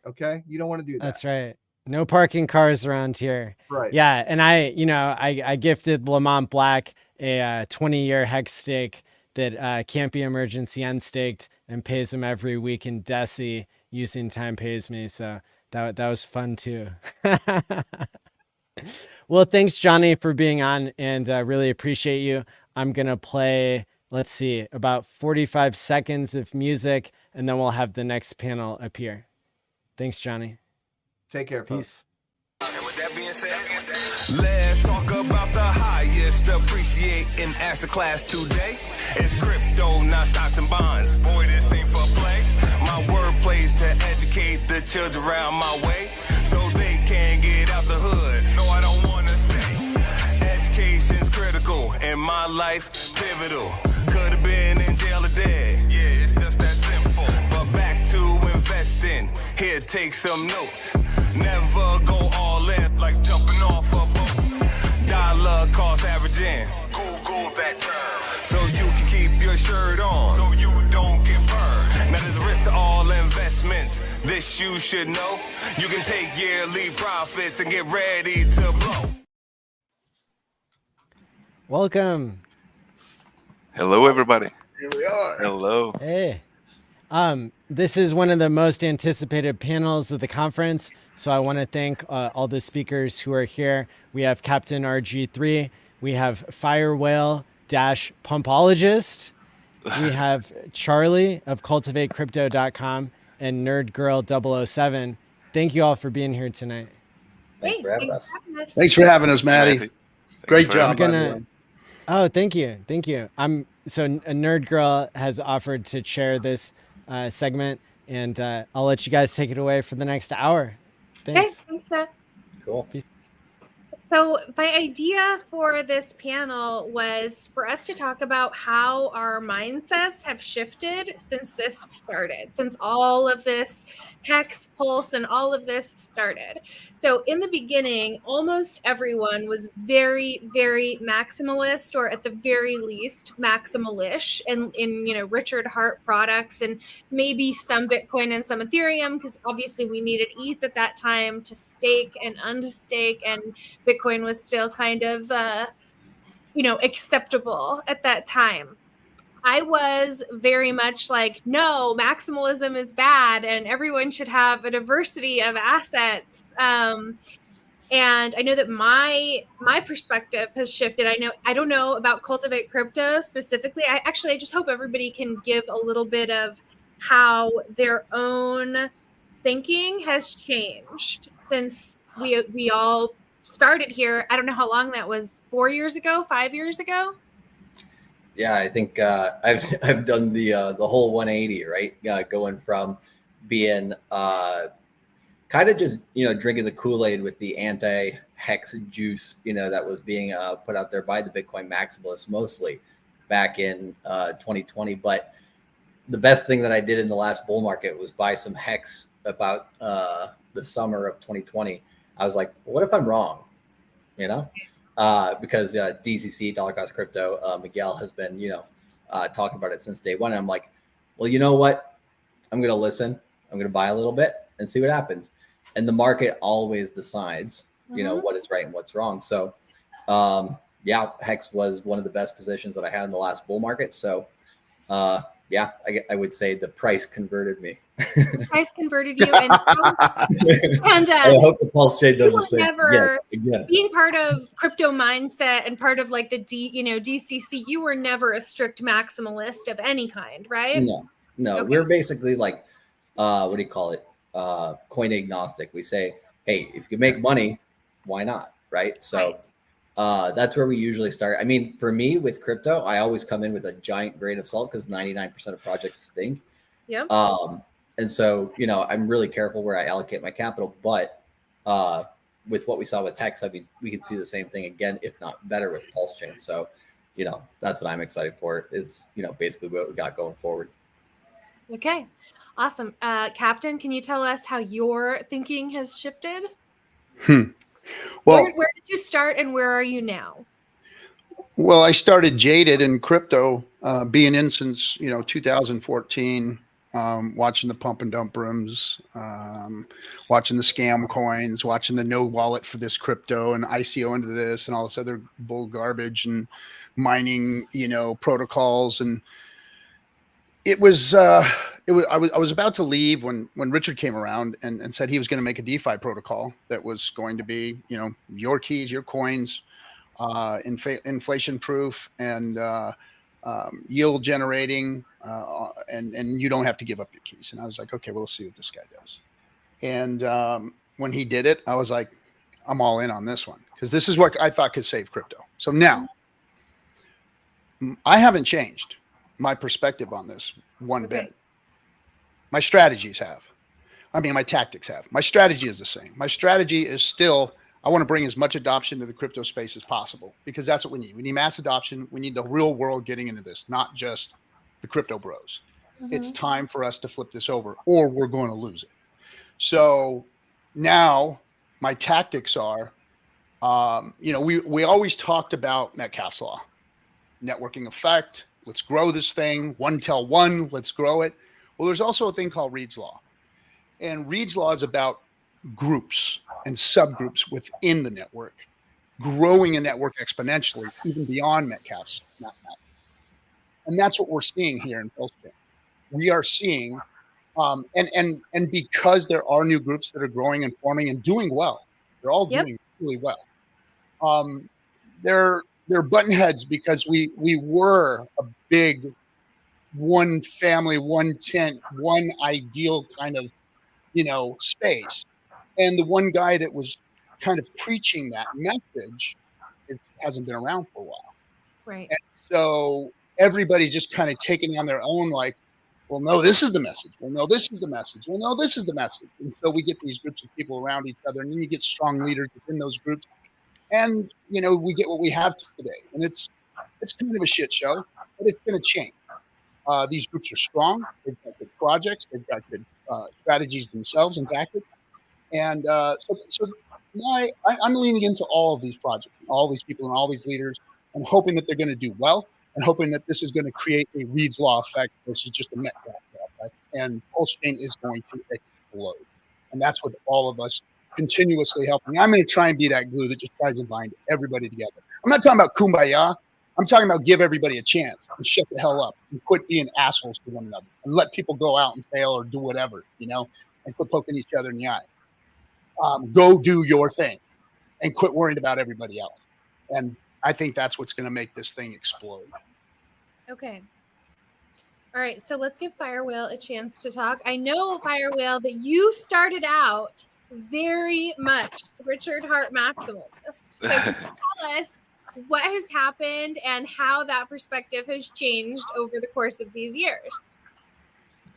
Okay, you don't want to do that. That's right. No parking cars around here. Right. Yeah, and I gifted Lamont Black a 20-year hex stake that can't be emergency unstaked and pays him every week in Deci using Time Pays Me. So that was fun too. Well, thanks, Johnny, for being on, and really appreciate you. I'm going to play, let's see, about 45 seconds of music, and then we'll have the next panel appear. Thanks, Johnny. Take care, peace. Let's talk about the highest appreciating asset class today. It's crypto, not stocks and bonds. Boy, this ain't for play. My word plays to educate the children around my way, so they can get out the hood. No, I don't want to stay. Education's critical in my life, pivotal. Could have been in jail or dead. Yeah, it's just that simple. But back to investing. Here, take some notes. Never go all in like jumping off a boat. Dollar cost averaging. Google that term so you can keep your shirt on, so you don't get burned. Now there's a risk to all investments. This you should know. You can take yearly profits and get ready to blow. Welcome. Hello, everybody. Here we are. Hello. Hey. This is one of the most anticipated panels of the conference, so I want to thank all the speakers who are here. We have Captain RG3, we have Fire Whale Pumpologist, we have Charlie of CultivateCrypto.com, and Nerd Girl 007. Thank you all for being here tonight. Thanks for having us. Thanks for having us, Maddie. Great job. Oh, thank you. So a Nerd Girl has offered to chair this segment, and I'll let you guys take it away for the next hour. Thanks. Okay, thanks, Matt. Cool. So my idea for this panel was for us to talk about how our mindsets have shifted since this started, since all of this Hex, Pulse, and all of this started. So in the beginning, almost everyone was very, very maximalist, or at the very least maximalish, and in Richard Hart products, and maybe some Bitcoin and some Ethereum, because obviously we needed ETH at that time to stake and unstake, and Bitcoin was still kind of acceptable at that time. I was very much like, no, maximalism is bad and everyone should have a diversity of assets. And I know that my perspective has shifted. I don't know about Cultivate Crypto specifically. I just hope everybody can give a little bit of how their own thinking has changed since we all started here. I don't know how long that was, 4 years ago, 5 years ago. Yeah, I think I've done the whole 180, right? Going from being kind of just drinking the Kool-Aid with the anti-hex juice, that was being put out there by the Bitcoin maximalists mostly back in 2020. But the best thing that I did in the last bull market was buy some hex about the summer of 2020. I was like, what if I'm wrong? Because DCC, Dollar Cost Crypto, Miguel has been, talking about it since day one. And I'm like, well, you know what? I'm going to listen. I'm going to buy a little bit and see what happens. And the market always decides, what is right and what's wrong. So, Hex was one of the best positions that I had in the last bull market. So, I would say the price converted me. Price converted you, and I hope the PulseChain does the same. Never being part of crypto mindset and part of like the DCC. You were never a strict maximalist of any kind, right? No. Okay. We're basically like, what do you call it? Coin agnostic. We say, hey, if you can make money, why not, right? So. That's where we usually start. I mean, for me with crypto, I always come in with a giant grain of salt because 99% of projects stink. Yep. And so, I'm really careful where I allocate my capital. But with what we saw with Hex, I mean, we could see the same thing again, if not better, with PulseChain. So, that's what I'm excited for, is, basically what we got going forward. Okay, awesome. Captain, can you tell us how your thinking has shifted? Well, where did you start and where are you now? Well, I started jaded in crypto, being in since 2014, watching the pump and dump rooms, watching the scam coins, watching the no wallet for this crypto and ICO into this and all this other bull garbage and mining, protocols. And I was about to leave when Richard came around and said he was going to make a DeFi protocol that was going to be, your keys, your coins, inflation proof and yield generating, and you don't have to give up your keys. And I was like, okay, well, let's see what this guy does. And when he did it, I was like, I'm all in on this one, because this is what I thought could save crypto. So now I haven't changed my perspective on this one bit. My strategies have. My tactics have. My strategy is the same. My strategy is still, I want to bring as much adoption to the crypto space as possible, because that's what we need. We need mass adoption. We need the real world getting into this, not just the crypto bros. It's time for us to flip this over, or we're going to lose it. So now my tactics are, we always talked about Metcalfe's law, networking effect. Let's grow this thing. One tell one, let's grow it. Well, there's also a thing called Reed's law. And Reed's law is about groups and subgroups within the network, growing a network exponentially, even beyond Metcalfe's mathematics. And that's what we're seeing here in PulseChain. We are seeing, and because there are new groups that are growing and forming and doing well, they're all doing really well. They're button heads because we were a big one family, one tent, one ideal kind of, space. And the one guy that was kind of preaching that message hasn't been around for a while. Right. And so everybody's just kind of taking on their own, like, well, no, this is the message. Well, no, this is the message. Well, no, this is the message. And so we get these groups of people around each other, and then you get strong leaders within those groups. And, we get what we have today. And it's kind of a shit show, but it's going to change. These groups are strong. They've got good projects. They've got good strategies themselves and tactics. And so I'm leaning into all of these projects, all these people and all these leaders. I'm hoping that they're going to do well, and hoping that this is going to create a Reed's law effect versus just a Metcalfe effect. And PulseChain is going to explode. And that's with all of us continuously helping. I'm going to try and be that glue that just tries to bind everybody together. I'm not talking about kumbaya. I'm talking about give everybody a chance and shut the hell up and quit being assholes to one another and let people go out and fail or do whatever, and quit poking each other in the eye. Go do your thing and quit worrying about everybody else. And I think that's what's going to make this thing explode. Okay. All right. So let's give Firewhale a chance to talk. I know, Firewhale, that you started out very much Richard Hart maximalist. So tell us what has happened and how that perspective has changed over the course of these years.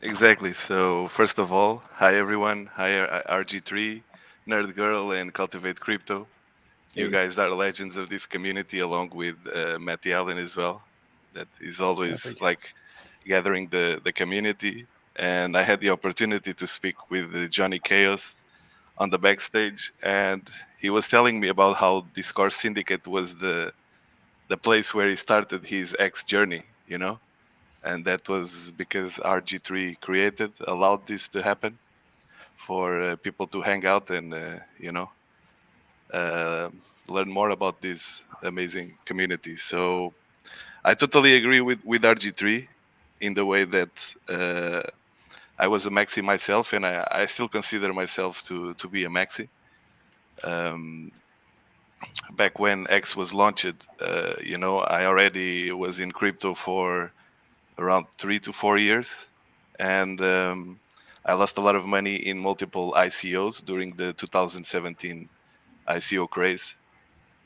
Exactly. So first of all, hi everyone. Hi RG3, Nerd Girl, and Cultivate Crypto. You guys are legends of this community, along with ALLin as well. That is always gathering the community. And I had the opportunity to speak with Johnny Chaos on the backstage, and he was telling me about how Discord Syndicate was the place where he started his X journey, and that was because RG3 allowed this to happen for people to hang out and learn more about this amazing community. So I totally agree with RG3 in the way that I was a maxi myself, and I still consider myself to be a maxi. Back when X was launched, I already was in crypto for around 3 to 4 years, and I lost a lot of money in multiple ICOs during the 2017 ICO craze.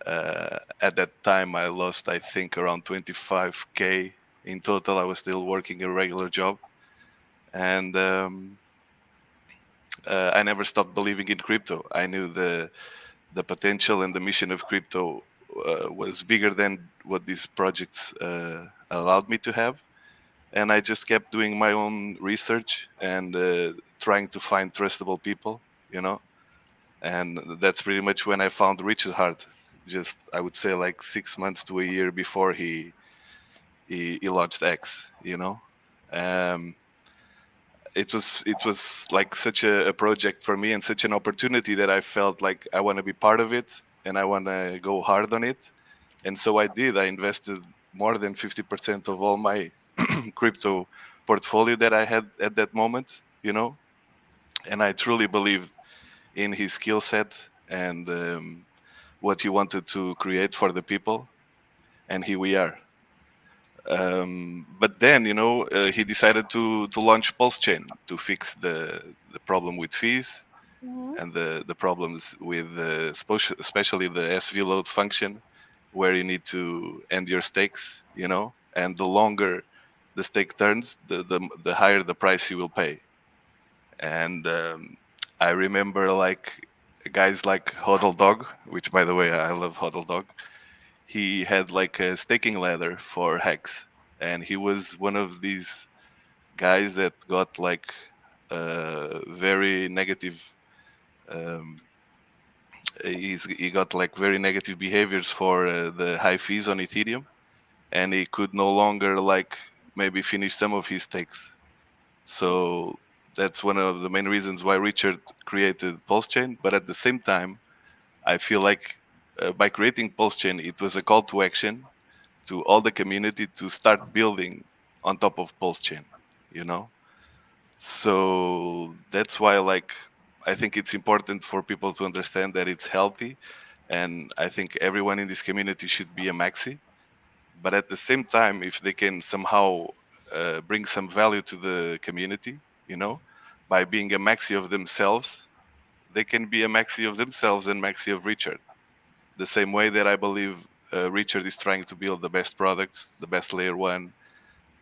At that time, I lost, I think, around 25K in total. I was still working a regular job, and I never stopped believing in crypto. I knew the the potential and the mission of crypto was bigger than what these projects allowed me to have. And I just kept doing my own research and trying to find trustable people, you know. And that's pretty much when I found Richard Hart. Just, I would say, like 6 months to a year before he launched X, you know. Um, it was like such a project for me and such an opportunity that I felt like I want to be part of it and I want to go hard on it. And so I did. I invested more than 50% of all my crypto portfolio that I had at that moment, you know. And I truly believed in his skill set and what he wanted to create for the people. And here we are. But then, you know, he decided to launch PulseChain to fix the problem with fees and the problems with especially the SV load function, where you need to end your stakes, you know, and the longer the stake turns, the higher the price you will pay. And I remember like guys like Hodl Dog, which by the way I love Hodl Dog. He had like a staking ladder for Hex, and he was one of these guys that got like very negative. Um, he got like very negative behaviors for the high fees on Ethereum, and he could no longer like maybe finish some of his stakes. So that's one of the main reasons why Richard created PulseChain. But at the same time, I feel like by creating PulseChain, it was a call to action to all the community to start building on top of PulseChain, you know. So that's why, like, I think it's important for people to understand that it's healthy, and I think everyone in this community should be a maxi. But at the same time, if they can somehow bring some value to the community, you know, by being a maxi of themselves, they can be a maxi of themselves and maxi of Richard. The same way that I believe Richard is trying to build the best products, the best layer one,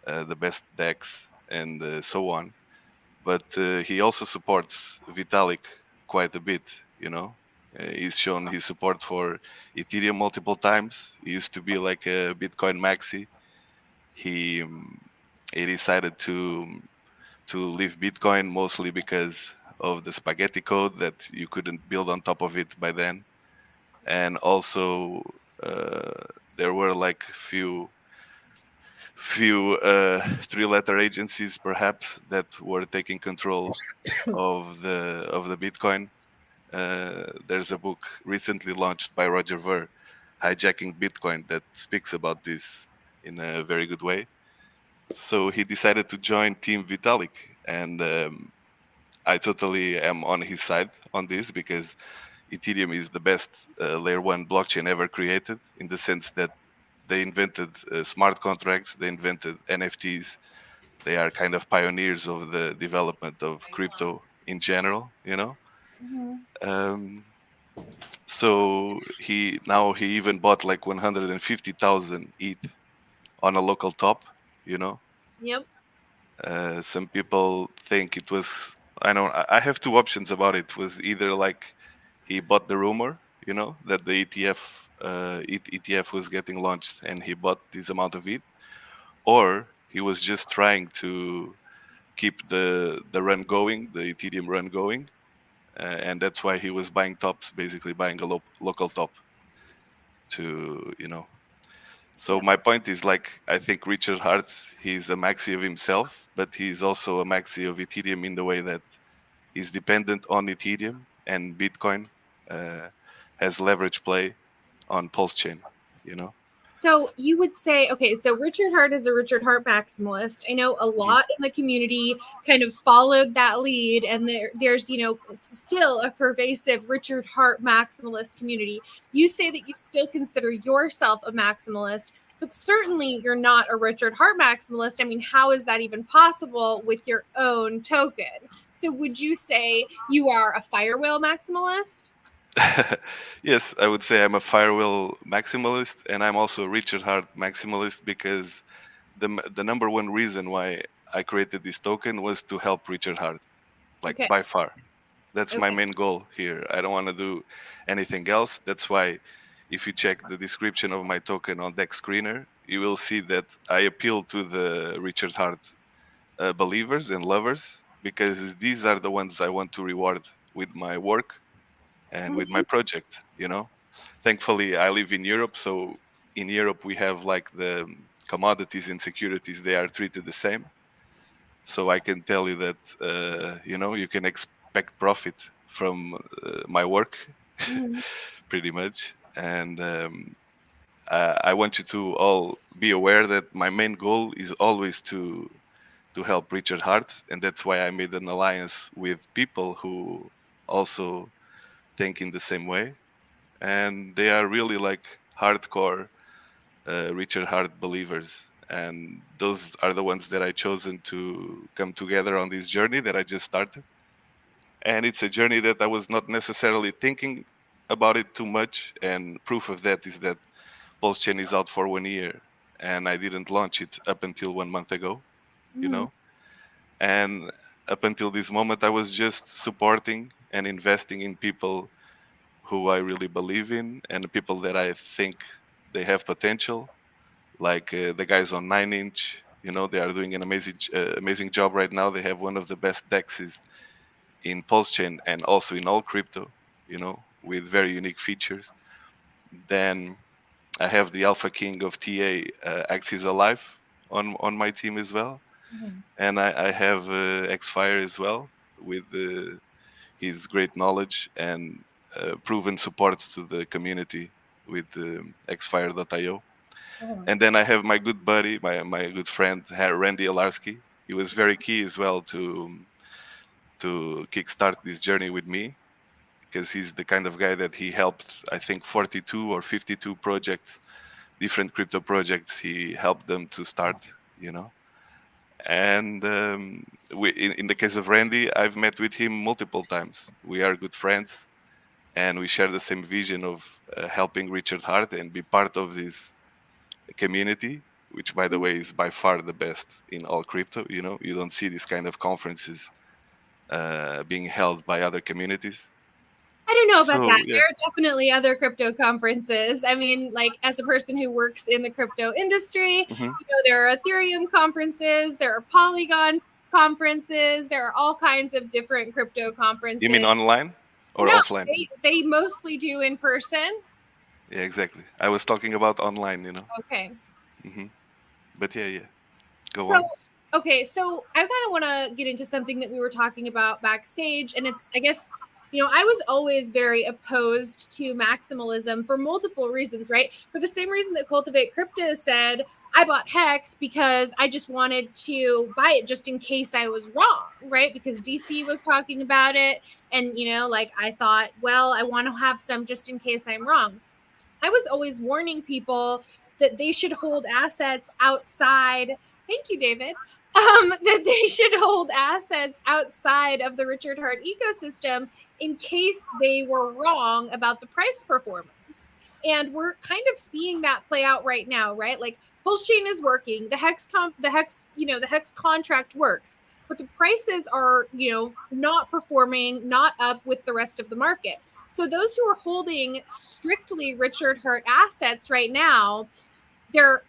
the best DEX, and so on. But he also supports Vitalik quite a bit, you know. He's shown his support for Ethereum multiple times. He used to be like a Bitcoin maxi. He decided to leave Bitcoin mostly because of the spaghetti code that you couldn't build on top of it by then, and also there were like few three-letter agencies perhaps that were taking control of the Bitcoin. There's a book recently launched by Roger Ver, Hijacking Bitcoin, that speaks about this in a very good way. So he decided to join Team Vitalik, and I totally am on his side on this because Ethereum is the best layer one blockchain ever created, in the sense that they invented smart contracts, they invented NFTs. They are kind of pioneers of the development of crypto in general, you know. So he even bought like 150,000 ETH on a local top, you know. Yep. Some people think it was, I have two options about it. It was either like he bought the rumor, you know, that the ETF was getting launched and he bought this amount of ETH, or he was just trying to keep the run going, the Ethereum run going, and that's why he was buying tops, basically buying a local top to, you know. So my point is, like, I think Richard Hart, he's a maxi of himself, but he's also a maxi of Ethereum in the way that he's dependent on Ethereum, and Bitcoin has leverage play on PulseChain, you know. So you would say, okay, so Richard Hart is a Richard Hart maximalist. I know a lot in the community kind of followed that lead, and there's, you know, still a pervasive Richard Hart maximalist community. You say that you still consider yourself a maximalist, but certainly you're not a Richard Hart maximalist. I mean, how is that even possible with your own token? So would you say you are a Firewhale maximalist? Yes, I would say I'm a Firewheel maximalist, and I'm also a Richard Hart maximalist, because the number one reason why I created this token was to help Richard Hart, like, by far. That's my main goal here. I don't want to do anything else. That's why if you check the description of my token on Deck Screener, you will see that I appeal to the Richard Hart believers and lovers, because these are the ones I want to reward with my work and with my project, you know. Thankfully, I live in Europe, so in Europe we have like the commodities and securities, they are treated the same. So I can tell you that, you know, you can expect profit from my work, pretty much. And I want you to all be aware that my main goal is always to help Richard Hart, and that's why I made an alliance with people who also think in the same way, and they are really like hardcore Richard Hart believers, and those are the ones that I chosen to come together on this journey that I just started. And it's a journey that I was not necessarily thinking about it too much, and proof of that is that PulseChain is out for 1 year, and I didn't launch it up until 1 month ago, you know. And up until this moment, I was just supporting and investing in people who I really believe in, and the people that I think they have potential, like the guys on 9inch. You know, they are doing an amazing job right now. They have one of the best dexes in PulseChain and also in all crypto, you know, with very unique features. Then I have the Alpha King of TA, Axis Alive, on my team as well. And I have Xfire as well, with his great knowledge and proven support to the community with xfire.io. And then I have my good buddy, my good friend, Randy Alarski. He was very key as well to kickstart this journey with me, because he's the kind of guy that he helped, I think, 42 or 52 projects, different crypto projects. He helped them to start, you know. And in the case of Randy, I've met with him multiple times. We are good friends, and we share the same vision of helping Richard Hart and be part of this community, which, by the way, is by far the best in all crypto. You know, you don't see these kind of conferences being held by other communities. I don't know about So, that. yeah. There are definitely other crypto conferences. I mean, like, as a person who works in the crypto industry, you know, there are Ethereum conferences, there are Polygon conferences, there are all kinds of different crypto conferences. You mean online or No, offline? they mostly do in person. Yeah, exactly. I was talking about online, you know. Okay. But yeah, go So, on. okay, so I kind of want to get into something that we were talking about backstage, and it's, I guess, you know, I was always very opposed to maximalism for multiple reasons, right? For the same reason that Cultivate Crypto said, I bought Hex because I just wanted to buy it just in case I was wrong, right? Because DC was talking about it, and, you know, like, I thought, well, I want to have some just in case I'm wrong. I was always warning people that they should hold assets outside. Thank you, David. That they should hold assets outside of the Richard Hart ecosystem in case they were wrong about the price performance. And we're kind of seeing that play out right now, right? Like, PulseChain is working, the Hex contract works, but the prices are, you know, not performing, not up with the rest of the market. So those who are holding strictly Richard Hart assets right now, they're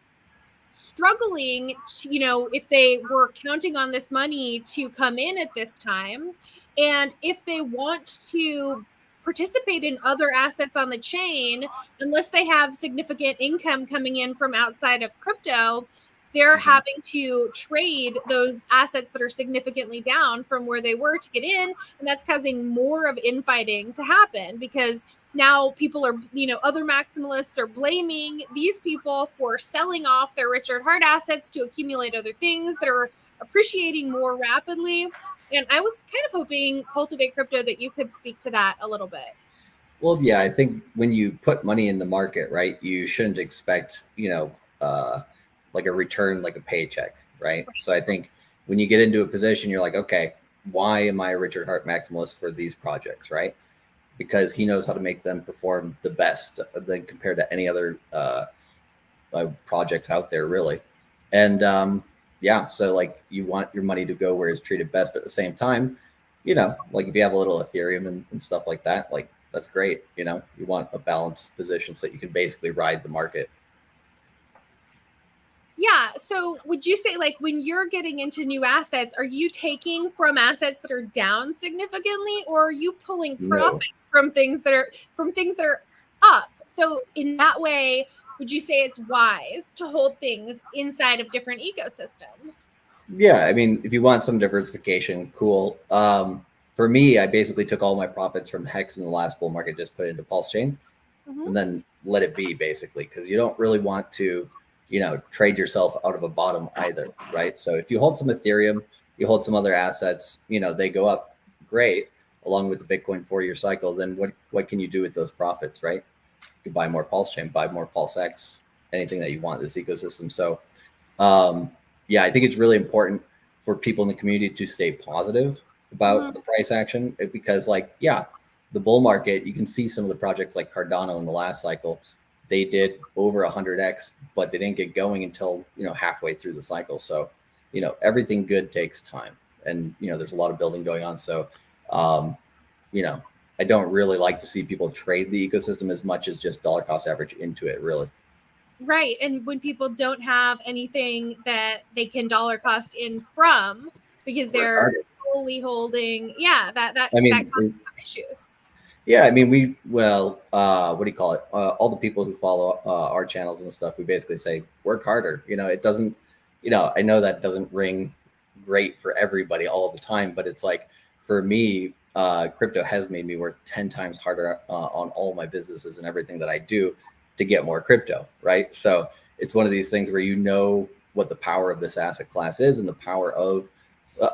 struggling to, you know, if they were counting on this money to come in at this time, and if they want to participate in other assets on the chain, unless they have significant income coming in from outside of crypto, they're having to trade those assets that are significantly down from where they were to get in. And that's causing more of infighting to happen, because now people are, you know, other maximalists are blaming these people for selling off their Richard Hart assets to accumulate other things that are appreciating more rapidly. And I was kind of hoping, Cultivate Crypto, that you could speak to that a little bit. Well, yeah, I think when you put money in the market, right, you shouldn't expect, you know, like a return, like a paycheck, right? So I think when you get into a position, you're like, okay, why am I a Richard Hart maximalist for these projects, right? Because he knows how to make them perform the best than compared to any other projects out there, really. And yeah, so like, you want your money to go where it's treated best, but at the same time, you know, like if you have a little Ethereum and stuff like that, like that's great. You know, you want a balanced position so that you can basically ride the market. Yeah. So would you say, like, when you're getting into new assets, are you taking from assets that are down significantly, or are you pulling profits from things that are up? So in that way, would you say it's wise to hold things inside of different ecosystems? Yeah, I mean, if you want some diversification, cool. For me, I basically took all my profits from Hex in the last bull market, just put it into PulseChain, and then let it be, basically, because you don't really want to, you know, trade yourself out of a bottom either, right? So if you hold some Ethereum, you hold some other assets, you know, they go up great along with the Bitcoin 4-year cycle, then what can you do with those profits, right? You can buy more PulseChain, buy more PulseX, anything that you want in this ecosystem. So yeah, I think it's really important for people in the community to stay positive about the price action, because, like, yeah, the bull market, you can see some of the projects like Cardano in the last cycle, they did over 100x, but they didn't get going until, you know, halfway through the cycle. So, you know, everything good takes time, and, you know, there's a lot of building going on. So, you know, I don't really like to see people trade the ecosystem as much as just dollar cost average into it, really. Right. And when people don't have anything that they can dollar cost in from, because they're solely holding, that I mean, causes some issues. Yeah, I mean, what do you call it? All the people who follow our channels and stuff, we basically say, work harder. You know, it doesn't, you know, I know that doesn't ring great for everybody all the time, but it's like, for me, crypto has made me work 10 times harder on all my businesses and everything that I do to get more crypto, right? So it's one of these things where you know what the power of this asset class is, and the power of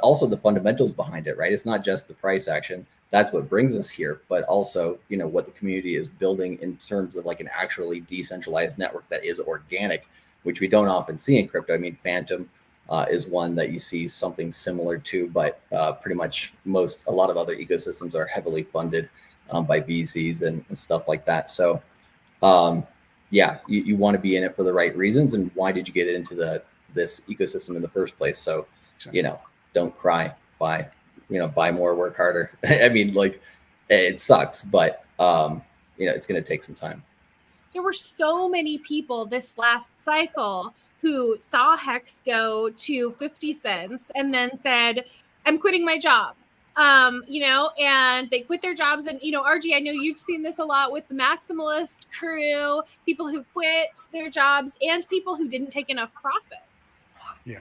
also the fundamentals behind it, right? It's not just the price action. That's what brings us here, but also, you know, what the community is building in terms of like an actually decentralized network that is organic, which we don't often see in crypto. I mean, Phantom is one that you see something similar to, but pretty much a lot of other ecosystems are heavily funded by VCs and stuff like that. So yeah, you want to be in it for the right reasons. And why did you get into this ecosystem in the first place? So, you know, don't cry, buy more, work harder. I mean, like, it sucks, but you know, it's going to take some time. There were so many people this last cycle who saw Hex go to 50 cents and then said, I'm quitting my job. You know, and they quit their jobs. And, you know, RG, I know you've seen this a lot with the maximalist crew, people who quit their jobs and people who didn't take enough profits. Yeah.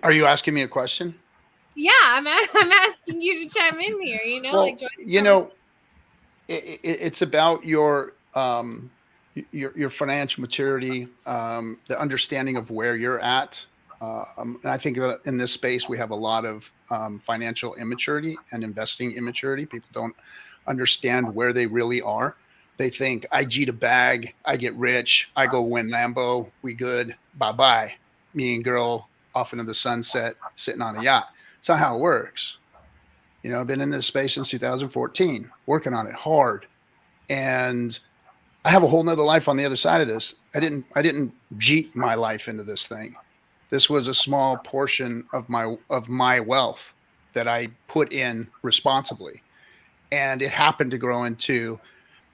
Are you asking me a question? Yeah, I'm asking you to chime in here, you know, well, like, you know, it's about your financial maturity, the understanding of where you're at. And I think that in this space, we have a lot of financial immaturity and investing immaturity. People don't understand where they really are. They think, I G to bag, I get rich, I go win Lambo, we good, bye-bye. Me and girl off into the sunset, sitting on a yacht. It's not how it works. You know, I've been in this space since 2014, working on it hard. And I have a whole nother life on the other side of this. I didn't jeet my life into this thing. This was a small portion of my wealth that I put in responsibly. And it happened to grow into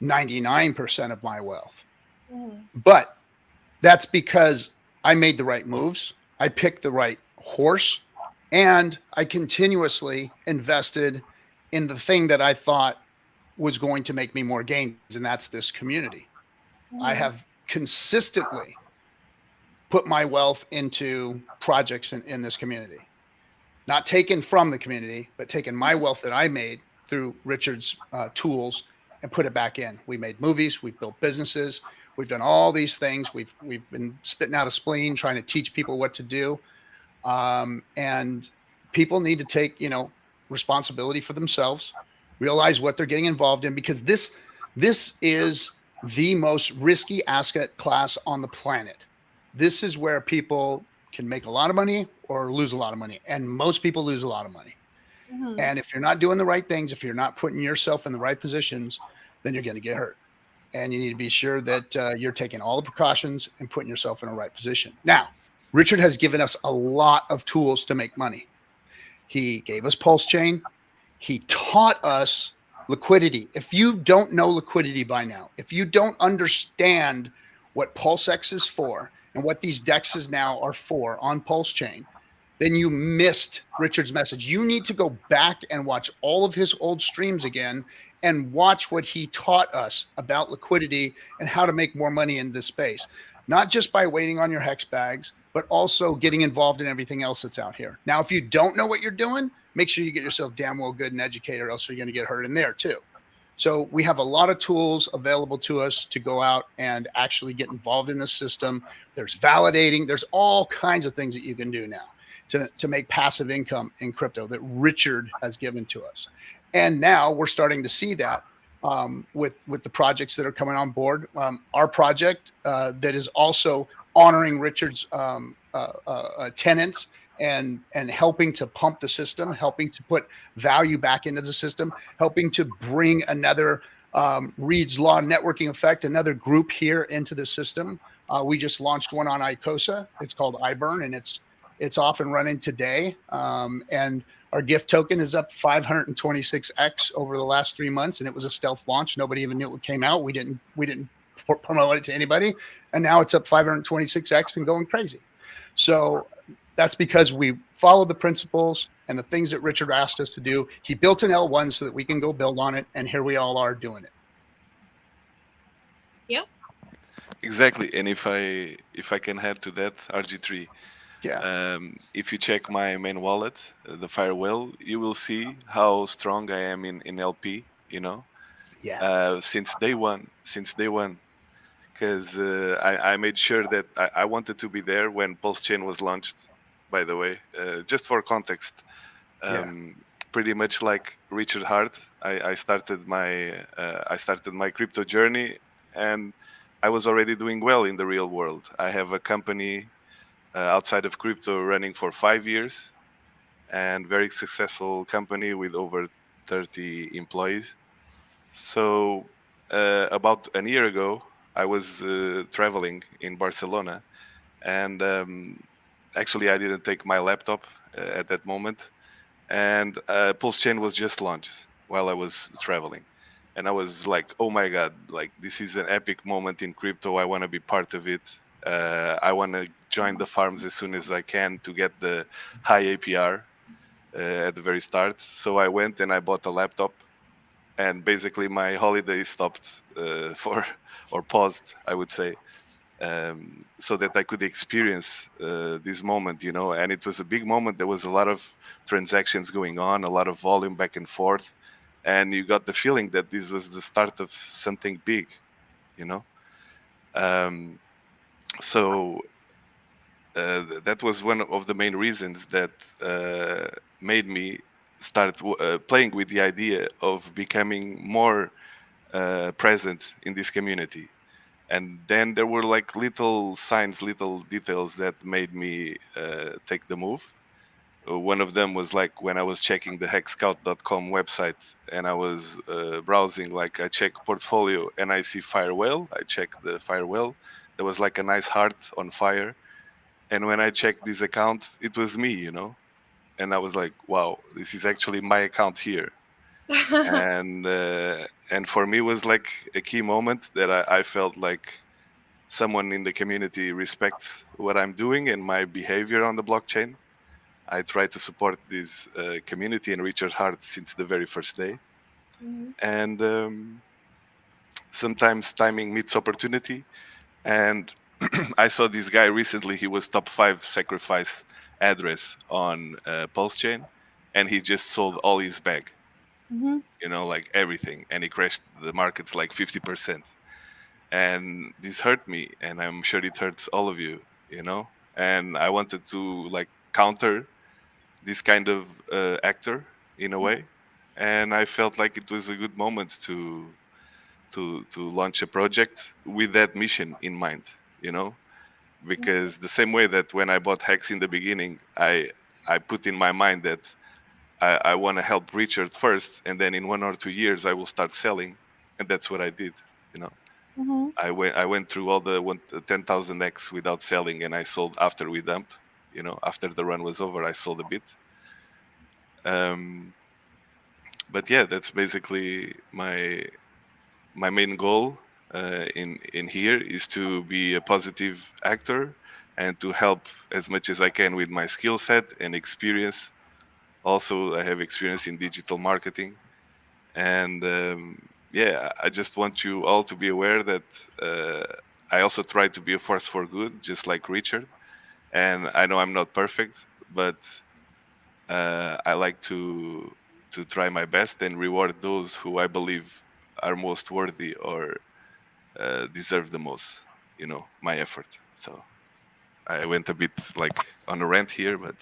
99% of my wealth. But that's because I made the right moves. I picked the right horse, and I continuously invested in the thing that I thought was going to make me more gains, and that's this community. I have consistently put my wealth into projects in this community, not taken from the community, but taken my wealth that I made through Richard's tools and put it back in. We made movies, we've built businesses, we've done all these things. We've been spitting out a spleen, trying to teach people what to do. And people need to take, you know, responsibility for themselves, realize what they're getting involved in, because this is the most risky asset class on the planet. This is where people can make a lot of money or lose a lot of money. And most people lose a lot of money. And if you're not doing the right things, if you're not putting yourself in the right positions, then you're going to get hurt. And you need to be sure that you're taking all the precautions and putting yourself in the right position. Now, Richard has given us a lot of tools to make money. He gave us PulseChain. He taught us liquidity. If you don't know liquidity by now, if you don't understand what PulseX is for and what these DEXs now are for on PulseChain, then you missed Richard's message. You need to go back and watch all of his old streams again and watch what he taught us about liquidity and how to make more money in this space. Not just by waiting on your hex bags, but also getting involved in everything else that's out here. Now, if you don't know what you're doing, make sure you get yourself damn well good and educated, or else you're going to get hurt in there too. So we have a lot of tools available to us to go out and actually get involved in the system. There's validating. There's all kinds of things that you can do now to make passive income in crypto that Richard has given to us. And now we're starting to see that with the projects that are coming on board. Our project that is also honoring Richard's tenants and helping to pump the system, helping to put value back into the system, helping to bring another Reed's Law networking effect, another group here into the system. We just launched one on ICOSA. It's called iBurn, and it's off and running today. And our gift token is up 526x over the last 3 months, and it was a stealth launch. Nobody even knew it came out. We didn't promote it to anybody, and now it's up 526x and going crazy. So that's because we followed the principles and the things that Richard asked us to do. He built an L1 so that we can go build on it, and here we all are doing it. Yep. Exactly. And if I can add to that, RG3, yeah. If you check my main wallet, the Firewall, you will see how strong I am in LP. You know, since day one, because I made sure that I wanted to be there when PulseChain was launched. By the way, just for context, pretty much like Richard Hart, I started my crypto journey, and I was already doing well in the real world. I have a company outside of crypto running for 5 years, and very successful company with over 30 employees. So about a year ago, I was traveling in Barcelona, and actually I didn't take my laptop at that moment, and PulseChain was just launched while I was traveling. And I was like, oh my God, like this is an epic moment in crypto. I want to be part of it. I want to join the farms as soon as I can to get the high APR at the very start. So I went and I bought a laptop, and basically my holiday stopped or paused, I would say, so that I could experience this moment, you know. And it was a big moment. There was a lot of transactions going on, a lot of volume back and forth, and you got the feeling that this was the start of something big, you know. So that was one of the main reasons that made me start playing with the idea of becoming more present in this community. And then there were like little signs, little details that made me take the move. One of them was like when I was checking the hexscout.com website, and I was browsing, like I check portfolio and I see Firewall. I check the Firewall. There was like a nice heart on fire. And when I checked this account, it was me, you know. And I was like, wow, this is actually my account here. And for me, it was like a key moment that I felt like someone in the community respects what I'm doing and my behavior on the blockchain. I try to support this community and Richard Hart since the very first day. Mm-hmm. And sometimes timing meets opportunity. And I saw this guy recently. He was top 5 sacrifice address on PulseChain, and he just sold all his bag. Mm-hmm. You know, like everything, and he crashed the markets like 50%. And this hurt me, and I'm sure it hurts all of you, you know. And I wanted to like counter this kind of actor in a way, and I felt like it was a good moment to launch a project with that mission in mind, you know. Because the same way that when I bought Hex in the beginning, I put in my mind that I want to help Richard first, and then in 1 or 2 years I will start selling, and that's what I did. You know, Mm-hmm. I went through all the 10,000x without selling, and I sold after we dump. You know, after the run was over, I sold a bit, But yeah, that's basically my main goal in here is to be a positive actor and to help as much as I can with my skill set and experience. Also, I have experience in digital marketing, and yeah, I just want you all to be aware that I also try to be a force for good, just like Richard. And I know I'm not perfect, but I like to try my best and reward those who I believe are most worthy or deserve the most, my effort. So I went a bit like on a rant here, but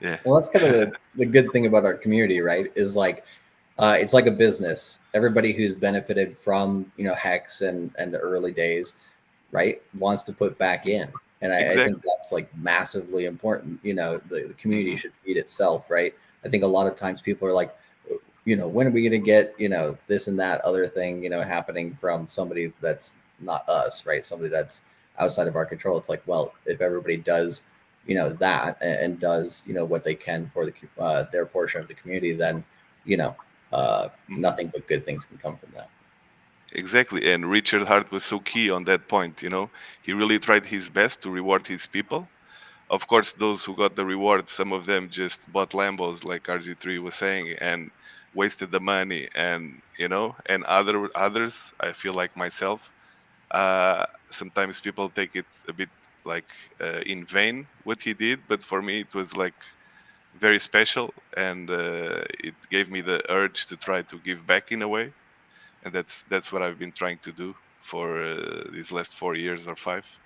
yeah. Well, that's kind of the good thing about our community, right? Is like it's like a business. Everybody who's benefited from Hex and the early days, right, wants to put back in, and I think that's like massively important. The community should feed itself, right? I think a lot of times people are like, when are we going to get this and that other thing happening from somebody that's not us, right? Somebody that's outside of our control. It's like, well, if everybody does that and does what they can for their portion of the community, then nothing but good things can come from that. Exactly. And Richard Hart was so key on that point. He really tried his best to reward his people. Of course, those who got the reward, some of them just bought Lambos, like RG3 was saying, and wasted the money. And and others, I feel like myself, sometimes people take it a bit like in vain what he did, but for me it was like very special, and it gave me the urge to try to give back in a way. And that's what I've been trying to do for these last 4 years or 5.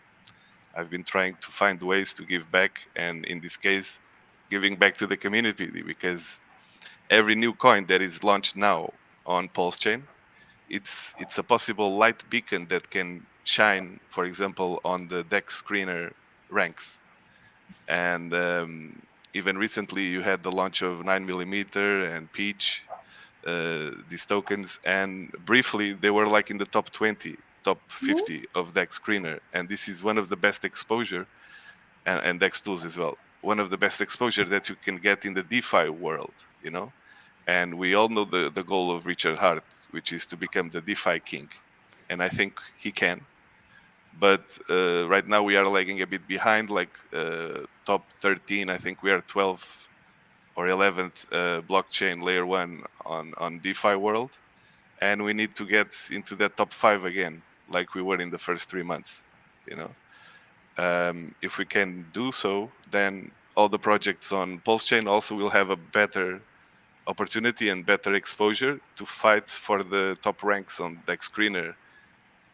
I've been trying to find ways to give back, and in this case, giving back to the community, because every new coin that is launched now on PulseChain, it's a possible light beacon that can shine, for example, on the DEX screener ranks. And even recently, you had the launch of 9mm and Peach, these tokens, and briefly they were like in the top 20, top 50 of DEX screener, and this is one of the best exposure, and DEX tools as well, one of the best exposure that you can get in the DeFi world, and we all know the goal of Richard Hart, which is to become the DeFi king, and I think he can. But right now we are lagging a bit behind, like top 13, I think we are 12th or 11th blockchain layer 1 on DeFi world, and we need to get into that top 5 again, like we were in the first 3 months. If we can do so, then all the projects on PulseChain also will have a better opportunity and better exposure to fight for the top ranks on DEX screener.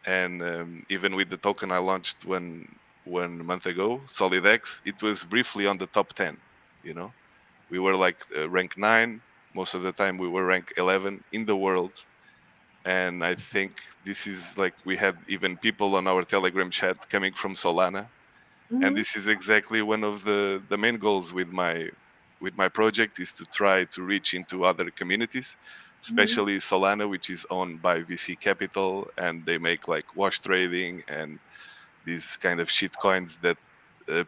And even with the token I launched one month ago, SolidX, it was briefly on the top 10. We were like rank 9. Most of the time we were rank 11 in the world. And I think this is like, we had even people on our Telegram chat coming from Solana. And this is exactly one of the main goals with my project, is to try to reach into other communities, especially Solana, which is owned by VC Capital, and they make like wash trading and these kind of shit coins that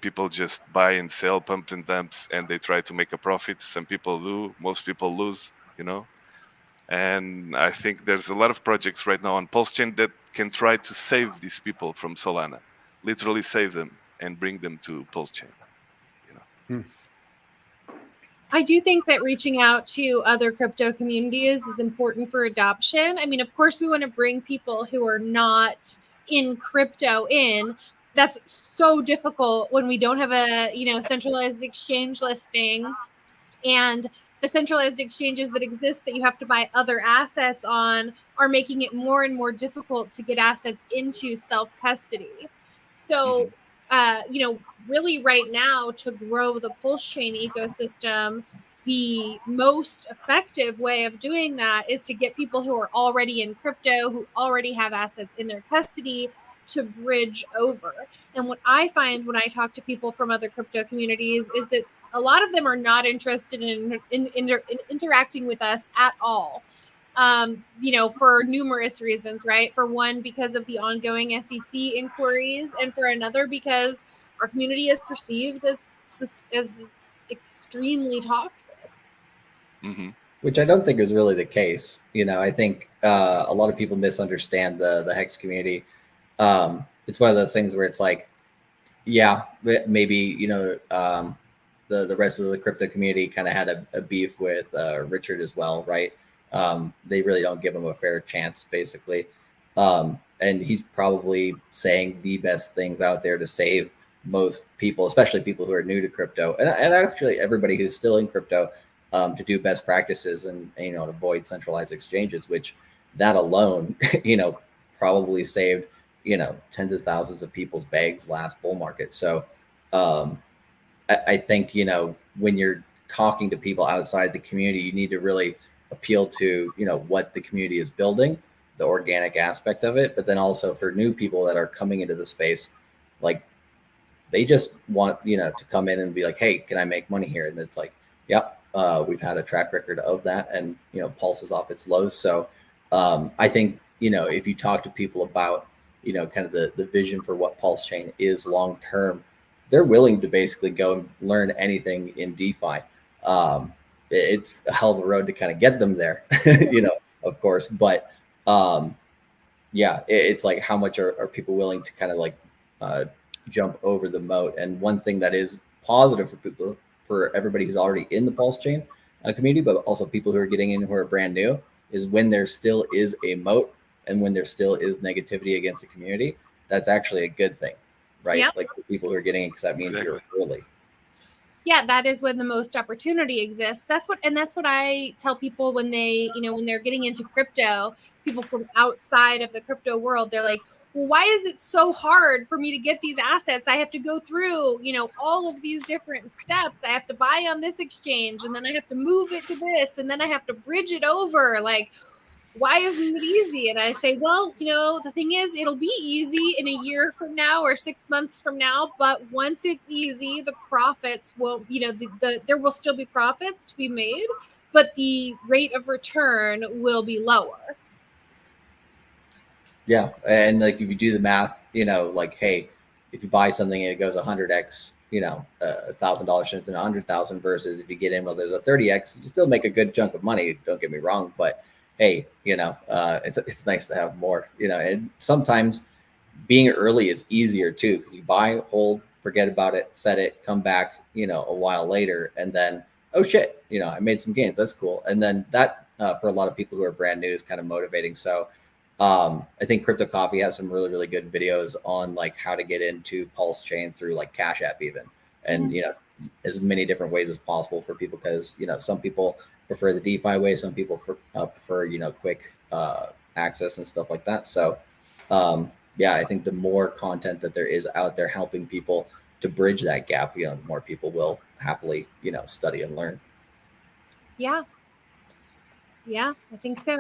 people just buy and sell, pump and dumps, and they try to make a profit. Some people do, most people lose, And I think there's a lot of projects right now on PulseChain that can try to save these people from Solana, literally save them and bring them to PulseChain. I do think that reaching out to other crypto communities is important for adoption. I mean, of course, we want to bring people who are not in crypto in. That's so difficult when we don't have a centralized exchange listing, and the centralized exchanges that exist that you have to buy other assets on are making it more and more difficult to get assets into self-custody. So, really right now, to grow the PulseChain ecosystem, the most effective way of doing that is to get people who are already in crypto, who already have assets in their custody, to bridge over. And what I find when I talk to people from other crypto communities is that a lot of them are not interested in interacting with us at all. For numerous reasons, right? For one, because of the ongoing SEC inquiries, and for another, because our community is perceived as extremely toxic. which I don't think is really the case. You know, I think a lot of people misunderstand the Hex community. It's one of those things where it's like, yeah, maybe, you know, the rest of the crypto community kind of had a beef with Richard as well, right? They really don't give him a fair chance, basically. And he's probably saying the best things out there to save most people, especially people who are new to crypto, and actually everybody who's still in crypto, to do best practices and, you know, avoid centralized exchanges, which that alone, you know, probably saved, you know, tens of thousands of people's bags last bull market. So I think, you know, when you're talking to people outside the community, you need to really appeal to, you know, what the community is building, the organic aspect of it, but then also for new people that are coming into the space, like they just want, you know, to come in and be like, hey, can I make money here? And it's like, yep, we've had a track record of that, and, you know, Pulse is off its lows. So I think, you know, if you talk to people about, you know, kind of the vision for what PulseChain is long term, they're willing to basically go and learn anything in DeFi. It's a hell of a road to kind of get them there, you know, of course. But yeah, it's like, how much are people willing to kind of like jump over the moat? And one thing that is positive for people, for everybody who's already in the PulseChain community, but also people who are getting in who are brand new, is when there still is a moat and when there still is negativity against the community, that's actually a good thing, right? Yep. Like the people who are getting in, because that means you're early. Yeah, that is when the most opportunity exists. That's what I tell people when they, you know, when they're getting into crypto, people from outside of the crypto world, they're like, well, why is it so hard for me to get these assets? I have to go through, you know, all of these different steps. I have to buy on this exchange, and then I have to move it to this, and then I have to bridge it over. Like, why isn't it easy? And I say, well, you know, the thing is, it'll be easy in a year from now or 6 months from now. But once it's easy, the profits will, you know, there will still be profits to be made, but the rate of return will be lower. Yeah. And like, if you do the math, you know, like, hey, if you buy something and it goes 100x, you know, $1,000 turns into 100,000, versus if you get in, well, there's a 30x, you still make a good chunk of money. Don't get me wrong, but hey, you know, it's nice to have more, you know. And sometimes being early is easier too, because you buy, hold, forget about it, set it, come back, you know, a while later, and then, oh shit, you know, I made some gains. That's cool. And then that, for a lot of people who are brand new, is kind of motivating. So I think Crypto Coffee has some really, really good videos on like how to get into PulseChain through like Cash App even, and, you know, as many different ways as possible for people, because, you know, some people prefer the DeFi way, some people prefer, you know, quick access and stuff like that. So yeah, I think the more content that there is out there helping people to bridge that gap, you know, the more people will happily, you know, study and learn. Yeah, I think so.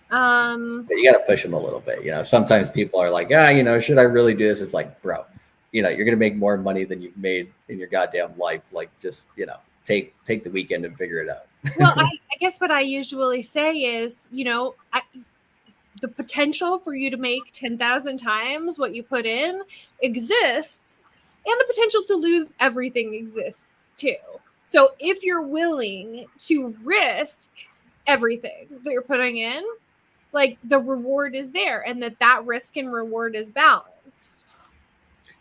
But you got to push them a little bit. You know, sometimes people are like, you know, should I really do this? It's like, bro, you know, you're going to make more money than you've made in your goddamn life. Like, just, you know, take the weekend and figure it out. Well, I guess what I usually say is, you know, the potential for you to make 10,000 times what you put in exists, and the potential to lose everything exists too. So if you're willing to risk everything that you're putting in, like, the reward is there, and that risk and reward is balanced.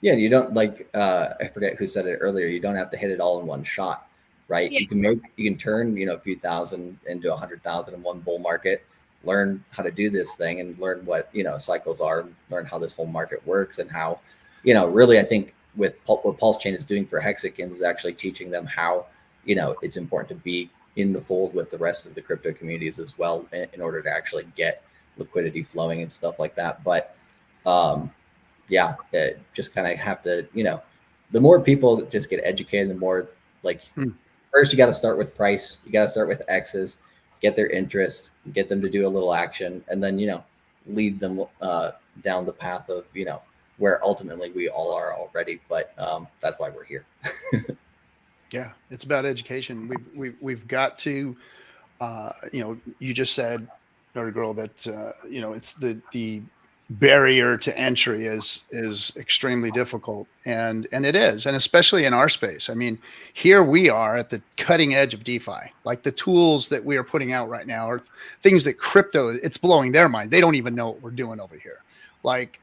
Yeah, you don't, like, I forget who said it earlier, you don't have to hit it all in one shot, right? Yeah. You can turn, you know, a few thousand into 100,000 in one bull market, learn how to do this thing and learn what, you know, cycles are, learn how this whole market works, and how, you know, really, I think with what PulseChain is doing for Hexicans is actually teaching them how, you know, it's important to be in the fold with the rest of the crypto communities as well, in order to actually get liquidity flowing and stuff like that. But yeah, just kind of have to, you know, the more people just get educated, the more, like, first you got to start with price, you got to start with X's, get their interest, get them to do a little action, and then, you know, lead them down the path of, you know, where ultimately we all are already. But that's why we're here. Yeah, it's about education. We've got to, you know, you just said, Nerd Girl, that you know, it's the barrier to entry is extremely difficult, and it is, and especially in our space. I mean, here we are at the cutting edge of DeFi. Like the tools that we are putting out right now are things that crypto, it's blowing their mind. They don't even know what we're doing over here. Like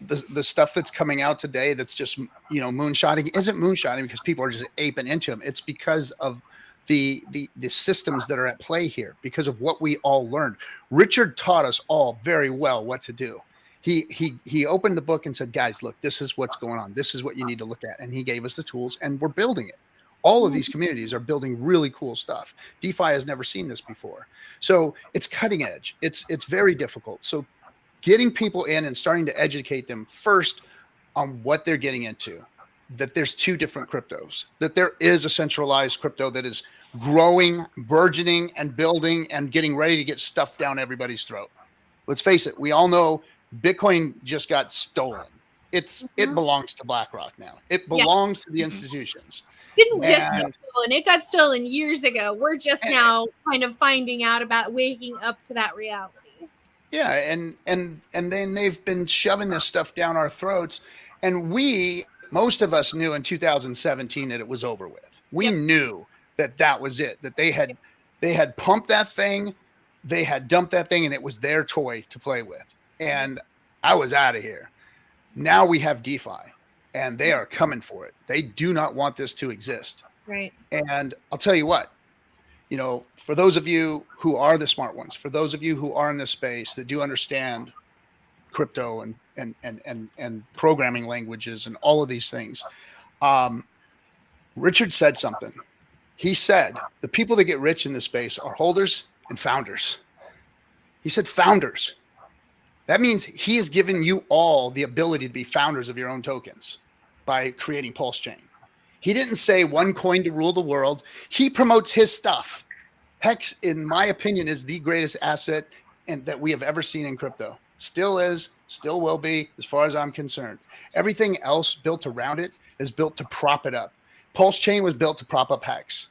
the stuff that's coming out today that's just, moonshotting isn't moonshotting because people are just aping into them. It's because of the systems that are at play here, because of what we all learned. Richard taught us all very well what to do. He opened the book and said, guys, look, this is what's going on. This is what you need to look at. And he gave us the tools, and we're building it. All of these communities are building really cool stuff. DeFi has never seen this before. So it's cutting edge. It's very difficult. So getting people in and starting to educate them first on what they're getting into, that there's two different cryptos, that there is a centralized crypto that is growing, burgeoning, and building and getting ready to get stuffed down everybody's throat. Let's face it, we all know Bitcoin just got stolen. It belongs to BlackRock now. It belongs to the institutions. Didn't just get stolen. It got stolen years ago. We're just now kind of finding out about waking up to that reality. Yeah, and then they've been shoving this stuff down our throats, and most of us knew in 2017 that it was over with. We knew that was it. That they had pumped that thing, they had dumped that thing, and it was their toy to play with. And I was out of here. Now we have DeFi, and they are coming for it. They do not want this to exist. Right. And I'll tell you what, for those of you who are the smart ones, for those of you who are in this space that do understand crypto and programming languages and all of these things, Richard said something. He said the people that get rich in this space are holders and founders. He said founders. That means he has given you all the ability to be founders of your own tokens by creating PulseChain. He didn't say one coin to rule the world. He promotes his stuff. Hex, in my opinion, is the greatest asset that we have ever seen in crypto. Still is, still will be, as far as I'm concerned. Everything else built around it is built to prop it up. PulseChain was built to prop up Hex.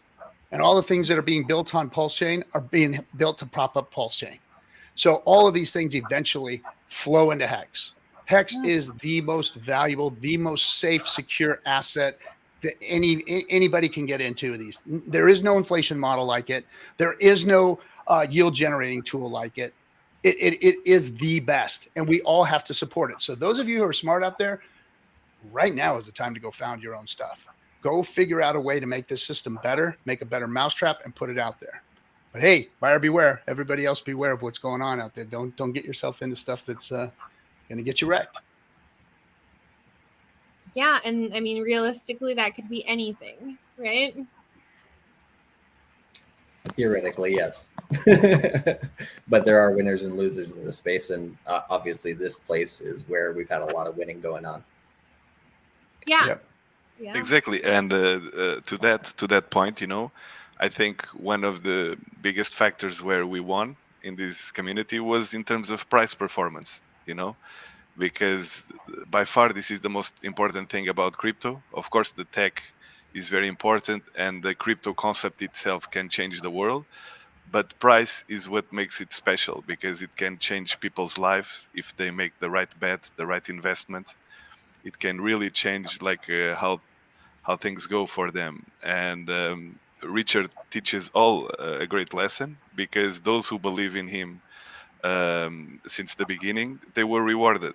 And all the things that are being built on PulseChain are being built to prop up PulseChain. So all of these things eventually flow into Hex. Hex is the most valuable, the most safe, secure asset that anybody can get into these. There is no inflation model like it. There is no yield generating tool like it. It is the best, and we all have to support it. So those of you who are smart out there, right now is the time to go found your own stuff. Go figure out a way to make this system better, make a better mousetrap, and put it out there. But hey, buyer beware. Everybody else beware of what's going on out there. Don't get yourself into stuff that's going to get you wrecked. Yeah, and I mean, realistically, that could be anything, right? Theoretically, yes. But there are winners and losers in the space, and obviously this place is where we've had a lot of winning going on. Yeah. Yep. Yeah. Exactly. And to that point, I think one of the biggest factors where we won in this community was in terms of price performance, because by far this is the most important thing about crypto. Of course, the tech is very important, and the crypto concept itself can change the world. But price is what makes it special, because it can change people's lives if they make the right bet, the right investment. It can really change how things go for them. And Richard teaches all a great lesson, because those who believe in him since the beginning, they were rewarded,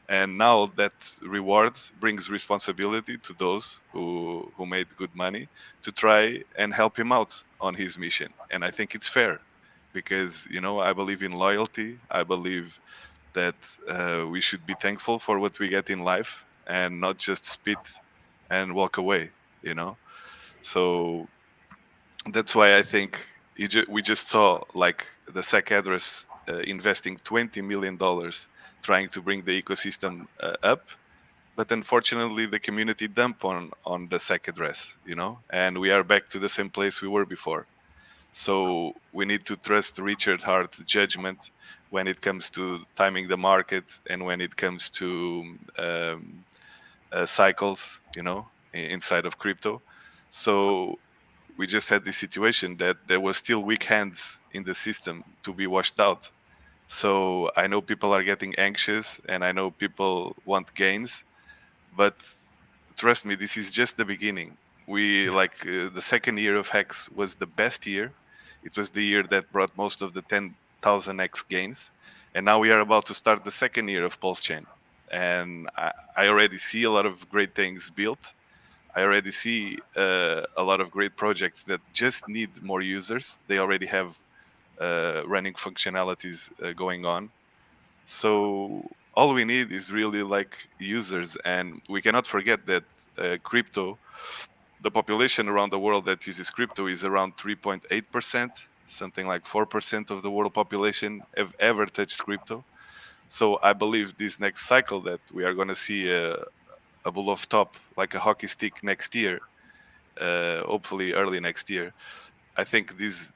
And now that reward brings responsibility to those who made good money to try and help him out on his mission. And I think it's fair, because, I believe in loyalty. I believe that we should be thankful for what we get in life and not just spit and walk away, So that's why I think we just saw the SEC address investing $20 million trying to bring the ecosystem up, but unfortunately the community dumped on the SEC address, and we are back to the same place we were before. So we need to trust Richard Hart's judgment when it comes to timing the market and when it comes to cycles, inside of crypto. So we just had this situation that there were still weak hands in the system to be washed out. So I know people are getting anxious, and I know people want gains, but trust me, this is just the beginning. We the second year of Hex was the best year. It was the year that brought most of the 10,000x gains, and now we are about to start the second year of PulseChain, and I already see a lot of great things built. I already see a lot of great projects that just need more users. They already have running functionalities going on. So all we need is really like users, and we cannot forget that crypto, the population around the world that uses crypto is around 3.8%, something like 4% of the world population have ever touched crypto. So I believe this next cycle that we are going to see a bull of top, like a hockey stick next year, hopefully early next year. I think this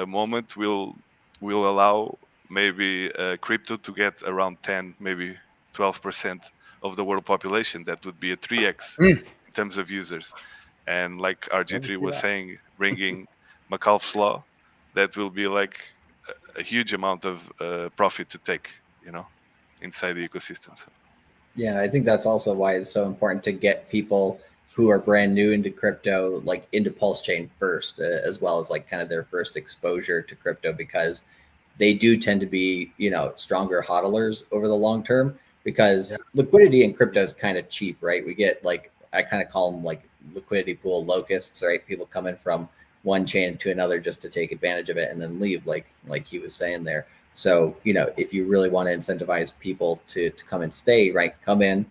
moment will allow maybe crypto to get around 10, maybe 12% of the world population. That would be a 3x in terms of users. And like RG3 was saying, bringing McAuliffe's law, that will be like a huge amount of profit to take, inside the ecosystem. So. Yeah, I think that's also why it's so important to get people who are brand new into crypto, like into PulseChain first, as well as like kind of their first exposure to crypto, because they do tend to be, stronger hodlers over the long term, because liquidity in crypto is kind of cheap, right? We get like, I kind of call them like liquidity pool locusts, right? People come in from one chain to another just to take advantage of it and then leave, like he was saying there. So, if you really want to incentivize people to come and stay, right? Come in,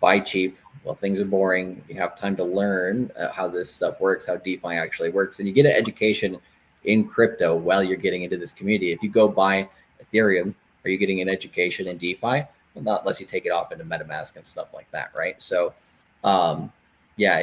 buy cheap. Well, things are boring. You have time to learn how this stuff works, how DeFi actually works. And you get an education in crypto while you're getting into this community. If you go buy Ethereum, are you getting an education in DeFi? Well, not unless you take it off into MetaMask and stuff like that, right? So, I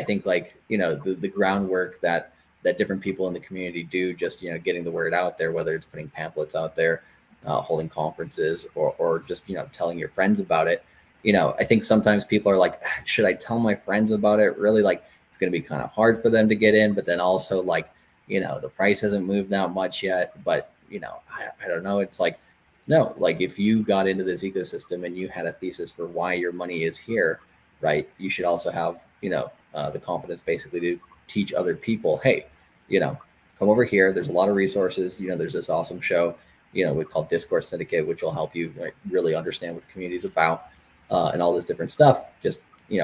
think the groundwork that different people in the community do, just, getting the word out there, whether it's putting pamphlets out there, holding conferences, or just, telling your friends about it. I think sometimes people are like, should I tell my friends about it? Really, like, it's going to be kind of hard for them to get in, but then also like, the price hasn't moved that much yet, but I don't know. It's like, no, like if you got into this ecosystem and you had a thesis for why your money is here, right? You should also have, the confidence basically to teach other people, hey, come over here. There's a lot of resources. There's this awesome show, we call Discourse Syndicate, which will help you really understand what the community is about, and all this different stuff. Just,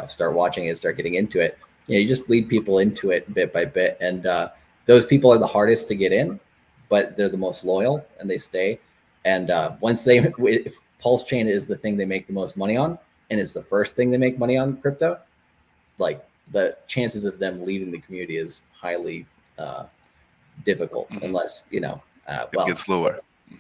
start watching it, start getting into it. You just lead people into it bit by bit. And those people are the hardest to get in, but they're the most loyal and they stay. And once if PulseChain is the thing they make the most money on, and it's the first thing they make money on crypto, like the chances of them leaving the community is highly difficult, unless, it gets lower.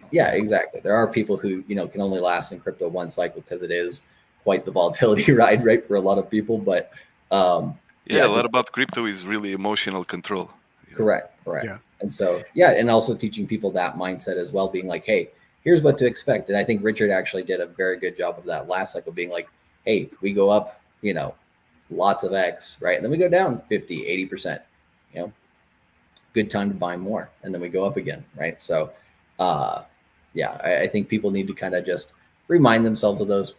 Yeah, exactly. There are people who, can only last in crypto one cycle because it is quite the volatility ride, right, for a lot of people. But a lot about crypto is really emotional control. Correct. Yeah. And so, and also teaching people that mindset as well, being like, hey, here's what to expect. And I think Richard actually did a very good job of that last cycle, being like, hey, we go up, lots of X, right? And then we go down 50, 80%, good time to buy more. And then we go up again, right? So, I think people need to kind of just remind themselves of those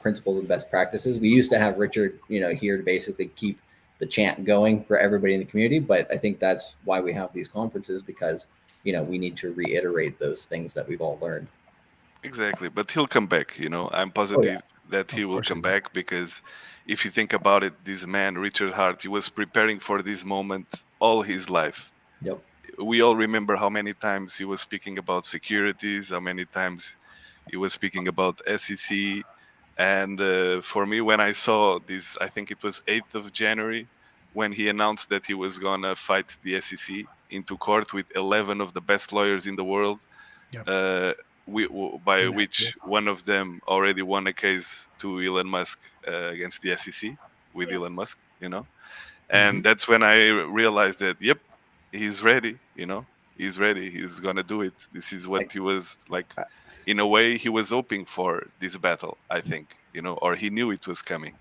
principles and best practices. We used to have Richard, here to basically keep the chant going for everybody in the community. But I think that's why we have these conferences, because, we need to reiterate those things that we've all learned. Exactly. But he'll come back, I'm positive that he will come back, because if you think about it, this man, Richard Hart, he was preparing for this moment all his life. Yep. We all remember how many times he was speaking about securities, how many times he was speaking about SEC. And for me, when I saw this, I think it was 8th of January, when he announced that he was going to fight the SEC into court with 11 of the best lawyers in the world, which one of them already won a case to Elon Musk against the SEC with Elon Musk, And that's when I realized that, yep, he's ready, he's ready. He's going to do it. This is what he was like. In a way, he was hoping for this battle, I think, or he knew it was coming.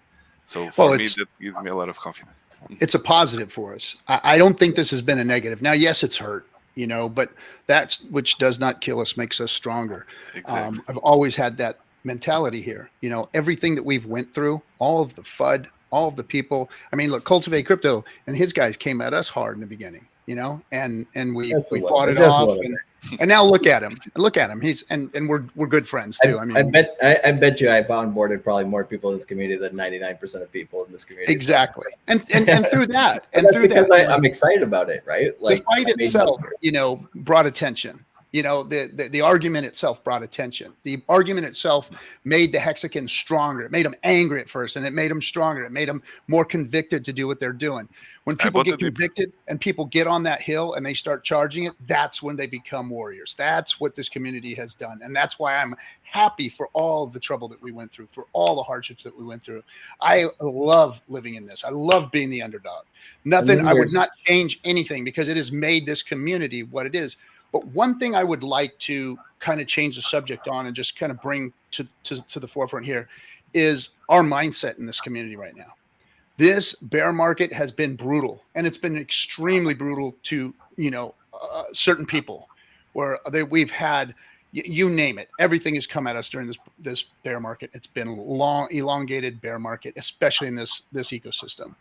So for me, that gives me a lot of confidence. It's a positive for us. I don't think this has been a negative. Now, yes, it's hurt. you know, but that's which does not kill us makes us stronger. Exactly. I've always had that mentality here. You know, everything that we've went through, all of the FUD, all of the people. I mean, look, Cultivate Crypto and his guys came at us hard in the beginning, you know, and we fought it off, and now look at him. Look at him. He's and we're good friends too. I mean, I bet you I've onboarded probably more people in this community than 99% of people in this community. Exactly. And through that, and that's through because that, I'm excited about it, right? Like the fight itself, you know, brought attention. You know, the argument itself brought attention. The argument itself made the Hexicans stronger. It made them angry at first, and it made them stronger. It made them more convicted to do what they're doing. When people get convicted and people get on that hill and they start charging it, that's when they become warriors. That's what this community has done. And that's why I'm happy for all the trouble that we went through, for all the hardships that we went through. I love living in this. I love being the underdog. Nothing, I would not change anything because it has made this community what it is. But one thing I would like to kind of change the subject on and just kind of bring to the forefront here is our mindset in this community right now. This bear market has been brutal, and it's been extremely brutal to, you know, certain people where we've had, you name it, everything has come at us during this bear market. It's been long, elongated bear market, especially in this ecosystem.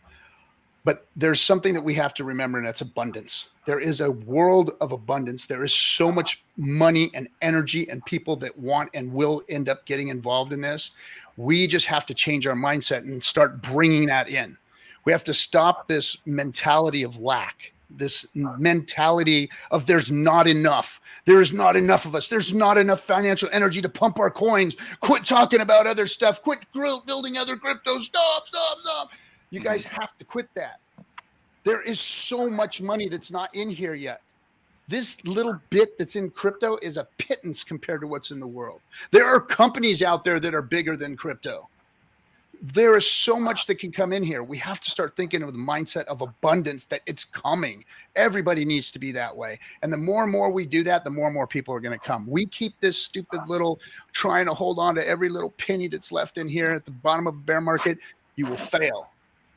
But there's something that we have to remember, and that's abundance. There is a world of abundance. There is so much money and energy and people that want and will end up getting involved in this. We just have to change our mindset and start bringing that in. We have to stop this mentality of lack, this mentality of there's not enough. There is not enough of us. There's not enough financial energy to pump our coins. Quit talking about other stuff. Quit building other cryptos. Stop. You guys have to quit that. There is so much money that's not in here yet. This little bit that's in crypto is a pittance compared to what's in the world. There are companies out there that are bigger than crypto. There is so much that can come in here. We have to start thinking of the mindset of abundance, that it's coming. Everybody needs to be that way. And the more and more we do that, the more and more people are going to come. We keep this stupid little trying to hold on to every little penny that's left in here at the bottom of a bear market. You will fail.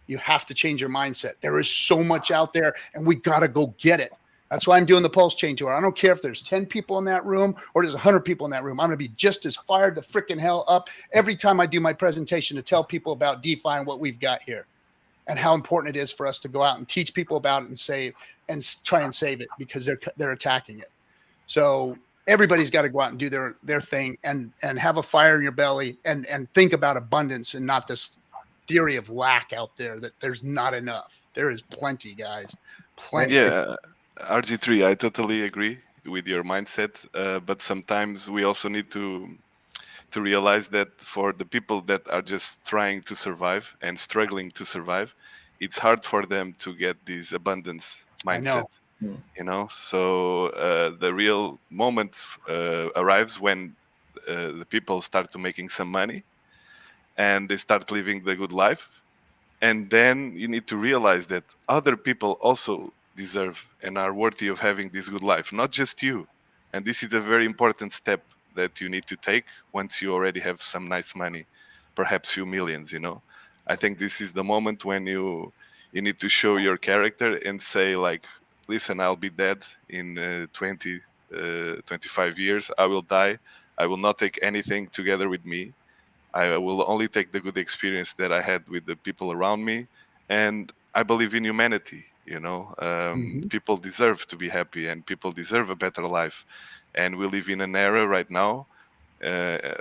You have to change your mindset. There is so much out there, and we got to go get it. That's why I'm doing the PulseChain tour. I don't care if there's 10 people in that room or there's 100 people in that room. I'm going to be just as fired the freaking hell up every time I do my presentation to tell people about DeFi and what we've got here and how important it is for us to go out and teach people about it and save and try and save it because they're attacking it. So everybody's got to go out and do their thing and have a fire in your belly and think about abundance and not this theory of lack out there that there's not enough. There is plenty, guys. Plenty. Yeah, RG3, I totally agree with your mindset. But sometimes we also need to realize that for the people that are just trying to survive and struggling to survive, it's hard for them to get this abundance mindset. You know, so the real moment arrives when the people start to making some money and they start living the good life. And then you need to realize that other people also deserve and are worthy of having this good life, not just you. And this is a very important step that you need to take once you already have some nice money, perhaps few millions, you know. I think this is the moment when you need to show your character and say like, listen, I'll be dead in 25 years. I will die. I will not take anything together with me. I will only take the good experience that I had with the people around me. And I believe in humanity, you know. People deserve to be happy and people deserve a better life. And we live in an era right now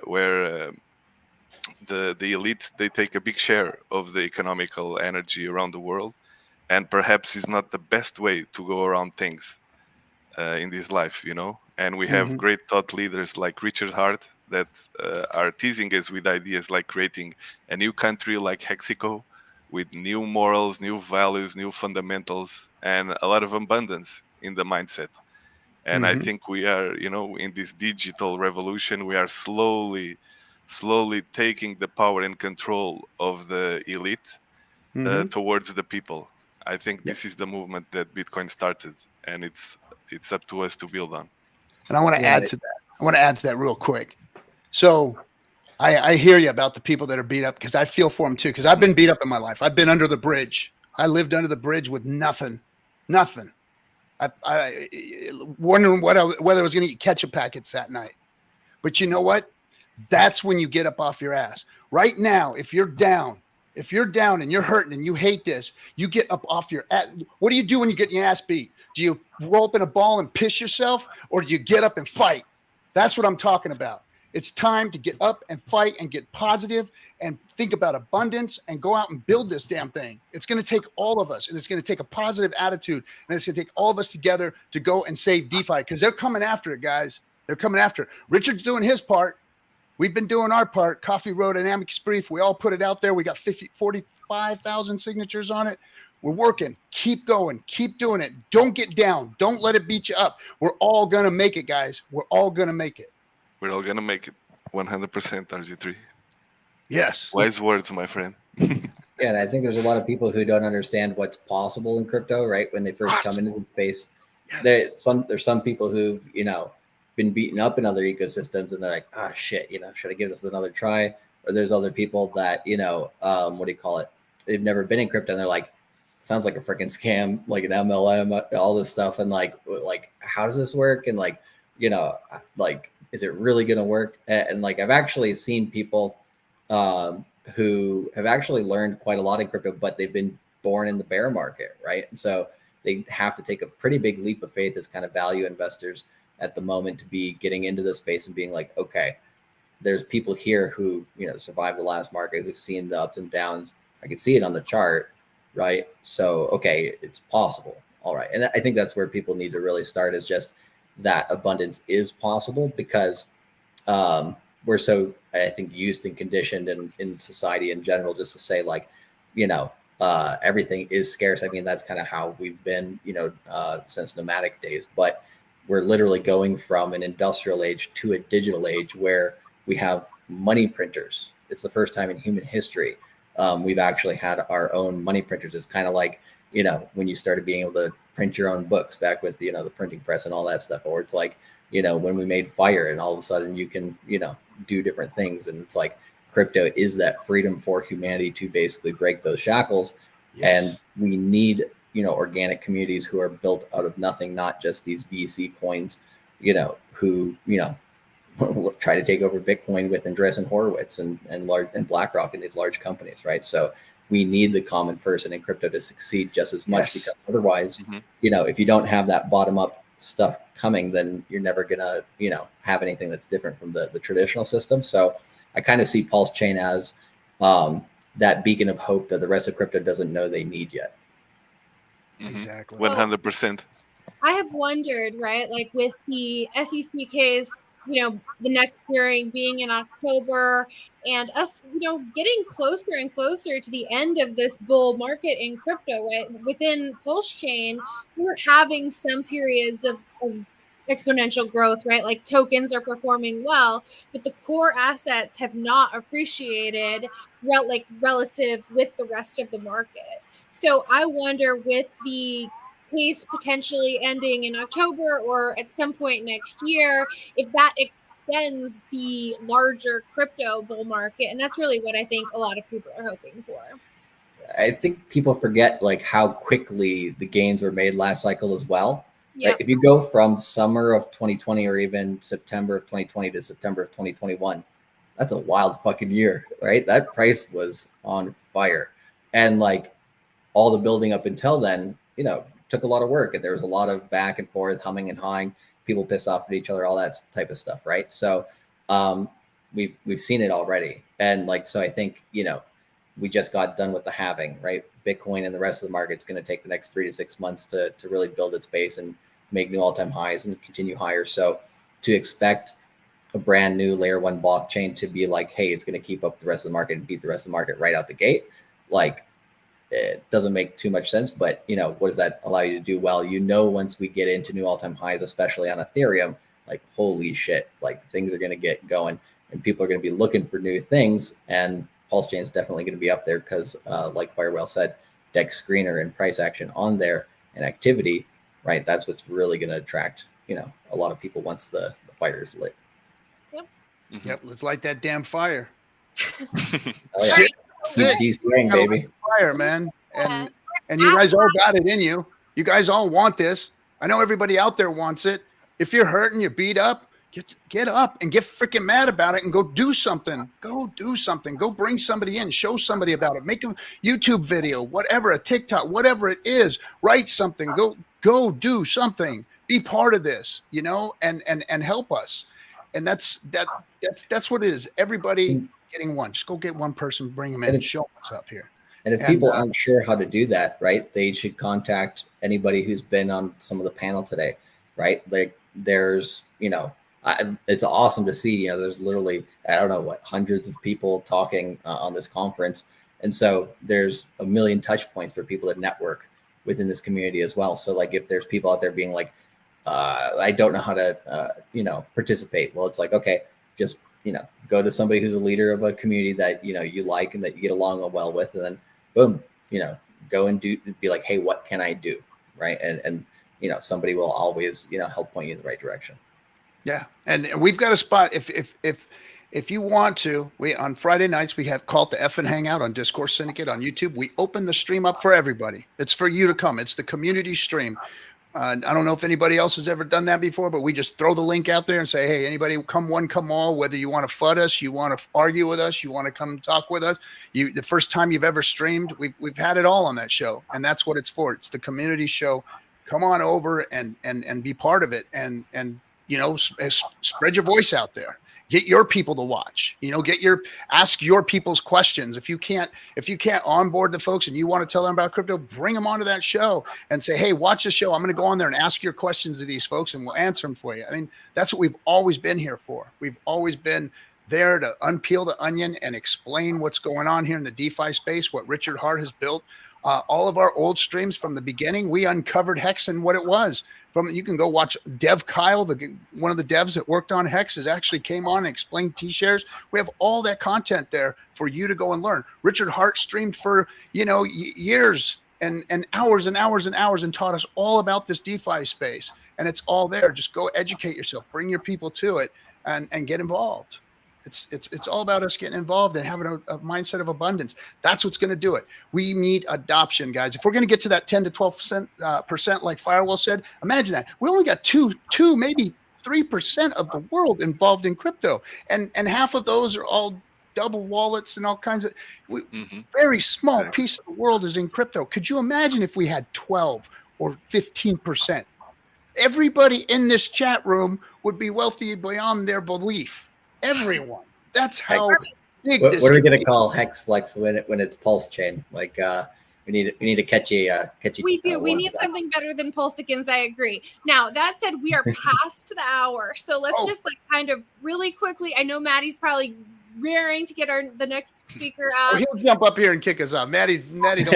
where the elite, they take a big share of the economical energy around the world. And perhaps it's not the best way to go around things in this life, you know. And we have great thought leaders like Richard Hart that are teasing us with ideas like creating a new country like Mexico with new morals, new values, new fundamentals, and a lot of abundance in the mindset. And I think we are, you know, in this digital revolution, we are slowly taking the power and control of the elite towards the people. I think this is the movement that Bitcoin started, and it's up to us to build on. And I want to add to that. I want to add to that real quick. So I hear you about the people that are beat up because I feel for them too, because I've been beat up in my life. I've been under the bridge. I lived under the bridge with nothing. I wondering whether I was going to eat ketchup packets that night. But you know what? That's when you get up off your ass. Right now, if you're down and you're hurting and you hate this, you get up off your ass. What do you do when you get your ass beat? Do you roll up in a ball and piss yourself, or do you get up and fight? That's what I'm talking about. It's time to get up and fight and get positive and think about abundance and go out and build this damn thing. It's going to take all of us, and it's going to take a positive attitude, and it's going to take all of us together to go and save DeFi, because they're coming after it, guys. They're coming after it. Richard's doing his part. We've been doing our part. Coffee wrote an amicus brief. We all put it out there. We got 45,000 signatures on it. We're working. Keep going. Keep doing it. Don't get down. Don't let it beat you up. We're all going to make it, guys. We're all going to make it. We're all going to make it. 100% RG3. Yes. Wise words, my friend. Yeah, and I think there's a lot of people who don't understand what's possible in crypto, right? When they first come into the space. Yes. There's some people who've, been beaten up in other ecosystems, and they're like, ah, shit, should I give this another try? Or there's other people that, what do you call it? They've never been in crypto, and they're like, sounds like a freaking scam, like an MLM, all this stuff. And like, how does this work? And is it really going to work? And like, I've actually seen people who have actually learned quite a lot in crypto, but they've been born in the bear market, right? And so they have to take a pretty big leap of faith as kind of value investors at the moment to be getting into the space and being like, okay, there's people here who, survived the last market, who've seen the ups and downs. I can see it on the chart, right? So, okay, it's possible. All right. And I think that's where people need to really start, is just that abundance is possible, because we're so, I think, used and conditioned in society in general, just to say like, everything is scarce. I mean, that's kind of how we've been, since nomadic days, but we're literally going from an industrial age to a digital age where we have money printers. It's the first time in human history we've actually had our own money printers. It's kind of like, when you started being able to print your own books back with, the printing press and all that stuff. Or it's like, when we made fire, and all of a sudden you can, do different things. And it's like crypto is that freedom for humanity to basically break those shackles. Yes. And we need, organic communities who are built out of nothing, not just these VC coins, who, try to take over Bitcoin with Andreessen Horowitz and BlackRock and these large companies, right? So we need the common person in crypto to succeed just as much, because otherwise, if you don't have that bottom up stuff coming, then you're never gonna, have anything that's different from the traditional system. So I kind of see PulseChain as that beacon of hope that the rest of crypto doesn't know they need yet. Exactly. 100%. I have wondered, right, like with the SEC case, the next hearing being in October, and us, getting closer and closer to the end of this bull market in crypto, right? Within PulseChain, we're having some periods of exponential growth, right? Like tokens are performing well, but the core assets have not appreciated relative with the rest of the market. So I wonder, with the case potentially ending in October or at some point next year, if that extends the larger crypto bull market. And that's really what I think a lot of people are hoping for. I think people forget like how quickly the gains were made last cycle as well. Yep. Right? If you go from summer of 2020 or even September of 2020 to September of 2021, that's a wild fucking year, right? That price was on fire. And like all the building up until then, took a lot of work, and there was a lot of back and forth, humming and hawing, people pissed off at each other, all that type of stuff, right? So we've seen it already. And like, so I think, we just got done with the halving, right? Bitcoin and the rest of the market's going to take the next 3 to 6 months to really build its base and make new all-time highs and continue higher. So to expect a brand new layer 1 blockchain to be like, hey, it's going to keep up the rest of the market and beat the rest of the market right out the gate, like, it doesn't make too much sense. But what does that allow you to do? Well, once we get into new all-time highs, especially on Ethereum, like, holy shit, like things are going to get going and people are going to be looking for new things. And PulseChain is definitely going to be up there because like Firewell said, DEX screener and price action on there and activity, right? That's what's really going to attract, a lot of people once the fire is lit. Yep. Yep. Let's light that damn fire. Oh, yeah. DCing, baby. Fire, man. And you guys all got it in you. You guys all want this. I know everybody out there wants it. If you're hurting, you're beat up, get up and get freaking mad about it and go do something. Go do something. Go bring somebody in, show somebody about it. Make a YouTube video, whatever, a TikTok, whatever it is. Write something. Go do something. Be part of this, you know, and help us. And that's what it is. Everybody getting one. Just go get one person, bring them in, and show them what's up here. And if people aren't sure how to do that, right, they should contact anybody who's been on some of the panel today, right? Like there's, you know, it's awesome to see, you know, there's literally, I don't know what, hundreds of people talking on this conference. And so there's a million touch points for people to network within this community as well. So like if there's people out there being like, I don't know how to, you know, participate. Well, it's like, okay, just, you know, go to somebody who's a leader of a community that, you know, you like and that you get along well with, and then boom, you know, go and be like, hey, what can I do? Right. And, you know, somebody will always, you know, help point you in the right direction. Yeah. And we've got a spot. If you want to, on Friday nights, we have called the Effin' Hangout on Discourse Syndicate on YouTube. We open the stream up for everybody. It's for you to come. It's the community stream. I don't know if anybody else has ever done that before, but we just throw the link out there and say, hey, anybody come one, come all, whether you want to FUD us, you want to argue with us, you want to come talk with us. The first time you've ever streamed, we've had it all on that show. And that's what it's for. It's the community show. Come on over and be part of it. And you know, spread your voice out there. Get your people to watch, you know, ask your people's questions. If you can't onboard the folks and you want to tell them about crypto, bring them onto that show and say, hey, watch the show. I'm going to go on there and ask your questions to these folks and we'll answer them for you. I mean, that's what we've always been here for. We've always been there to unpeel the onion and explain what's going on here in the DeFi space, what Richard Hart has built. All of our old streams from the beginning, we uncovered Hex and what it was. You can go watch Dev Kyle, one of the devs that worked on Hex, actually came on and explained T-shares. We have all that content there for you to go and learn. Richard Hart streamed for, you know, years and hours and hours and hours and taught us all about this DeFi space. And it's all there. Just go educate yourself, bring your people to it and get involved. It's all about us getting involved and having a mindset of abundance. That's what's going to do it. We need adoption, guys. If we're going to get to that 10 to 12% like Firewall said, imagine that. We only got two, maybe 3% of the world involved in crypto. And half of those are all double wallets and all kinds of very small piece of the world is in crypto. Could you imagine if we had 12 or 15%? Everybody in this chat room would be wealthy beyond their belief. Everyone. That's how big what this are we going to call Hex Flex when it's PulseChain? Like we need to catch you. We do. We need something better than Pulsicans. I agree. Now that said, we are past the hour, so let's just like kind of really quickly. I know Maddie's probably raring to get the next speaker out. He'll jump up here and kick us off. Maddie don't.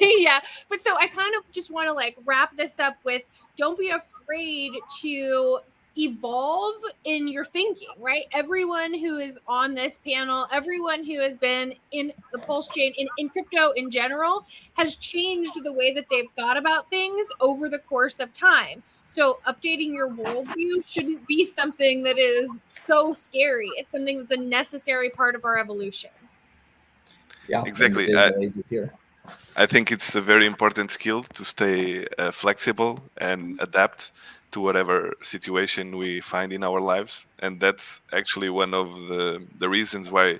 Yeah, but so I kind of just want to like wrap this up with: don't be afraid to evolve in your thinking, right? Everyone who is on this panel, everyone who has been in the PulseChain, in crypto in general, has changed the way that they've thought about things over the course of time. So updating your worldview shouldn't be something that is so scary. It's something that's a necessary part of our evolution. Yeah, exactly. I think it's a very important skill to stay flexible and adapt to whatever situation we find in our lives. And that's actually one of the reasons why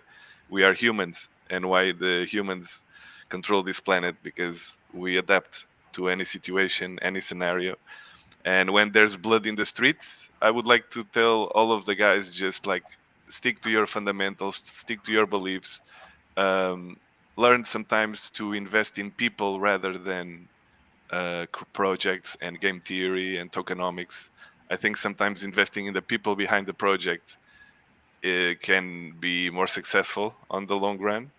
we are humans and why the humans control this planet, because we adapt to any situation, any scenario. And when there's blood in the streets, I would like to tell all of the guys, just like stick to your fundamentals, stick to your beliefs, learn sometimes to invest in people rather than projects and game theory and tokenomics. I think sometimes investing in the people behind the project can be more successful on the long run.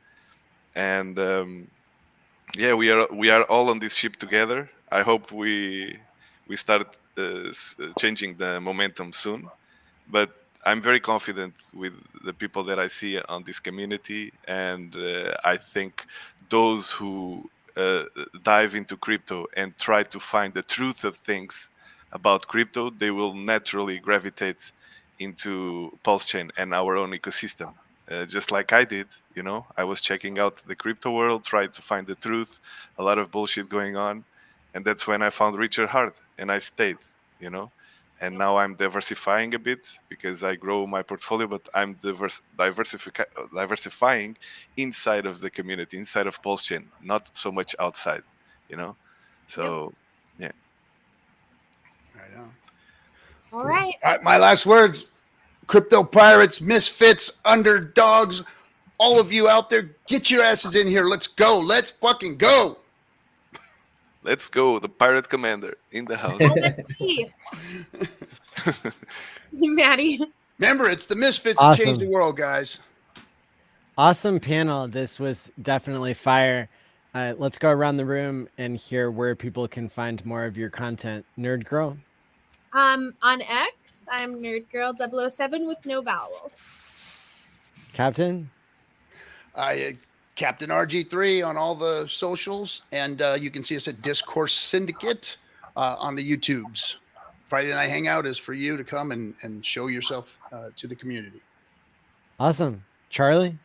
And yeah, we are all on this ship together. I hope we start changing the momentum soon. But I'm very confident with the people that I see on this community, and I think those who dive into crypto and try to find the truth of things about crypto, they will naturally gravitate into PulseChain and our own ecosystem, just like I did. You know, I was checking out the crypto world, tried to find the truth, a lot of bullshit going on, and that's when I found Richard Hart. and I stayed, you know. And now I'm diversifying a bit because I grow my portfolio, but I'm diversifying inside of the community, inside of PulseChain, not so much outside, you know. So, yeah. Right on. All right. All right, my last words. Crypto pirates, misfits, underdogs, all of you out there, get your asses in here. Let's go. Let's fucking go. Let's go. The pirate commander in the house. Maddie. Remember, it's the misfits that change the world, guys. Awesome panel. This was definitely fire. Let's go around the room and hear where people can find more of your content. Nerd Girl? On X, I'm NerdGirl007 with no vowels. Captain? Captain RG3 on all the socials, and you can see us at Discourse Syndicate on the YouTubes. Friday Night Hangout is for you to come and show yourself to the community. Awesome. Charlie?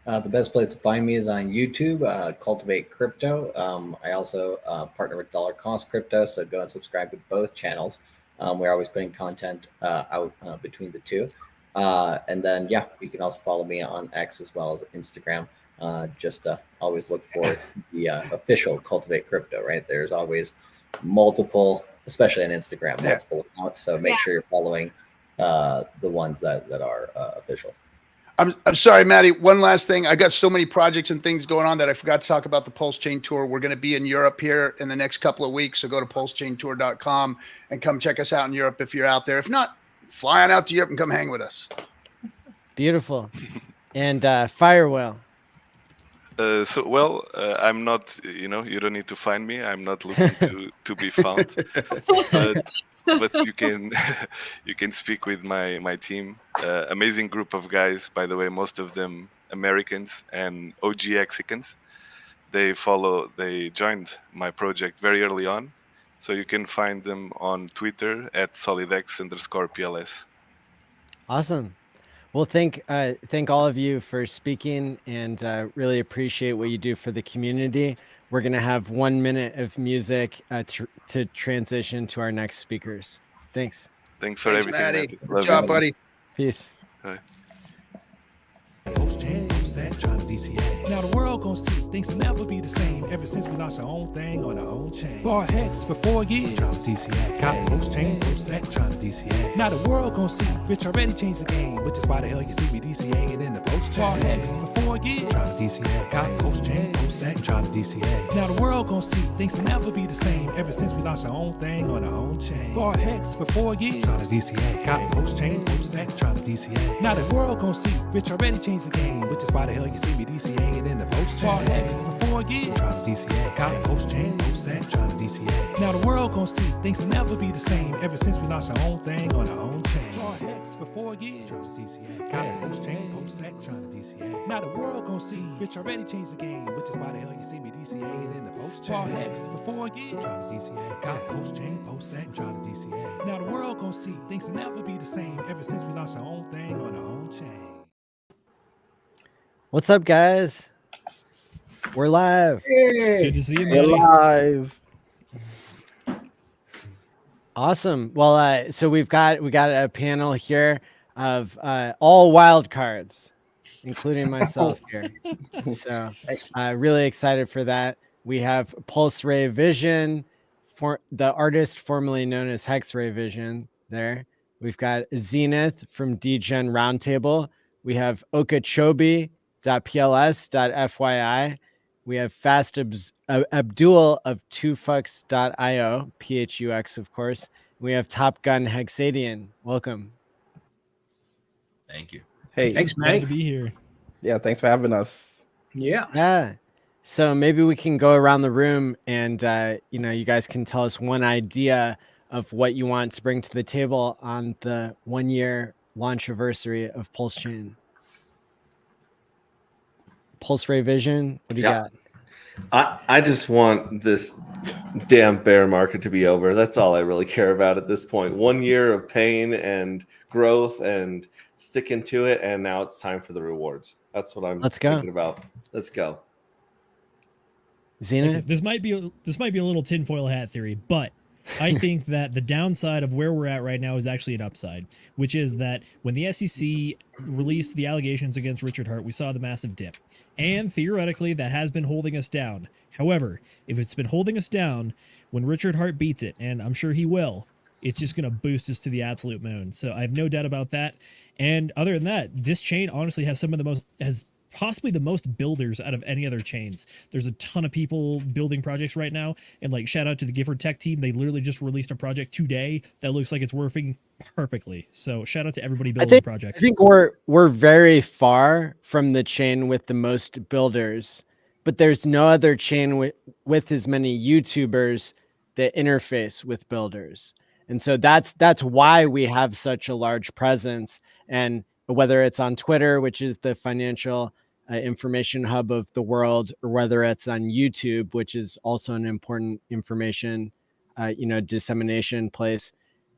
The best place to find me is on YouTube, Cultivate Crypto. I also partner with Dollar Cost Crypto, so go and subscribe to both channels. We're always putting content out between the two. And then, yeah, you can also follow me on X as well as Instagram. Just always look for the official Cultivate Crypto, right? There's always multiple, especially on Instagram, multiple accounts. So make sure you're following the ones that are official. I'm sorry, Maddie. One last thing. I got so many projects and things going on that I forgot to talk about the PulseChain tour. We're going to be in Europe here in the next couple of weeks. So go to pulsechaintour.com and come check us out in Europe if you're out there. If not, fly on out to Europe and come hang with us. Beautiful. And Firewell? I'm not, you don't need to find me. I'm not looking to be found. But you can speak with my team. Amazing group of guys, by the way, most of them Americans and OG Mexicans. They joined my project very early on. So you can find them on Twitter at solidex_PLS. Awesome. Well, thank all of you for speaking, and really appreciate what you do for the community. We're going to have 1 minute of music to transition to our next speakers. Thanks. Thanks for everything, Maddie. Good job, buddy. Peace. Bye. Now the world gon' see things will never be the same ever since we launched our own thing on our own chain. Bar Hex for 4 years, trying to DCA. Got PulseChain, PulseChain, trying to DCA. Now the world gon' see Rich already changed the game, which is why the hell you see me DCAing in the PulseChain. Bar Hex for 4 years, trying to DCA. Got PulseChain, PulseChain, trying to DCA. Now the world gon' see things will never be the same ever since we launched our own thing on our own chain. Bar Hex for 4 years, trying to DCA. Got PulseChain, PulseChain, trying to DCA. Now the world gon' see Rich already changed the game, which is why the hell you see me DCAing in the PulseChain. Bar Hex for 4 years, trying to DCA. Got PulseChain, PulseChain, trying to DCA. Now the world gon' see things will never be the same ever since we launched our own thing on our own chain. Bar Hex for 4 years, trying to DCA. Got PulseChain, PulseChain, trying to DCA. Now the world gon' see Rich already changed the game, which is why the hell you see me DCAing in the PulseChain. Bar Hex for 4 years, trying to DCA. Got PulseChain, PulseChain, trying to DCA. Now the world gon' see things will never be the same ever since we launched our own thing on our own chain. What's up, guys? We're live. Good to see you, We're live. Awesome. Well, so we got a panel here of all wild cards, including myself here. So really excited for that. We have Pulse Ray Vision, for the artist formerly known as Hex Ray Vision there. We've got Zenith from DGen Roundtable. We have Okeechobee.pls.fyi. We have Fast Abdul of twofucks.io, PHUX, of course. We have Top Gun Hexadian. Welcome. Thank you. Hey, thanks, man. Glad to be here. Yeah, thanks for having us. Yeah. So maybe we can go around the room and, you guys can tell us one idea of what you want to bring to the table on the 1-year launch anniversary of PulseChain. Pulse Ray Vision, what do you got? I just want this damn bear market to be over. That's all I really care about at this point. 1 year of pain and growth and sticking to it, and now it's time for the rewards. That's what I'm thinking about. Let's go. Zenith? Okay, this might be a little tinfoil hat theory, but I think that the downside of where we're at right now is actually an upside, which is that when the SEC released the allegations against Richard Hart, we saw the massive dip. And theoretically, that has been holding us down. However, if it's been holding us down, when Richard Hart beats it, and I'm sure he will, it's just going to boost us to the absolute moon. So I have no doubt about that. And other than that, this chain honestly has possibly the most builders out of any other chains. There's a ton of people building projects right now, and like shout out to the Gifford Tech team. They literally just released a project today that looks like it's working perfectly. So shout out to everybody building projects. I think we're very far from the chain with the most builders, but there's no other chain with as many YouTubers that interface with builders. And so that's why we have such a large presence. And whether it's on Twitter, which is the financial information hub of the world, or whether it's on YouTube, which is also an important information, dissemination place,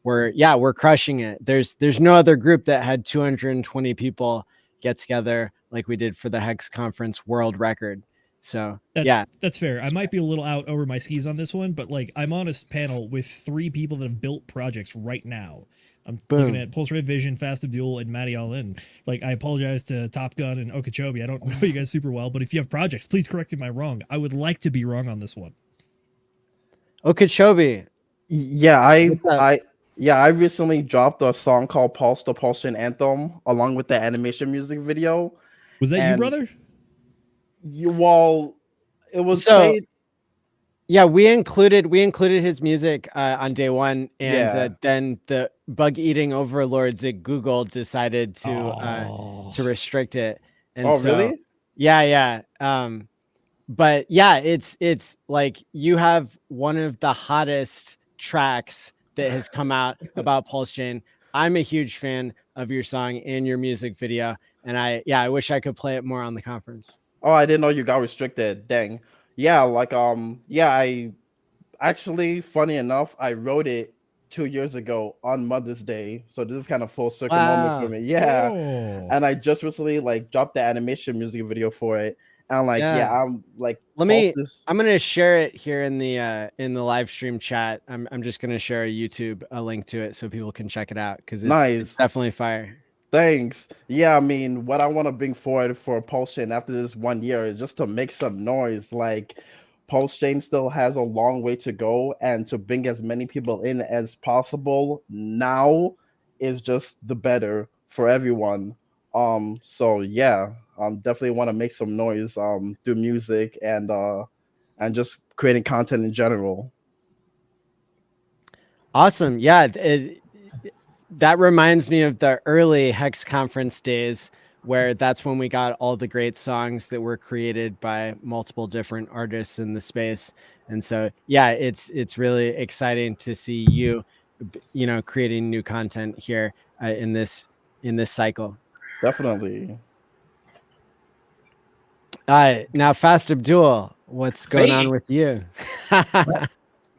we're crushing it. There's no other group that had 220 people get together like we did for the Hex Conference world record. So that's fair. I might be a little out over my skis on this one, but like I'm on a panel with 3 people that have built projects right now. I'm looking at Pulse Red Vision, Fast Abdul, and Matty ALLin. Like, I apologize to Top Gun and Okeechobee. I don't know you guys super well, but if you have projects, please correct me if I'm wrong. I would like to be wrong on this one. Okeechobee. Yeah, I recently dropped a song called Pulse, the PulseChain Anthem, along with the animation music video. Was that you, brother? It was played. Yeah, we included his music on day one, and then the bug eating overlords at Google decided to restrict it. And really? Yeah. But yeah, it's like you have one of the hottest tracks that has come out about PulseChain. I'm a huge fan of your song and your music video, and I wish I could play it more on the conference. Oh, I didn't know you got restricted. Dang. Yeah, I actually, funny enough, I wrote it 2 years ago on Mother's Day. So this is kind of full circle moment for me. Yeah. Oh. And I just recently dropped the animation music video for it. And I'm like, I'm gonna share it here in the live stream chat. I'm just gonna share a link to it so people can check it out because it's definitely fire. Thanks. Yeah, I mean, what I want to bring forward for PulseChain after this 1 year is just to make some noise. Like, PulseChain still has a long way to go, and to bring as many people in as possible now is just the better for everyone. So yeah, definitely want to make some noise through music and just creating content in general. Awesome. Yeah. That reminds me of the early Hex Conference days, where that's when we got all the great songs that were created by multiple different artists in the space. And so, yeah, it's really exciting to see you creating new content here in this cycle. Definitely. Now, Fast Abdul, what's going on with you?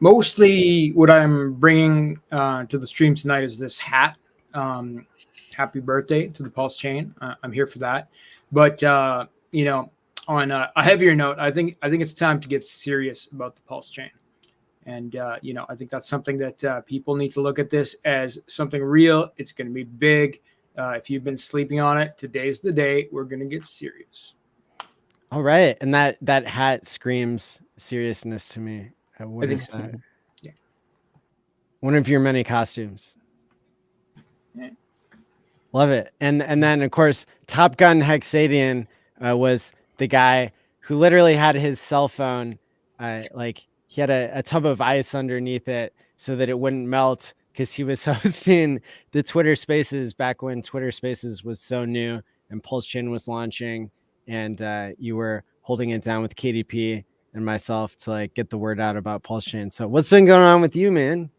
Mostly what I'm bringing to the stream tonight is this hat. Happy birthday to the PulseChain. I'm here for that. But, on a heavier note, I think it's time to get serious about the PulseChain. And, I think that's something that people need to look at this as something real. It's going to be big. If you've been sleeping on it, today's the day. We're going to get serious. All right. And that hat screams seriousness to me. What is that? Yeah. One of your many costumes. Yeah. Love it. And then, of course, Top Gun Hexadian was the guy who literally had his cell phone, he had a tub of ice underneath it so that it wouldn't melt, because he was hosting the Twitter Spaces back when Twitter Spaces was so new and PulseChain was launching, and you were holding it down with KDP and myself to get the word out about PulseChain. So what's been going on with you, man?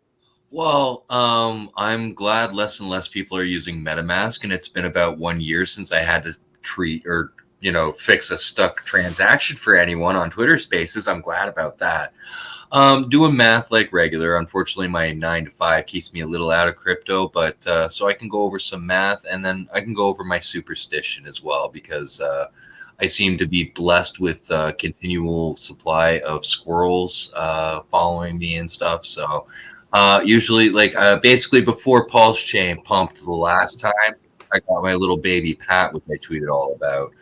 Well, I'm glad less and less people are using MetaMask, and it's been about 1 year since I had to fix a stuck transaction for anyone on Twitter Spaces. I'm glad about that. Doing math like regular. Unfortunately, my 9 to 5 keeps me a little out of crypto, but so I can go over some math, and then I can go over my superstition as well, because I seem to be blessed with continual supply of squirrels following me and stuff. So Usually, like basically before PulseChain pumped the last time, I got my little baby Pat, which I tweeted all about.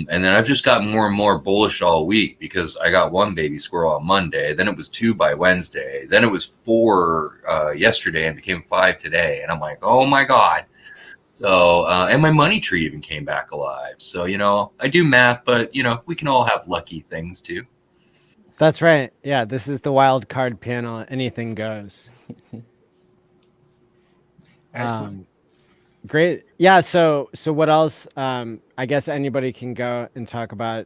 And then I've just gotten more and more bullish all week because I got one baby squirrel on Monday, then it was 2 by Wednesday, then it was 4 yesterday and became 5 today. And I'm like, oh my God. So, and my money tree even came back alive. So, you know, I do math, but, you know, we can all have lucky things too. That's right. Yeah, this is the wild card panel. Anything goes. Excellent. Great. Yeah. So what else? I guess anybody can go and talk about.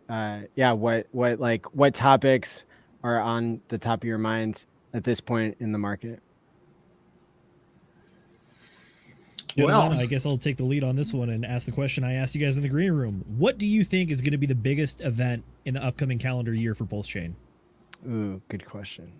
Yeah. What topics are on the top of your minds at this point in the market? Gentlemen, I guess I'll take the lead on this one and ask the question I asked you guys in the green room. What do you think is going to be the biggest event in the upcoming calendar year for PulseChain? Ooh, good question.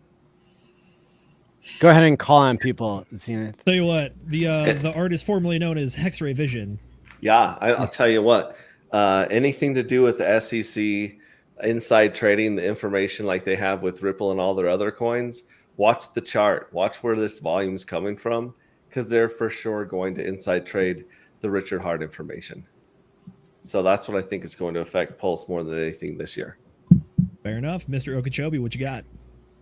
Go ahead and call on people, Zenith. Tell you what, the artist formerly known as Hexray Vision. Yeah, I'll tell you what. Anything to do with the SEC, inside trading, the information like they have with Ripple and all their other coins, watch the chart. Watch where this volume is coming from, because they're for sure going to inside trade the Richard Hart information. So that's what I think is going to affect Pulse more than anything this year. Fair enough. Mr. Okeechobee, what you got?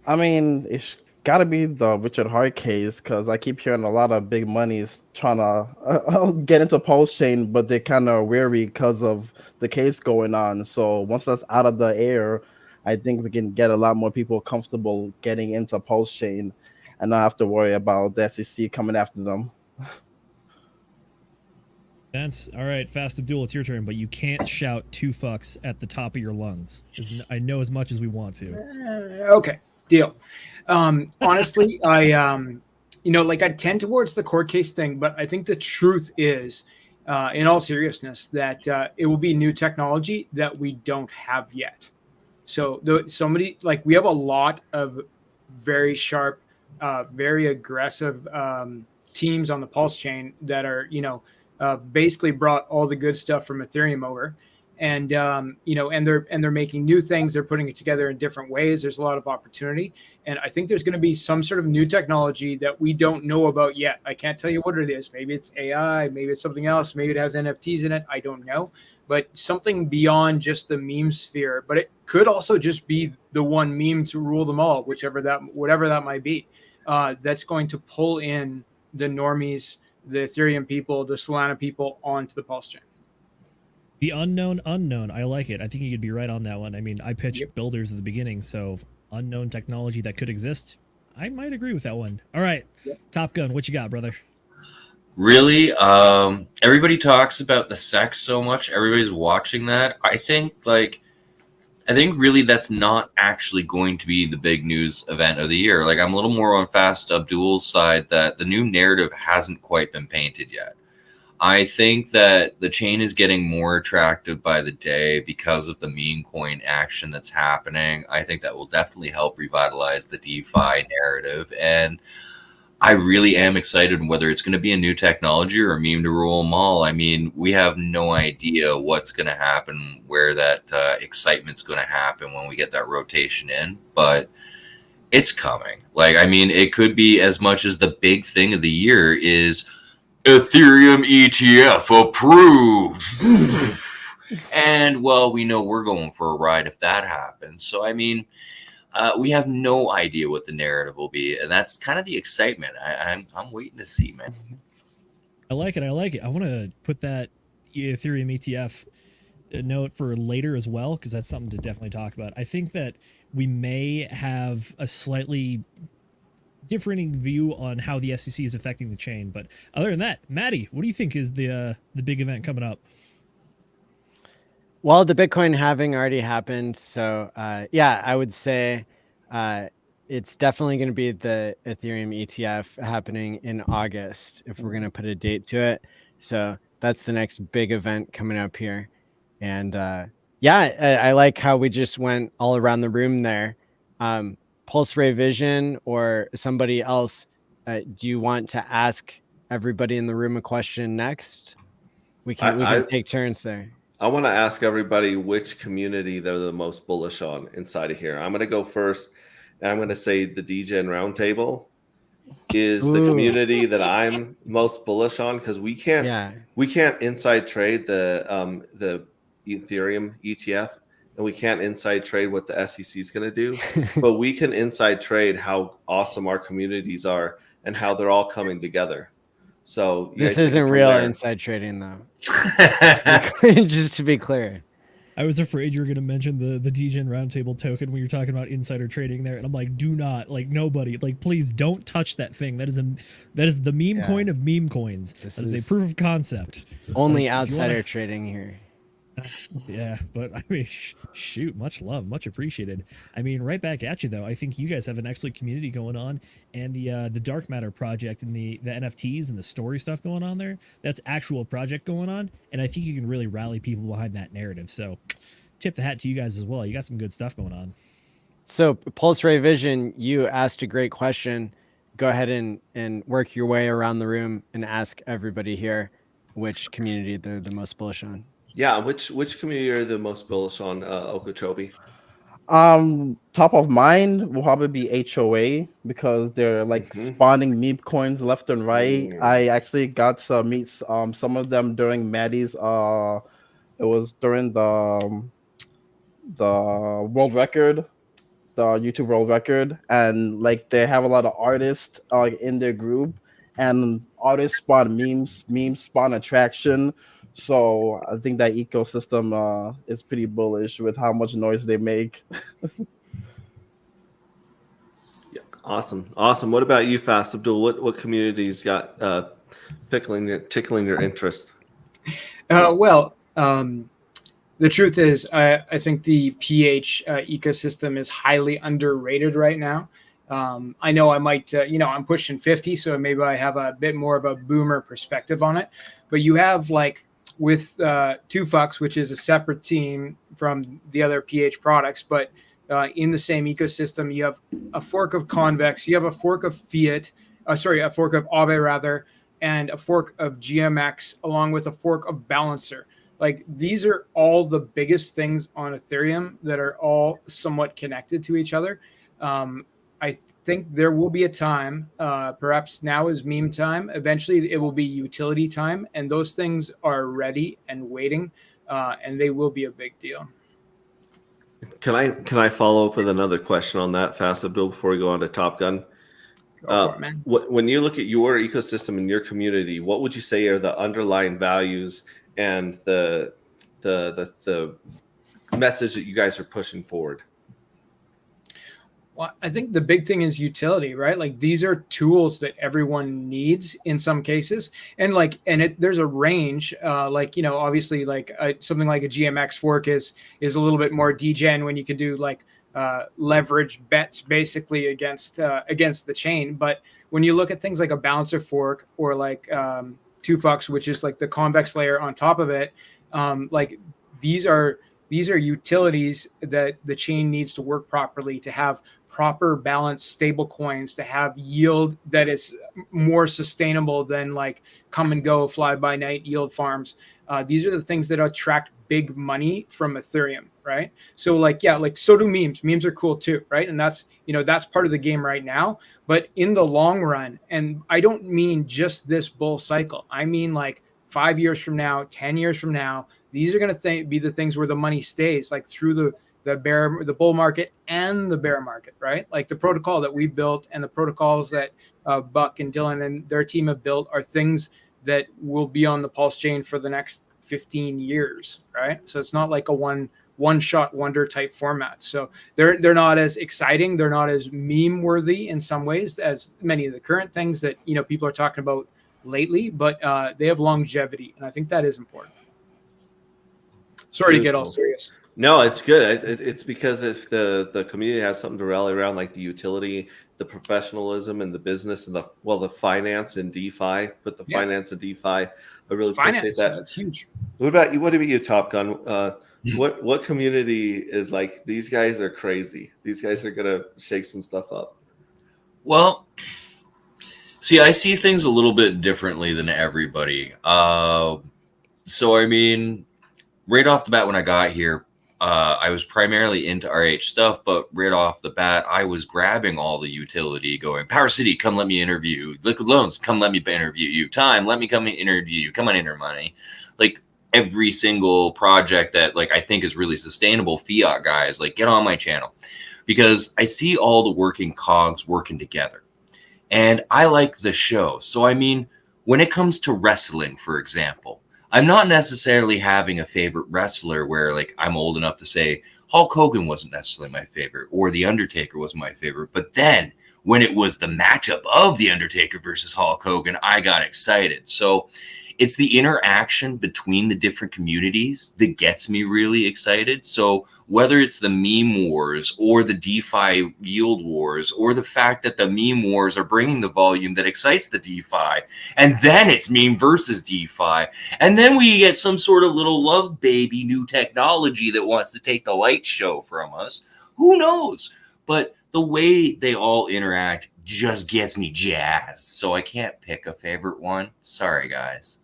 I mean, it's got to be the Richard Hart case, because I keep hearing a lot of big monies trying to get into PulseChain, but they're kind of wary because of the case going on. So once that's out of the air, I think we can get a lot more people comfortable getting into PulseChain and not have to worry about the SEC coming after them. That's all right. Fast Abdul, it's your turn, but you can't shout 2 fucks at the top of your lungs. I know as much as we want to. Okay, deal. Honestly, I I tend towards the court case thing, but I think the truth is, in all seriousness, that it will be new technology that we don't have yet. So we have a lot of very sharp, very aggressive teams on the Pulse chain that are, basically brought all the good stuff from Ethereum over, and they're making new things. They're putting it together in different ways. There's a lot of opportunity, and I think there's going to be some sort of new technology that we don't know about yet. I can't tell you what it is. Maybe it's AI. Maybe it's something else. Maybe it has NFTs in it. I don't know, but something beyond just the meme sphere. But it could also just be the one meme to rule them all, whatever that might be. That's going to pull in the normies, the Ethereum people, the Solana people onto the Pulse chain. The unknown unknown. I like it. I think you could be right on that one. I mean, I pitched builders at the beginning, so unknown technology that could exist. I might agree with that one. All right, Top Gun, what you got, brother? Really? Everybody talks about the sex so much. Everybody's watching that. I think really that's not actually going to be the big news event of the year. Like, I'm a little more on Fast Abdul's side that the new narrative hasn't quite been painted yet. I think that the chain is getting more attractive by the day because of the meme coin action that's happening. I think that will definitely help revitalize the DeFi narrative. And I really am excited whether it's going to be a new technology or a meme to rule them all. I mean, we have no idea what's going to happen, where that excitement's going to happen when we get that rotation in, but it's coming. Like, I mean, it could be as much as the big thing of the year is Ethereum ETF approved. And, well, we know we're going for a ride if that happens. So, I mean, we have no idea what the narrative will be, and that's kind of the excitement. I'm waiting to see, man. I like it. I want to put that Ethereum ETF note for later as well, because that's something to definitely talk about. I think that we may have a slightly differing view on how the SEC is affecting the chain, but other than that, Maddie, what do you think is the big event coming up? Well, the Bitcoin halving already happened, so yeah, I would say it's definitely going to be the Ethereum ETF happening in August, if we're going to put a date to it. So that's the next big event coming up here. And yeah, I like how we just went all around the room there. Pulse Ray Vision or somebody else, do you want to ask everybody in the room a question next? We can take turns there. I want to ask everybody which community they're the most bullish on inside of here. I'm going to go first, and I'm going to say the DGen Roundtable. is the community that I'm most bullish on, because we can't inside trade the Ethereum ETF, and we can't inside trade what the SEC is going to do, but we can inside trade how awesome our communities are and how they're all coming together. So this isn't real inside trading, though. Just to be clear. I was afraid you were going to mention the DGen Roundtable token when you're talking about insider trading there, and I'm like, do not, like, nobody, like, please don't touch that thing. That is the meme coin of meme coins. That is a proof of concept. Only like, outsider trading here. Yeah, but I mean, shoot, much love, much appreciated. I mean, right back at you though. I think you guys have an excellent community going on, and the Dark Matter project and the NFTs and the story stuff going on there. That's actual project going on, and I think you can really rally people behind that narrative. So, tip the hat to you guys as well. You got some good stuff going on. So, Pulse Ray Vision, you asked a great question. Go ahead and work your way around the room and ask everybody here which community they're the most bullish on. Yeah, which community are the most bullish on, Okeechobee? Top of mind will probably be HOA, because they're like spawning meme coins left and right. I actually got to meet some of them during Maddie's. It was during the world record, the YouTube world record, and like they have a lot of artists in their group, and artists spawn memes spawn attraction. So I think that ecosystem is pretty bullish with how much noise they make. Yeah, awesome. What about you, Fast Abdul? What communities got tickling your interest? The truth is, I think the PH ecosystem is highly underrated right now. I know I might, I'm pushing 50, so maybe I have a bit more of a boomer perspective on it. But you have like with Two Fucks, which is a separate team from the other PH products, but in the same ecosystem, you have a fork of Convex, you have a fork of Fiat, a fork of Aave rather, and a fork of GMX, along with a fork of Balancer. Like these are all the biggest things on Ethereum that are all somewhat connected to each other. I think there will be a time, perhaps now is meme time. Eventually it will be utility time, and those things are ready and waiting, and they will be a big deal. Can I follow up with another question on that, Fast Abdul, before we go on to Top Gun? Go for it, man. When you look at your ecosystem and your community, what would you say are the underlying values and the message that you guys are pushing forward? Well, I think the big thing is utility, right? Like these are tools that everyone needs in some cases, and there's a range. Obviously, something like a GMX fork is a little bit more degen when you can do leveraged bets basically against the chain. But when you look at things like a Balancer fork or Two Fucks, which is like the convex layer on top of it, these are utilities that the chain needs to work properly to have proper balanced stable coins, to have yield that is more sustainable than come and go fly by night yield farms. These are the things that attract big money from Ethereum, right? So so do memes. Memes are cool too, right? And that's part of the game right now. But in the long run, and I don't mean just this bull cycle, I mean 5 years from now, 10 years from now, these are going to be the things where the money stays, through the bull market and the bear market, right? Like the protocol that we built and the protocols that Buck and Dylan and their team have built are things that will be on the Pulse chain for the next 15 years, right? So it's not like a one shot wonder type format. So they're not as exciting, they're not as meme worthy in some ways as many of the current things that people are talking about lately, but they have longevity, and I think that is important. Sorry to get all serious. No, it's good. It's because if the community has something to rally around, like the utility, the professionalism, and the business, and the finance and DeFi. Put the finance and DeFi. I really appreciate that. That's huge. What about you? What about you, Top Gun? What community is like? These guys are crazy. These guys are gonna shake some stuff up. Well, see, I see things a little bit differently than everybody. So I mean, right off the bat when I got here, I was primarily into RH stuff, but right off the bat, I was grabbing all the utility going, Power City, come let me interview you. Liquid Loans, come let me interview you. Time, let me come interview you. Come on, Enter Money. Like every single project that like I think is really sustainable, fiat guys, like get on my channel. Because I see all the working cogs working together. And I like the show. So, I mean, when it comes to wrestling, for example, I'm not necessarily having a favorite wrestler where, like, I'm old enough to say Hulk Hogan wasn't necessarily my favorite or The Undertaker was my favorite. But then when it was the matchup of The Undertaker versus Hulk Hogan, I got excited. So it's the interaction between the different communities that gets me really excited. So whether it's the meme wars or the DeFi yield wars or the fact that the meme wars are bringing the volume that excites the DeFi, and then it's meme versus DeFi, and then we get some sort of little love baby new technology that wants to take the light show from us. Who knows? But the way they all interact just gets me jazzed. So I can't pick a favorite one. Sorry, guys.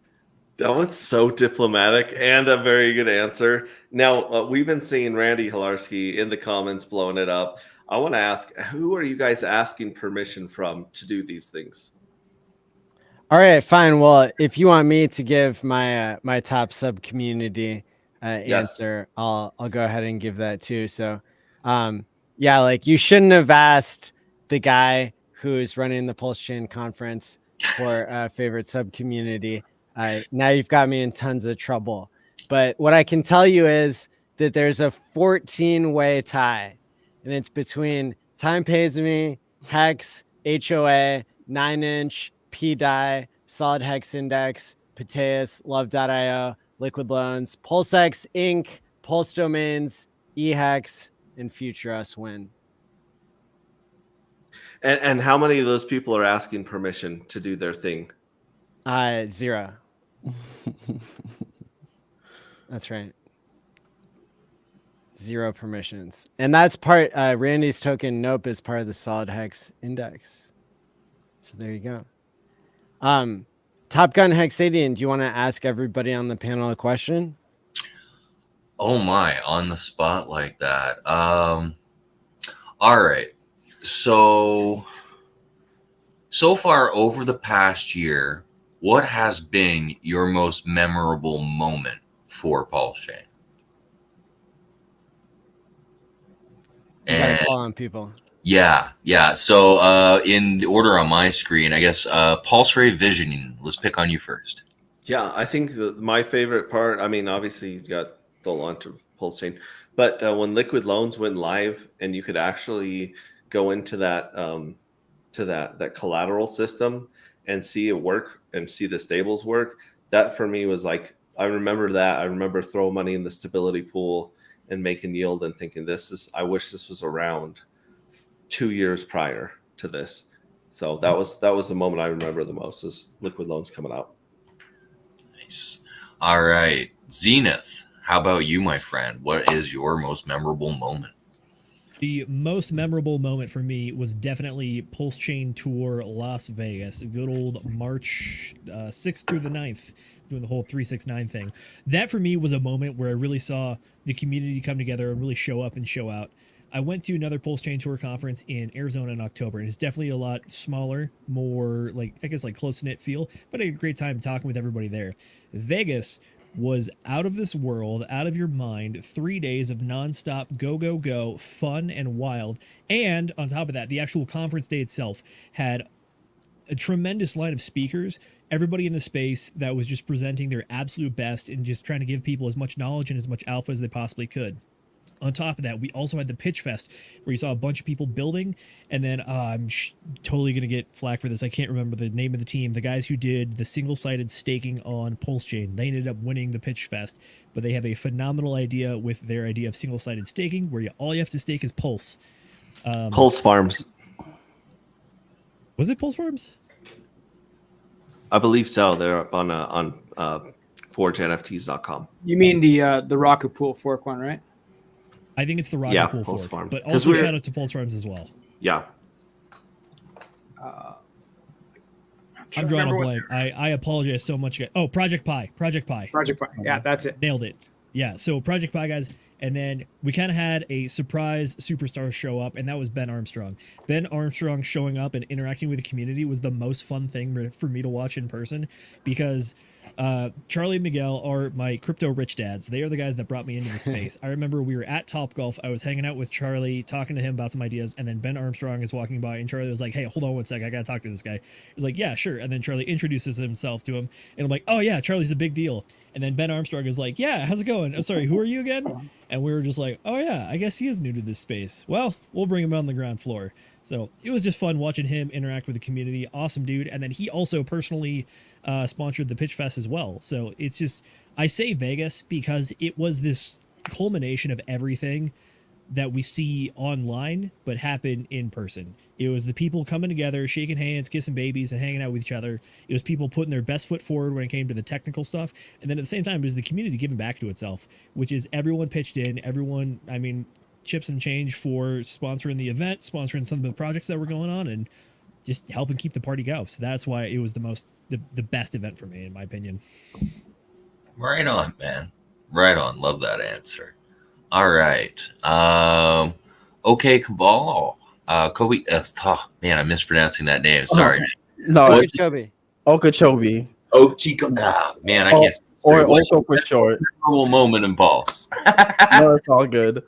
That was so diplomatic and a very good answer. Now, we've been seeing Randy Hilarski in the comments blowing it up. I want to ask, who are you guys asking permission from to do these things? All right, fine. Well, if you want me to give my my top sub community answer, I'll go ahead and give that too. So, yeah, like you shouldn't have asked the guy who's running the PulseChain conference for a favorite sub community. Now you've got me in tons of trouble. But what I can tell you is that there's a 14-way tie, and it's between Time Pays Me, Hex, HOA, 9-inch, PDI, Solid Hex Index, Pateus, Love.io, Liquid Loans, PulseX Inc., Pulse Domains, eHex, and Future Us Win. And how many of those people are asking permission to do their thing? 0. That's right. 0 permissions. And that's part, Randy's token Nope is part of the Solid Hex Index. So there you go. Top Gun Hexadian, do you want to ask everybody on the panel a question? Oh my, on the spot like that. All right. So far over the past year, what has been your most memorable moment for PulseChain? You gotta call on people. Yeah. So in the order on my screen, I guess Pulse Ray Visioning. Let's pick on you first. Yeah, I think my favorite part, I mean, obviously you've got the launch of PulseChain, but when Liquid Loans went live and you could actually go into that that collateral system and see it work and see the stables work, that for me was like, I remember that. I remember throwing money in the stability pool and making yield and thinking, I wish this was around 2 years prior to this. So that was the moment I remember the most, is Liquid Loans coming out. Nice. All right, Zenith, how about you, my friend? What is your most memorable moment? The most memorable moment for me was definitely PulseChain Tour Las Vegas. Good old March 6th through the 9th, doing the whole 369 thing. That for me was a moment where I really saw the community come together and really show up and show out. I went to another PulseChain Tour conference in Arizona in October, and it's definitely a lot smaller, more like, I guess, like close-knit feel, but I had a great time talking with everybody there. Vegas was out of this world, out of your mind, 3 days of nonstop go, fun and wild. And on top of that, the actual conference day itself had a tremendous line of speakers, everybody in the space that was just presenting their absolute best and just trying to give people as much knowledge and as much alpha as they possibly could. On top of that, we also had the Pitch Fest, where you saw a bunch of people building, and then I'm totally going to get flack for this. I can't remember the name of the team. The guys who did the single-sided staking on PulseChain, they ended up winning the Pitch Fest, but they have a phenomenal idea with their idea of single-sided staking, where all you have to stake is Pulse. Pulse Farms. Was it Pulse Farms? I believe so. They're on forgenfts.com. You mean the Rocket Pool fork one, right? I think it's the Rocket Pool Pulse fork, Farm. but also shout out to Pulse Farms as well. Yeah. I'm drawing a blank. I apologize so much. Oh, Project Pi. Yeah, that's it. Nailed it. Yeah, so Project Pi, guys, And then we kind of had a surprise superstar show up, and that was Ben Armstrong. Ben Armstrong showing up and interacting with the community was the most fun thing for me to watch in person, because Charlie and Miguel are my crypto rich dads. They are the guys that brought me into the space. I remember we were at Topgolf. I was hanging out with Charlie, talking to him about some ideas, and then Ben Armstrong is walking by, and Charlie was like, "Hey, hold on one sec. I got to talk to this guy." He's like, "Yeah, sure." And then Charlie introduces himself to him, and I'm like, "Oh, yeah, Charlie's a big deal." And then Ben Armstrong is like, "Yeah, how's it going? I'm sorry, who are you again?" And we were just like, "Oh, yeah, I guess he is new to this space. Well, we'll bring him on the ground floor." So it was just fun watching him interact with the community. Awesome dude. And then he also personally sponsored the Pitch Fest as well. So it's just, I say Vegas because it was this culmination of everything that we see online but happen in person. It was the people coming together, shaking hands, kissing babies, and hanging out with each other. It was people putting their best foot forward when it came to the technical stuff. And then at the same time, it was the community giving back to itself, which is everyone pitched in, everyone, I mean, chips and change for sponsoring the event, sponsoring some of the projects that were going on, and just helping keep the party go. So that's why it was the best event for me, in my opinion. Right on, man. Right on. Love that answer. All right. Okay, Cabal. Kobe. Man, I'm mispronouncing that name. Sorry. No, What's it's Okeechobee. Man, I can't. Or What's Oko for short. memorable moment in Pulse? No, it's all good.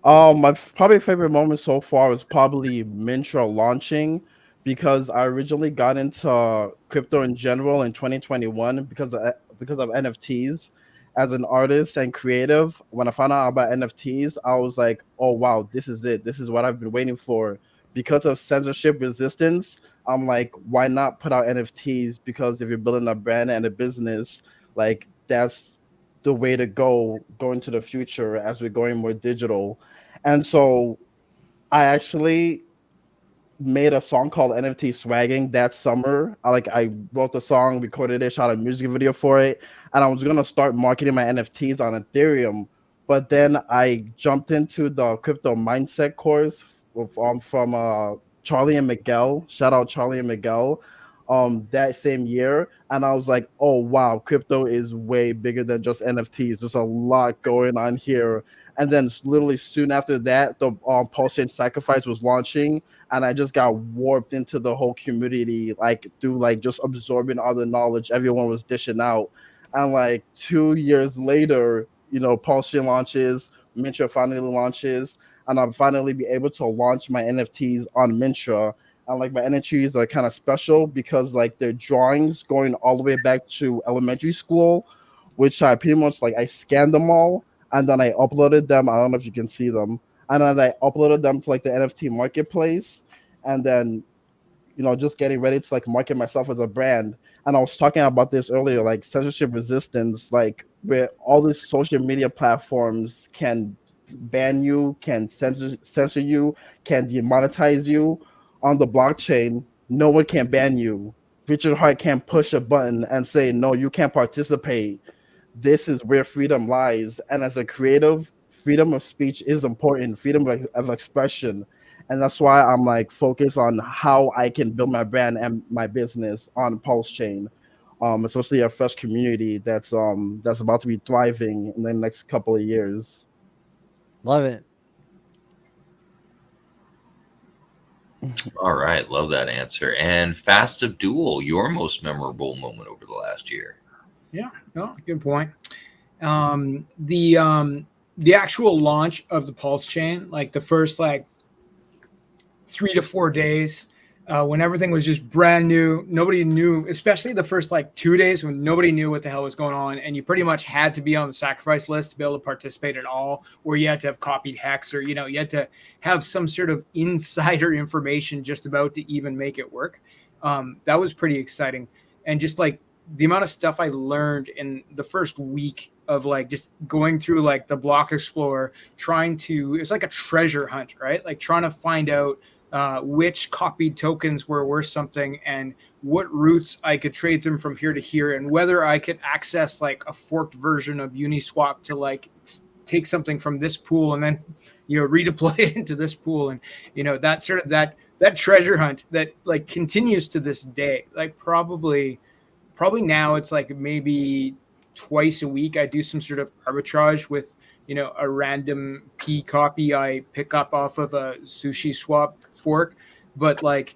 My probably favorite moment so far was probably Mintra launching, because I originally got into crypto in general in 2021 because of NFTs. As an artist and creative, when I found out about NFTs, I was like, "Oh wow, this is it. This is what I've been waiting for." Because of censorship resistance, I'm like, why not put out NFTs? Because if you're building a brand and a business, like that's the way to go into the future as we're going more digital. And so I actually made a song called NFT Swagging that summer. I wrote the song, recorded it, shot a music video for it, and I was gonna start marketing my NFTs on Ethereum. But then I jumped into the crypto mindset course from Charlie and Miguel. Shout out Charlie and Miguel. That same year, and I was like, "Oh wow, crypto is way bigger than just NFTs. There's a lot going on here." And then literally soon after that, the PulseChain Sacrifice was launching, and I just got warped into the whole community, through just absorbing all the knowledge everyone was dishing out. And 2 years later, PulseChain launches, Mintra finally launches, and I'll finally be able to launch my NFTs on Mintra. And my NFTs are kind of special because they're drawings going all the way back to elementary school, which I pretty much I scanned them all, and then I uploaded them. I don't know if you can see them. And then I uploaded them to the NFT marketplace, and then just getting ready to market myself as a brand. And I was talking about this earlier, censorship resistance, where all these social media platforms can ban you, can censor you, can demonetize you. On the blockchain, no one can ban you. Richard Hart can't push a button and say, "No, you can't participate." This is where freedom lies. And as a creative, freedom of speech is important, freedom of expression. And that's why I'm focused on how I can build my brand and my business on PulseChain, especially a fresh community that's about to be thriving in the next couple of years. Love it. All right, love that answer. And Fast Abdul, your most memorable moment over the last year? Yeah, no, good point. The actual launch of the PulseChain, the first 3 to 4 days, when everything was just brand new, nobody knew, especially the first 2 days when nobody knew what the hell was going on, and you pretty much had to be on the sacrifice list to be able to participate at all, or you had to have copied hex, or you had to have some sort of insider information just about to even make it work. That was pretty exciting, and just the amount of stuff I learned in the first week of just going through the block explorer, it's like a treasure hunt, right? Trying to find out which copied tokens were worth something and what routes I could trade them from here to here, and whether I could access a forked version of Uniswap to take something from this pool and then redeploy it into this pool, and that sort of that treasure hunt that continues to this day. Probably now it's maybe twice a week I do some sort of arbitrage with a random P copy I pick up off of a sushi swap fork, but like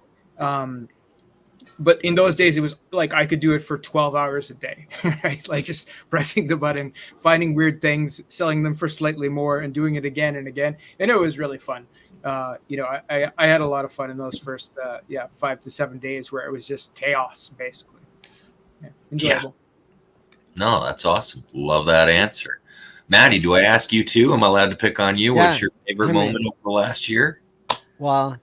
but in those days it was like I could do it for 12 hours a day, right? Like just pressing the button, finding weird things, selling them for slightly more, and doing it again and again, and it was really fun. I had a lot of fun in those first 5 to 7 days where it was just chaos basically. Enjoyable. No, that's awesome. Love that answer. Maddie, do I ask you too? Am I allowed to pick on you? What's your favorite moment over the last year? Well,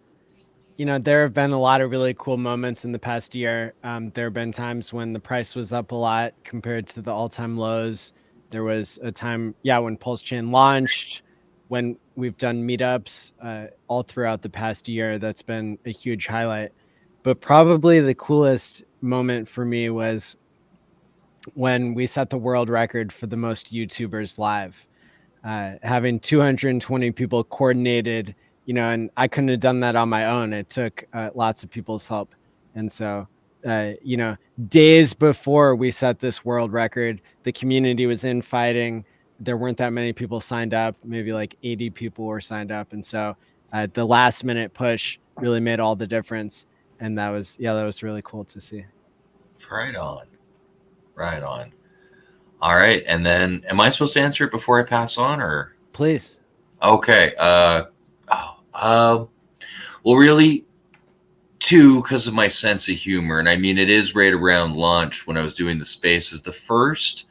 there have been a lot of really cool moments in the past year. There have been times when the price was up a lot compared to the all-time lows. There was a time, when PulseChain launched, when we've done meetups all throughout the past year. That's been a huge highlight. But probably the coolest moment for me was when we set the world record for the most YouTubers live, having 220 people coordinated, and I couldn't have done that on my own. It took lots of people's help. And so, days before we set this world record, the community was infighting. There weren't that many people signed up, maybe like 80 people were signed up. And so the last minute push really made all the difference. And that was really cool to see. Right on. Right on. All right. And then am I supposed to answer it before I pass on, or? Please. Okay. Well, really, two, because of my sense of humor. And I mean, it is right around lunch when I was doing the spaces. The first,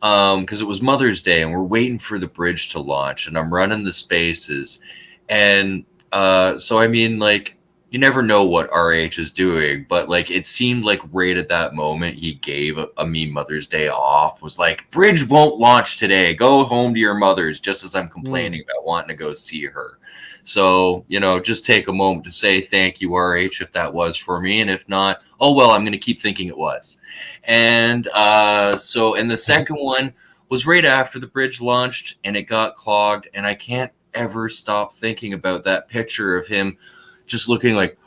because it was Mother's Day and we're waiting for the bridge to launch and I'm running the spaces. And so, I mean, like, you never know what RH is doing, but like it seemed like right at that moment he gave me Mother's Day off, was like, bridge won't launch today, go home to your mother's, just as I'm complaining about wanting to go see her. So, just take a moment to say thank you, RH, if that was for me. And if not, oh, well, I'm going to keep thinking it was. And and the second one was right after the bridge launched and it got clogged. And I can't ever stop thinking about that picture of him just looking like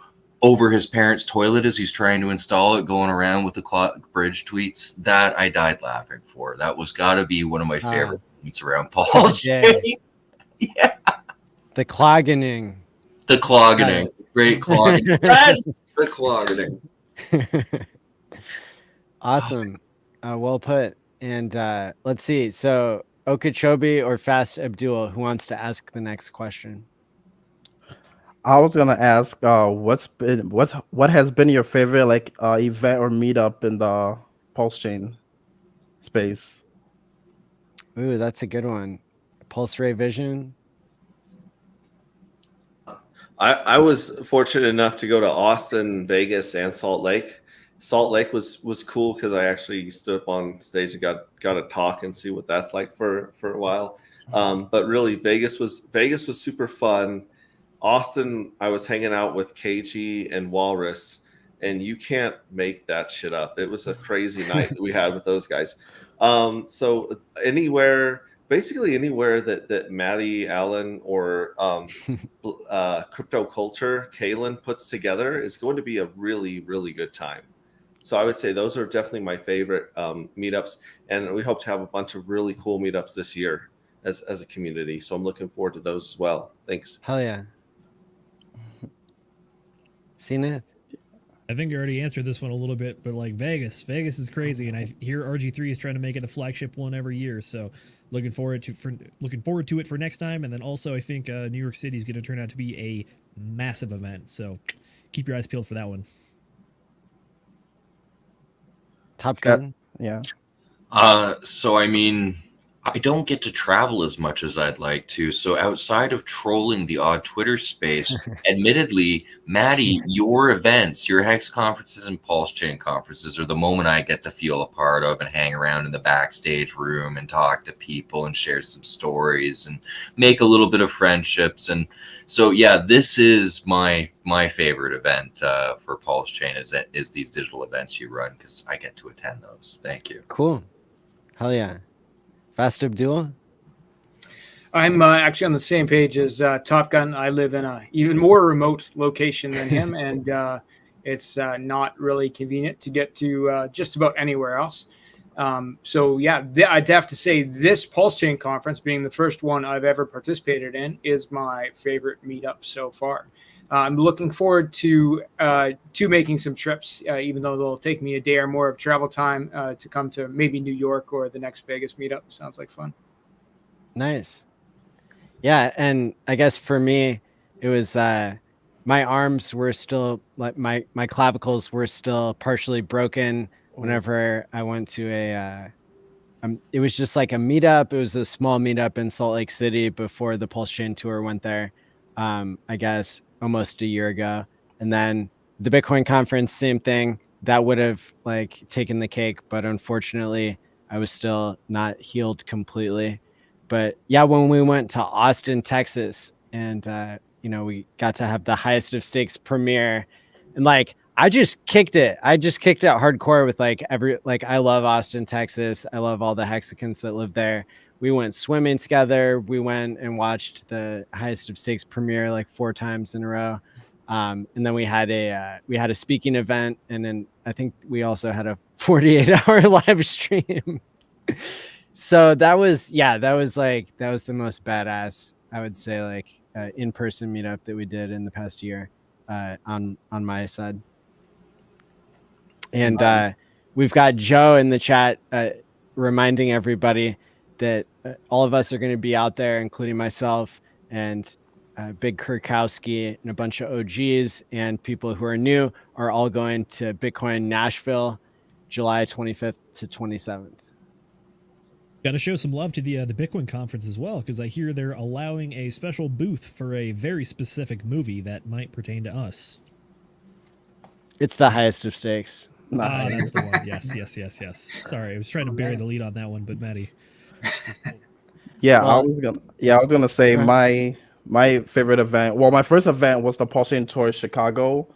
over his parents' toilet as he's trying to install it, going around with the clogged bridge tweets. That I died laughing for. That was got to be one of my favorite moments around PulseChain. Yeah. The clogging. The clogging. Great clogging. Yes, the clogging. Awesome. Well put. And let's see. So Okeechobee or Fast Abdul, who wants to ask the next question? I was gonna ask, what has been your favorite event or meetup in the PulseChain space? Ooh, that's a good one. Pulse Ray Vision. I was fortunate enough to go to Austin, Vegas, and Salt Lake. Salt Lake was cool because I actually stood up on stage and got to talk and see what that's like for a while. But really, Vegas was super fun. Austin, I was hanging out with KG and Walrus, and you can't make that shit up. It was a crazy night that we had with those guys. So basically anywhere that Maddie, ALLin, or Crypto Culture, Kaylin puts together is going to be a really, really good time. So I would say those are definitely my favorite meetups, and we hope to have a bunch of really cool meetups this year as a community. So I'm looking forward to those as well. Thanks. Hell yeah. Seen it? I think you already answered this one a little bit, but like Vegas is crazy, and I hear RG3 is trying to make it a flagship one every year. So looking forward to it for next time. And then also I think New York City is going to turn out to be a massive event. So keep your eyes peeled for that one. Top Gun. Yeah. So I mean, I don't get to travel as much as I'd like to. So outside of trolling the odd Twitter space, admittedly, Maddie, your events, your Hex conferences and PulseChain conferences are the moment I get to feel a part of and hang around in the backstage room and talk to people and share some stories and make a little bit of friendships. And so, yeah, this is my favorite event for PulseChain is these digital events you run, because I get to attend those. Thank you. Cool. Hell yeah. Fast Abdul? I'm actually on the same page as Top Gun. I live in a even more remote location than him, and it's not really convenient to get to just about anywhere else. So yeah, I'd have to say this PulseChain conference, being the first one I've ever participated in, is my favorite meetup so far. I'm looking forward to making some trips, even though they'll take me a day or more of travel time to come to maybe New York or the next Vegas meetup. Sounds like fun. Nice. Yeah, and I guess for me, it was my arms were still like my clavicles were still partially broken whenever I went to it was just like a meetup. It was a small meetup in Salt Lake City before the PulseChain tour went there. I guess almost a year ago, and then the Bitcoin conference, same thing. That would have like taken the cake, but unfortunately, I was still not healed completely. But yeah, when we went to Austin, Texas, and we got to have the highest of stakes premiere, and like I just kicked it. I just kicked it hardcore with I love Austin, Texas. I love all the Hexicans that live there. We went swimming together. We went and watched the highest of stakes premiere like 4 times in a row. And then we had a speaking event, and then I think we also had a 48-hour live stream. So that was the most badass, I would say, like in-person meetup that we did in the past year on my side. And we've got Joe in the chat reminding everybody that all of us are going to be out there, including myself and Big Kurkowski and a bunch of OGs and people who are new, are all going to Bitcoin Nashville, July 25th to 27th. Got to show some love to the Bitcoin conference as well, because I hear they're allowing a special booth for a very specific movie that might pertain to us. It's the highest of stakes. Ah, that's the one. Yes. Sorry, I was trying to bury the lead on that one, but Maddie. Yeah, I was gonna say my favorite event. Well, my first event was the PulseChain Tour Chicago.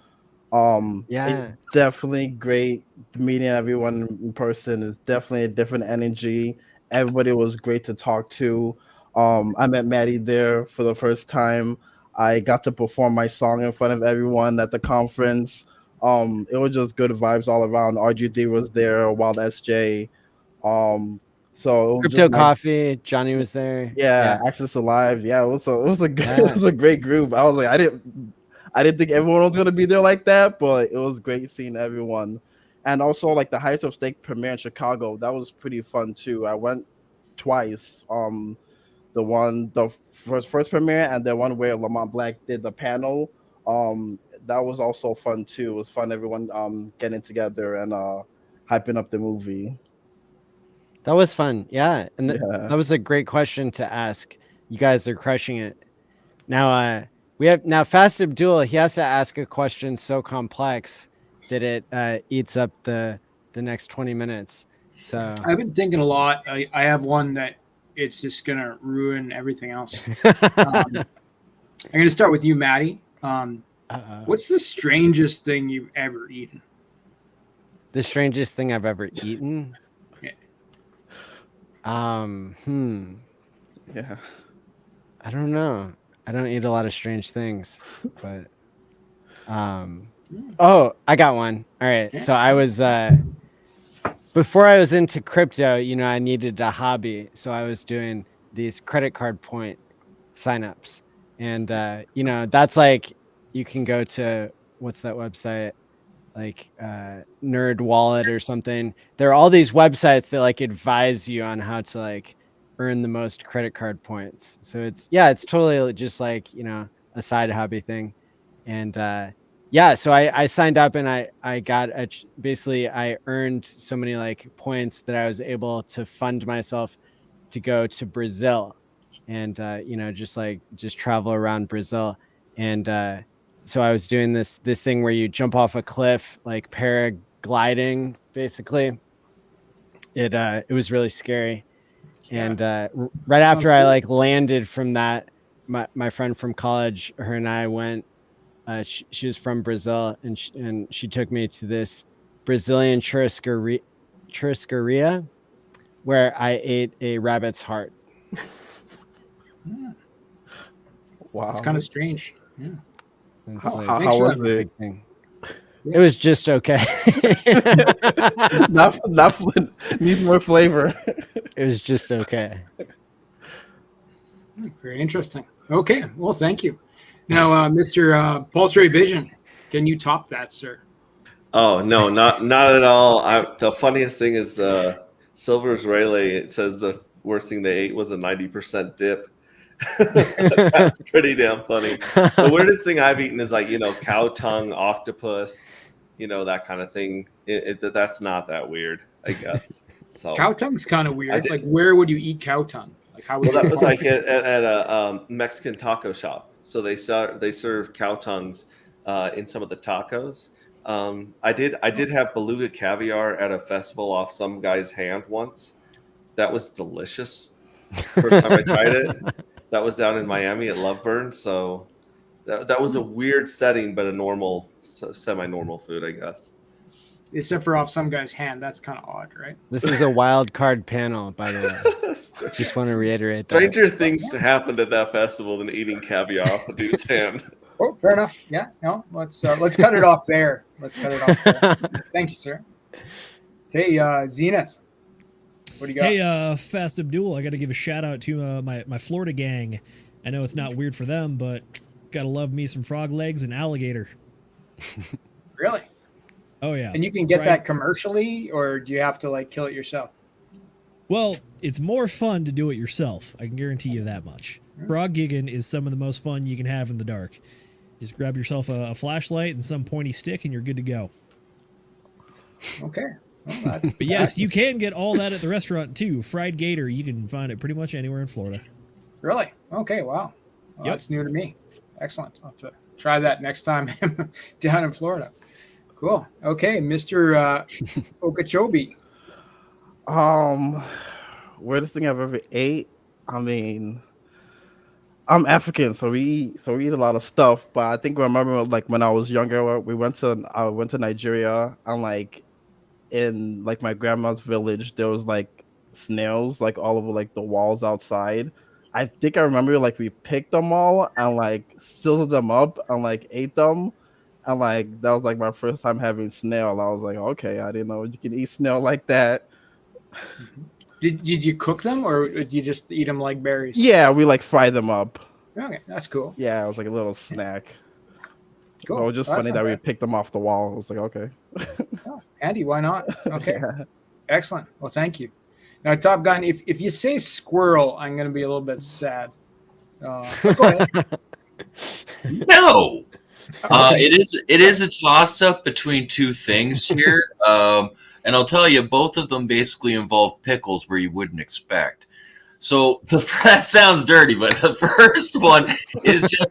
It's definitely great meeting everyone in person. It's definitely a different energy. Everybody was great to talk to. I met Maddie there for the first time. I got to perform my song in front of everyone at the conference. It was just good vibes all around. RGD was there, Wild SJ. So it was Crypto Coffee, Johnny was there. Yeah, Access Alive. Yeah, it was a great group. I was like, I didn't think everyone was gonna be there like that, but it was great seeing everyone. And also like the highest of stake premiere in Chicago, that was pretty fun too. I went twice. The first premiere and the one where Lamont Black did the panel. That was also fun too. It was fun, everyone getting together and hyping up the movie. That was fun. Yeah. And that was a great question to ask. You guys are crushing it. Now we have Fast Abdul. He has to ask a question so complex that it eats up the next 20 minutes. So I've been thinking a lot. I have one that it's just gonna ruin everything else. I'm gonna start with you, Maddie. What's the strangest thing you've ever eaten? The strangest thing I've ever eaten? Yeah. I don't know. I don't eat a lot of strange things, but oh, I got one. All right. So I was before I was into crypto, I needed a hobby. So I was doing these credit card point signups. And that's like you can go to what's that website? Like Nerd Wallet or something. There are all these websites that like advise you on how to like earn the most credit card points. So it's totally just like a side hobby thing. And so I signed up and I got basically I earned so many like points that I was able to fund myself to go to Brazil and just travel around Brazil. And so I was doing this thing where you jump off a cliff, like paragliding, basically. It was really scary. Yeah. And right after I like landed from that, my friend from college, her and I went. She was from Brazil, and she took me to this Brazilian churrascaria where I ate a rabbit's heart. Wow, it's kind of strange. Yeah. How was it? It was just okay. not needs more flavor. It was just okay. Very interesting. Okay, well, thank you. Now, Mr. Pulse Ray Vision, can you top that, sir? Oh no, not at all. The funniest thing is Silver's Rayleigh. It says the worst thing they ate was a 90% dip. That's pretty damn funny. The weirdest thing I've eaten is like, cow tongue, octopus, that kind of thing. That's not that weird, I guess. So Cow tongue's kind of weird. Like, where would you eat cow tongue? Like, how would well, that you was like at a Mexican taco shop. So they serve cow tongues in some of the tacos. I did have beluga caviar at a festival off some guy's hand once. That was delicious. First time I tried it. That was down in Miami at Loveburn. So that was a weird setting, but a normal, semi-normal food, I guess. Except for off some guy's hand. That's kind of odd, right? This is a wild card panel, by the way. Just want to reiterate that. Stranger things to happen at that festival than eating caviar off a dude's hand. Oh, fair enough. Yeah, no, let's cut it off there. Let's cut it off there. Thank you, sir. Hey, Zenith, what do you got? Hey, Fast Abdul, I got to give a shout out to my Florida gang. I know it's not weird for them, but gotta love me some frog legs and alligator. Really? Oh yeah. And you can get that commercially, or do you have to like kill it yourself? Well, it's more fun to do it yourself. I can guarantee you that much. Frog gigging is some of the most fun you can have in the dark. Just grab yourself a flashlight and some pointy stick, and you're good to go. Okay. Well, but yes, you can get all that at the restaurant too. Fried gator, you can find it pretty much anywhere in Florida. Really? Okay. Wow. Well, Yep. That's new to me. Excellent. I'll have to try that next time down in Florida. Cool. Okay, Mr. Okeechobee. Weirdest thing I've ever ate. I mean, I'm African, so we eat a lot of stuff. But I think I remember like when I was younger, I went to Nigeria, and like in like my grandma's village, there was like snails like all over like the walls outside. I think I remember like we picked them all and like sealed them up and like ate them. And like that was like my first time having snail. I was like, okay, I didn't know you can eat snail like that. Did you cook them, or did you just eat them like berries? Yeah, we like fry them up. Okay, that's cool. Yeah, it was like a little snack. Cool. It was just Well, that's funny not that we bad. picked them off the wall. I was like, okay. Handy, why not? Okay. Excellent. Well, thank you. Now, Top Gun, if you say squirrel, I'm going to be a little bit sad. Go ahead. No. It is a toss up between two things here. And I'll tell you, both of them basically involve pickles where you wouldn't expect. So that sounds dirty, but the first one is just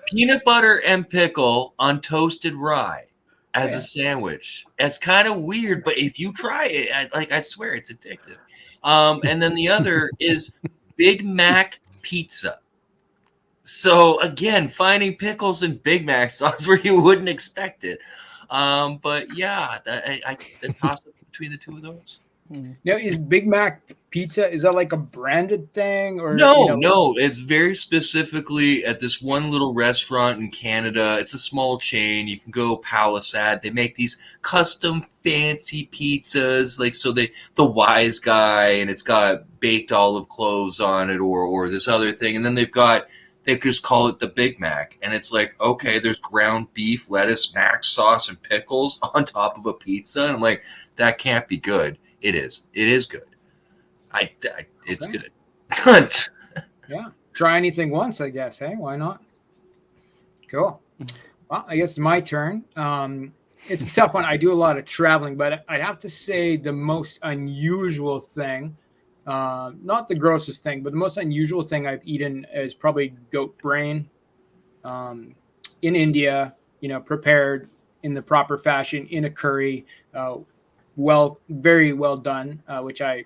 peanut butter and pickle on toasted rye as a sandwich. It's kind of weird, but if you try it, I swear it's addictive. And then the other is Big Mac pizza. So again, finding pickles and Big Mac sauce where you wouldn't expect it. But yeah, the toss up between the two of those. Now, is Big Mac pizza, is that like a branded thing, or No, it's very specifically at this one little restaurant in Canada. It's a small chain. You can go Palisade. They make these custom fancy pizzas, like the Wise Guy, and it's got baked olive cloves on it, or this other thing, and then they just call it the Big Mac, and it's like, okay, there's ground beef, lettuce, mac sauce, and pickles on top of a pizza, and I'm like, that can't be good. It is good. It's good. Yeah, try anything once, I guess. Hey, why not? Cool. Well, I guess it's my turn. It's a tough one. I do a lot of traveling, but I'd have to say the most unusual thing, not the grossest thing, but the most unusual thing I've eaten is probably goat brain in India, prepared in the proper fashion in a curry, very well done, which I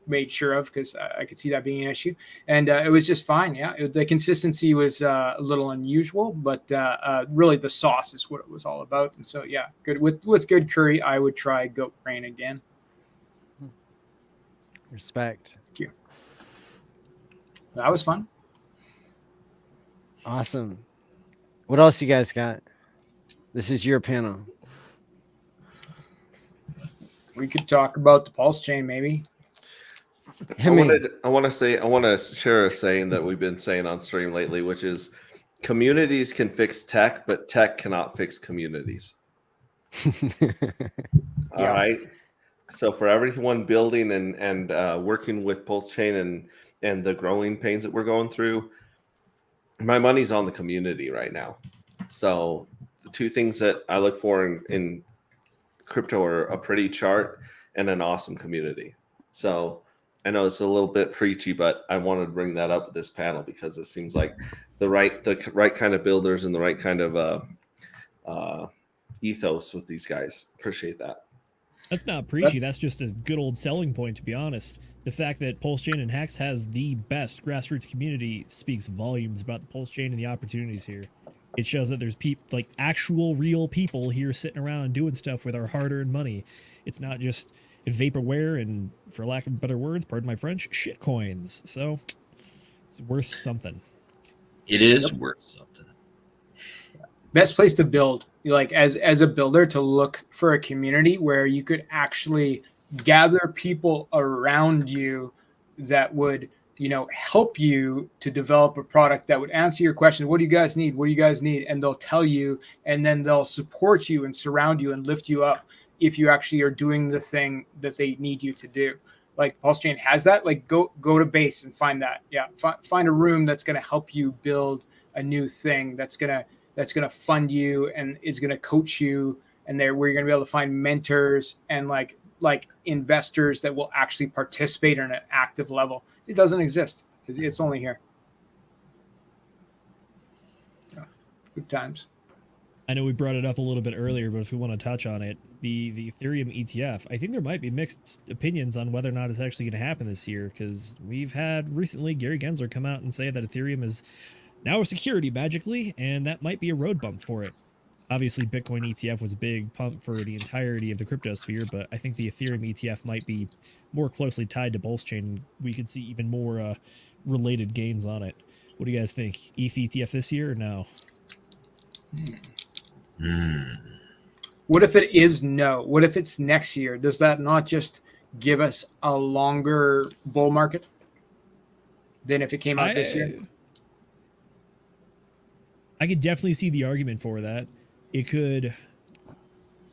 made sure of because I could see that being an issue. And it was just fine. Yeah, the consistency was a little unusual, but really the sauce is what it was all about. And so, yeah, good with good curry, I would try goat brain again. Respect. Thank you. That was fun. Awesome. What else you guys got? This is your panel. We could talk about the PulseChain, maybe. I want to share a saying that we've been saying on stream lately, which is communities can fix tech, but tech cannot fix communities. All right. So for everyone building and working with PulseChain and the growing pains that we're going through, my money's on the community right now. So the two things that I look for in crypto are a pretty chart and an awesome community. So I know it's a little bit preachy, but I wanted to bring that up at this panel because it seems like the right kind of builders and the right kind of ethos with these guys. Appreciate that. That's not preachy. That's just a good old selling point, to be honest. The fact that PulseChain and Hex has the best grassroots community speaks volumes about the PulseChain and the opportunities here. It shows that there's like actual real people here sitting around doing stuff with our hard-earned money. It's not just vaporware and, for lack of better words, pardon my French, shit coins. So it's worth something. It is worth something. Best place to build, like as a builder, to look for a community where you could actually gather people around you that would, help you to develop a product that would answer your question. What do you guys need? What do you guys need? And they'll tell you, and then they'll support you and surround you and lift you up if you actually are doing the thing that they need you to do. Like PulseChain has that. Like go to base and find that. Yeah, find a room that's going to help you build a new thing that's going to fund you and is going to coach you, and where you're going to be able to find mentors and like investors that will actually participate on an active level. It doesn't exist because it's only here. Yeah, good times. I know we brought it up a little bit earlier, but if we want to touch on it, the Ethereum ETF, I think there might be mixed opinions on whether or not it's actually going to happen this year, because we've had recently Gary Gensler come out and say that Ethereum is now a security magically, and that might be a road bump for it. Obviously, Bitcoin ETF was a big pump for the entirety of the crypto sphere, but I think the Ethereum ETF might be more closely tied to PulseChain. We could see even more related gains on it. What do you guys think? ETH ETF this year or no? What if it is no? What if it's next year? Does that not just give us a longer bull market than if it came out this year? I could definitely see the argument for that. A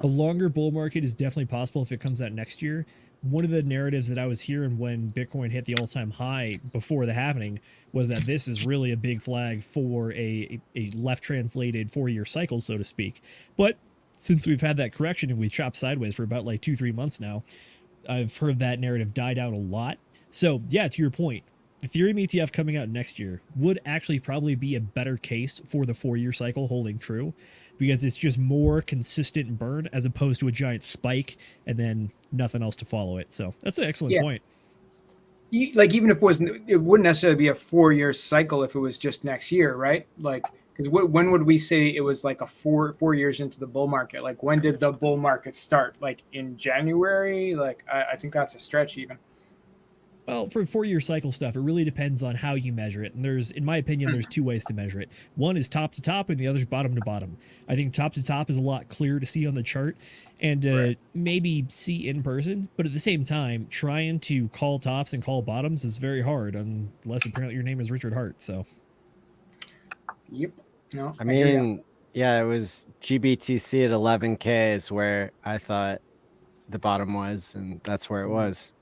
longer bull market is definitely possible if it comes out next year. One of the narratives that I was hearing when Bitcoin hit the all-time high before the happening was that this is really a big flag for a left-translated 4-year cycle, so to speak. But since we've had that correction and we've chopped sideways for about like 2-3 months now, I've heard that narrative die down a lot. So yeah, to your point, Ethereum ETF coming out next year would actually probably be a better case for the 4-year cycle holding true, because it's just more consistent burn as opposed to a giant spike and then nothing else to follow it. So that's an excellent point. Like even if it wouldn't necessarily be a 4-year cycle if it was just next year, right? Like, because when would we say it was like a 4 years into the bull market? Like when did the bull market start? Like in January? Like I think that's a stretch even. Well, for 4-year cycle stuff, it really depends on how you measure it. And in my opinion, there's 2 ways to measure it. One is top to top and the other is bottom to bottom. I think top to top is a lot clearer to see on the chart and maybe see in person. But at the same time, trying to call tops and call bottoms is very hard, unless apparently your name is Richard Hart. So. Yep. No. I mean, yeah, it was GBTC at 11K is where I thought the bottom was, and that's where it was.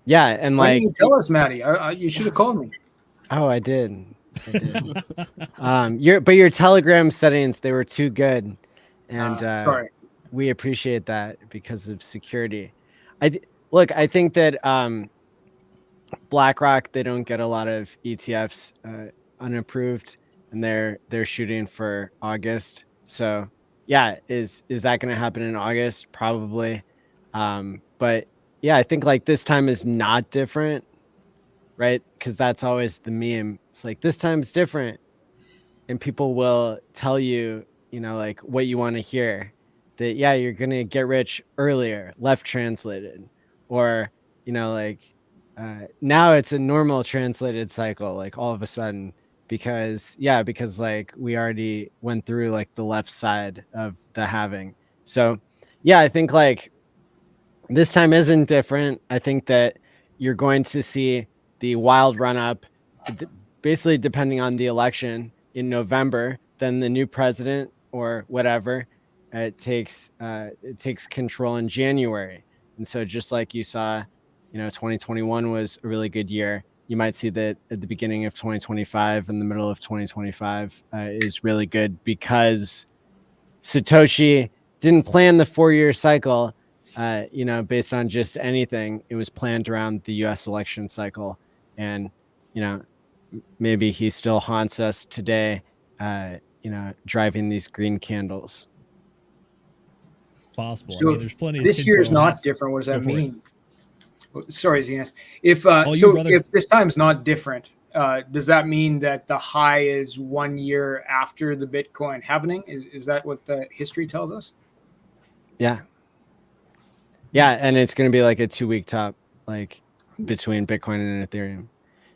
Yeah, and why like, didn't you tell us, Maddie? You should have called me. Oh, I did. Your Telegram settings, they were too good, and sorry. We appreciate that because of security. I think that BlackRock, they don't get a lot of ETFs unapproved, and they're shooting for August. So yeah, is that going to happen in August? Probably, but. Yeah, I think like this time is not different, right? Because that's always the meme. It's like this time's different, and people will tell you, like what you want to hear. That yeah, you're gonna get rich earlier, left translated, or now it's a normal translated cycle. Like all of a sudden, because like we already went through like the left side of the halving. So yeah, I think like this time isn't different. I think that you're going to see the wild run up, basically depending on the election in November. Then the new president or whatever takes control in January. And so just like you saw, 2021 was a really good year. You might see that at the beginning of 2025 and the middle of 2025 is really good because Satoshi didn't plan the 4-year cycle, based on just anything. It was planned around the U.S. election cycle, and maybe he still haunts us today. Driving these green candles. Possible. So I mean, there's plenty. This of year is not different. What does that mean? Sorry, Zenith. If this time is not different, does that mean that the high is 1 year after the Bitcoin halving? Is that what the history tells us? Yeah, and it's going to be like a 2-week top, like between Bitcoin and Ethereum.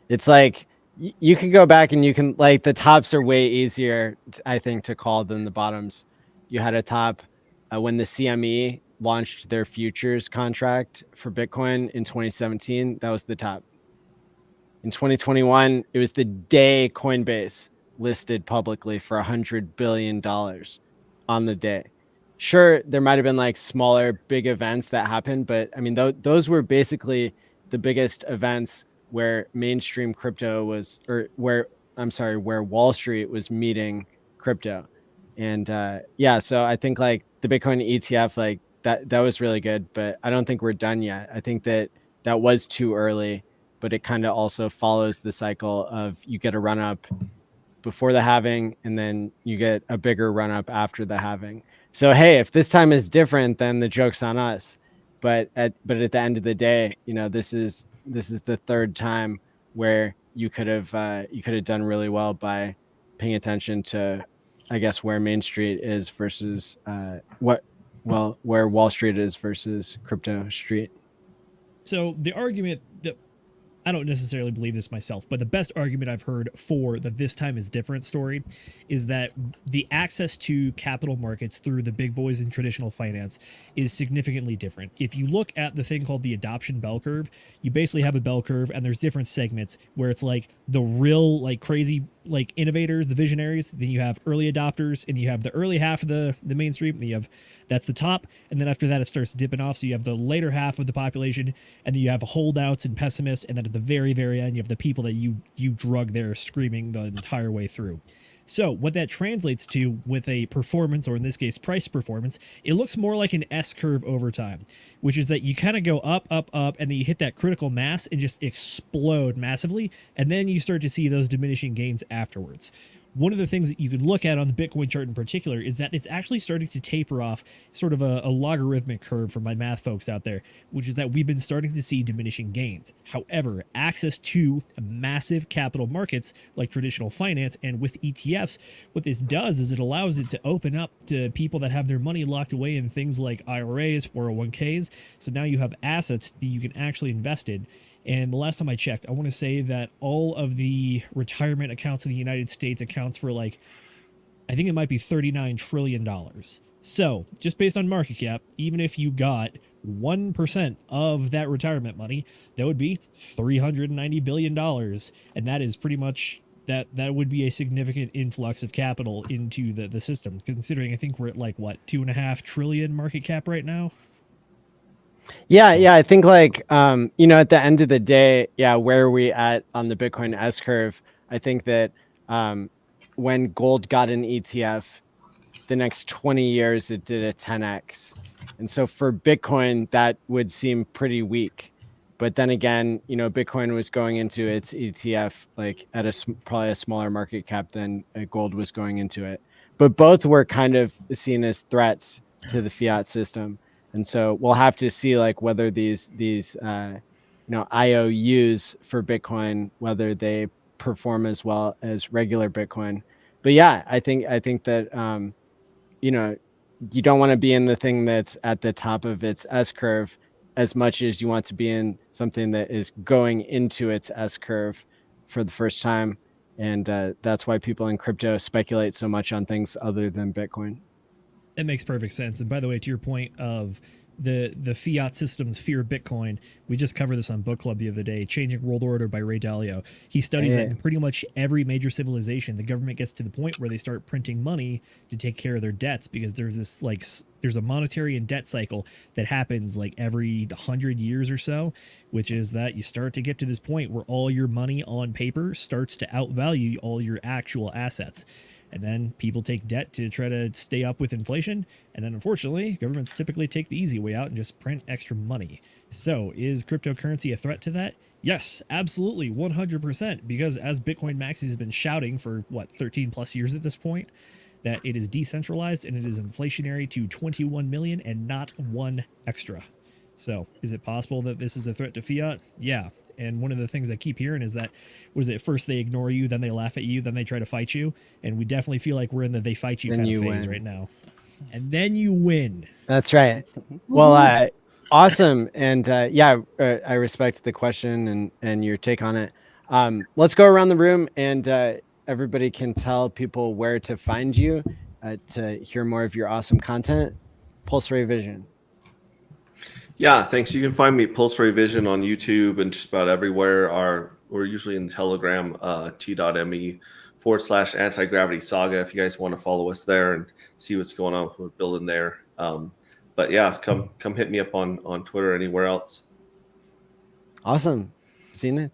It's like you can go back and you can like the tops are way easier, I think, to call than the bottoms. You had a top when the CME launched their futures contract for Bitcoin in 2017. That was the top. In 2021, it was the day Coinbase listed publicly for $100 billion on the day. Sure, there might have been like smaller, big events that happened, but I mean, those were basically the biggest events where mainstream crypto was, or where Wall Street was meeting crypto. And so I think like the Bitcoin ETF, like that was really good, but I don't think we're done yet. I think that was too early, but it kind of also follows the cycle of you get a run up before the halving and then you get a bigger run up after the halving. So hey, if this time is different, then the joke's on us. But at the end of the day, this is the third time where you could have done really well by paying attention to, I guess, where Main Street is versus where Wall Street is versus Crypto Street. So the argument that I don't necessarily believe this myself, but the best argument I've heard for that this time is different story is that the access to capital markets through the big boys in traditional finance is significantly different. If you look at the thing called the adoption bell curve, you basically have a bell curve and there's different segments where it's like the real like crazy like innovators, the visionaries, then you have early adopters, and you have the early half of the mainstream, and you have that's the top, and then after that it starts dipping off, so you have the later half of the population, and then you have holdouts and pessimists, and then at the very end you have the people that you drug there screaming the entire way through. So what that translates to with a performance, or in this case price performance, it looks more like an S curve over time, which is that you kind of go up, and then you hit that critical mass and just explode massively, and then you start to see those diminishing gains afterwards. One of the things that you can look at on the Bitcoin chart in particular is that it's actually starting to taper off, sort of a logarithmic curve for my math folks out there, which is that we've been starting to see diminishing gains. However, access to massive capital markets like traditional finance and with ETFs, what this does is it allows it to open up to people that have their money locked away in things like IRAs, 401ks. So now you have assets that you can actually invest in. And the last time I checked, I want to say that all of the retirement accounts in the United States accounts for like, I think it might be $39 trillion. So just based on market cap, even if you got 1% of that retirement money, that would be $390 billion. And that is pretty much that would be a significant influx of capital into the system, considering I think we're at like what, 2.5 trillion market cap right now. Yeah. I think like, at the end of the day, where are we at on the Bitcoin S curve? I think that when gold got an ETF, the next 20 years, it did a 10x. And so for Bitcoin, that would seem pretty weak. But then again, Bitcoin was going into its ETF like at probably a smaller market cap than gold was going into it. But both were kind of seen as threats to the fiat system. And so we'll have to see like whether these IOUs for Bitcoin, whether they perform as well as regular Bitcoin. But yeah, I think that you don't want to be in the thing that's at the top of its S curve as much as you want to be in something that is going into its S curve for the first time. And that's why people in crypto speculate so much on things other than Bitcoin. It makes perfect sense. And by the way, to your point of the fiat systems fear Bitcoin, we just covered this on Book Club the other day, Changing World Order by Ray Dalio. He studies that in pretty much every major civilization, the government gets to the point where they start printing money to take care of their debts, because there's this there's a monetary and debt cycle that happens like every 100 years or so, which is that you start to get to this point where all your money on paper starts to outvalue all your actual assets. And then people take debt to try to stay up with inflation. And then unfortunately, governments typically take the easy way out and just print extra money. So is cryptocurrency a threat to that? Yes, absolutely, 100%. Because as Bitcoin Maxi has been shouting for, 13 plus years at this point, that it is decentralized and it is inflationary to 21 million and not one extra. So is it possible that this is a threat to fiat? Yeah. And one of the things I keep hearing is that, first they ignore you, then they laugh at you, then they try to fight you. And we definitely feel like we're in the they fight you kind of phase right now. And then you win. That's right. Well, awesome. And I respect the question and your take on it. Let's go around the room and everybody can tell people where to find you to hear more of your awesome content. Pulse Ray Vision. Yeah, thanks. You can find me Pulse Ray Vision on YouTube and just about everywhere. We're usually in Telegram, t.me/anti-gravity saga. If you guys want to follow us there and see what's going on with building there. But yeah, come hit me up on Twitter or anywhere else. Awesome. Zenith.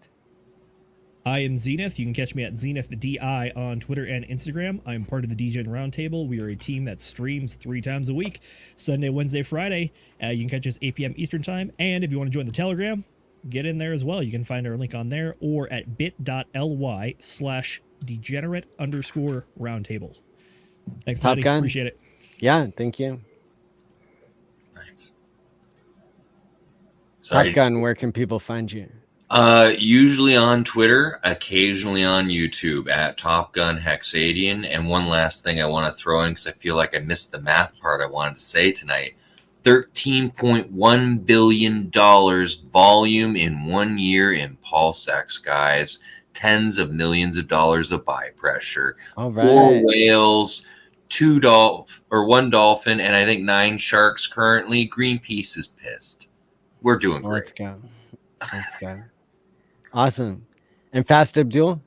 I am Zenith. You can catch me at ZenithDI on Twitter and Instagram. I'm part of the DGen Roundtable. We are a team that streams 3 times a week, Sunday, Wednesday, Friday. You can catch us 8 p.m. Eastern time. And if you want to join the Telegram, get in there as well. You can find our link on there or at bit.ly/degenerate_roundtable. Thanks, Top Maddie. Gun. Appreciate it. Yeah, thank you. Nice. Top Gun, where can people find you? Usually on Twitter, occasionally on YouTube at Top Gun Hexadian. And one last thing I want to throw in, because I feel like I missed the math part I wanted to say tonight. $13.1 billion volume in 1 year in PulseX, guys. Tens of millions of dollars of buy pressure. All 4 right. whales, 1 dolphin, and I think 9 sharks currently. Greenpeace is pissed. We're doing great. Let's go. Let's go. Awesome. And Fast Abdul?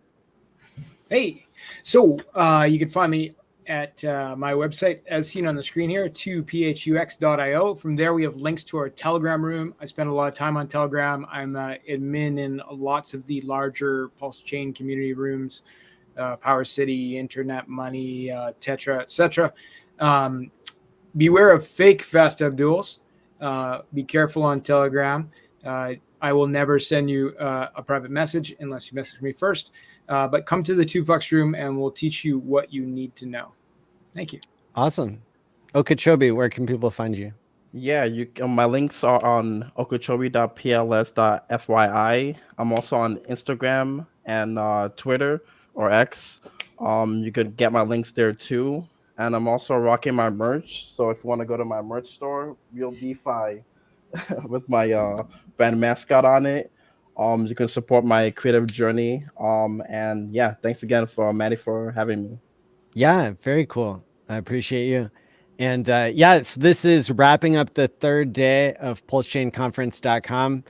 Hey, so you can find me at my website, as seen on the screen here, 2phux.io. From there, we have links to our Telegram room. I spend a lot of time on Telegram. I'm admin in lots of the larger PulseChain community rooms, Power City, Internet Money, Tetra, etc. Beware of fake Fast Abduls. Be careful on Telegram. I will never send you a private message unless you message me first. But come to the 2Flux room and we'll teach you what you need to know. Thank you. Awesome. Okeechobee, where can people find you? Yeah, my links are on okeechobee.pls.fyi. I'm also on Instagram and Twitter or X. You could get my links there too. And I'm also rocking my merch. So if you want to go to my merch store, Real DeFi with my brand mascot on it. You can support my creative journey. And yeah, thanks again for Maddie for having me. Yeah, very cool. I appreciate you. And so this is wrapping up the 3rd day of PulseChainConference.com.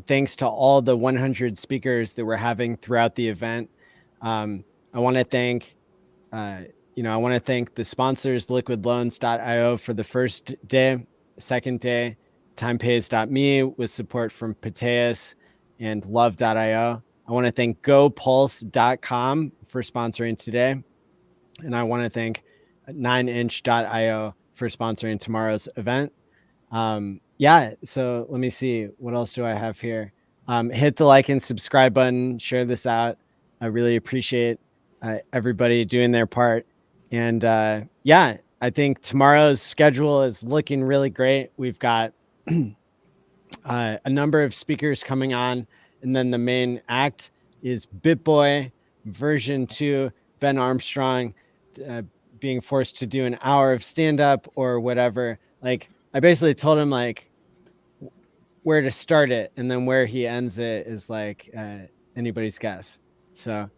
Thanks to all the 100 speakers that we're having throughout the event. I want to thank the sponsors, liquidloans.io for the first day. Second day, timepays.me with support from Pateus and love.io. I want to thank GoPulse.com for sponsoring today. And I want to thank 9inch.io for sponsoring tomorrow's event. So let me see. What else do I have here? Hit the like and subscribe button. Share this out. I really appreciate everybody doing their part. And I think tomorrow's schedule is looking really great. We've got a number of speakers coming on. And then the main act is BitBoy version 2, Ben Armstrong being forced to do an hour of stand-up or whatever. Like, I basically told him like where to start it, and then where he ends it is like anybody's guess. So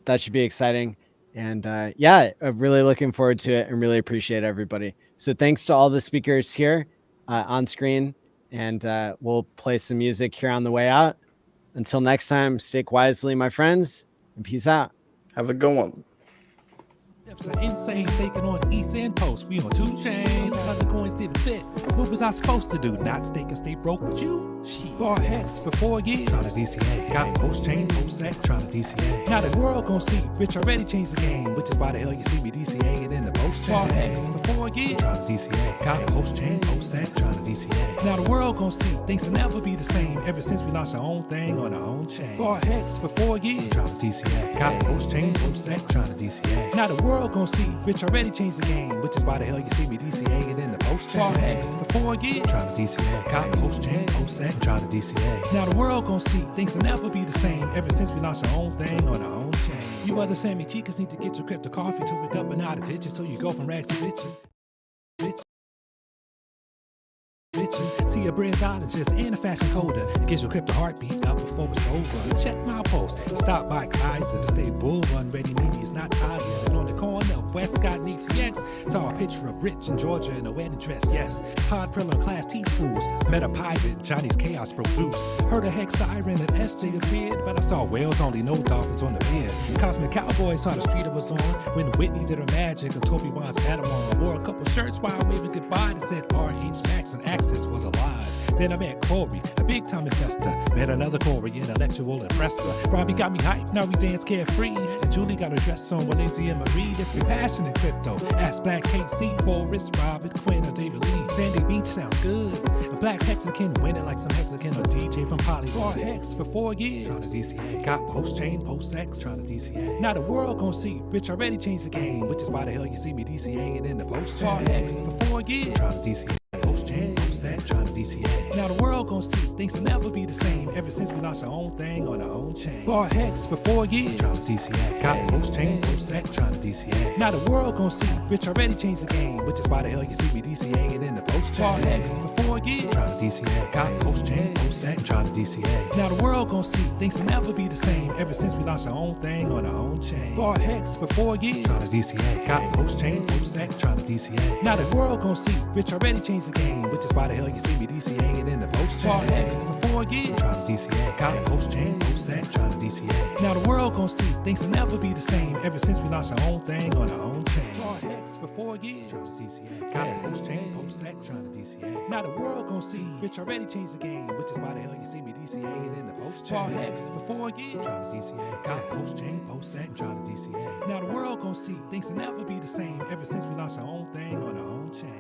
that should be exciting. And yeah, I'm really looking forward to it and really appreciate everybody. So thanks to all the speakers here on screen, and we'll play some music here on the way out. Until next time, stake wisely, my friends, and peace out. Have a good one. Insane staking on ETH and Post. We on 2 chains. How the coins didn't fit. What was I supposed to do? Not stake and stay broke with you? Shit. Bar Hex for 4 years. Trying to DCA. Got PulseChain, PulseX, trying to DCA. Now the world gon' see. Rich already changed the game, which is why the hell you see me DCA in the PulseChain. Bar Hex for 4 years. Trying to DCA. Got PulseChain, PulseX, trying to DCA. Now the world gon' see. Things will never be the same ever since we launched our own thing on our own chain. Bar Hex for 4 years. Trying to DCA. Got PulseChain, PulseX, trying to DCA. Now the world gon' see. Rich already changed the game, which is why the hell you see me DCA it in the PulseChain. Bar Hex for 4 years. Trying to DCA. Got PulseChain, PulseX, trying to DCA. Now the world gon' see. Things will never be the same ever since we launched our own thing on our own chain. You other Sammy Chicas need to get your crypto coffee to wake up and out of ditches, so you go from rags to riches. Bitches. See a brainologist and a fashion coder. It gets your crypto heartbeat up before it's over. Check my post. Stop by Kaiser to stay bull run ready. Maybe it's not tired. And on the corner of Westcott and ATX, saw a picture of Rich in Georgia in a wedding dress. Yes, hard pillar class T schools. Met a pirate. Johnny's chaos broke loose. Heard a hex siren and SJ appeared, but I saw whales only, no dolphins on the pier. Cosmic Cowboy saw the street it was on when Whitney did her magic and Toby Wan's Padawan. Wore a couple shirts while waving goodbye that said RH Max and Access was alive. Then I met Corey, a big time investor. Met another Corey, intellectual impressor. Robbie got me hyped, now we dance carefree. And Julie got her dress on with Lindsay and Marie. This compassion in crypto. Ask Black KC, Forrest, Robert, Quinn, or David Lee. Sandy Beach sounds good. A Black Hexagon winning like some Hexagon or DJ from Poly. Bar Hex for 4 years. Trying to DCA. Got PulseChain, PulseX, trying to DCA. Now the world gon' see. Rich already changed the game, which is why the hell you see me DCA in the PulseChain. Bar Hex for 4 years. Trying to DCA. PulseChain, PulseX, trying to DCA. Now the world gon' see. Things will never be the same ever since we launched our own thing on our own chain. Bar Hex for 4 years. Trying to DCA. Got PulseChain, PulseX, trying to DCA. Now the world gon' see. Rich already changed the game, which is why the hell you see me DCA it in the PulseChain. Bar Hex for 4 years. Trying to DCA. Got PulseChain, PulseX, trying to DCA. Now the world gon' see. Things will never be the same ever since we launched our own thing on our own chain. Bar Hex for 4 years. Trying to DCA. Got PulseChain, PulseX, trying to DCA. Now the world gon' see. Rich already changed the game, which is why the hell you see me DCA it in the PulseChain. Bar Hex for 4 years. Trying to DCA. Got PulseChain, PulseX, trying to DCA. Now the world gon' see. Things will never be the same ever since we launched our own thing on our own chain. Bar Hex for 4 years. Trying to DCA. Got PulseChain, PulseX, trying to DCA. Now the world gon' see. Rich already changed the game, which is why the hell you see me DCA it in the PulseChain. Bar Hex for 4 years. Trying to DCA. Got PulseChain, PulseX, trying to DCA. Now the world gon' see. Things will never be the same ever since we launched our own thing on our own chain.